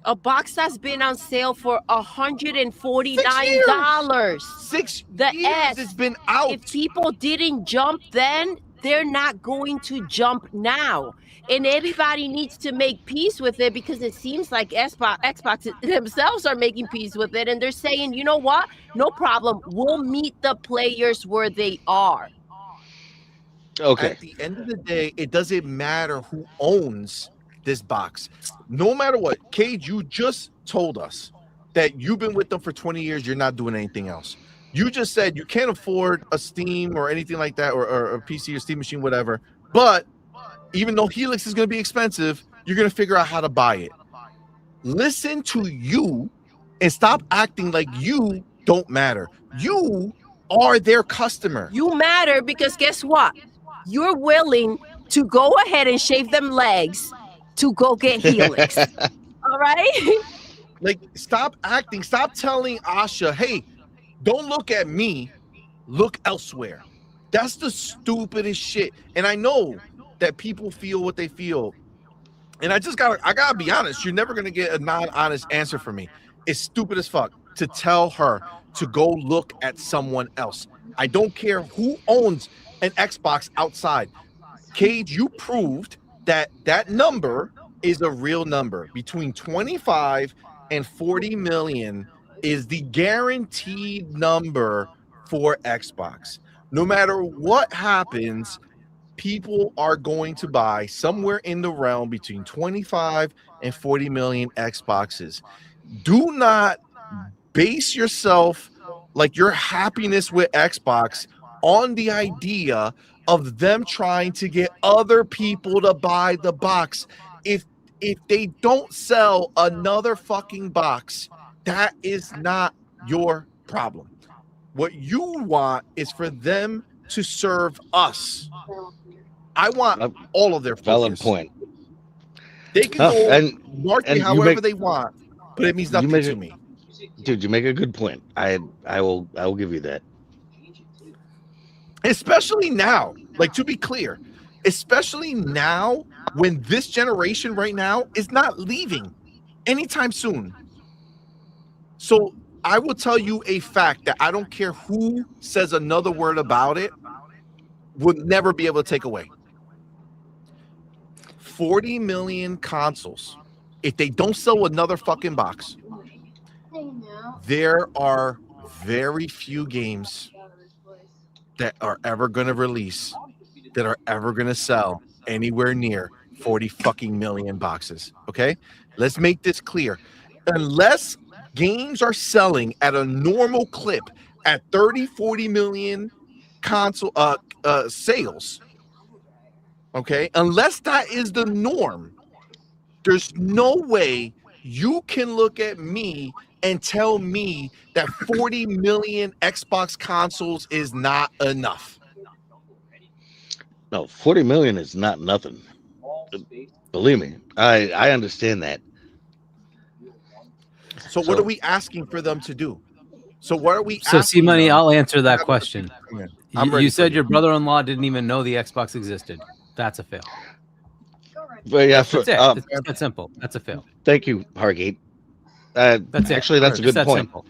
A box that's been on sale for $149. 6 the years S, it's been out. If people didn't jump then, they're not going to jump now. And everybody needs to make peace with it, because it seems like Xbox themselves are making peace with it. And they're saying, you know what? No problem. We'll meet the players where they are. Okay. At the end of the day, it doesn't matter who owns this box. No matter what, Cage, you just told us that you've been with them for 20 years. You're not doing anything else. You just said you can't afford a Steam or anything like that, or a PC or Steam machine, whatever. But even though Helix is going to be expensive, you're going to figure out how to buy it. Listen to you and stop acting like you don't matter. You are their customer. You matter, because guess what? You're willing to go ahead and shave them legs to go get Helix. All right? Like, stop acting. Stop telling Asha, hey, don't look at me. Look elsewhere. That's the stupidest shit. And I know that people feel what they feel. And I gotta be honest. You're never gonna get a non-honest answer from me. It's stupid as fuck to tell her to go look at someone else. I don't care who owns an Xbox outside. Cage, you proved that that number is a real number. Between 25 and 40 million is the guaranteed number for Xbox. No matter what happens, people are going to buy somewhere in the realm between 25 and 40 million Xboxes. Do not base yourself, like your happiness with Xbox, on the idea of them trying to get other people to buy the box. If they don't sell another fucking box, that is not your problem. What you want is for them to serve us. I want all of their focus. Valid point. They can go and market however they want, but it means nothing to me. Dude, you make a good point. I will give you that. Especially now, like, to be clear, especially now when this generation right now is not leaving anytime soon. So I will tell you a fact that I don't care who says another word about it, would never be able to take away. 40 million consoles. If they don't sell another fucking box, there are very few games that are ever going to release, that are ever going to sell anywhere near 40 fucking million boxes. Okay? Let's make this clear. Unless games are selling at a normal clip at 30, 40 million console sales, Okay, unless that is the norm, there's no way you can look at me and tell me that 40 million Xbox consoles is not enough. No, 40 million is not nothing. Believe me, I understand that. So what are we asking for them to do? So what are we So asking CMoney, them? I'll answer that question. You said you. your brother-in-law didn't even know the Xbox existed. That's a fail. But yeah, That's it. It's that simple. That's a fail. Thank you, Hargate. That's actually, that's a good point. Simple.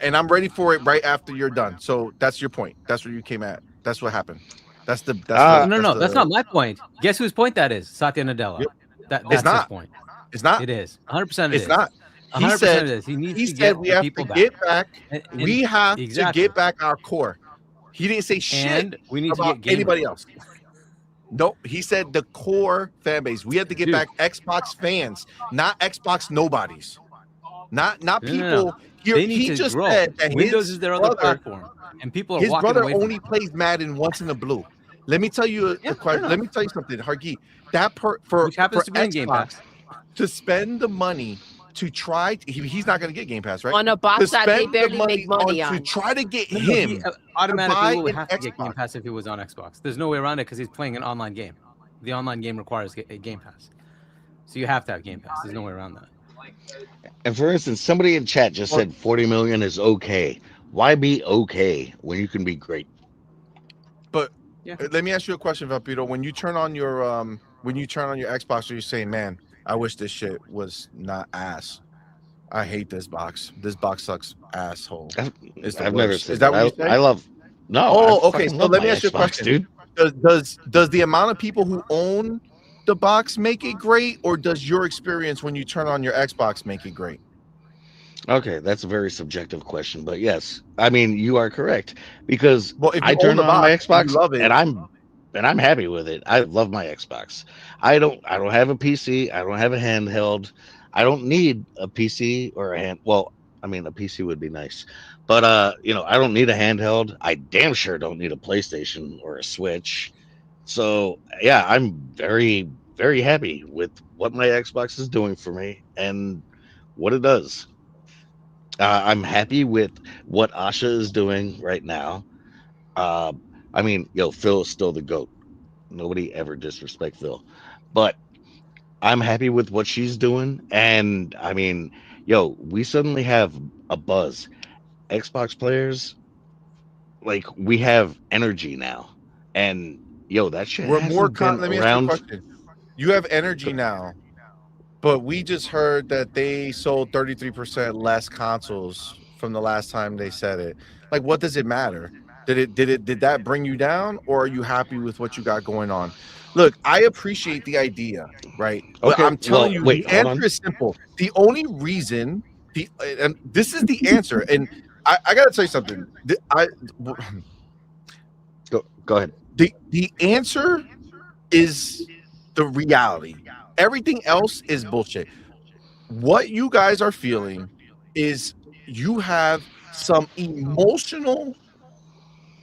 And I'm ready for it right after you're done. So that's your point. That's where you came at. That's what happened. That's not my point. Guess whose point that is? Satya Nadella. That's his point. It's not. It is. 100%. It's not. 100% it is. He said we have to get back. We have to get back our core. He didn't say shit and we need about to get anybody else. Nope. He said the core fan base. We have to get back Xbox fans, not Xbox nobodies. Not people. No. He just said that Windows is their other platform, and people are his walking brother away from only plays Madden once in the blue. Let me tell you let me tell you something, Hargi. Which happens to be in Game Pass. To spend the money to try, he's not going to get Game Pass, right? On a box that they barely make money on. To try to get him he automatically would have to get Game Pass if he was on Xbox. There's no way around it because he's playing an online game. The online game requires a Game Pass, so you have to have Game Pass. There's no way around that. And for instance, somebody in chat just said 40 million is okay. Why be okay when you can be great? But let me ask you a question, Vampiro. When you turn on your Xbox, are you saying, man, I wish this shit was not ass. I hate this box. This box sucks, asshole. I've never said Is that what you say? I love. No. Oh, okay. So let me ask you a question, dude. Does the amount of people who own the box make it great, or does your experience when you turn on your Xbox make it great? Okay, that's a very subjective question, but yes, I mean you are correct because if I you turn own the on my box, Xbox you love it. and I'm happy with it. I love my Xbox. I don't have a PC. I don't have a handheld. I don't need a PC or a hand. Well, I mean a PC would be nice, but I don't need a handheld. I damn sure don't need a PlayStation or a Switch. So yeah, I'm very, very happy with what my Xbox is doing for me and what it does. I'm happy with what Asha is doing right now. I mean, Phil is still the GOAT. Nobody ever disrespect Phil, but I'm happy with what she's doing. And I mean, we suddenly have a buzz. Xbox players, like we have energy now, and that shit We're more. hasn't been Let me around. ask you a question. You have energy now, but we just heard that they sold 33% less consoles from the last time they said it. Like, what does it matter? Did that bring you down, or are you happy with what you got going on? Look, I appreciate the idea, right? But Okay, I'm telling you, wait, the answer is simple. The only reason, and this is the answer, and I got to tell you something. Go ahead. The answer is the reality. Everything else is bullshit. What you guys are feeling is you have some emotional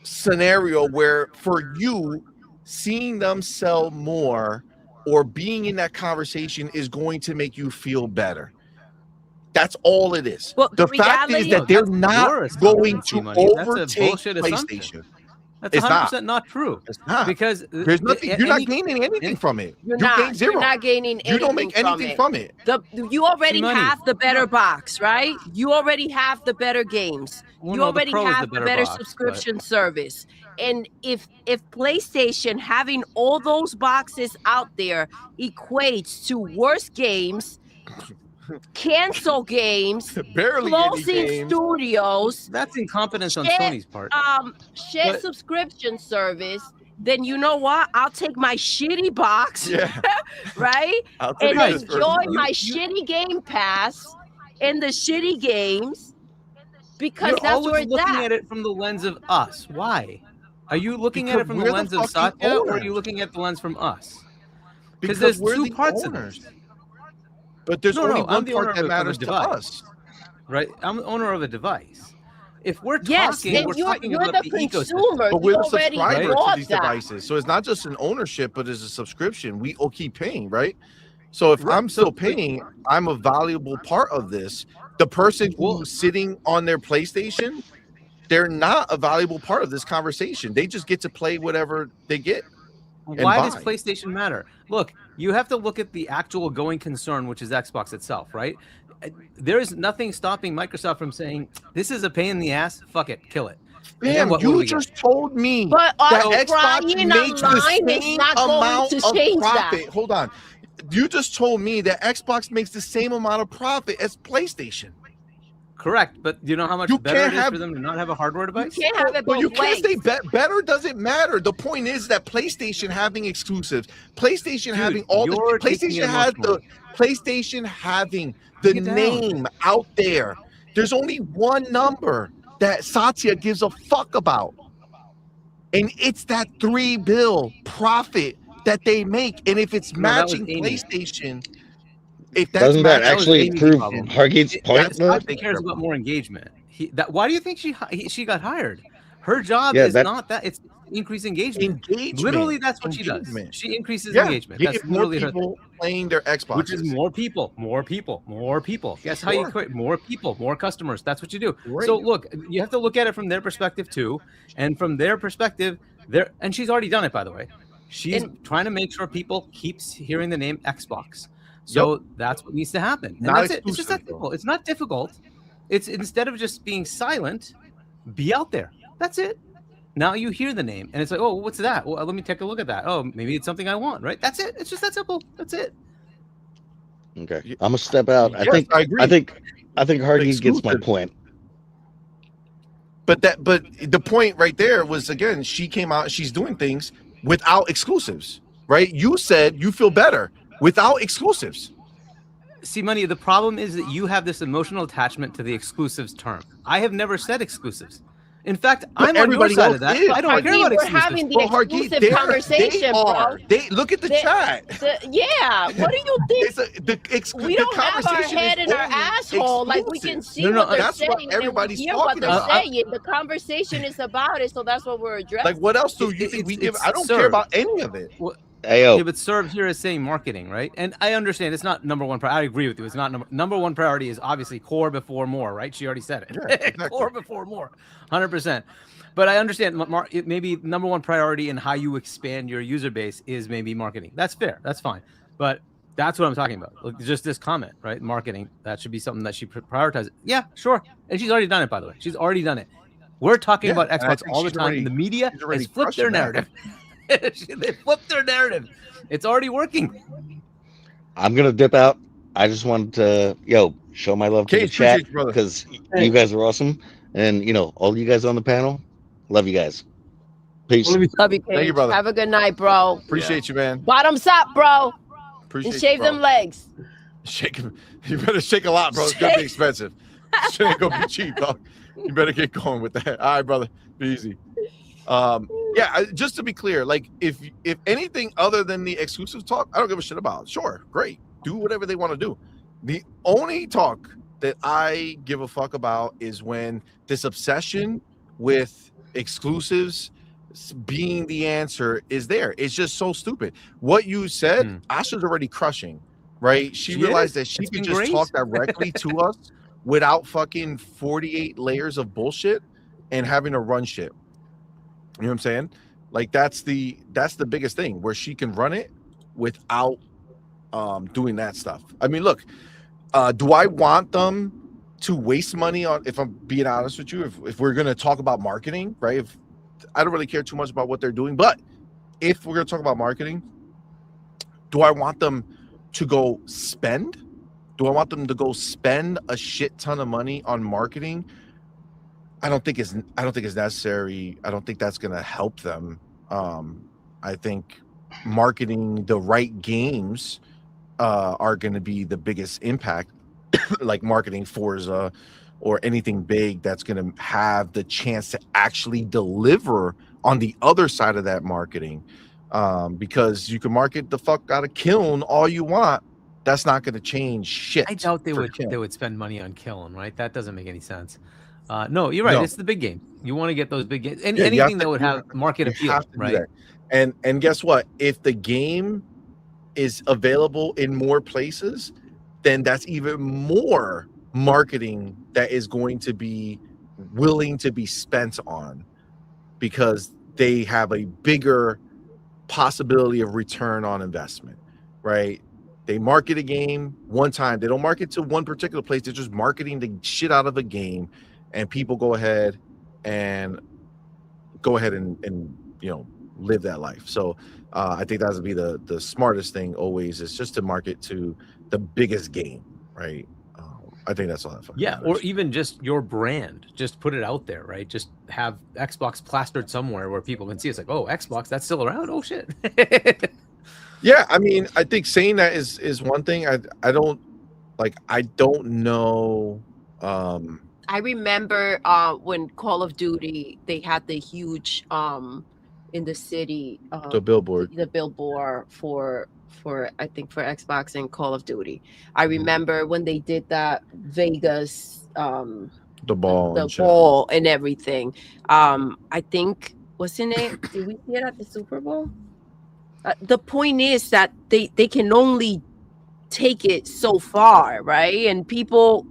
scenario where for you seeing them sell more or being in that conversation is going to make you feel better. That's all it is. Well, the fact is that they're not going to overtake PlayStation. That's 100% not true. It's not. Because there's nothing. You're not gaining anything from it. You're gain zero. You're not gaining anything. You don't make anything from it. You already have the better box, right? You already have the better games. Well, you no, already have the better box, subscription service. And if PlayStation having all those boxes out there equates to worse games, cancel games, barely closing studios, that's incompetence on Sony's part. Share subscription service, then you know what? I'll take my shitty box, right? And enjoy my shitty Game Pass and the shitty games because You're that's where always it's looking at. at it from the lens of us. Why? Are you looking at it from the lens of Satya, or are you looking at the lens from us? Because there's two parts of this. But there's only one part that matters to us. Right? I'm the owner of a device. If we're Yes, talking, and we're you're talking about the the ecosystem. consumer. But You we're the already subscriber to bought these that. devices, so it's not just an ownership, but it's a subscription. We all keep paying, right? So if Right. I'm still paying, I'm a valuable part of this. The person who's sitting on their PlayStation, they're not a valuable part of this conversation. They just get to play whatever they get. Why does PlayStation matter? Look, you have to look at the actual going concern, which is Xbox itself, right? There is nothing stopping Microsoft from saying, this is a pain in the ass, fuck it, kill it. Bam, you just told me But that us Xbox crying makes the online is same not going amount to of change profit. that. Hold on. You just told me that Xbox makes the same amount of profit as PlayStation. Correct, but do you know how much better it is for them to not have a hardware device? You can't have it But both you can't ways. say better doesn't matter. The point is that PlayStation having exclusives, PlayStation having all the PlayStation has the PlayStation having the name out there. There's only one number that Satya gives a fuck about, and it's that $3 billion profit that they make. And if it's matching PlayStation, if that's Doesn't that matching actually prove Hargeet's point? I think cares about more engagement. Why do you think she got hired? Her job is not that. It's increase engagement. Literally, that's what she does. She increases engagement. That's literally her people playing their Xbox, which is more people. Guess how you create more people, more customers. That's what you do. So look, you have to look at it from their perspective too, and from their perspective, and she's already done it, by the way. She's trying to make sure people keeps hearing the name Xbox. So that's what needs to happen. And that's it. It's just that simple. It's not difficult. It's instead of just being silent, be out there. That's it. Now you hear the name and it's like, oh, what's that? Well, let me take a look at that. Oh, maybe it's something I want, right? That's it. It's just that simple. That's it. Okay. I'm gonna step out. I agree. I think Hargeet gets my point. But the point right there was, again, she came out, she's doing things without exclusives, right? You said you feel better without exclusives. CMoney, the problem is that you have this emotional attachment to the exclusives term. I have never said exclusives. In fact, I'm on your side of that. I don't care about exclusives. We're having the exclusive conversation, bro. They look at the chat. Yeah, what do you think? We don't have our head in our asshole. Like, we can see what they're saying and we hear what they're saying. The conversation is about it, so that's what we're addressing. Like, what else do you think we give? I don't care about any of it. Yeah, but serve here is saying marketing, right? And I understand it's not number one priority. I agree with you. It's not number one priority is obviously core before more, right? She already said it. Yeah, exactly. Core before more, 100%. But I understand maybe number one priority in how you expand your user base is maybe marketing. That's fair. That's fine. But that's what I'm talking about. Like, just this comment, right? Marketing, that should be something that she prioritizes. Yeah, sure. And she's already done it, by the way. She's already done it. We're talking about Xbox all the time. And the media has flipped their narrative. They flipped their narrative. It's already working. I'm gonna dip out. I just wanted to show my love to the chat because you guys are awesome, and all you guys on the panel, love you guys. Peace. Love you, Thank you, brother. Have a good night, bro. Appreciate you, man. Bottoms up, bro. Appreciate and shave you, bro. them legs. Shake them. You better shake a lot, bro. It's gonna be expensive. Shit ain't gonna be cheap, dog. You better get going with that. All right, brother. Be easy. Just to be clear, like if anything other than the exclusive talk, I don't give a shit about. Sure, great, do whatever they want to do. The only talk that I give a fuck about is when this obsession with exclusives being the answer is there. It's just so stupid. What you said, Asha's already crushing, right? She realized that she could just talk directly to us without fucking 48 layers of bullshit and having to run shit. You know what I'm saying? Like that's the biggest thing, where she can run it without doing that stuff. I mean, look, do I want them to waste money on, if I'm being honest with you, if we're going to talk about marketing, right? If I don't really care too much about what they're doing, but if we're going to talk about marketing, do I want them to go spend? Do I want them to go spend a shit ton of money on marketing? I don't think it's necessary. I don't think that's going to help them. I think marketing the right games are going to be the biggest impact, like marketing Forza or anything big that's going to have the chance to actually deliver on the other side of that marketing. Because you can market the fuck out of Kiln all you want. That's not going to change shit. I doubt they would spend money on Kiln, right? That doesn't make any sense. No, you're right. No. It's the big game. You want to get those big games. Yeah, you have Anything to- that would you have market You appeal, have to do right? that. And guess what? If the game is available in more places, then that's even more marketing that is going to be willing to be spent on, because they have a bigger possibility of return on investment, right? They market a game one time. They don't market to one particular place. They're just marketing the shit out of a game, and people go ahead and you know, live that life. So I think that would be the smartest thing always, is just to market to the biggest game, right? I think that's all that fucking Yeah, or matters. even just your brand. Just put it out there, right? Just have Xbox plastered somewhere where people can see. It's like, oh, Xbox, that's still around. Oh shit. Yeah, I mean, I think saying that is one thing. I don't know. I remember when Call of Duty, they had the huge in the city The billboard. the billboard for I think for Xbox and Call of Duty. I remember when they did that Vegas The ball the and shit. ball and everything. I think, wasn't it? Did we see it at the Super Bowl? The point is that they can only take it so far, right? And people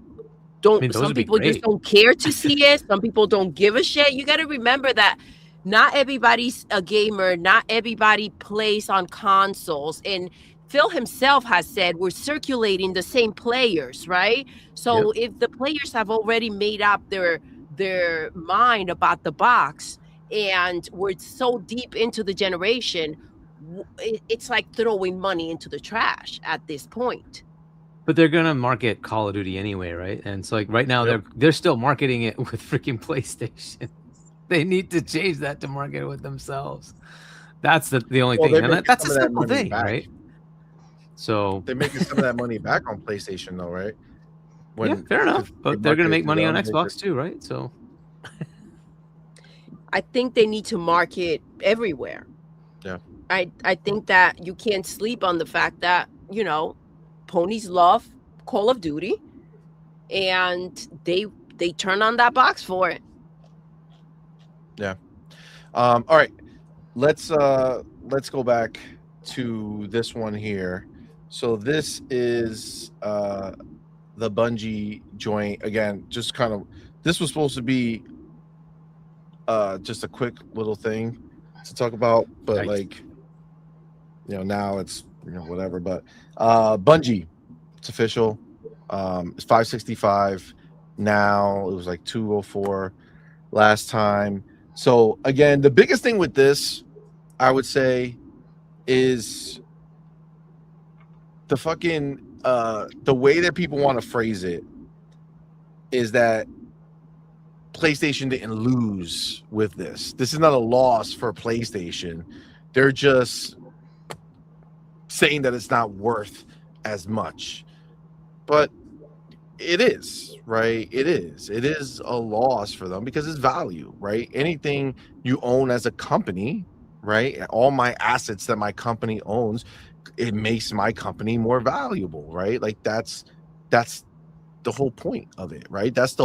don't. I mean, those Some would be people just great. don't care to see it. Some people don't give a shit. You got to remember that not everybody's a gamer. Not everybody plays on consoles. And Phil himself has said we're circulating the same players, right? So if the players have already made up their mind about the box, and we're so deep into the generation, it's like throwing money into the trash at this point. But they're gonna market Call of Duty anyway, right? And it's like right now they're still marketing it with freaking PlayStation. They need to change that to market it with themselves. That's the only thing, and that's a simple thing, right? So they're making some of that money back on PlayStation, though, right? Yeah, fair enough. But they're gonna make money on Xbox too, right? So I think they need to market everywhere. Yeah. I think that you can't sleep on the fact that, you know, ponies love Call of Duty, and they turn on that box for it. Yeah. All right. Let's go back to this one here. So this is the Bungie joint again. Just kind of, this was supposed to be just a quick little thing to talk about, but like, you know, now it's, you know, whatever. But Bungie, it's official. It's 565 now. It was like 204 last time. So again, the biggest thing with this, I would say, is the fucking the way that people want to phrase it is that PlayStation didn't lose with this. This is not a loss for PlayStation. They're just saying that it's not worth as much. But it is, right? It is a loss for them because it's value, right? Anything you own as a company, right? All my assets that my company owns, it makes my company more valuable, right? Like that's the whole point of it, right? That's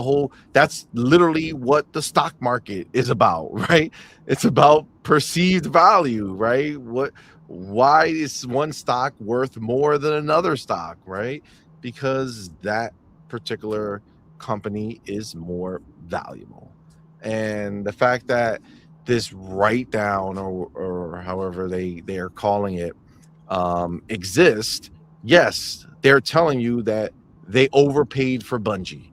literally what the stock market is about, right? It's about perceived value, right? Why is one stock worth more than another stock, right? Because that particular company is more valuable. And the fact that this write down or however they are calling it exist, yes, they're telling you that they overpaid for Bungie.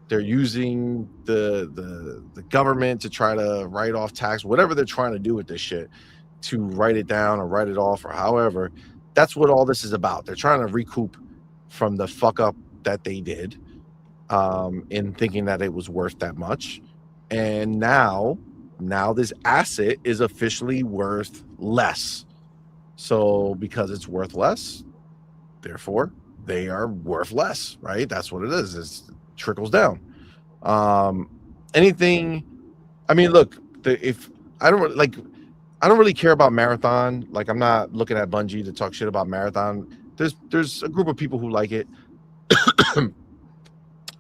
They're using the government to try to write off tax, whatever they're trying to do with this shit, to write it down or write it off or however. That's what all this is about. They're trying to recoup from the fuck up that they did in thinking that it was worth that much. And now this asset is officially worth less. So because it's worth less, therefore they are worth less, right? That's what it is. It trickles down. Anything, I mean, look, if I don't really care about Marathon. Like, I'm not looking at Bungie to talk shit about Marathon. There's a group of people who like it.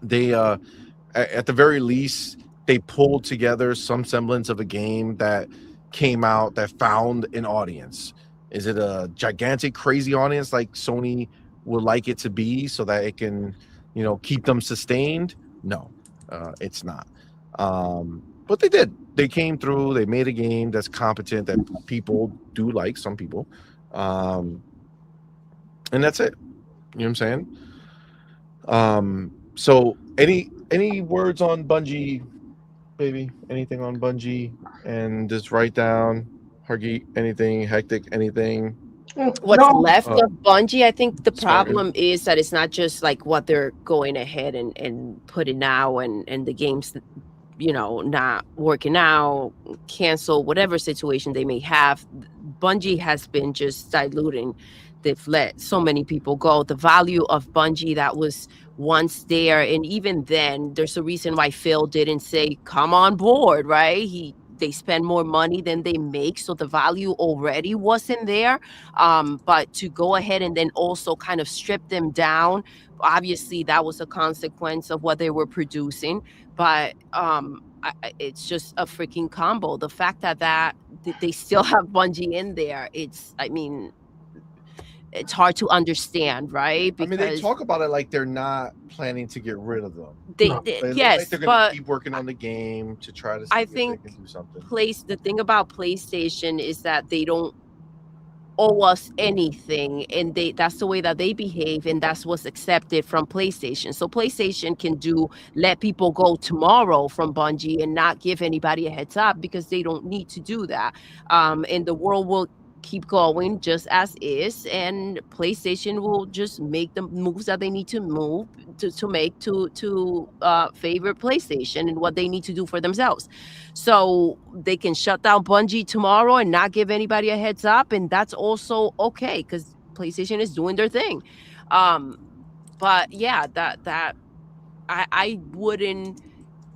They at the very least, they pulled together some semblance of a game that came out that found an audience. Is it a gigantic, crazy audience like Sony would like it to be so that it can, keep them sustained? No, it's not. But they did. They came through. They made a game that's competent that people do like. Some people, and that's it. You know what I'm saying? So any words on Bungie, baby? Anything on Bungie? And just write down, Hargeet, anything, Hectic, anything. What's No. left of Bungie, I think the Sorry. problem is that it's not just like what they're going ahead and putting now and the games, not working out, cancel, whatever situation they may have. Bungie has been just diluting. They've let so many people go. The value of Bungie that was once there, and even then, there's a reason why Phil didn't say, come on board, right? They spend more money than they make, so the value already wasn't there. But to go ahead and then also kind of strip them down, obviously that was a consequence of what they were producing. But it's just a freaking combo. The fact that they still have Bungie in there, it's hard to understand, right? Because they talk about it like they're not planning to get rid of them. They yes, like they're going to keep working on the game to try to see if they can do something. The thing about PlayStation is that they don't owe us anything, and that's the way that they behave, and that's what's accepted from PlayStation. So PlayStation can let people go tomorrow from Bungie and not give anybody a heads up because they don't need to do that. And the world will keep going just as is, and PlayStation will just make the moves that they need to make to favor PlayStation and what they need to do for themselves. So they can shut down Bungie tomorrow and not give anybody a heads up, and that's also okay because PlayStation is doing their thing. But yeah, that I wouldn't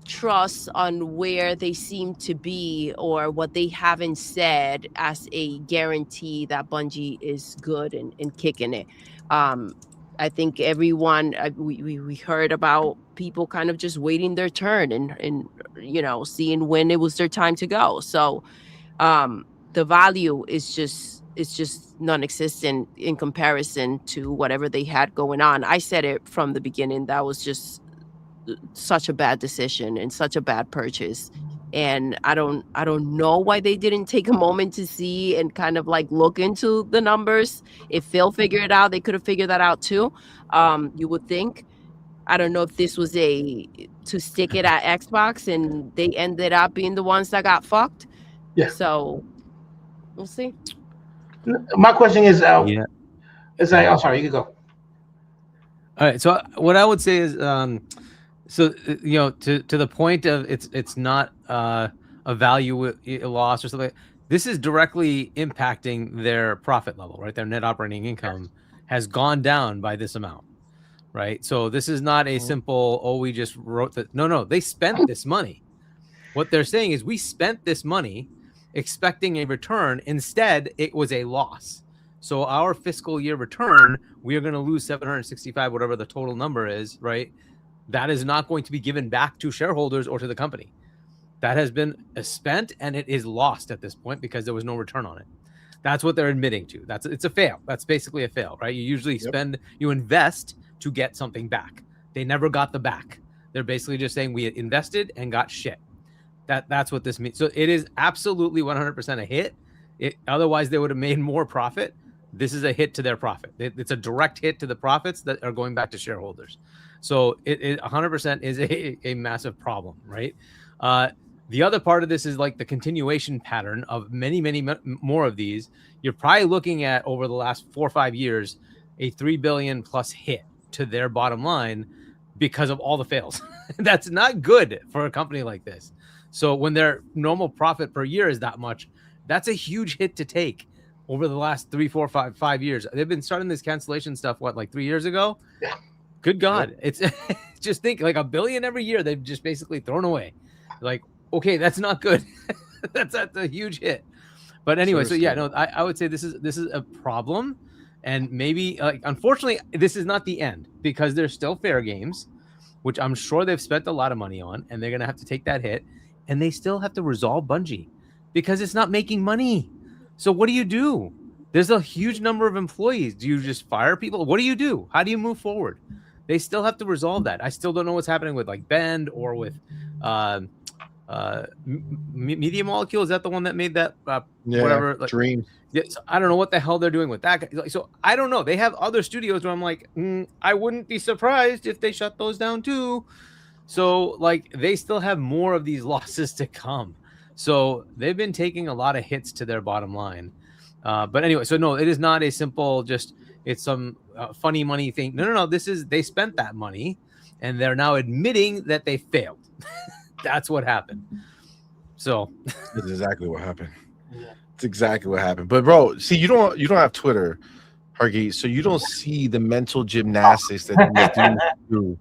trust on where they seem to be or what they haven't said as a guarantee that Bungie is good and kicking it. I think everyone we heard about people kind of just waiting their turn and seeing when it was their time to go. So the value is just non-existent in comparison to whatever they had going on. I said it from the beginning. That was just such a bad decision and such a bad purchase, and I don't know why they didn't take a moment to see and kind of like look into the numbers. If Phil figured it out, they could have figured that out too. You would think. I don't know if this was to stick it at Xbox and they ended up being the ones that got fucked. Yeah. So we'll see. My question is, it's like, oh, sorry, you can go. All right. So what I would say is, so to the point of it's not a value loss or something. This is directly impacting their profit level, right? Their net operating income has gone down by this amount, right? So this is not a simple, we just wrote that. No, they spent this money. What they're saying is we spent this money expecting a return. Instead, it was a loss. So our fiscal year return, we are going to lose 765, whatever the total number is, right? That is not going to be given back to shareholders or to the company. That has been spent and it is lost at this point because there was no return on it. That's what they're admitting to. It's a fail. That's basically a fail, right? You usually you invest to get something back. They never got the back. They're basically just saying we invested and got shit. That's what this means. So it is absolutely 100% a hit. Otherwise, they would have made more profit. This is a hit to their profit. It's a direct hit to the profits that are going back to shareholders. So it 100% is a massive problem, right? The other part of this is like the continuation pattern of many, many more of these. You're probably looking at over the last 4 or 5 years, a $3 billion plus hit to their bottom line because of all the fails. That's not good for a company like this. So when their normal profit per year is that much, that's a huge hit to take over the last 3, 4, 5 years. They've been starting this cancellation stuff, like 3 years ago? Yeah. Good God. Yep. It's just think like $1 billion every year they've just basically thrown away. Like, okay, that's not good. that's a huge hit. But anyway, so yeah, no, I would say this is a problem. And maybe unfortunately, this is not the end because there's still fair games. which I'm sure they've spent a lot of money on, and they're going to have to take that hit, and they still have to resolve Bungie because it's not making money. So what do? There's a huge number of employees. Do you just fire people? What do you do? How do you move forward? They still have to resolve that. I still don't know what's happening with like Bend or with Media Molecule. Is that the one that made that whatever Dream? Yeah, so I don't know what the hell they're doing with that guy. So I don't know. They have other studios where I'm like, I wouldn't be surprised if they shut those down too. So like they still have more of these losses to come. So they've been taking a lot of hits to their bottom line. But anyway, so no, it is not a simple it's some funny money thing. No. This is they spent that money and they're now admitting that they failed. That's what happened. So that's exactly what happened. It's exactly what happened. But bro, see, you don't have Twitter, Hargeet, so you don't see the mental gymnastics that they do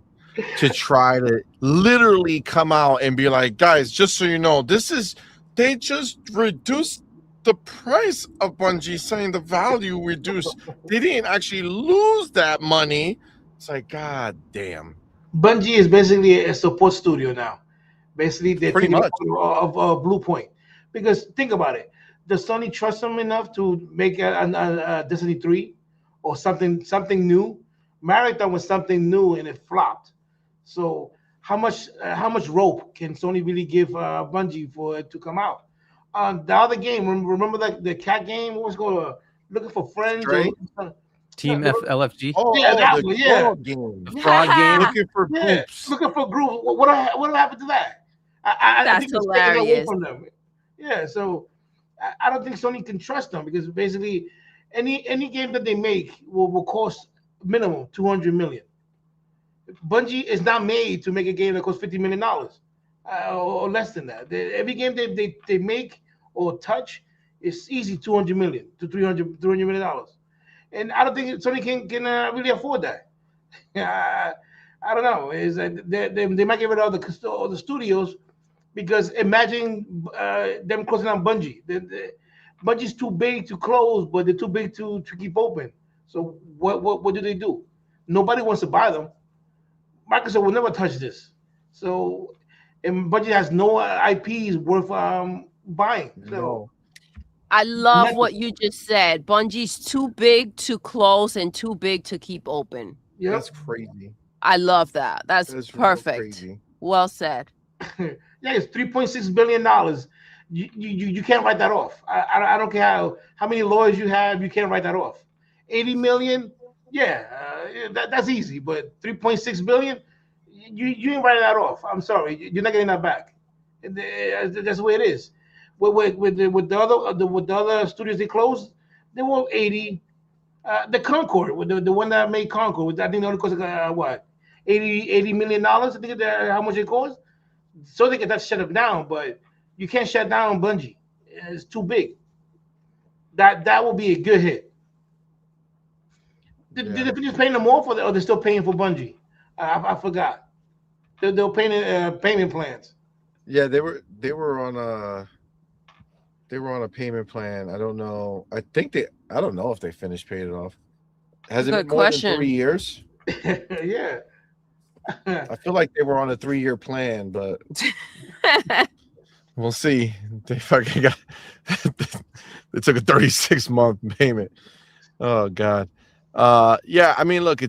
to try to literally come out and be like, guys, just so you know, they just reduced the price of Bungie, saying the value reduced. They didn't actually lose that money. It's like, God damn. Bungie is basically a support studio now. Basically, they're Pretty taking much of Blue Point. Because think about it. Does Sony trust them enough to make a Destiny 3 or something new? Marathon was something new and it flopped. So how much rope can Sony really give Bungie for it to come out? The other game, remember the cat game? What was it called? Looking for friends? Team LFG. That one, The fraud game. Looking for groups. Looking for groups. What happened to that? I think it's taken away from them. Yeah, so I don't think Sony can trust them because basically any game that they make will cost minimum $200 million. Bungie is not made to make a game that costs $50 million or less than that. Every game they make or touch is easy $200 million to $300 million. And I don't think Sony can really afford that. I don't know. Is that they might get rid of all the studios because imagine them closing down Bungie. Bungie's too big to close, but they're too big to keep open. So what do they do? Nobody wants to buy them. Microsoft will never touch this. So, and Bungie has no IPs worth buying. So. I love what you just said. Bungie's too big to close and too big to keep open. Yep. That's crazy. I love that. That's perfect. Crazy. Well said. Yeah, it's $3.6 billion. You can't write that off. I don't care how many lawyers you have. You can't write that off. 80 million, that's easy. But 3.6 billion, you ain't writing that off. I'm sorry, you're not getting that back. That's the way it is. With the other studios they closed, they were 80. The Concord, with the one that made Concord, I think they only cost what, $80 million. I think how much it cost. So they can shut them down, but you can't shut down Bungie. It's too big. That will be a good hit. Did they finish paying them off, or they're still paying for Bungie? I forgot. They were paying payment plans. Yeah, they were on a payment plan. I don't know. I don't know if they finished paying it off. Has it been more than 3 years? Yeah. I feel like they were on a 3-year plan, but we'll see. They fucking got they took a 36-month payment. Oh God. Yeah, I mean, look,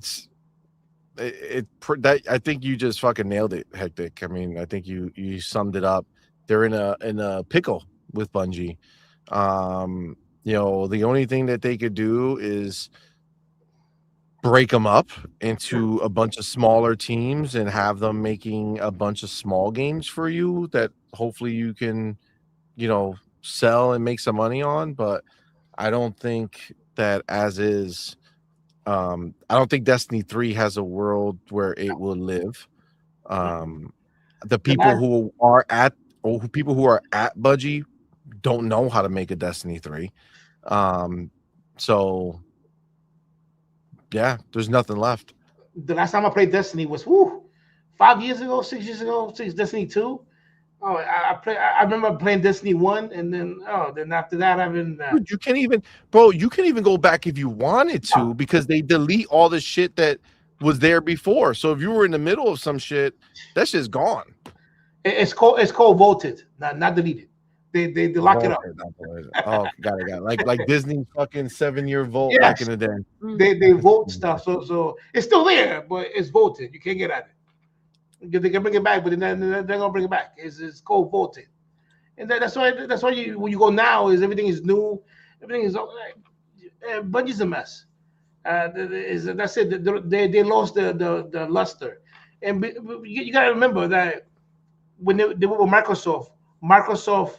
I think you just fucking nailed it, Hectic. I mean, I think you summed it up. They're in a pickle with Bungie. The only thing that they could do is break them up into a bunch of smaller teams and have them making a bunch of small games for you that hopefully you can, sell and make some money on. But I don't think that as is. I don't think Destiny 3 has a world where it will live. The people who are at Bungie don't know how to make a Destiny 3. So yeah, there's nothing left. The last time I played Destiny was 5 years ago, 6 years ago, Destiny 2. Oh, I remember playing Destiny 1, and then after that I've been. Dude, you can even go back if you wanted to, because they delete all the shit that was there before. So if you were in the middle of some shit, that shit's gone. It's called voted, not deleted. They lock it up. Oh, got it. Like Disney fucking 7-year vote back in the day. They vote stuff, so it's still there, but it's voted. You can't get at it. They can bring it back, but they're gonna bring it back. It's called voted, and that's why when you go now is everything is new, everything is Bungie's a mess. That's it. They lost the luster, and you gotta remember that when they were with Microsoft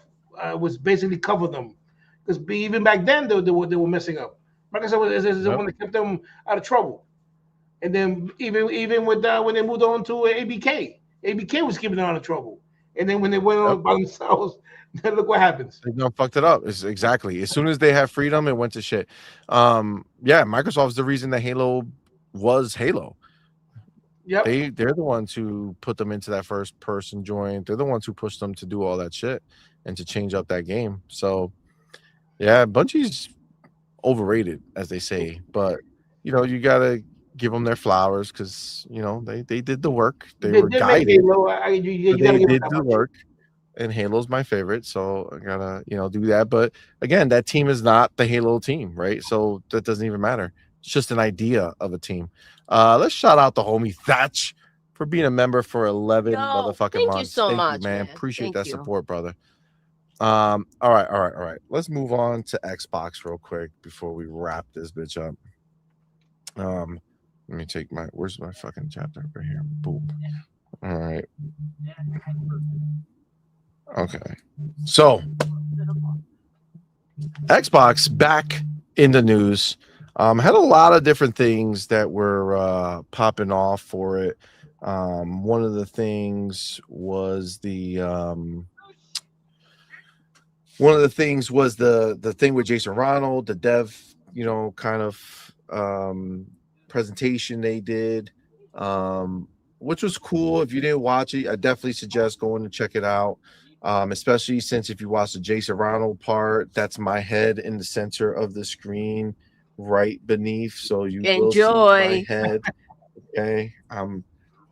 was basically cover them because even back then they were messing up. Microsoft is the one that kept them out of trouble, and then even with when they moved on to ABK was keeping them out of trouble, and then when they went on by themselves, look what happens. They done fucked it up. It's exactly as soon as they have freedom, it went to shit. Microsoft's the reason that Halo was Halo. Yep. They're the ones who put them into that first person joint. They're the ones who pushed them to do all that shit and to change up that game. So yeah, Bungie's overrated, as they say, but you gotta give them their flowers because they did the work. They were guided. They did the work, and Halo's my favorite, so I gotta do that. But again, that team is not the Halo team, right? So that doesn't even matter. It's just an idea of a team. Let's shout out the homie Thatch for being a member for 11 motherfucking months. Thank you so much, man. Appreciate that you. support, brother. All right. Let's move on to Xbox real quick before we wrap this bitch up. Let me take where's my fucking chapter right here? Boom. All right. Okay. So Xbox back in the news. Had a lot of different things that were popping off for it. One of the things was the thing with Jason Ronald, the dev, kind of presentation they did, which was cool. If you didn't watch it, I definitely suggest going to check it out. Especially since if you watch the Jason Ronald part, that's my head in the center of the screen, right beneath. So you will see my head. Okay,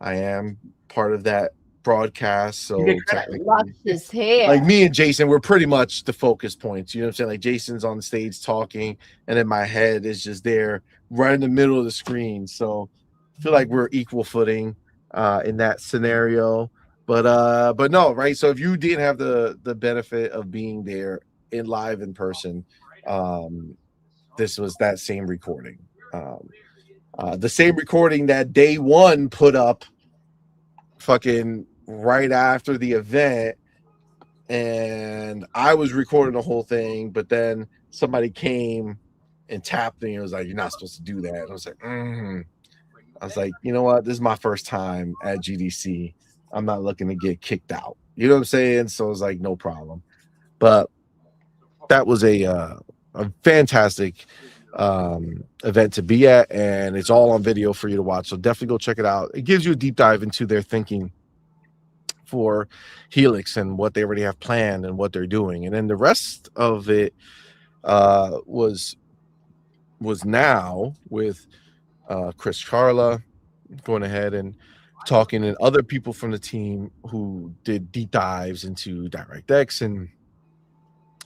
I am part of that broadcast. So his hair. Like me and Jason, we're pretty much the focus points. You know what I'm saying? Like Jason's on the stage talking, and then my head is just there, right in the middle of the screen. So I feel like we're equal footing in that scenario. But no, right? So if you didn't have the benefit of being there live in person, this was that same recording. The same recording that Day One put up fucking right after the event, and I was recording the whole thing, but then somebody came and tapped me and was like, "You're not supposed to do that." And I was like, you know what? This is my first time at GDC. I'm not looking to get kicked out. You know what I'm saying? So it's like, no problem. But that was a fantastic event to be at, and it's all on video for you to watch. So definitely go check it out. It gives you a deep dive into their thinking for Helix and what they already have planned and what they're doing. And then the rest of it was now with Chris Carla going ahead and talking, and other people from the team who did deep dives into DirectX. And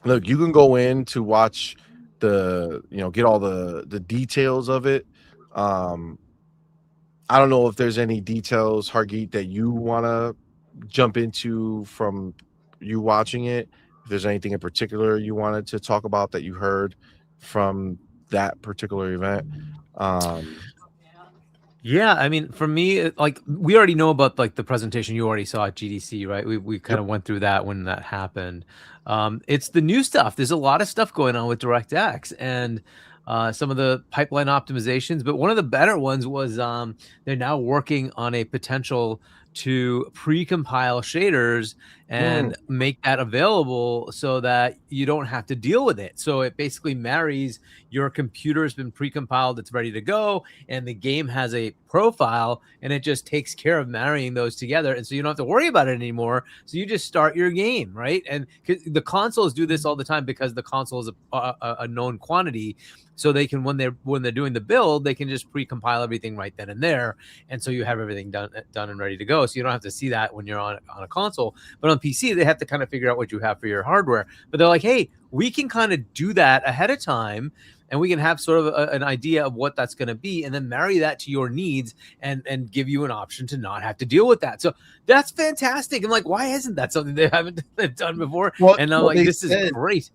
look, you can go in to watch get all the details of it. I don't know if there's any details, Hargeet, that you want to jump into from you watching it. If there's anything in particular you wanted to talk about that you heard from that particular event. Yeah, I mean, for me, like we already know about like the presentation you already saw at GDC, right? We kind of went through that when that happened. It's the new stuff. There's a lot of stuff going on with DirectX and some of the pipeline optimizations, but one of the better ones was they're now working on a potential to pre-compile shaders and make that available so that you don't have to deal with it. So it basically marries your computer's been pre-compiled, it's ready to go, and the game has a profile, and it just takes care of marrying those together. And so you don't have to worry about it anymore. So you just start your game, right? And the consoles do this all the time because the console is a known quantity. So they can, when they're doing the build, they can just pre-compile everything right then and there, and so you have everything done and ready to go. So you don't have to see that when you're on a console. But on PC, they have to kind of figure out what you have for your hardware. But they're like, hey, we can kind of do that ahead of time, and we can have sort of an idea of what that's going to be, and then marry that to your needs, and give you an option to not have to deal with that. So that's fantastic. I'm like, why isn't that something they haven't done before? Well, and I'm like, this is great.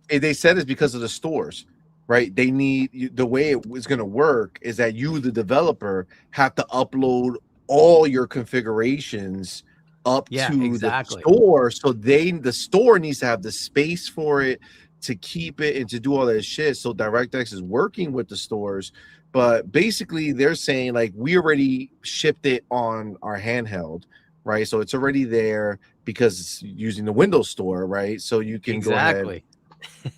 They said it's because of the stores. Right, they need the way it was going to work is that you, the developer, have to upload all your configurations up to the store. So the store needs to have the space for it to keep it and to do all that shit. So DirectX is working with the stores, but basically they're saying like we already shipped it on our handheld, right? So it's already there because it's using the Windows Store, right? So you can go ahead.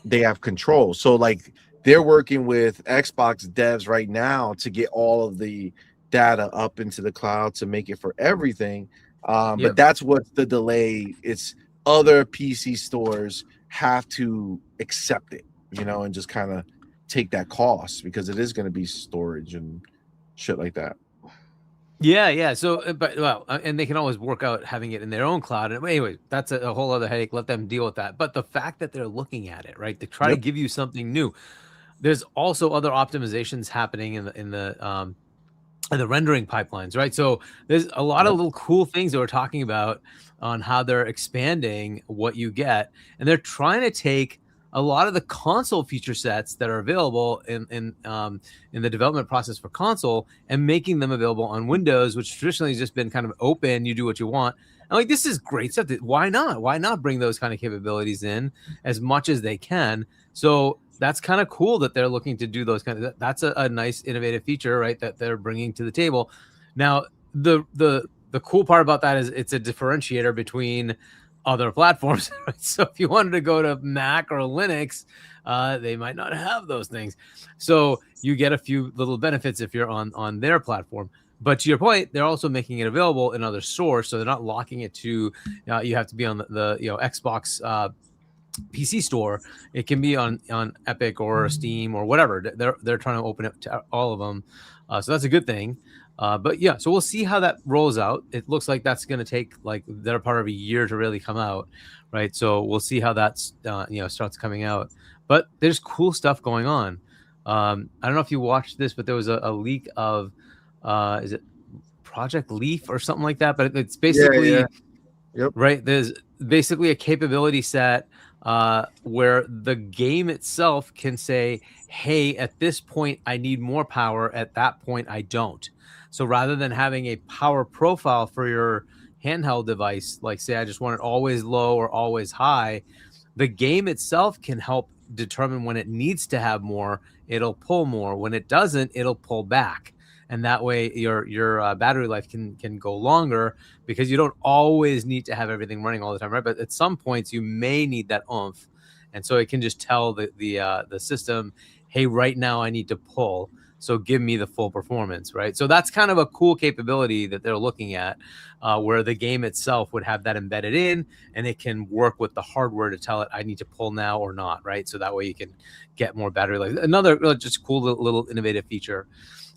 They have control. So like. They're working with Xbox devs right now to get all of the data up into the cloud to make it for everything. But that's what's the delay. It's other PC stores have to accept it, and just kind of take that cost because it is going to be storage and shit like that. Yeah. So, and they can always work out having it in their own cloud. And anyway, that's a whole other headache. Let them deal with that. But the fact that they're looking at it, right, to try to give you something new. There's also other optimizations happening in the rendering pipelines, right? So there's a lot of little cool things that we're talking about on how they're expanding what you get, and they're trying to take a lot of the console feature sets that are available in the development process for console and making them available on Windows, which traditionally has just been kind of open. You do what you want. And like, this is great stuff. Why not? Why not bring those kind of capabilities in as much as they can? So that's kind of cool that they're looking to do those kind of. That's a nice innovative feature, right? That they're bringing to the table. Now, the cool part about that is it's a differentiator between other platforms. Right? So if you wanted to go to Mac or Linux, they might not have those things. So you get a few little benefits if you're on their platform. But to your point, they're also making it available in other stores, so they're not locking it to you have to be on the Xbox PC store. It can be on Epic or Steam or whatever. They're trying to open it to all of them, so that's a good thing. But yeah, so we'll see how that rolls out. It looks like that's going to take like they're part of a year to really come out, right? So we'll see how that's starts coming out. But there's cool stuff going on. I don't know if you watched this, but there was a leak of is it Project Leaf or something like that? But it's basically right. There's basically a capability set where the game itself can say, hey, at this point, I need more power. At that point, I don't. So rather than having a power profile for your handheld device, like say, I just want it always low or always high, the game itself can help determine when it needs to have more, it'll pull more. When it doesn't, it'll pull back. And that way your battery life can go longer because you don't always need to have everything running all the time, right? But at some points you may need that oomph. And so it can just tell the system, hey, right now I need to pull. So give me the full performance, right? So that's kind of a cool capability that they're looking at where the game itself would have that embedded in, and it can work with the hardware to tell it I need to pull now or not, right? So that way you can get more battery life. Another just cool little innovative feature.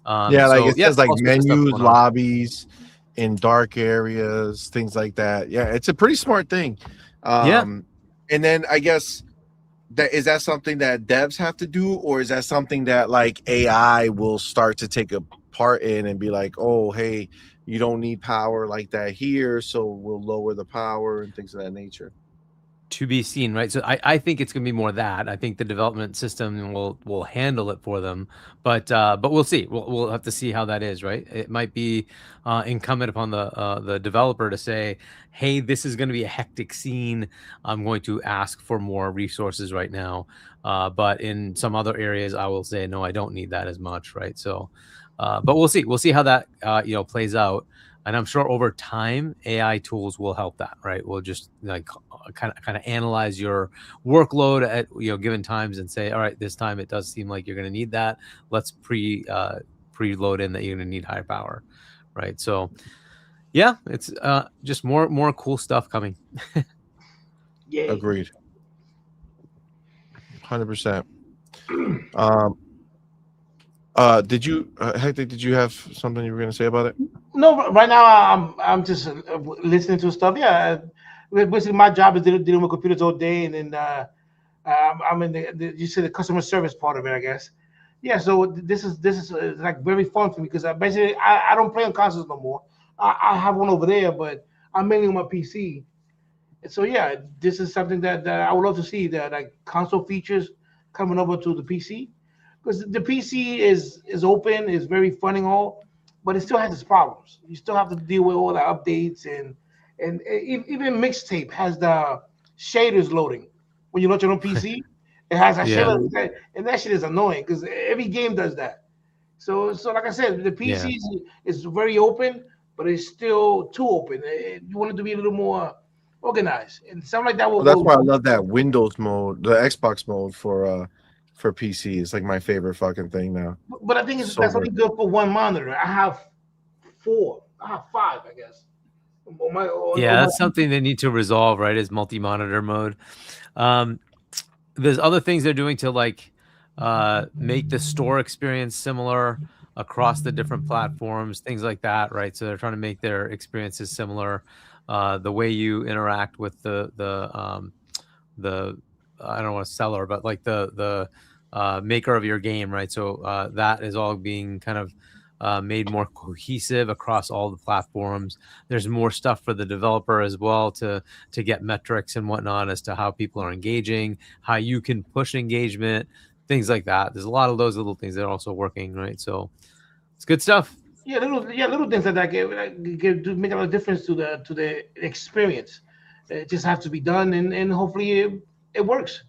It says like menus, lobbies, in dark areas, things like that. Yeah, it's a pretty smart thing. And then I guess is that something that devs have to do, or is that something that like AI will start to take a part in and be like, oh, hey, you don't need power like that here, so we'll lower the power and things of that nature? To be seen, right? So I think it's going to be more that. I think the development system will handle it for them, but we'll see. We'll have to see how that is, right? It might be incumbent upon the developer to say, hey, this is going to be a hectic scene. I'm going to ask for more resources right now, but in some other areas, I will say, no, I don't need that as much, right? So, but we'll see. We'll see how that plays out. And I'm sure over time, AI tools will help that, right? We'll just like kind of analyze your workload at given times and say, all right, this time it does seem like you're going to need that. Let's preload in that you're going to need high power, right? So yeah, it's just more cool stuff coming. Yay. Agreed. 100%. Did you, Hector? Did you have something you were going to say about it? No, right now I'm just listening to stuff. Yeah, basically my job is dealing with computers all day, and then I'm in you see the customer service part of it, I guess. Yeah, so this is like very fun for me because basically I don't play on consoles no more. I have one over there, but I'm mainly on my PC. And so yeah, this is something that I would love to see, that like console features coming over to the PC, because the PC is open, is very fun and all, but it still has its problems. You still have to deal with all the updates, and even mixtape has the shaders loading when you launch it on PC. It has a Yeah. shader, and that shit is annoying because every game does that. So like I said, the Yeah. PC is very open, but it's still too open. You want it to be a little more organized, and something like that Well, that's why I love that Windows mode, the Xbox mode for PC. It's like my favorite fucking thing now. But I think So that's only good. good for one monitor. I have four. I have five, I guess. Yeah, that's something they need to resolve, right? Is multi-monitor mode. There's other things they're doing to like make the store experience similar across the different platforms, things like that, right? So they're trying to make their experiences similar. The way you interact with the I don't want to seller, but like the maker of your game, right? So that is all being kind of made more cohesive across all the platforms. There's more stuff for the developer as well to get metrics and whatnot as to how people are engaging, how you can push engagement, things like that. There's a lot of those little things that are also working, right? So it's good stuff. Yeah, little things like that do make a lot of difference to the experience. It just has to be done, and hopefully it works.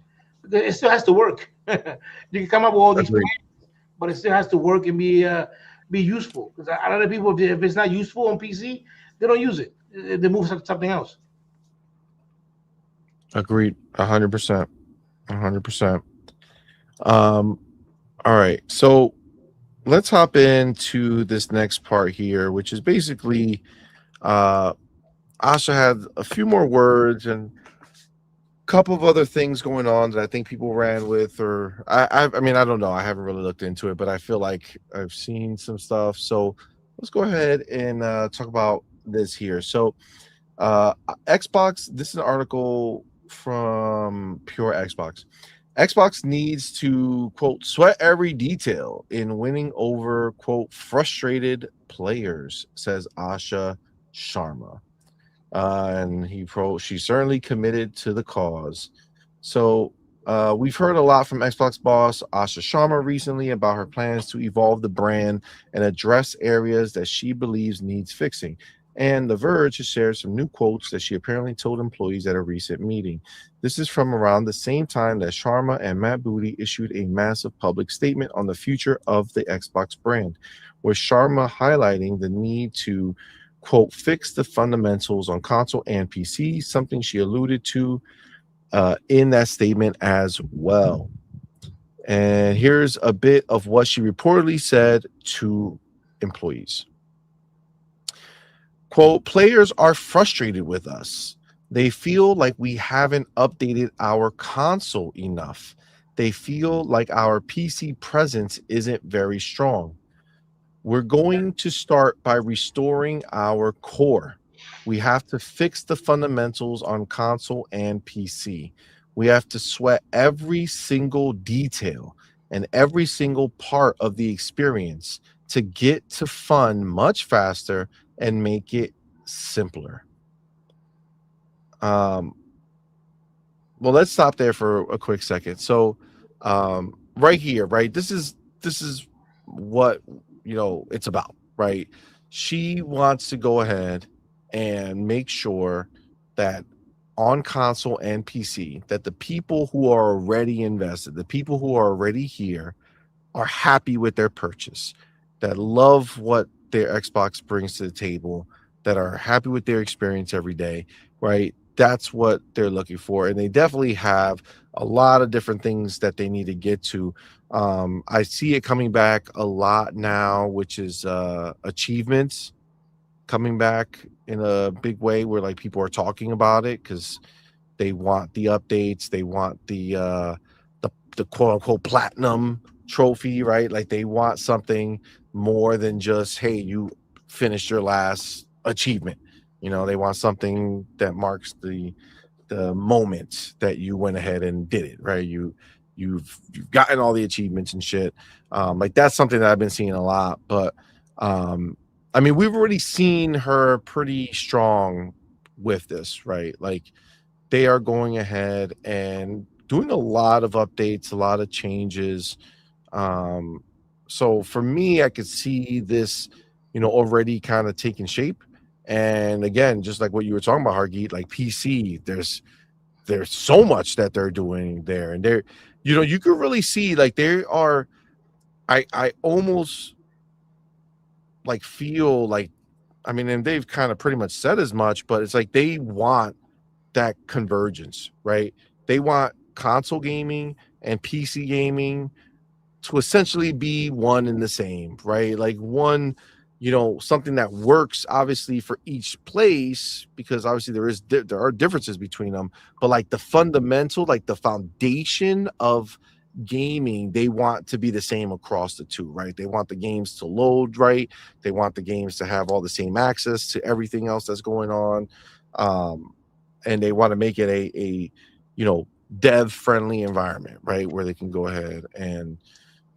It still has to work. You can come up with all these Agreed. plans, but it still has to work and be useful. Because a lot of people, if it's not useful on PC, they don't use it. They move to something else. Agreed. 100%. 100%. All right. So let's hop into this next part here, which is basically Asha had a few more words and a couple of other things going on that I think people ran with, or I mean, I don't know. I haven't really looked into it, but I feel like I've seen some stuff. So let's go ahead and talk about this here. So Xbox, this is an article from Pure Xbox. Xbox needs to, quote, sweat every detail in winning over, quote, frustrated players, says Asha Sharma. And she's certainly committed to the cause. So we've heard a lot from Xbox boss Asha Sharma recently about her plans to evolve the brand and address areas that she believes needs fixing. And The Verge has shared some new quotes that she apparently told employees at a recent meeting. This is from around the same time that Sharma and Matt Booty issued a massive public statement on the future of the Xbox brand, with Sharma highlighting the need to, quote, fix the fundamentals on console and PC, something she alluded to in that statement as well. And here's a bit of what she reportedly said to employees. Quote, players are frustrated with us. They feel like we haven't updated our console enough. They feel like our PC presence isn't very strong. We're going to start by restoring our core. We have to fix the fundamentals on console and PC. We have to sweat every single detail and every single part of the experience to get to fun much faster and make it simpler. Well, let's stop there for a quick second. So right here, right, this is what it's about, right? She wants to go ahead and make sure that on console and PC that the people who are already invested, the people who are already here, are happy with their purchase, that love what their Xbox brings to the table, that are happy with their experience every day, right? That's what they're looking for. And they definitely have a lot of different things that they need to get to. I see it coming back a lot now, which is achievements coming back in a big way where like people are talking about it because they want the updates, they want the quote unquote platinum trophy, right? Like they want something more than just, hey, you finished your last achievement. You know, they want something that marks the moment that you went ahead and did it, right? You've gotten all the achievements and shit. Like that's something that I've been seeing a lot. But I mean, we've already seen her pretty strong with this, right? Like they are going ahead and doing a lot of updates, a lot of changes. So for me, I could see this, you know, already kind of taking shape. And again, just like what you were talking about, Hargeet, like PC, there's so much that they're doing there, and they're, you know, you could really see like they are. I almost like feel like, I mean, and they've kind of pretty much said as much, but it's like they want that convergence, right? They want console gaming and PC gaming to essentially be one and the same, right? Like one, you know, something that works obviously for each place, because obviously there are differences between them, but like the fundamental, like the foundation of gaming, they want to be the same across the two, right? They want the games to load right, they want the games to have all the same access to everything else that's going on, and they want to make it a you know, dev friendly environment, right, where they can go ahead and,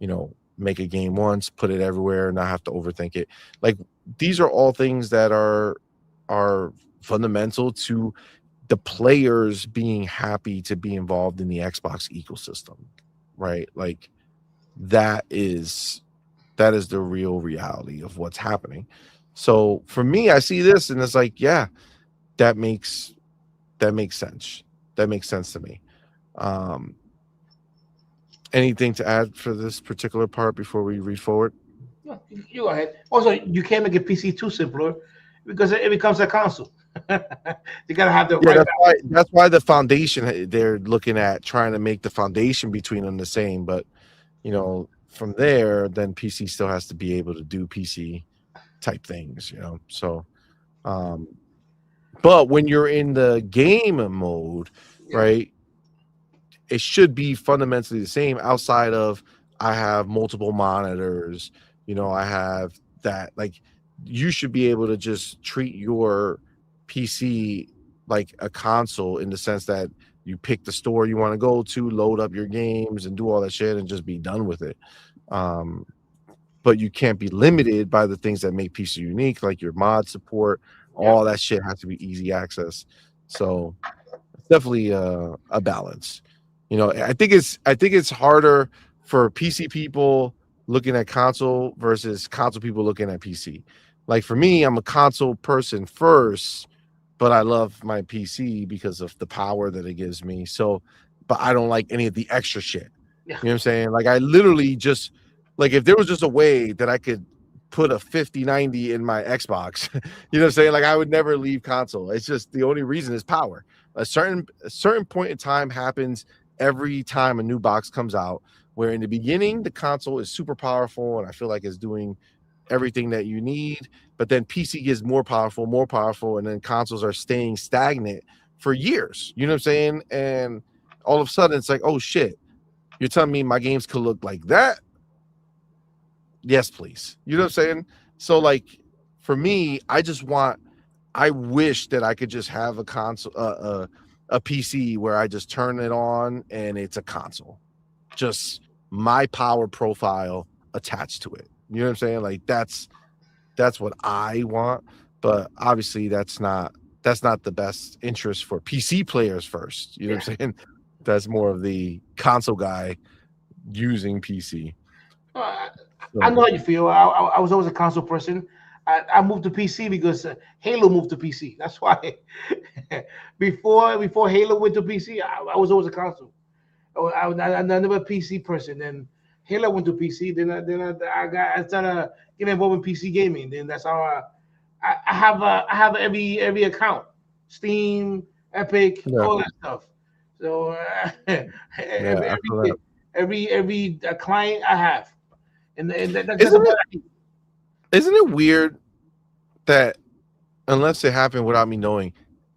you know, make a game once, put it everywhere, not have to overthink it. Like these are all things that are fundamental to the players being happy to be involved in the Xbox ecosystem, right? Like that is the real reality of what's happening. So for me, I see this and it's like, yeah, that makes sense. That makes sense to me. Anything to add for this particular part before we read forward? No, you go ahead. Also, you can't make a PC too simpler because it becomes a console. You gotta have the Yeah, right that's why the foundation, they're looking at trying to make the foundation between them the same. But you know, from there, then PC still has to be able to do PC type things, you know. So but when you're in the game mode, right, it should be fundamentally the same outside of I have multiple monitors, you know, I have that, like you should be able to just treat your PC like a console in the sense that you pick the store you want to go to, load up your games and do all that shit and just be done with it. But you can't be limited by the things that make PC unique, like your mod support. All that shit has to be easy access. So it's definitely a balance. You know, I think it's harder for PC people looking at console versus console people looking at PC. Like for me, I'm a console person first, but I love my PC because of the power that it gives me. So, but I don't like any of the extra shit. Yeah. You know what I'm saying? Like I literally just, like if there was just a way that I could put a 5090 in my Xbox, you know what I'm saying? Like I would never leave console. It's just the only reason is power. A certain point in time happens every time a new box comes out, where in the beginning the console is super powerful and I feel like it's doing everything that you need, but then PC gets more powerful, and then consoles are staying stagnant for years. You know what I'm saying? And all of a sudden it's like, oh shit, you're telling me my games could look like that? Yes, please. You know what I'm saying? So like for me, I wish that I could just have a console, a PC where I just turn it on and it's a console, just my power profile attached to it. You know what I'm saying? Like that's what I want, but obviously that's not the best interest for PC players first. You know what I'm saying? That's more of the console guy using PC. Uh, I So, know how you feel. I was always a console person. I moved to PC because Halo moved to PC. That's why. Before Halo went to PC, I was always a console. I never a PC person. Then Halo went to PC. Then I started getting involved in PC gaming. Then that's how I have every account, Steam, Epic, Yeah, all that stuff. So I feel that. every client I have, and that's Isn't about it? it. Isn't it weird that unless it happened without me knowing,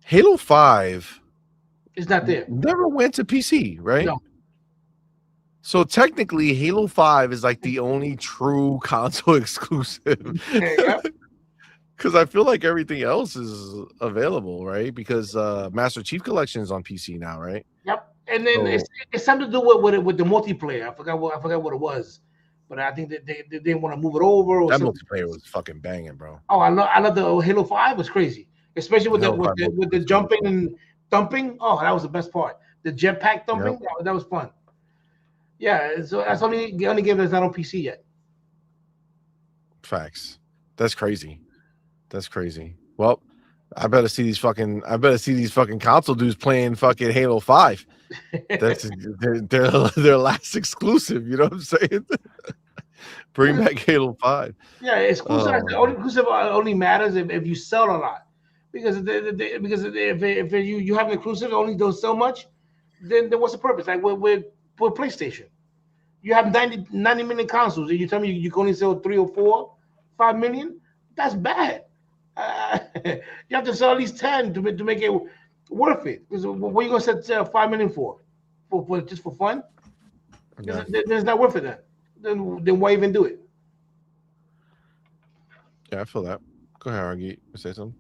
Halo 5 It's not there. never went to PC, right? No. So technically, Halo 5 is like the only true console exclusive. Yep. Because I feel like everything else is available, right? Because Master Chief Collection is on PC now, right? Yep. And then So it's something to do with the multiplayer. I forgot what it was, but I think that they didn't want to move it over or that something. multiplayer was fucking banging, bro. Oh, I love the Halo 5 was crazy, especially with the Halo 5 with the multiplayer. jumping and thumping. Oh, that was the best part. The jetpack thumping, Yep. that was fun. Yeah, so that's the only game that's not on PC yet. Facts. That's crazy. That's crazy. Well, I better see these fucking console dudes playing fucking Halo 5. That's their last exclusive, you know what I'm saying? Bring back Halo 5. Yeah, exclusive. Oh, Exclusive only matters if you sell a lot, because if you have an exclusive only don't sell much, then what's the purpose? Like with PlayStation, you have 90 million consoles, and you tell me you can only sell 3 or 4, 5 million. That's bad. You have to sell at least 10 to make it worth it. Because what are you gonna sell 5 million for? For just for fun? yeah. It's not worth it then. Then why even do it? Yeah, I feel that. Go ahead, Argy. Say something.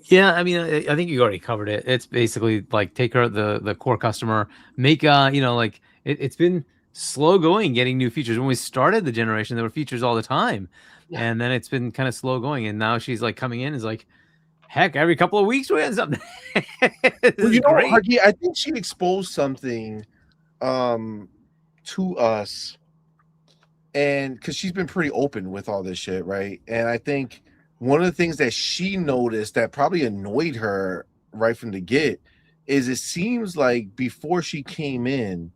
Yeah, I mean, I think you already covered it. It's basically like take care of the core customer, make like it's been slow going getting new features. When we started the generation, there were features all the time, Yeah. and then it's been kind of slow going. And now she's like coming in is like, heck, every couple of weeks we have something. Well, you know, great. Argy, I think she exposed something to us, and because she's been pretty open with all this shit, right? And I think one of the things that she noticed that probably annoyed her right from the get is it seems like before she came in,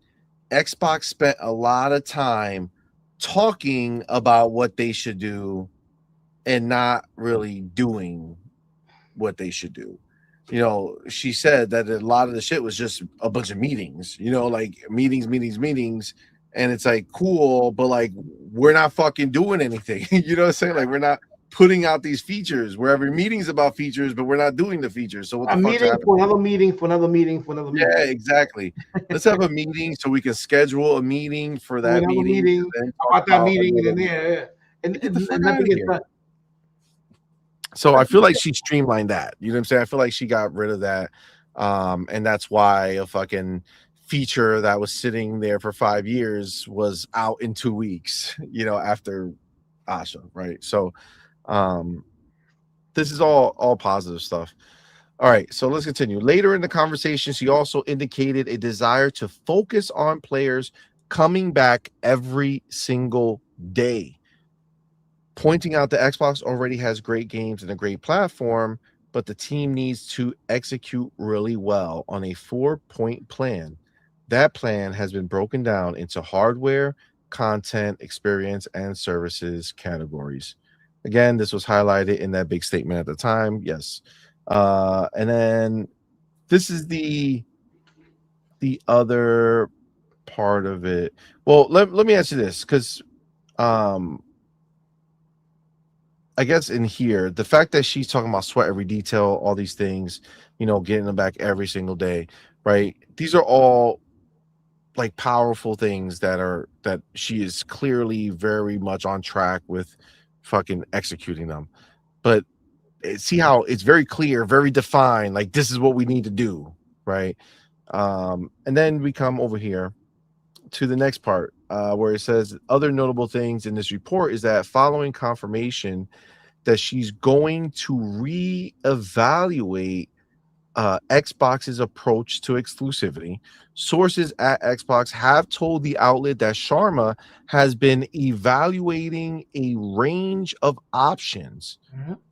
Xbox spent a lot of time talking about what they should do and not really doing what they should do. You know, she said that a lot of the shit was just a bunch of meetings, you know, like meetings. And it's like, cool, but like, we're not fucking doing anything. You know what I'm saying? Like, we're not putting out these features where every meeting's about features, but we're not doing the features. So what the A fuck's meeting happening? for another meeting for another meeting for another meeting. Yeah, exactly. Let's have a meeting so we can schedule a meeting for that Another meeting. meeting And about that meeting, and then yeah. And get the fuck out nothing of gets here. done. So I feel like she streamlined that. You know what I'm saying? I feel like she got rid of that. And that's why a fucking feature that was sitting there for 5 years was out in 2 weeks, you know, after Asha, right? So this is all positive stuff. All right, so let's continue. Later in the conversation, she also indicated a desire to focus on players coming back every single day, pointing out that Xbox already has great games and a great platform, but the team needs to execute really well on a 4-point plan. That plan has been broken down into hardware, content, experience, and services categories. Again, this was highlighted in that big statement at the time. Yes. And then this is the other part of it. Well, let me ask you this, because I guess in here, the fact that she's talking about sweat every detail, all these things, you know, getting them back every single day, right? These are all like powerful things that she is clearly very much on track with fucking executing them. But see how it's very clear, very defined, like this is what we need to do, right? And then we come over here to the next part where it says other notable things in this report is that following confirmation that she's going to reevaluate Xbox's approach to exclusivity, sources at Xbox have told the outlet that Sharma has been evaluating a range of options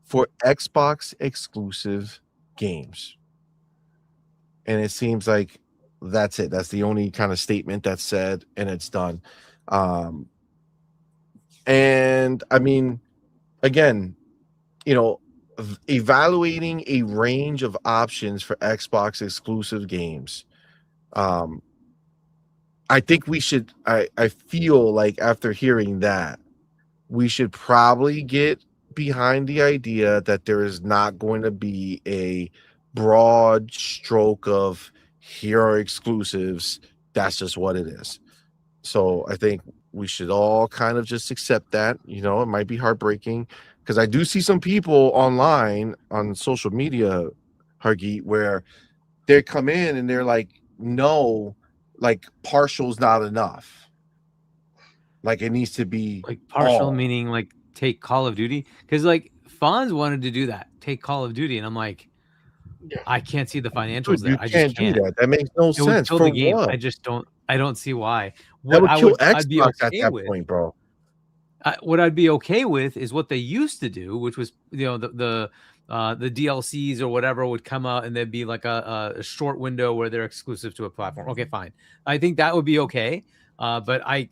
for Xbox exclusive games. And it seems like that's it. That's the only kind of statement that's said, and it's done. And I mean, again, you know, evaluating a range of options for Xbox exclusive games. I think we should. I feel like after hearing that, we should probably get behind the idea that there is not going to be a broad stroke of here are exclusives. That's just what it is. So I think we should all kind of just accept that. You know, it might be heartbreaking because I do see some people online on social media, Hargeet, where they come in and they're like, no, like partial's not enough. Like it needs to be like partial all. meaning like take Call of Duty, because like Fonz wanted to do that, take Call of Duty, and I'm like, I can't see the financials Dude, there. you I just can't do can't. that. That makes no It would sense. kill For the game. what? I don't see why. That What would kill I'd be Xbox at okay that with, point, bro. what I'd be okay with is what they used to do, which was, you know, the DLCs or whatever would come out and there'd be like a short window where they're exclusive to a platform. Okay, fine. I think that would be okay. But I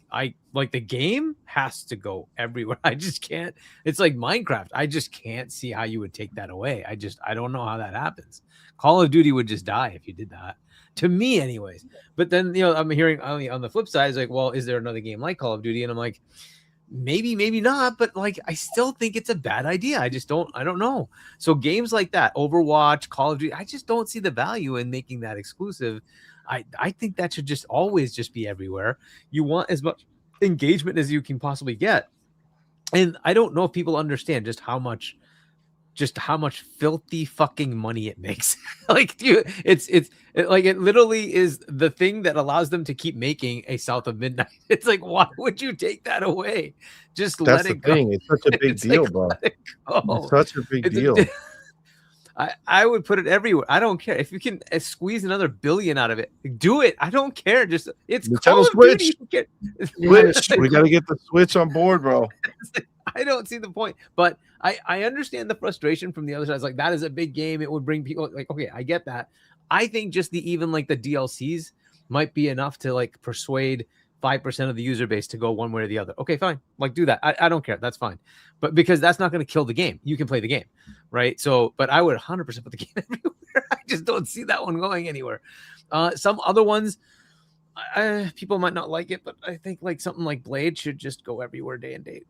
like the game has to go everywhere. I just can't. It's like Minecraft. I just can't see how you would take that away. I don't know how that happens. Call of Duty would just die if you did that, to me, anyways. But then, you know, I'm hearing on the flip side is like, well, is there another game like Call of Duty? And I'm like, maybe not, but like I still think it's a bad idea. I don't know. So games like that, Overwatch, Call of Duty, I just don't see the value in making that exclusive. I think that should just always just be everywhere. You want as much engagement as you can possibly get. And I don't know if people understand just how much filthy fucking money it makes. Like, dude, it literally is the thing that allows them to keep making a South of Midnight. It's like, why would you take that away? Just That's let the it go. thing. It's such a big It's deal, like, bro. let it go. It's such a big It's a- deal. I would put it everywhere. I don't care if you can squeeze another billion out of it. Do it. I don't care. Just it's Nintendo Call of Switch. Duty. You Switch. We got to get the Switch on board, bro. I don't see the point, but I understand the frustration from the other side. It's like, that is a big game. It would bring people like, okay, I get that. I think just even like the DLCs might be enough to like persuade 5% of the user base to go one way or the other. Okay, fine. Like do that. I don't care. That's fine. But because that's not going to kill the game. You can play the game. Right. So, but I would 100% put the game everywhere. I just don't see that one going anywhere. Some other ones, people might not like it, but I think like something like Blade should just go everywhere day and date.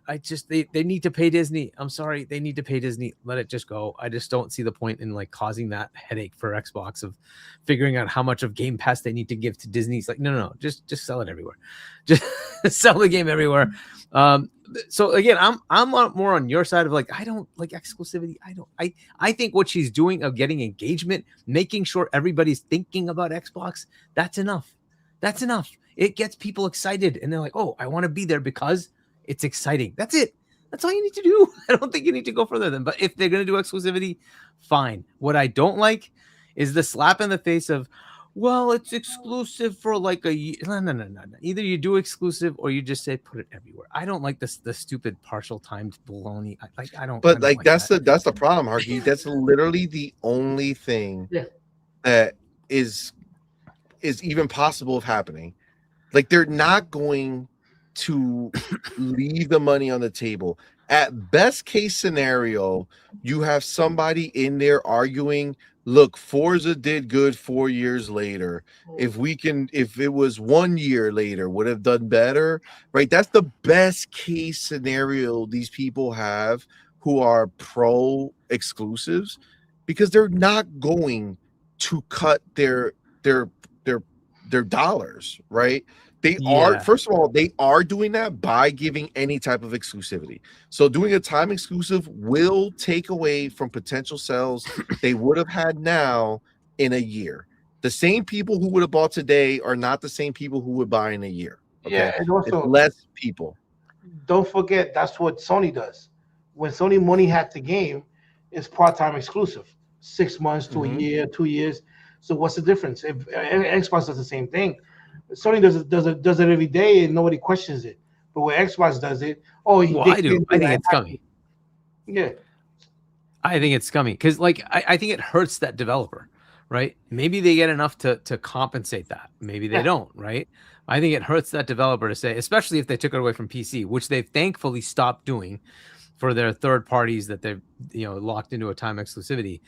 They need to pay Disney. I'm sorry, they need to pay Disney. Let it just go. I just don't see the point in like causing that headache for Xbox of figuring out how much of Game Pass they need to give to Disney. It's like no, just sell it everywhere. Just sell the game everywhere. So again, I'm more on your side of like, I don't like exclusivity. I think what she's doing of getting engagement, making sure everybody's thinking about Xbox, that's enough. That's enough. It gets people excited and they're like, oh, I want to be there because it's exciting. That's it. That's all you need to do. I don't think you need to go further than, but if they're going to do exclusivity, fine. What I don't like is the slap in the face of, well, it's exclusive for like a year. No. Either you do exclusive or you just say put it everywhere. I don't like the stupid partial timed baloney. I don't. But I don't like that's that. the problem, Harky. That's literally the only thing that is even possible of happening. Like they're not going to leave the money on the table. At best case scenario, you have somebody in there arguing, look, Forza did good 4 years later. If it was 1 year later, would have done better, right? That's the best case scenario these people have who are pro exclusives, because they're not going to cut their dollars, right? They are, first of all, they are doing that by giving any type of exclusivity. So doing a time exclusive will take away from potential sales they would have had now in a year. The same people who would have bought today are not the same people who would buy in a year. Okay? Yeah, and also it's less people. Don't forget that's what Sony does. When Sony Money had the game, it's part-time exclusive, 6 months to a year, 2 years. So what's the difference? If Xbox does the same thing, Sony does it every day and nobody questions it. But when Xbox does it, I do. I think it's scummy. Yeah, I think it's scummy because, like, I think it hurts that developer, right? Maybe they get enough to compensate that. Maybe they don't, right? I think it hurts that developer to say, especially if they took it away from PC, which they've thankfully stopped doing. for their third parties that they've locked into a time exclusivity.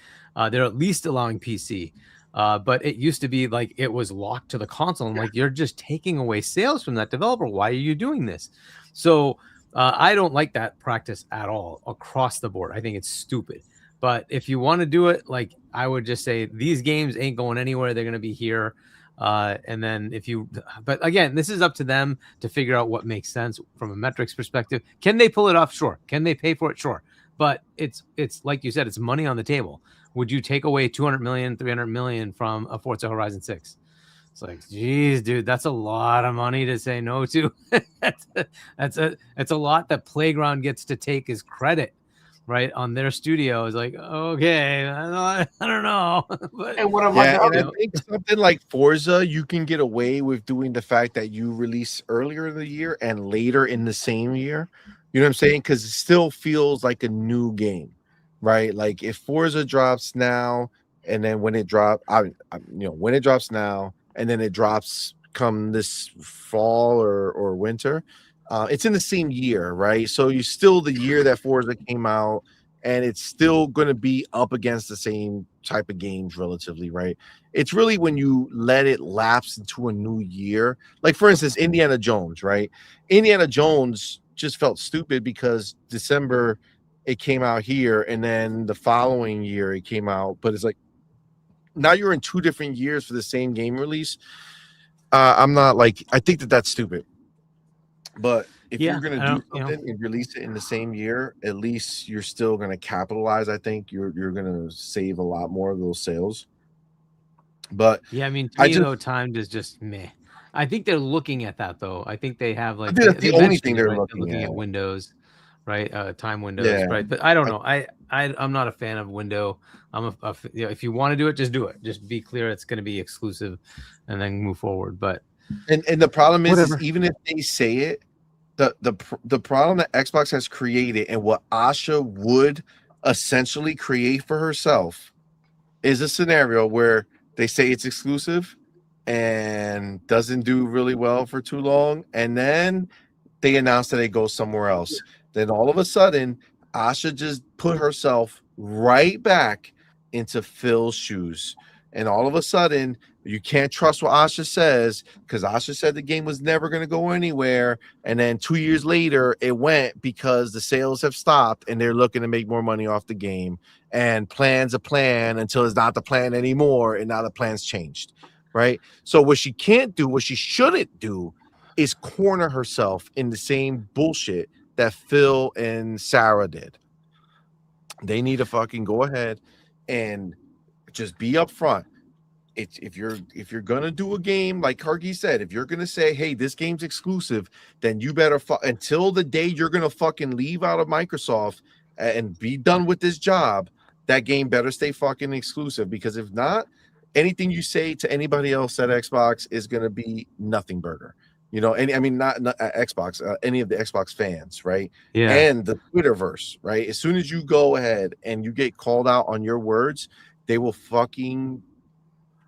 They're at least allowing PC. But it used to be like it was locked to the console. I'm like, you're just taking away sales from that developer. Why are you doing this? So I don't like that practice at all across the board. I think it's stupid. But if you want to do it, like I would just say these games ain't going anywhere. They're going to be here. And then but again, this is up to them to figure out what makes sense from a metrics perspective. Can they pull it off? Sure. Can they pay for it? Sure. But it's like you said, it's money on the table. Would you take away 200 million, 300 million from a Forza Horizon 6? It's like, geez, dude, that's a lot of money to say no to. That's a lot that Playground gets to take as credit, right, on their studio. Is like, okay, I don't know. But, and what about and I think something like Forza, you can get away with doing the fact that you release earlier in the year and later in the same year. You know what I'm saying? Because it still feels like a new game, right? Like if Forza drops now, and then when it drops, when it drops now, and then it drops come this fall or winter, it's in the same year, right? So you still the year that Forza came out, and it's still going to be up against the same type of games relatively, right? It's really when you let it lapse into a new year. Like, for instance, Indiana Jones, right? Indiana Jones just felt stupid because December it came out here, and then the following year it came out. But it's like now you're in 2 different years for the same game release. I'm not like, I think that's stupid. But if you're going to do something and release it in the same year, at least you're still going to capitalize. I think you're going to save a lot more of those sales. But yeah, I mean, to me, though, timed is just meh. I think they're looking at that, though. I think they have like that's the only thing they're looking at windows, right? Time windows, right? But I don't know. I'm not a fan of window. If you want to do it, just do it. Just be clear it's going to be exclusive, and then move forward. But and the problem is even if they say it, the problem that Xbox has created and what Asha would essentially create for herself is a scenario where they say it's exclusive and doesn't do really well for too long, and then they announce that it goes somewhere else. Then all of a sudden, Asha just put herself right back into Phil's shoes. And all of a sudden, you can't trust what Asha says because Asha said the game was never going to go anywhere. And then 2 years later, it went because the sales have stopped and they're looking to make more money off the game. And plan's a plan until it's not the plan anymore. And now the plan's changed, right? So what she can't do, what she shouldn't do, is corner herself in the same bullshit that Phil and Sarah did. They need to fucking go ahead and just be upfront. If you're gonna do a game like Kargi said, if you're gonna say, hey, this game's exclusive, then you better until the day you're gonna fucking leave out of Microsoft and be done with this job, that game better stay fucking exclusive. Because if not, anything you say to anybody else at Xbox is gonna be nothing burger. And I mean not Xbox, any of the Xbox fans, right? Yeah. And the Twitterverse, right? As soon as you go ahead and you get called out on your words, they will fucking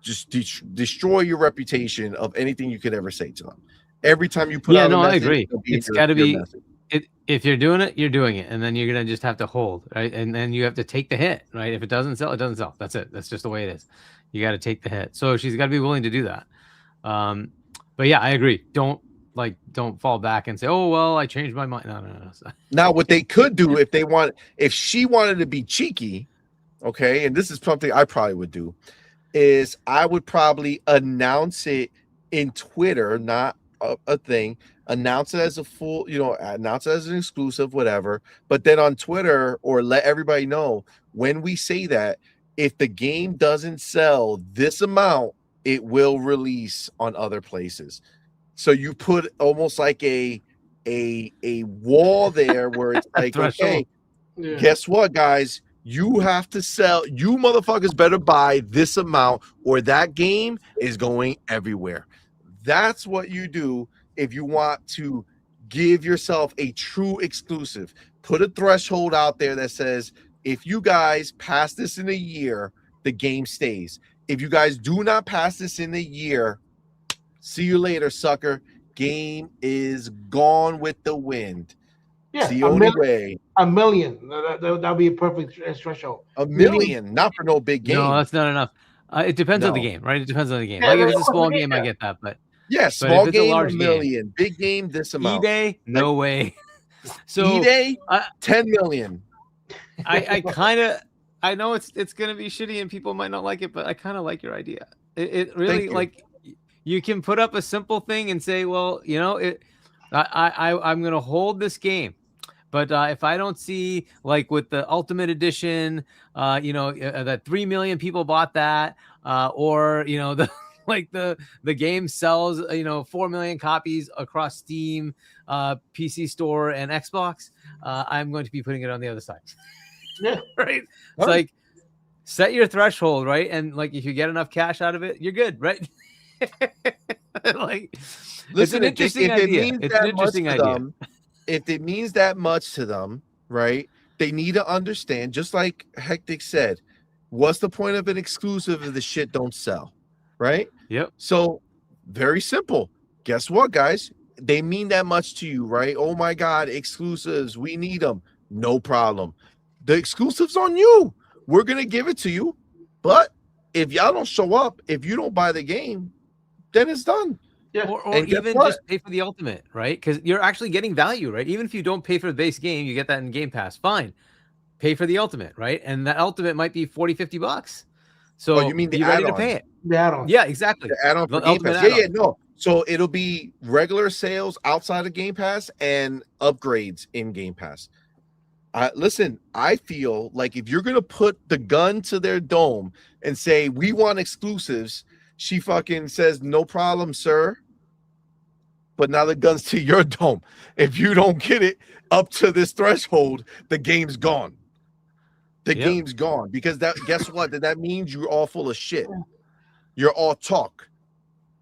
just destroy your reputation of anything you could ever say to them. Every time you put out a message, I agree. It's got to be if you're doing it, you're doing it, and then you're gonna just have to hold, right? And then you have to take the hit, right? If it doesn't sell, it doesn't sell. That's it. That's just the way it is. You got to take the hit. So she's got to be willing to do that. But yeah, I agree. Don't fall back and say, "Oh well, I changed my mind." No. Now, what they could do if she wanted to be cheeky, okay, and this is something I probably would do, is I would probably announce it in Twitter, not a thing. Announce it as a full, announce it as an exclusive, whatever. But then on Twitter, or let everybody know when we say that if the game doesn't sell this amount, it will release on other places. So you put almost like a wall there where it's like, okay, guess what, guys? You have to sell. You motherfuckers better buy this amount, or that game is going everywhere. That's what you do if you want to give yourself a true exclusive. Put a threshold out there that says, if you guys pass this in a year, the game stays. If you guys do not pass this in a year, see you later, sucker. Game is gone with the wind. Yeah, It's the a only million. way. A million. That'd be a perfect threshold. A You need- million, not for no big game. No, that's not enough. It depends on the No. game, right? It depends on the game. Yeah, Like if of it's a course, small yeah. game, I get that, but Yeah, if small it's a game, a large game, million. Big game, this amount. eBay, no way. So eBay, I 10 million. I know it's gonna be shitty and people might not like it, but I kind of like your idea. It really Thank you. like you can put up a simple thing and say, well, you know, I'm gonna hold this game. But if I don't see, like with the Ultimate Edition, that 3 million people bought that, or the the game sells 4 million copies across Steam, PC Store, and Xbox, I'm going to be putting it on the other side. Yeah. Right. It's like set your threshold, right? And like if you get enough cash out of it, you're good, right? Like, it's an interesting idea. It's an interesting idea. If it means that much to them, right? They need to understand, just like Hectic said, what's the point of an exclusive if the shit don't sell, right? Yep. So very simple. Guess what, guys? They mean that much to you, right? Oh my God, exclusives, we need them. No problem. The exclusive's on you. We're gonna give it to you, but if y'all don't show up, if you don't buy the game, then it's done. Yeah. Or And guess even what? just pay for the Ultimate, right? Because you're actually getting value, right? Even if you don't pay for the base game, you get that in Game Pass. Fine. Pay for the Ultimate, right? And that Ultimate might be $40-$50. So Oh, you mean the be ready to add-on? pay it. The add-on. Yeah, exactly. The add-on for The Game Ultimate Pass. Yeah, add-on. no. So it'll be regular sales outside of Game Pass and upgrades in Game Pass. Listen, I feel like if you're gonna put the gun to their dome and say we want exclusives, she fucking says no problem, sir. But now the gun's to your dome. If you don't get it up to this threshold, the game's gone. The game's gone, because guess what? That means you're all full of shit. You're all talk,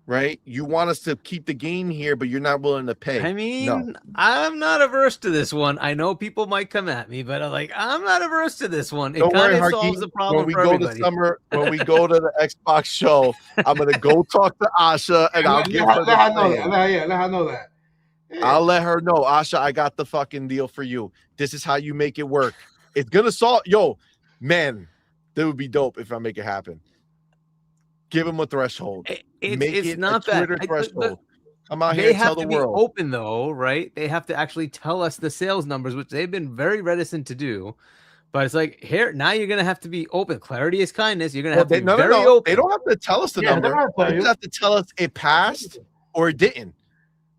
right? You want us to keep the game here, but you're not willing to pay. I mean, no. I'm not averse to this one. I know people might come at me, but I'm not averse to this one. It Don't worry, kind of Harky. solves the problem When we for go everybody. to summer, when we go to the Xbox show, I'm gonna go talk to Asha and I'll give her the Let her know plan. that. Let her know that. Yeah. I'll let her know, Asha, I got the fucking deal for you. This is how you make it work. It's gonna solve. Yo, man, that would be dope if I make it happen. Give him a threshold. It's not a Twitter that. threshold. Come out They here and have tell to the be world. open, though, right? They have to actually tell us the sales numbers, which they've been very reticent to do. But it's like, here, now you're going to have to be open. Clarity is kindness. You're going to have to be very open. They don't have to tell us the number. They just have to tell us it passed or it didn't.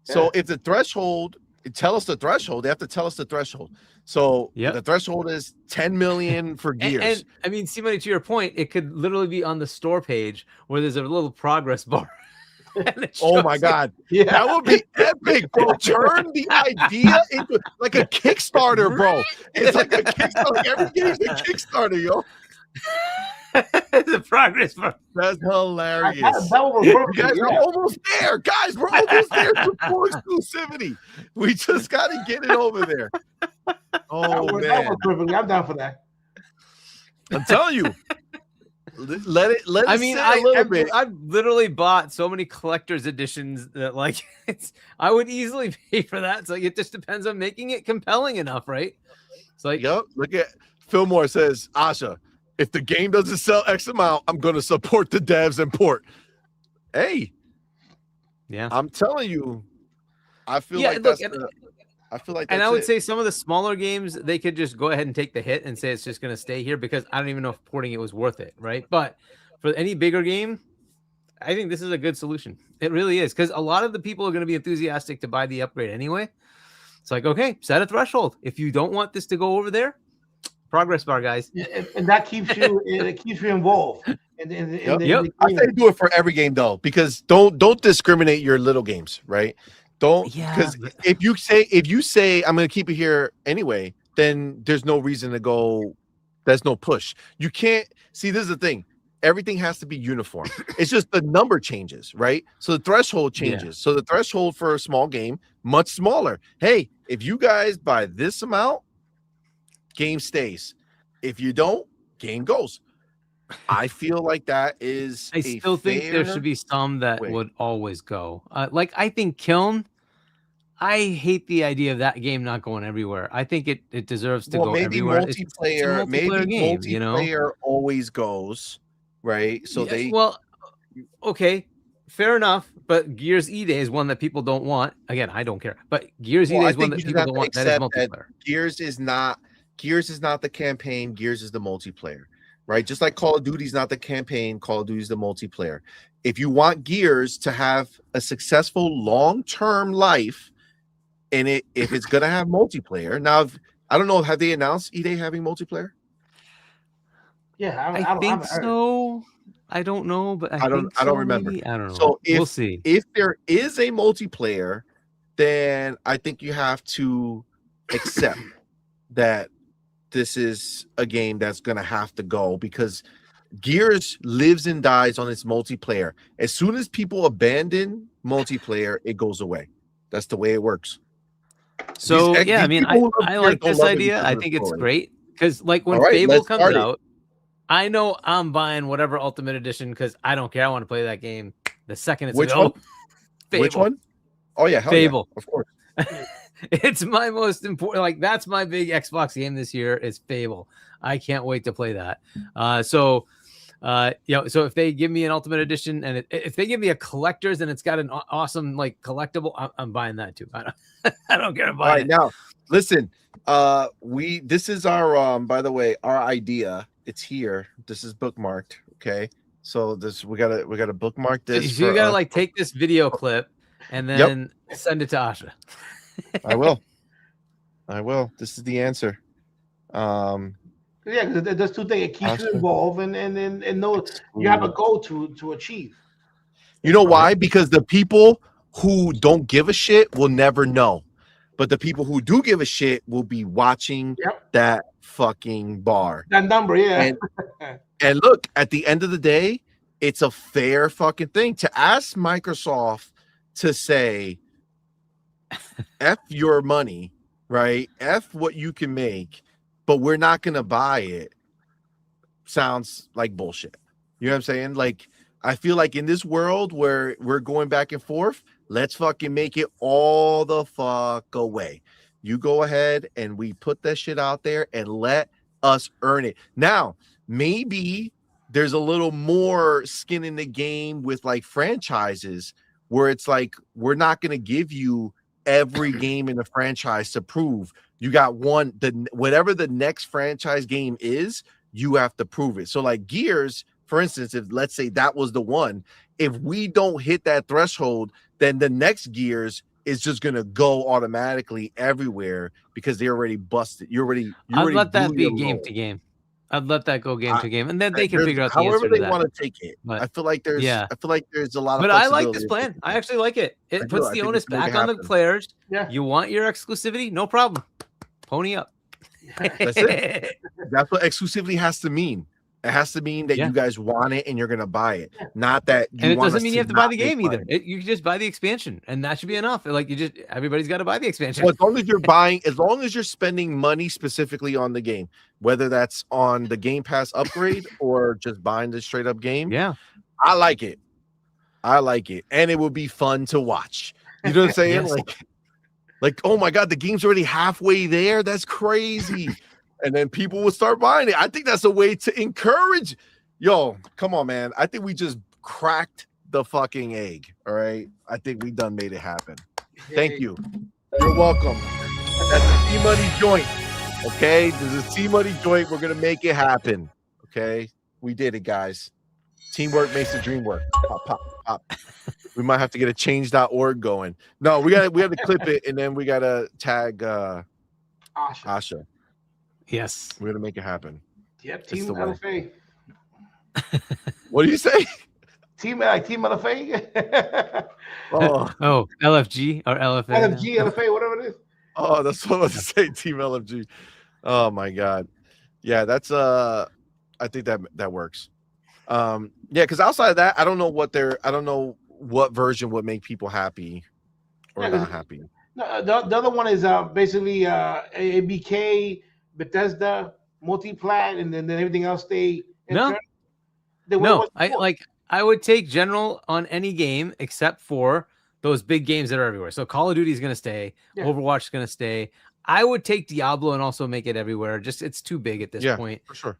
So if the threshold, tell us the threshold. They have to tell us the threshold. So the threshold is 10 million for Gears. And I mean, CMoney, to your point, it could literally be on the store page where there's a little progress bar. Oh my God. Yeah. That would be epic, bro. Turn the idea into like a Kickstarter, bro. It's like a Kickstarter. Every game's a Kickstarter, yo. The progress bar. That's hilarious. You guys are almost there. Guys, we're almost there to full exclusivity. We just got to get it over there. Oh, man. That was perfect. I'm down for that. I'm telling you. Let it I mean, sit a little bit. I've literally bought so many collector's editions that like I would easily pay for that. So it just depends on making it compelling enough, right? It's like, yep. Look at Fillmore says, Asha, if the game doesn't sell X amount, I'm going to support the devs and port. Hey, yeah, I'm telling you, I feel like look, that's I feel like and that's I would it. say some of the smaller games, they could just go ahead and take the hit and say it's just going to stay here because I don't even know if porting it was worth it, right? But for any bigger game, I think this is a good solution. It really is, because a lot of the people are going to be enthusiastic to buy the upgrade anyway. It's like, okay, set a threshold. If you don't want this to go over there, progress bar, guys. And that keeps you involved. I say do it for every game though, because don't discriminate your little games, right? Don't, because if you say I'm going to keep it here anyway, then there's no reason to go. There's no push. You can't see. This is the thing. Everything has to be uniform. It's just the number changes, right? So the threshold changes. Yeah. So the threshold for a small game much smaller. Hey, if you guys buy this amount, game stays. If you don't, game goes. I feel like that is. I still think there should be some that would always go. Like I think Kiln. I hate the idea of that game not going everywhere. I think it deserves to go maybe everywhere. It's a multiplayer game, you know. multiplayer always goes, right? So Yeah, well, okay, fair enough. But Gears E-Day is one that people don't want. Again, I don't care. But Gears E-Day is one that people don't want. That is multiplayer. Gears is not the campaign. Gears is the multiplayer, right? Just like Call of Duty is not the campaign. Call of Duty is the multiplayer. If you want Gears to have a successful long-term life, and if it's gonna have multiplayer, now I don't know, have they announced E-Day having multiplayer? Yeah, I think so. I don't know, but I don't remember. Maybe. I don't know. So we'll see. If there is a multiplayer, then I think you have to accept that this is a game that's gonna have to go, because Gears lives and dies on its multiplayer. As soon as people abandon multiplayer, it goes away. That's the way it works. So I mean, I like this idea. I think it's great because, like, when Fable comes out, I know I'm buying whatever Ultimate Edition because I don't care. I want to play that game the second it's available. Which one? Oh yeah, Fable, of course. It's my most important. Like, that's my big Xbox game this year. Is Fable. I can't wait to play that. So if they give me an Ultimate Edition and if they give me a collector's and it's got an awesome like collectible, I'm buying that too. I don't care about it. Now, listen, this is our by the way, our idea. It's here. This is bookmarked. Okay, so we gotta bookmark this. So you gotta like take this video clip and then send it to Asha. I will. This is the answer. Yeah, because there's two things. It keeps you involved, and know you have a goal to achieve. You know why? Because the people who don't give a shit will never know, but the people who do give a shit will be watching that fucking bar. That number, yeah. And look, at the end of the day, it's a fair fucking thing to ask Microsoft to say, F your money, right? F what you can make, but we're not going to buy it. Sounds like bullshit. You know what I'm saying? Like, I feel like in this world where we're going back and forth, let's fucking make it all the fuck away. You go ahead and we put that shit out there and let us earn it. Now, maybe there's a little more skin in the game with like franchises where it's like, we're not going to give you every game in the franchise to prove. You got whatever the next franchise game is, you have to prove it. So like Gears, for instance, if let's say that was the one, if we don't hit that threshold, then the next Gears is just gonna go automatically everywhere because they already busted. I'd let that be game to game. I'd let that go game to game, and then they can figure out the however answer they to that. want to take it. But I feel like there's a lot of. But I like this plan. I actually like it. It puts the onus back on the players. Yeah. You want your exclusivity? No problem. Pony up. That's it. That's what exclusivity has to mean. It has to mean that you guys want it and you're gonna buy it, not that. And it doesn't mean you have to buy the game either. You can just buy the expansion, and that should be enough. Like everybody's got to buy the expansion. Well, as long as you're buying, as long as you're spending money specifically on the game, whether that's on the Game Pass upgrade or just buying the straight up game. Yeah, I like it. And it would be fun to watch. You know what I'm saying? Yes. Like, oh my God, the game's already halfway there. That's crazy. And then people will start buying it. I think that's a way to encourage. Yo, come on, man. I think we just cracked the fucking egg. All right. I think we done made it happen. Thank you. You're welcome. That's a CMoney joint. Okay. There's a CMoney joint. We're gonna make it happen. Okay. We did it, guys. Teamwork makes the dream work. Pop, pop, pop. We might have to get a change.org going. No, we have to clip it and then we gotta tag Asha. Yes. We're gonna make it happen. Yep, Team LFA. What do you say? Team LFA. Oh, LFG or LFA. LFG, LFA, whatever it is. Oh, that's what I was to say. Team LFG. Oh my God. Yeah, that's I think that works. Yeah, because outside of that, I don't know what version would make people happy or not happy. No, the other one is basically ABK, Bethesda, Multiplat, and then everything else I would take general on any game except for those big games that are everywhere. So Call of Duty is going to stay. Yeah. Overwatch is going to stay. I would take Diablo and also make it everywhere. Just it's too big at this point. For sure.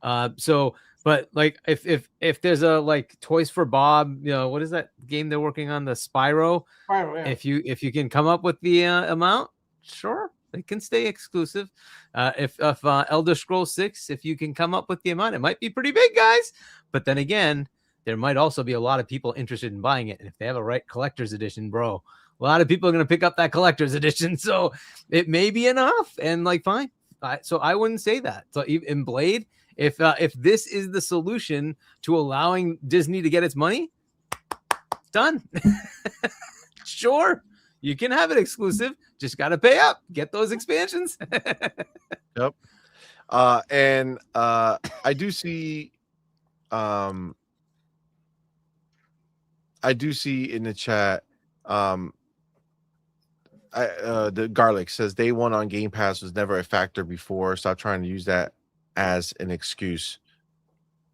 But like if there's a like Toys for Bob, what is that game they're working on, the Spyro? Spyro, yeah. If you can come up with the amount, sure, they can stay exclusive. If Elder Scrolls 6, if you can come up with the amount, it might be pretty big, guys. But then again, there might also be a lot of people interested in buying it, and if they have a right collector's edition, bro, a lot of people are going to pick up that collector's edition. So it may be enough, and like fine. So I wouldn't say that. So in Blade, if this is the solution to allowing Disney to get its money, it's done. Sure, you can have it exclusive. Just got to pay up. Get those expansions. Yep. And I do see in the chat the Garlic says day one on Game Pass was never a factor before. Stop trying to use that as an excuse.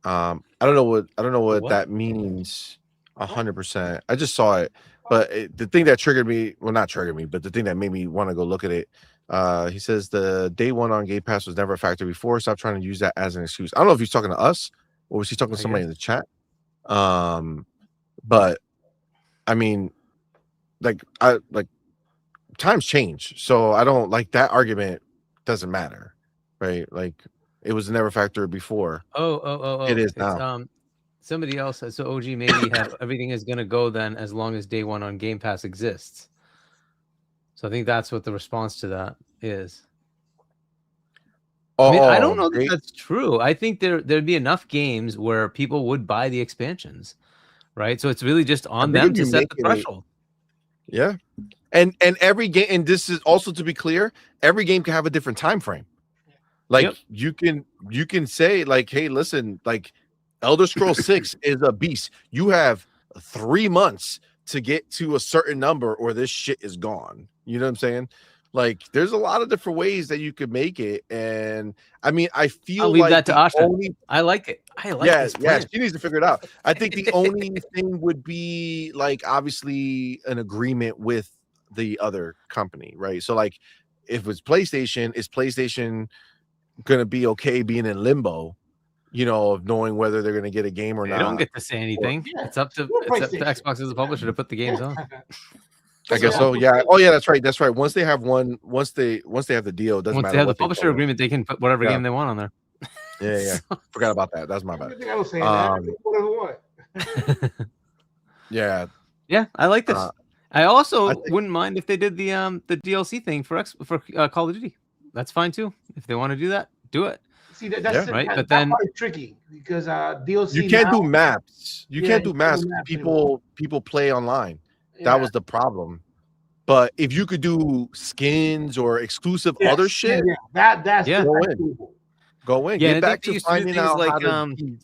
I don't know what that means 100%. I just saw it, but the thing that triggered me, well, not triggered me, but the thing that made me want to go look at it, he says the day one on Game Pass was never a factor before. Stop trying to use that as an excuse. I don't know if he's talking to us or was he talking to somebody in the chat. But I mean, times change, so I don't like that argument. Doesn't matter, right? Like it was never a factor before. Oh, it is now. Somebody else said, so OG maybe have everything is going to go then as long as day one on Game Pass exists. So I think that's what the response to that is. I don't know that that's true. I think there'd be enough games where people would buy the expansions, right? So it's really just on them to set the threshold. Yeah. And every game, and this is also to be clear, every game can have a different time frame. Like you can say like, hey, listen, like Elder Scrolls 6 is a beast. You have 3 months to get to a certain number or this shit is gone. You know what I'm saying? Like there's a lot of different ways that you could make it. And I mean, I feel I'll leave that to Asha. I like it. Yes, she needs to figure it out. I think the only thing would be like obviously an agreement with the other company, right? So like if it's PlayStation, is PlayStation gonna be okay being in limbo, of knowing whether they're gonna get a game or not? They don't get to say anything. It's up to Xbox as a publisher to put the games on. I guess so. Yeah. Oh yeah, that's right. That's right. Once they have the deal, it doesn't matter. Once they have the publisher agreement, they can put whatever game they want on there. Yeah. Forgot about that. That's my bad. I was saying that. Yeah. Yeah, I like this. I also wouldn't mind if they did the DLC thing for Call of Duty. That's fine too. If they want to do that, do it. See, that's right. But then tricky because DLC. You can't do maps. You can't do maps. People play online. That was the problem. But if you could do skins or exclusive other shit, that's go in. Yeah, get back to finding out like how to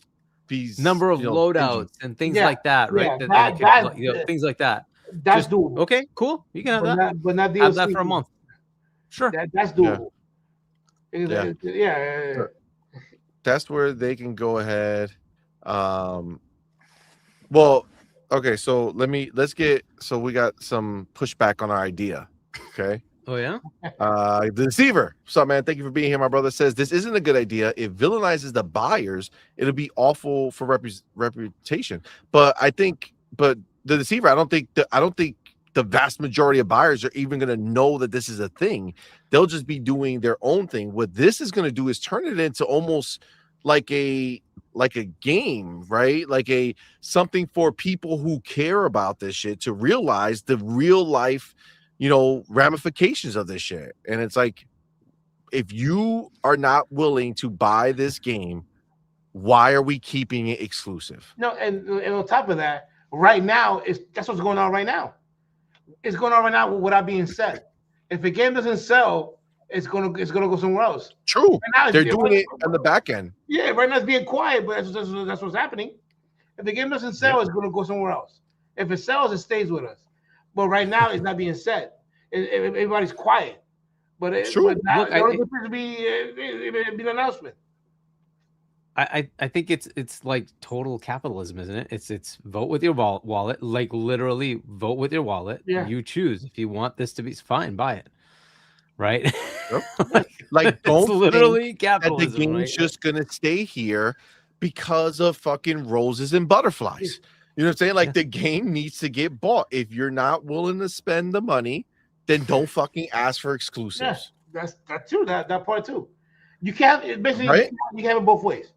these number of loadouts and things like that, right? Things like that. That's doable. Okay, cool. You can have that. But not DLC. Have that for a month. Sure. That's doable. Yeah. That's where they can go ahead. Well, okay, so so we got some pushback on our idea. Okay. Oh yeah. The Deceiver. What's up, man? Thank you for being here. My brother says this isn't a good idea. It villainizes the buyers. It'll be awful for reputation. But the Deceiver, I don't think the vast majority of buyers are even going to know that this is a thing. They'll just be doing their own thing. What this is going to do is turn it into almost like a game, right? Like something for people who care about this shit to realize the real life, ramifications of this shit. And it's like, if you are not willing to buy this game, why are we keeping it exclusive? No, and on top of that, right now, that's what's going on right now. It's going on right now without being said. If a game doesn't sell, it's gonna go somewhere else. True. Right now, they're doing it on the back end. Yeah, right now it's being quiet, but that's what's happening. If the game doesn't sell, it's gonna go somewhere else. If it sells, it stays with us. But right now, it's not being said. Everybody's quiet. But it's true. But now, it would be an announcement. I think it's like total capitalism, isn't it? It's vote with your wallet, like literally vote with your wallet. Yeah. You choose if you want this to be fine, buy it. Right? Like, it's don't literally think that the capitalism, game's right? just gonna stay here because of fucking roses and butterflies. You know what I'm saying? Like, the game needs to get bought. If you're not willing to spend the money, then don't fucking ask for exclusives. Yeah, that's true. That part too. You can't basically Right? you can have it both ways.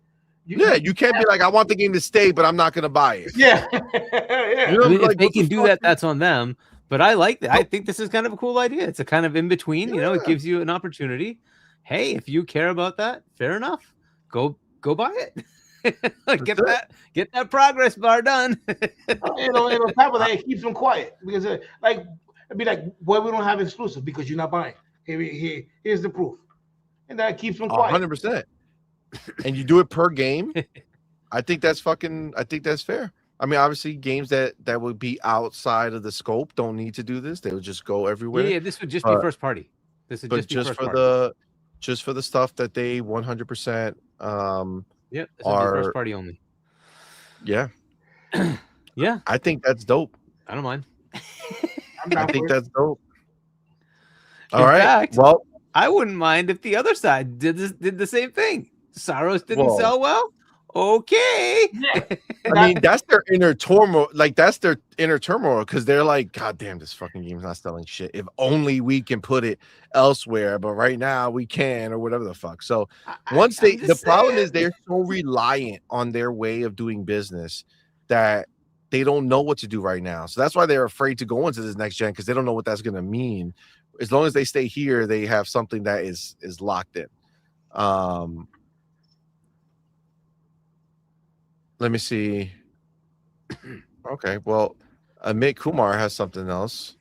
You can't be like, I want the game to stay, but I'm not gonna buy it. Yeah. I mean, if they can do that, that's on them. But I like that. I think this is kind of a cool idea. It's a kind of in between. You know, it gives you an opportunity. Hey, if you care about that, fair enough. Go buy it. get that progress bar done. And on top of that, it keeps them quiet because like it'd be like, well, we don't have exclusive because you're not buying. Here's the proof, and that keeps them quiet. 100%. And you do it per game. I think that's fair. I mean, obviously, games that would be outside of the scope don't need to do this. They would just go everywhere. Yeah, this would just be first party. This would just be first party. Just for the stuff that they 100%. Yep, this would be first party only. Yeah. Yeah. I think that's dope. I don't mind. I think that's dope. In All right. fact, well, I wouldn't mind if the other side did the same thing. Saros didn't sell well. Okay. I mean, that's their inner turmoil. Like, that's their inner turmoil because they're like, God damn, this fucking game's not selling shit. If only we can put it elsewhere, but right now we can, or whatever the fuck. So the problem is they're so reliant on their way of doing business that they don't know what to do right now. So that's why they're afraid to go into this next gen because they don't know what that's gonna mean. As long as they stay here, they have something that is locked in. Let me see. Okay, well, Amit Kumar has something else.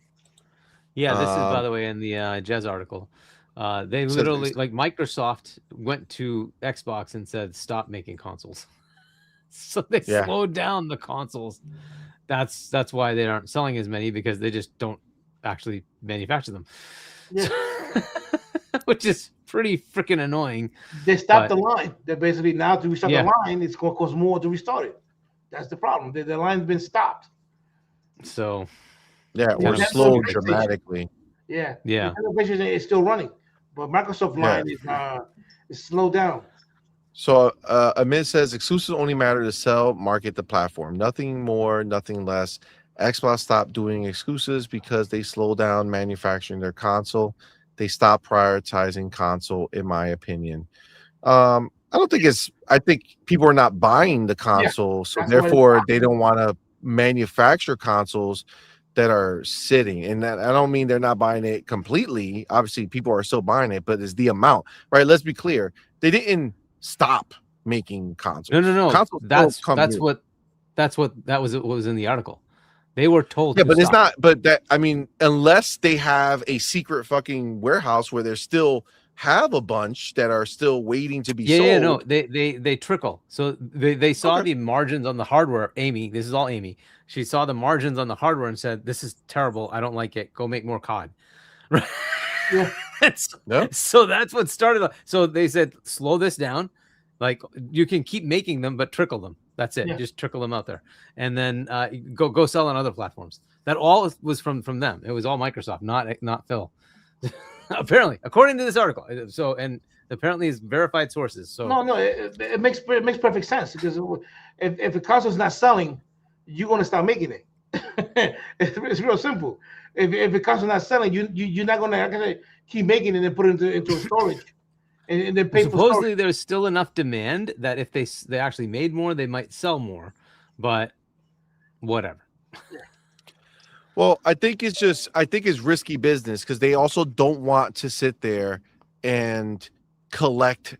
Yeah, this is, by the way, in the Jazz article. They literally, like, Microsoft went to Xbox and said, stop making consoles. So they slowed down the consoles. That's why they aren't selling as many, because they just don't actually manufacture them. Yeah. Which is pretty freaking annoying. They stopped the line. They're basically, now to restart the line, it's going to cost more to restart it. That's the problem. The line's been stopped. So, yeah, or slowed dramatically. Yeah. Yeah. The PlayStation is still running, but Microsoft line is slowed down. So Amit says exclusives only matter to sell, market the platform. Nothing more, nothing less. Xbox stopped doing exclusives because they slowed down manufacturing their console. They stopped prioritizing console, in my opinion. I think people are not buying the console, so therefore they don't want to manufacture consoles that are sitting. And that, I don't mean they're not buying it completely. Obviously, people are still buying it, but it's the amount, right? Let's be clear. They didn't stop making consoles. No. Consoles that's what was in the article. They were told. Yeah, but it's not. But that, I mean, unless they have a secret fucking warehouse where they still have a bunch that are still waiting to be sold. Yeah, no, they trickle. So they saw the margins on the hardware. Amy, this is all Amy. She saw the margins on the hardware and said, "This is terrible. I don't like it. Go make more COD." Right. Yeah. So that's what started. So they said, slow this down. Like, you can keep making them, but trickle them. That's it. Yeah. Just trickle them out there, and then go sell on other platforms. That all was from them. It was all Microsoft, not Phil. Apparently, according to this article. So, and apparently it's verified sources. So no, it makes perfect sense, because if the console's not selling, you're going to start making it. It's real simple. If the console's not selling, you're not going to keep making it and put it into a storage. And then pay supposedly there's still enough demand that if they actually made more, they might sell more, but whatever. Well, I think it's risky business because they also don't want to sit there and collect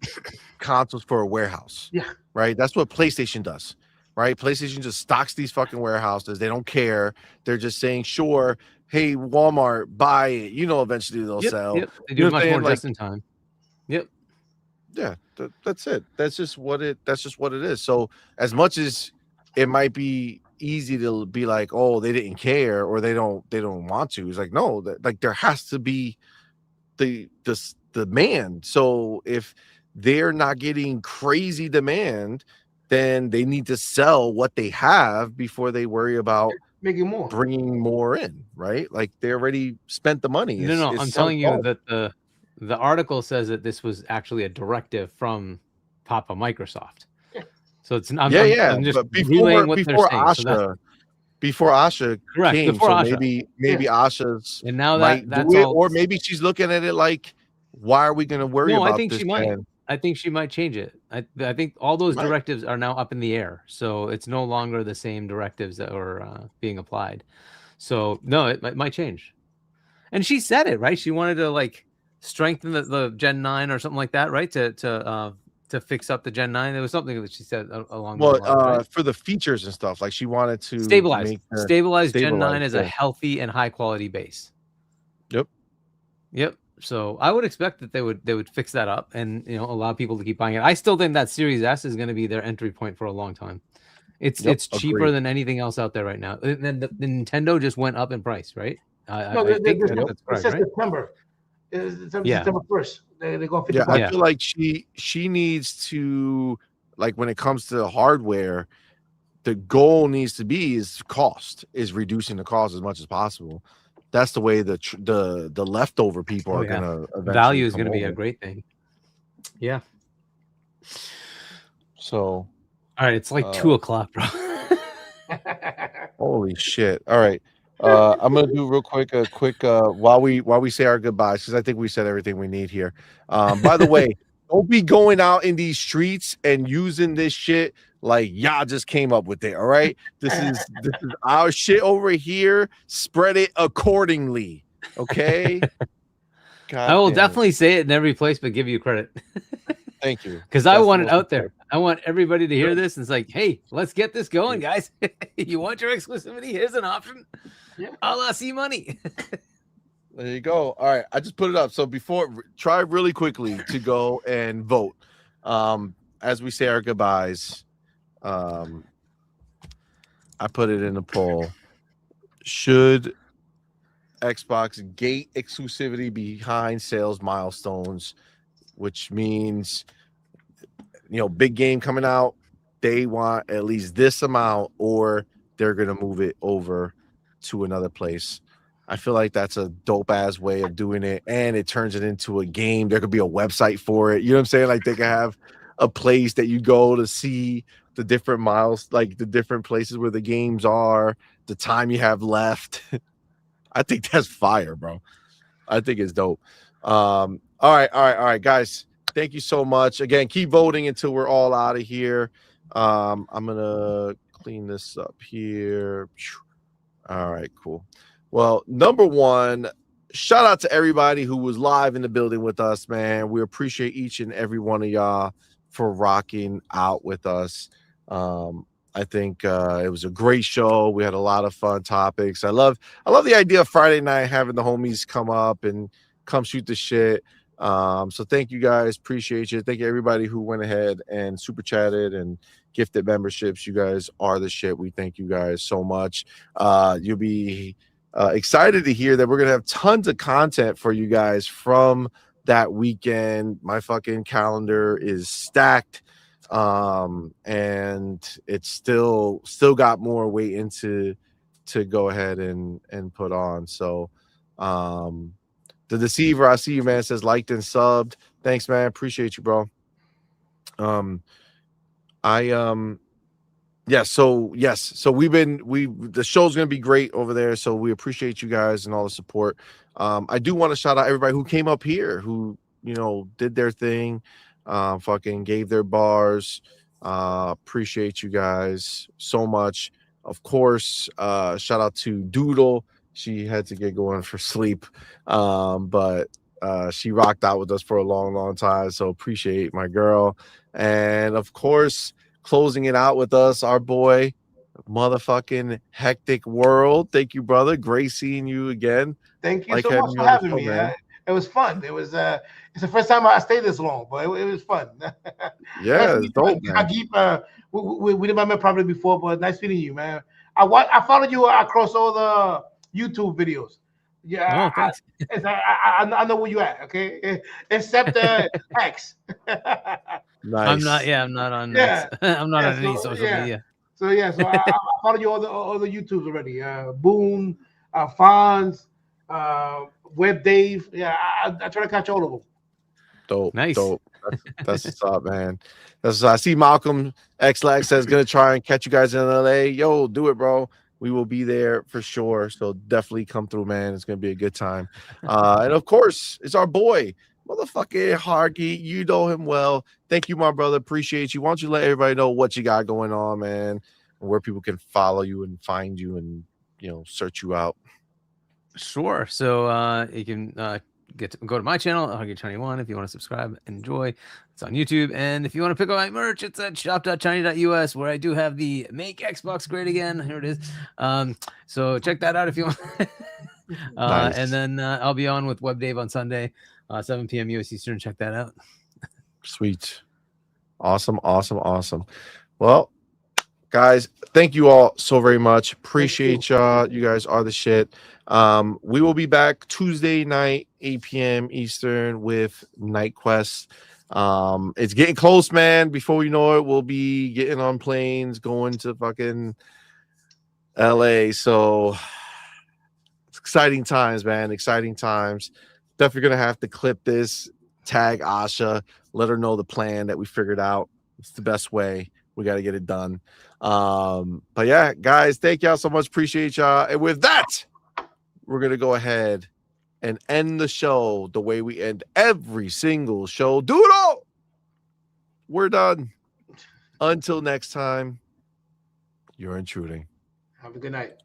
consoles for a warehouse. Yeah. Right. That's what PlayStation does. Right. PlayStation just stocks these fucking warehouses. They don't care. They're just saying, sure, hey, Walmart, buy it. Eventually they'll sell. Yep. They do much more just in time. Yep. Yeah, that's it. That's just what it is. So as much as it might be easy to be like, oh, they didn't care or they don't want to, it's like, no, like there has to be the demand. So if they're not getting crazy demand, then they need to sell what they have before they worry about making more, bringing more in, right? Like they already spent the money. No, I'm telling you that the article says that this was actually a directive from Papa Microsoft. So it's I'm just but relaying what they're saying. Before Asha correct, came, before so Asha. maybe Asha's and now might that's do it, all, or maybe she's looking at it like, why are we going to worry no, about I think this? she might. I think she might change it. I think all those directives are now up in the air, so it's no longer the same directives that were being applied. So no, it might change. And she said it, right? She wanted to like strengthen the Gen 9 or something like that, right? To fix up the Gen 9. There was something that she said along those lines, right? For the features and stuff, like she wanted to stabilize Gen 9 as a healthy and high quality base. Yep. So I would expect that they would fix that up and allow people to keep buying it. I still think that Series S is going to be their entry point for a long time. It's cheaper than anything else out there right now. And then the Nintendo just went up in price, right? No, I think that's correct, it says right? September. September 1st. They go 50%. Yeah, I feel like she needs to, like, when it comes to hardware, the goal needs to be is reducing the cost as much as possible. That's the way the leftover people are gonna value is gonna be a great thing. Yeah. So all right, it's like 2:00, bro. Holy shit. All right. I'm gonna do a quick while we say our goodbyes, because I think we said everything we need here. By the way, don't be going out in these streets and using this shit like y'all just came up with it. All right, this is our shit over here. Spread it accordingly. Okay. I will definitely say it in every place, but give you credit. Thank you. Because I want it out there. I want everybody to hear this. And it's like, hey, let's get this going, guys. You want your exclusivity? Here's an option. Yeah. A la CMoney. There you go. All right, I just put it up. So try really quickly to go and vote. As we say our goodbyes, I put it in the poll. Should Xbox gate exclusivity behind sales milestones, which means, big game coming out, they want at least this amount, or they're going to move it over to another place. I feel like that's a dope ass way of doing it, and it turns it into a game. There could be a website for it. You know what I'm saying? Like they could have a place that you go to see the different miles, like the different places where the games are, the time you have left. I think that's fire, bro. I think it's dope. All right, guys. Thank you so much. Again, keep voting until we're all out of here. I'm gonna clean this up here. All right, cool. Well, number one, shout out to everybody who was live in the building with us, man. We appreciate each and every one of y'all for rocking out with us. I think it was a great show. We had a lot of fun topics. I love the idea of Friday night having the homies come up and come shoot the shit. So thank you guys. Appreciate you. Thank you everybody who went ahead and super chatted and gifted memberships. You guys are the shit. We thank you guys so much. You'll be excited to hear that we're gonna have tons of content for you guys from that weekend. My fucking calendar is stacked, and it's still got more waiting to go ahead and put on. So the Deceiver, I see you, man, says liked and subbed. Thanks, man. Appreciate you, bro. So the show's gonna be great over there, so we appreciate you guys and all the support. I do want to shout out everybody who came up here, who did their thing, fucking gave their bars. Appreciate you guys so much. Of course, shout out to Doodle. She had to get going for sleep, but she rocked out with us for a long time, so appreciate my girl. And of course, closing it out with us, our boy, motherfucking Hectic World. Thank you, brother. Great seeing you again. Thank you so much for having me. It was fun. It was it's the first time I stayed this long, but it was fun. Yeah, it's dope, man. I keep we never met probably before, but nice meeting you, man. I followed you across all the YouTube videos. Yeah, Oh, thanks. I know where you at. Okay, except X. Nice. I'm not on Yeah, I'm not yeah. on any So social media. so I follow you all the YouTubes already. Boone, Fonz, Web Dave. Yeah, I try to catch all of them. Dope. Nice. Dope. That's what's up, man. That's I see Malcolm X-Lax says gonna try and catch you guys in LA. Yo, do it, bro. We will be there for sure. So definitely come through, man. It's gonna be a good time. And of course, it's our boy, motherfucking Hargy. You know him well. Thank you, my brother. Appreciate you. Why don't you let everybody know what you got going on, man, and where people can follow you and find you and search you out. Sure. So you can go to my channel, Huggy21, if you want to subscribe, enjoy. It's on YouTube. And if you want to pick up my merch, it's at shop.china.us, where I do have the Make Xbox Great Again. Here it is. So check that out if you want. Nice. And then I'll be on with Web Dave on Sunday, 7 p.m. US Eastern. Check that out. Sweet. Awesome. Well, guys, thank you all so very much. Appreciate y'all. You guys are the shit. We will be back Tuesday night, 8 p.m. Eastern with Night Quest. It's getting close, man. Before we know it, we'll be getting on planes, going to fucking LA. So it's exciting times, man. Exciting times. Definitely gonna have to clip this, tag Asha, let her know the plan that we figured out. It's the best way. We got to get it done. But yeah, guys, thank y'all so much. Appreciate y'all. And with that, we're gonna go ahead and end the show the way we end every single show. Doodle, we're done. Until next time, you're intruding. Have a good night.